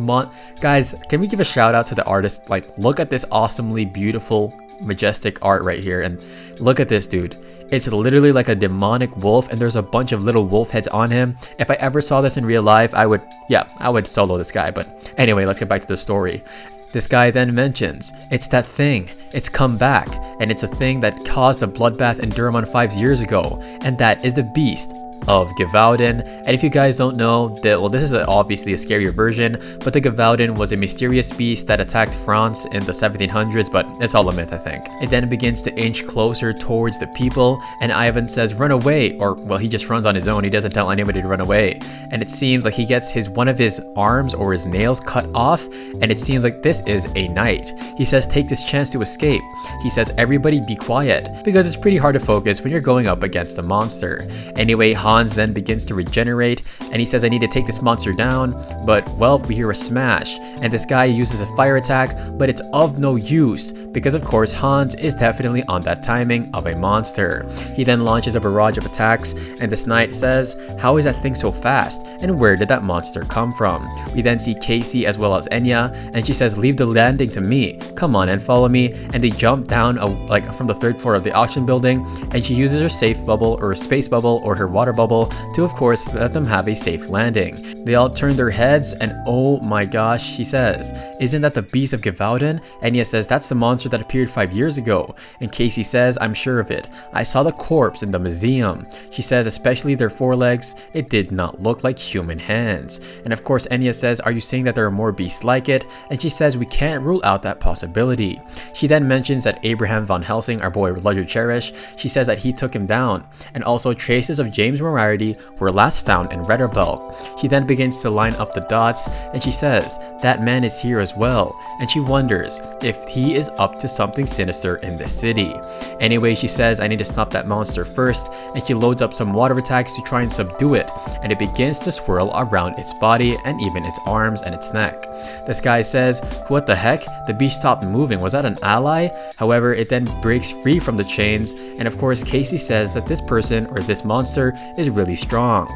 guys, can we give a shout out to the artist? Like, look at this awesomely beautiful, majestic art right here, and look at this dude. It's literally like a demonic wolf, and there's a bunch of little wolf heads on him. If I ever saw this in real life, I would solo this guy. But anyway, let's get back to the story. This guy then mentions, it's that thing, it's come back, and it's a thing that caused the bloodbath in Durman 5 years ago, and that is the beast of Gevaudan. And if you guys don't know, well, this is obviously a scarier version, but the Gevaudan was a mysterious beast that attacked France in the 1700s, but it's all a myth, I think. It then begins to inch closer towards the people, and Ivan says, run away, or well, he just runs on his own. He doesn't tell anybody to run away, and it seems like he gets one of his arms or his nails cut off, and it seems like this is a knight. He says, take this chance to escape. He says, everybody be quiet, because it's pretty hard to focus when you're going up against a monster. Anyway, Hans then begins to regenerate, and he says, I need to take this monster down, but well, we hear a smash, and this guy uses a fire attack, but it's of no use, because of course Hans is definitely on that timing of a monster. He then launches a barrage of attacks, and this knight says, how is that thing so fast, and where did that monster come from? We then see Casey as well as Enya, and she says, leave the landing to me, come on and follow me, and they jump down like from the 3rd floor of the auction building, and she uses her safe bubble or her space bubble or her water bubble to of course let them have a safe landing. They all turn their heads and oh my gosh, she says, "Isn't that the beast of Gevaudan?" Enya says, "That's the monster that appeared 5 years ago." And Casey says, "I'm sure of it. I saw the corpse in the museum." She says, especially their forelegs, it did not look like human hands. And of course Enya says, "Are you saying that there are more beasts like it?" And she says, "We can't rule out that possibility." She then mentions that Abraham von Helsing, our boy Ludger Cherish, she says that he took him down. And also traces of James Moriarty were last found in Redderbelk. She then begins to line up the dots and she says, "That man is here as well." And she wonders if he is up to something sinister in the city. Anyway, she says, "I need to stop that monster first," and she loads up some water attacks to try and subdue it, and it begins to swirl around its body and even its arms and its neck. This guy says, "What the heck? The beast stopped moving. Was that an ally?" However, it then breaks free from the chains, and of course Casey says that this person or this monster is really strong.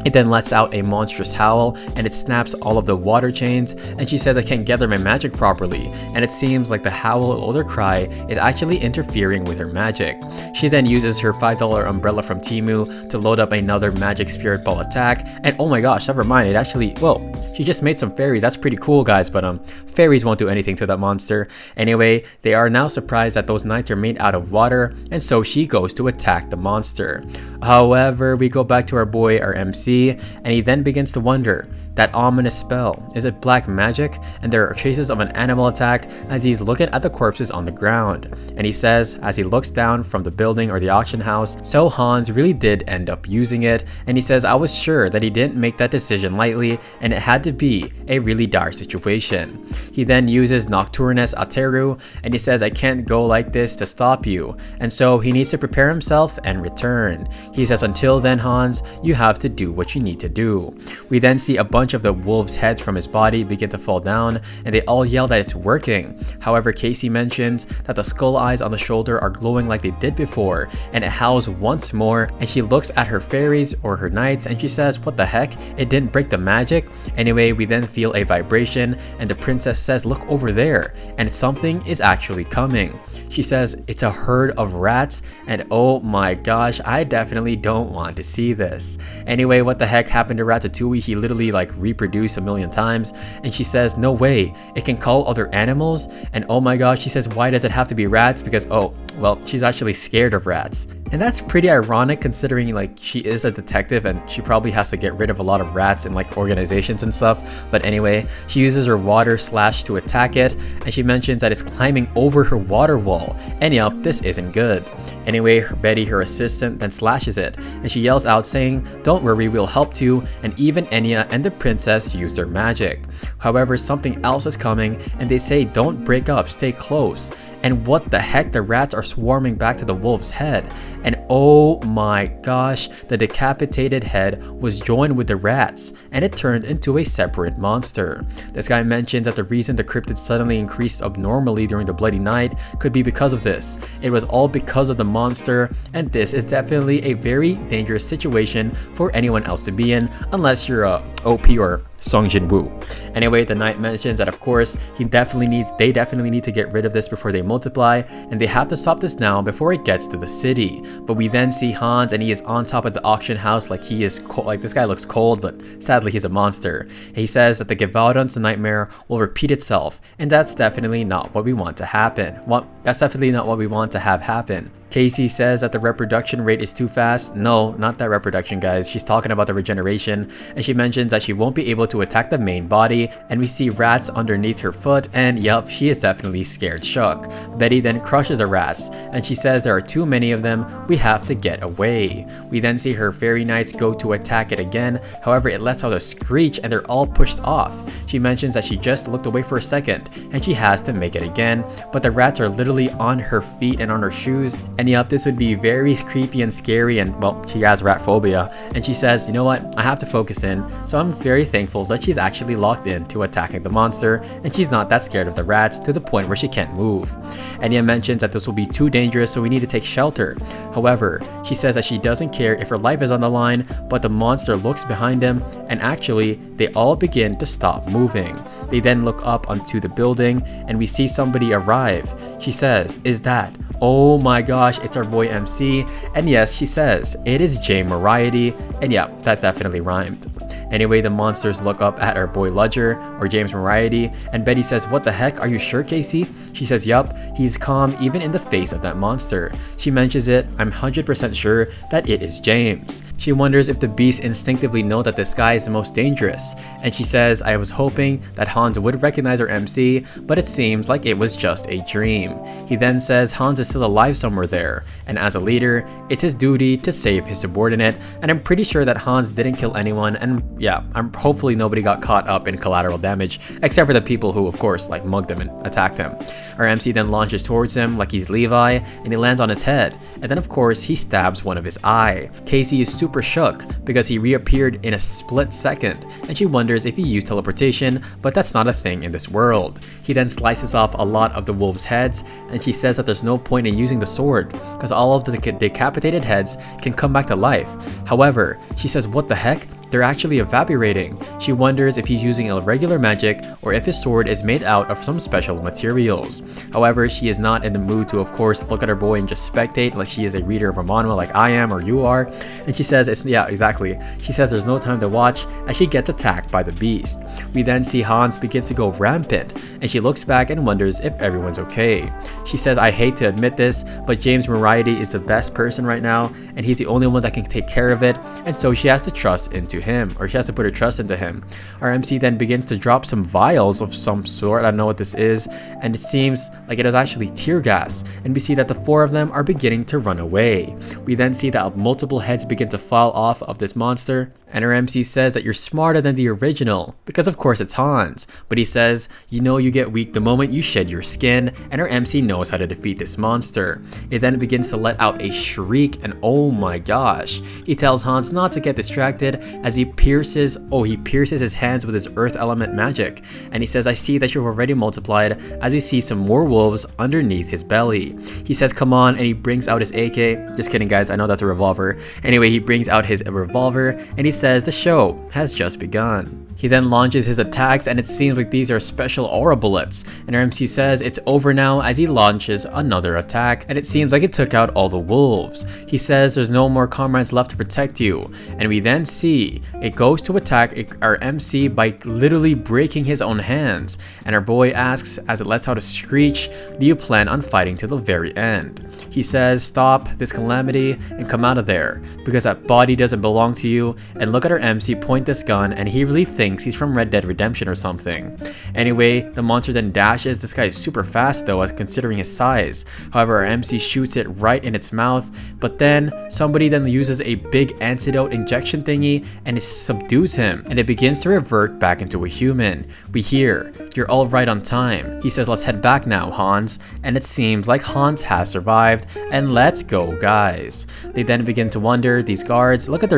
It then lets out a monstrous howl and it snaps all of the water chains, and she says, "I can't gather my magic properly," and it seems like the howl or the cry is actually interfering with her magic. She then uses her $5 umbrella from Temu to load up another magic spirit ball attack, and oh my gosh, never mind, it actually, well, she just made some fairies. That's pretty cool guys, but fairies won't do anything to that monster. Anyway, they are now surprised that those knights are made out of water, and so she goes to attack the monster. However, we go back to our boy, our MC, and he then begins to wonder, that ominous spell, is it black magic? And there are traces of an animal attack as he's looking at the corpses on the ground. And he says, as he looks down from the building or the auction house, so Hans really did end up using it, and he says, "I was sure that he didn't make that decision lightly, and it had to be a really dire situation." He then uses Nocturnus Alteru, and he says, "I can't go like this to stop you," and so he needs to prepare himself and return. He says, "Until then, Hans, you have to do what you need to do." We then see a bunch of the wolves' heads from his body begin to fall down, and they all yell that it's working. However, Casey mentions that the skull eyes on the shoulder are glowing like they did before, and it howls once more, and she looks at her fairies or her knights and she says, "What the heck? It didn't break the magic?" Anyway, we then feel a vibration, and the princess says, "Look over there," and something is actually coming. She says, "It's a herd of rats," and oh my gosh, I definitely don't want to see this. Anyway, what the heck happened to Ratatouille? He literally like reproduced a million times, and she says, "No way, it can call other animals?" And oh my gosh, she says, "Why does it have to be rats?" Because oh, well, she's actually scared of rats. And that's pretty ironic considering like she is a detective and she probably has to get rid of a lot of rats in like organizations and stuff. But anyway, she uses her water slash to attack it, and she mentions that it's climbing over her water wall. And yup, this isn't good. Anyway, Betty, her assistant, then slashes it, and she yells out saying, "Don't worry, we'll help too," and even Enya and the princess use their magic. However, something else is coming, and they say, "Don't break up, stay close." And what the heck, the rats are swarming back to the wolf's head. And oh my gosh, the decapitated head was joined with the rats, and it turned into a separate monster. This guy mentions that the reason the cryptid suddenly increased abnormally during the Bloody Night could be because of this. It was all because of the monster, and this is definitely a very dangerous situation for anyone else to be in, unless you're a OP or Song Jin-woo. Anyway, the knight mentions that of course they definitely need to get rid of this before they multiply, and they have to stop this now before it gets to the city. But we then see Hans, and he is on top of the auction house like he is like this guy looks cold, but sadly he's a monster. He says that the Gevaudan's nightmare will repeat itself, and that's definitely not what we want to happen. That's definitely not what we want to have happen. Casey says that the reproduction rate is too fast. No, not that reproduction, guys. She's talking about the regeneration, and she mentions that she won't be able to attack the main body, and we see rats underneath her foot, and yup, she is definitely scared shook. Betty then crushes the rats, and she says there are too many of them, we have to get away. We then see her fairy knights go to attack it again, however it lets out a screech and they're all pushed off. She mentions that she just looked away for a second, and she has to make it again, but the rats are literally on her feet and on her shoes. And yup, this would be very creepy and scary, and well, she has rat phobia. And she says, "You know what, I have to focus in." So I'm very thankful that she's actually locked in to attacking the monster, and she's not that scared of the rats to the point where she can't move. Enya mentions that this will be too dangerous, so we need to take shelter. However, she says that she doesn't care if her life is on the line, but the monster looks behind them, and actually, they all begin to stop moving. They then look up onto the building, and we see somebody arrive. She says, "Is that? Oh my gosh, gosh, it's our boy MC. And yes, she says, it is James Variety. And yeah, that definitely rhymed. Anyway, the monsters look up at our boy Ludger, or James Variety, and Betty says, what the heck, are you sure, Casey? She says, yup, he's calm even in the face of that monster. She mentions it, I'm 100% sure that it is James. She wonders if the beasts instinctively know that this guy is the most dangerous, and she says, I was hoping that Hans would recognize her MC, but it seems like it was just a dream. He then says Hans is still alive somewhere there, and as a leader, it's his duty to save his subordinate, and I'm pretty sure that Hans didn't kill anyone, and yeah, hopefully nobody got caught up in collateral damage, except for the people who, of course, like mugged him and attacked him. Our MC then launches towards him like he's Levi, and he lands on his head, and then of course he stabs one of his eye. Casey is super shook because he reappeared in a split second, and she wonders if he used teleportation, but that's not a thing in this world. He then slices off a lot of the wolves' heads, and she says that there's no point in using the sword, because all of the decapitated heads can come back to life. However, she says, what the heck? They're actually evaporating. She wonders if he's using irregular magic or if his sword is made out of some special materials. However, she is not in the mood to, of course, look at her boy and just spectate like she is a reader of a manhwa like I am or you are. And she says, yeah, exactly. She says there's no time to watch as she gets attacked by the beast. We then see Hans begin to go rampant, and she looks back and wonders if everyone's okay. She says, I hate to admit this, but James Variety is the best person right now, and he's the only one that can take care of it, and so she has to trust into him, or she has to put her trust into him. Our MC then begins to drop some vials of some sort, I don't know what this is, and it seems like it is actually tear gas, and we see that the four of them are beginning to run away. We then see that multiple heads begin to fall off of this monster, and our MC says that you're smarter than the original, because of course it's Hans, but he says, you know you get weak the moment you shed your skin, and our MC knows how to defeat this monster. It then begins to let out a shriek, and oh my gosh, he tells Hans not to get distracted as he pierces his hands with his earth element magic, and he says, I see that you've already multiplied, as we see some more wolves underneath his belly. He says, come on, and he brings out his AK, just kidding guys, I know that's a revolver. Anyway, he brings out his revolver, and he says the show has just begun. He then launches his attacks, and it seems like these are special aura bullets, and our MC says it's over now as he launches another attack, and it seems like it took out all the wolves. He says there's no more comrades left to protect you, and we then see it goes to attack our MC by literally breaking his own hands, and our boy asks as it lets out a screech, do you plan on fighting to the very end? He says stop this calamity and come out of there, because that body doesn't belong to you, and look at our MC point this gun, and he really thinks he's from Red Dead Redemption or something. Anyway, the monster then dashes. This guy is super fast though, as considering his size. However, our MC shoots it right in its mouth, but then somebody then uses a big antidote injection thingy and it subdues him, and it begins to revert back into a human. We hear, you're all right on time. He says, let's head back now, Hans, and it seems like Hans has survived, and let's go, guys. They then begin to wonder, these guards, look at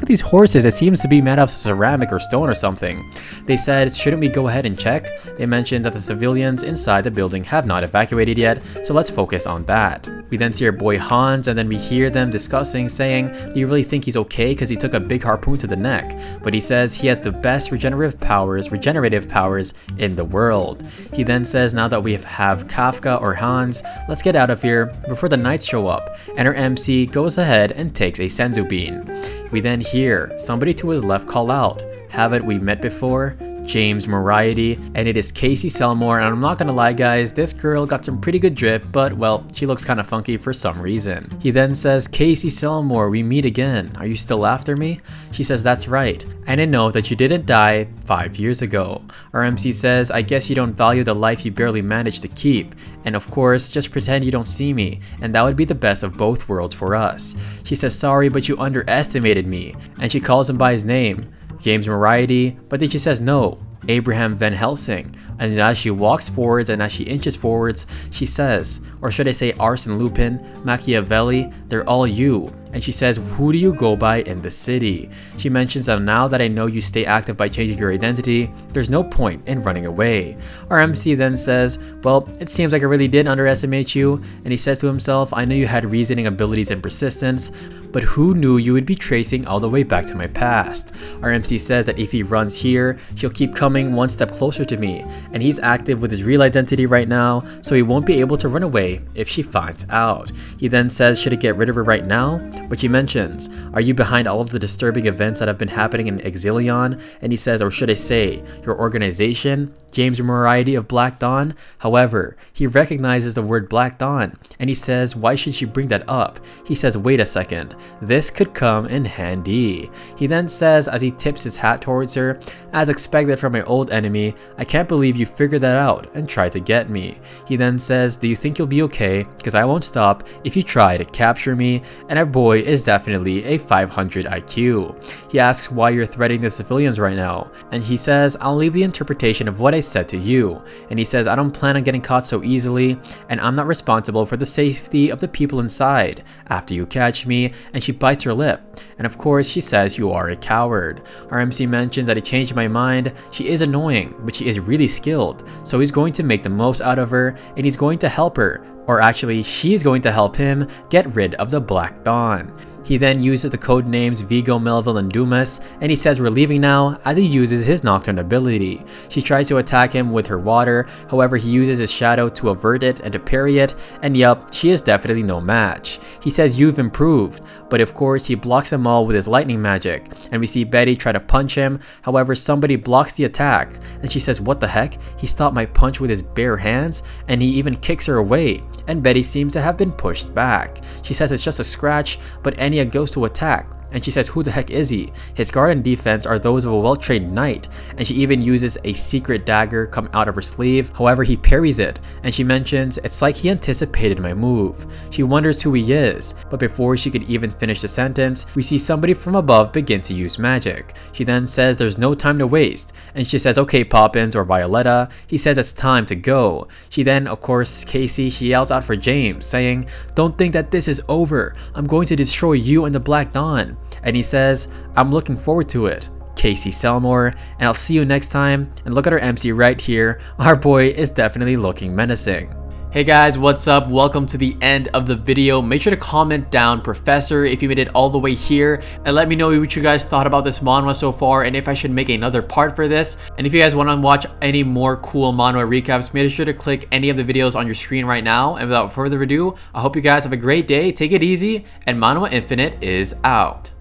these horses. It seems to be made of ceramic or stone or something. They said, shouldn't we go ahead and check? They mentioned that the civilians inside the building have not evacuated yet, so let's focus on that. We then see our boy Hans, and then we hear them discussing, saying, do you really think he's okay because he took a big harpoon to the neck? But he says he has the best regenerative powers in the world. He then says, now that we have Kafka or Hans, let's get out of here before the knights show up, and our MC goes ahead and takes a senzu bean. We then hear somebody to his left call out, haven't we met before? James Variety, and it is Casey Selmore, and I'm not gonna lie guys, this girl got some pretty good drip, but well, she looks kind of funky for some reason. He then says, Casey Selmore, we meet again. Are you still after me? She says, that's right, and I know that you didn't die 5 years ago. Our MC says, I guess you don't value the life you barely managed to keep, and of course, just pretend you don't see me, and that would be the best of both worlds for us. She says, sorry, but you underestimated me, and she calls him by his name, James Variety, but then she says no, Abraham Van Helsing, and as she walks forwards and as she inches forwards, she says, or should I say Arsene Lupin, Machiavelli, they're all you, and she says, who do you go by in the city? She mentions that now that I know you stay active by changing your identity, there's no point in running away. Our MC then says, well, it seems like I really did underestimate you, and he says to himself, I know you had reasoning abilities and persistence, but who knew you would be tracing all the way back to my past? Our MC says that if he runs here, she'll keep coming one step closer to me, and he's active with his real identity right now, so he won't be able to run away if she finds out. He then says, should I get rid of her right now? But she mentions, are you behind all of the disturbing events that have been happening in Exilion? And he says, or should I say, your organization? James Moriarty of Black Dawn? However, he recognizes the word Black Dawn, and he says, why should she bring that up? He says, wait a second, this could come in handy. He then says, as he tips his hat towards her, as expected from my old enemy, I can't believe you figured that out and tried to get me. He then says, do you think you'll be okay? Because I won't stop if you try to capture me, and our boy is definitely a 500 IQ. He asks why you're threatening the civilians right now, and he says, I'll leave the interpretation of what I said to you. And he says, I don't plan on getting caught so easily, and I'm not responsible for the safety of the people inside after you catch me. And she bites her lip, and of course she says, you are a coward. Our MC mentions that he changed my mind. She is annoying, but she is really skilled, so he's going to make the most out of her, and he's going to help her, or actually she's going to help him get rid of the Black Dawn. He then uses the code names Vigo, Melville, and Dumas, and he says we're leaving now as he uses his Nocturne ability. She tries to attack him with her water, however he uses his shadow to avert it and to parry it, and yup, she is definitely no match. He says you've improved, but of course he blocks them all with his lightning magic, and we see Betty try to punch him, however somebody blocks the attack, and she says what the heck, he stopped my punch with his bare hands, and he even kicks her away, and Betty seems to have been pushed back. She says it's just a scratch, but Anya goes to attack, and she says who the heck is he? His guard and defense are those of a well-trained knight, and she even uses a secret dagger come out of her sleeve, however he parries it, and she mentions it's like he anticipated my move. She wonders who he is, but before she could even finish the sentence, we see somebody from above begin to use magic. She then says there's no time to waste, and she says okay Poppins or Violetta. He says it's time to go. She then, of course Casey, she yells out for James, saying don't think that this is over, I'm going to destroy you and the Black Dawn. And he says, I'm looking forward to it, Casey Selmore, and I'll see you next time. And look at our MC right here, our boy is definitely looking menacing. Hey guys, what's up? Welcome to the end of the video. Make sure to comment down Professor if you made it all the way here, and let me know what you guys thought about this manhwa so far, and if I should make another part for this. And if you guys want to watch any more cool manhwa recaps, make sure to click any of the videos on your screen right now. And without further ado, I hope you guys have a great day, take it easy, and Manhwa Infinite is out.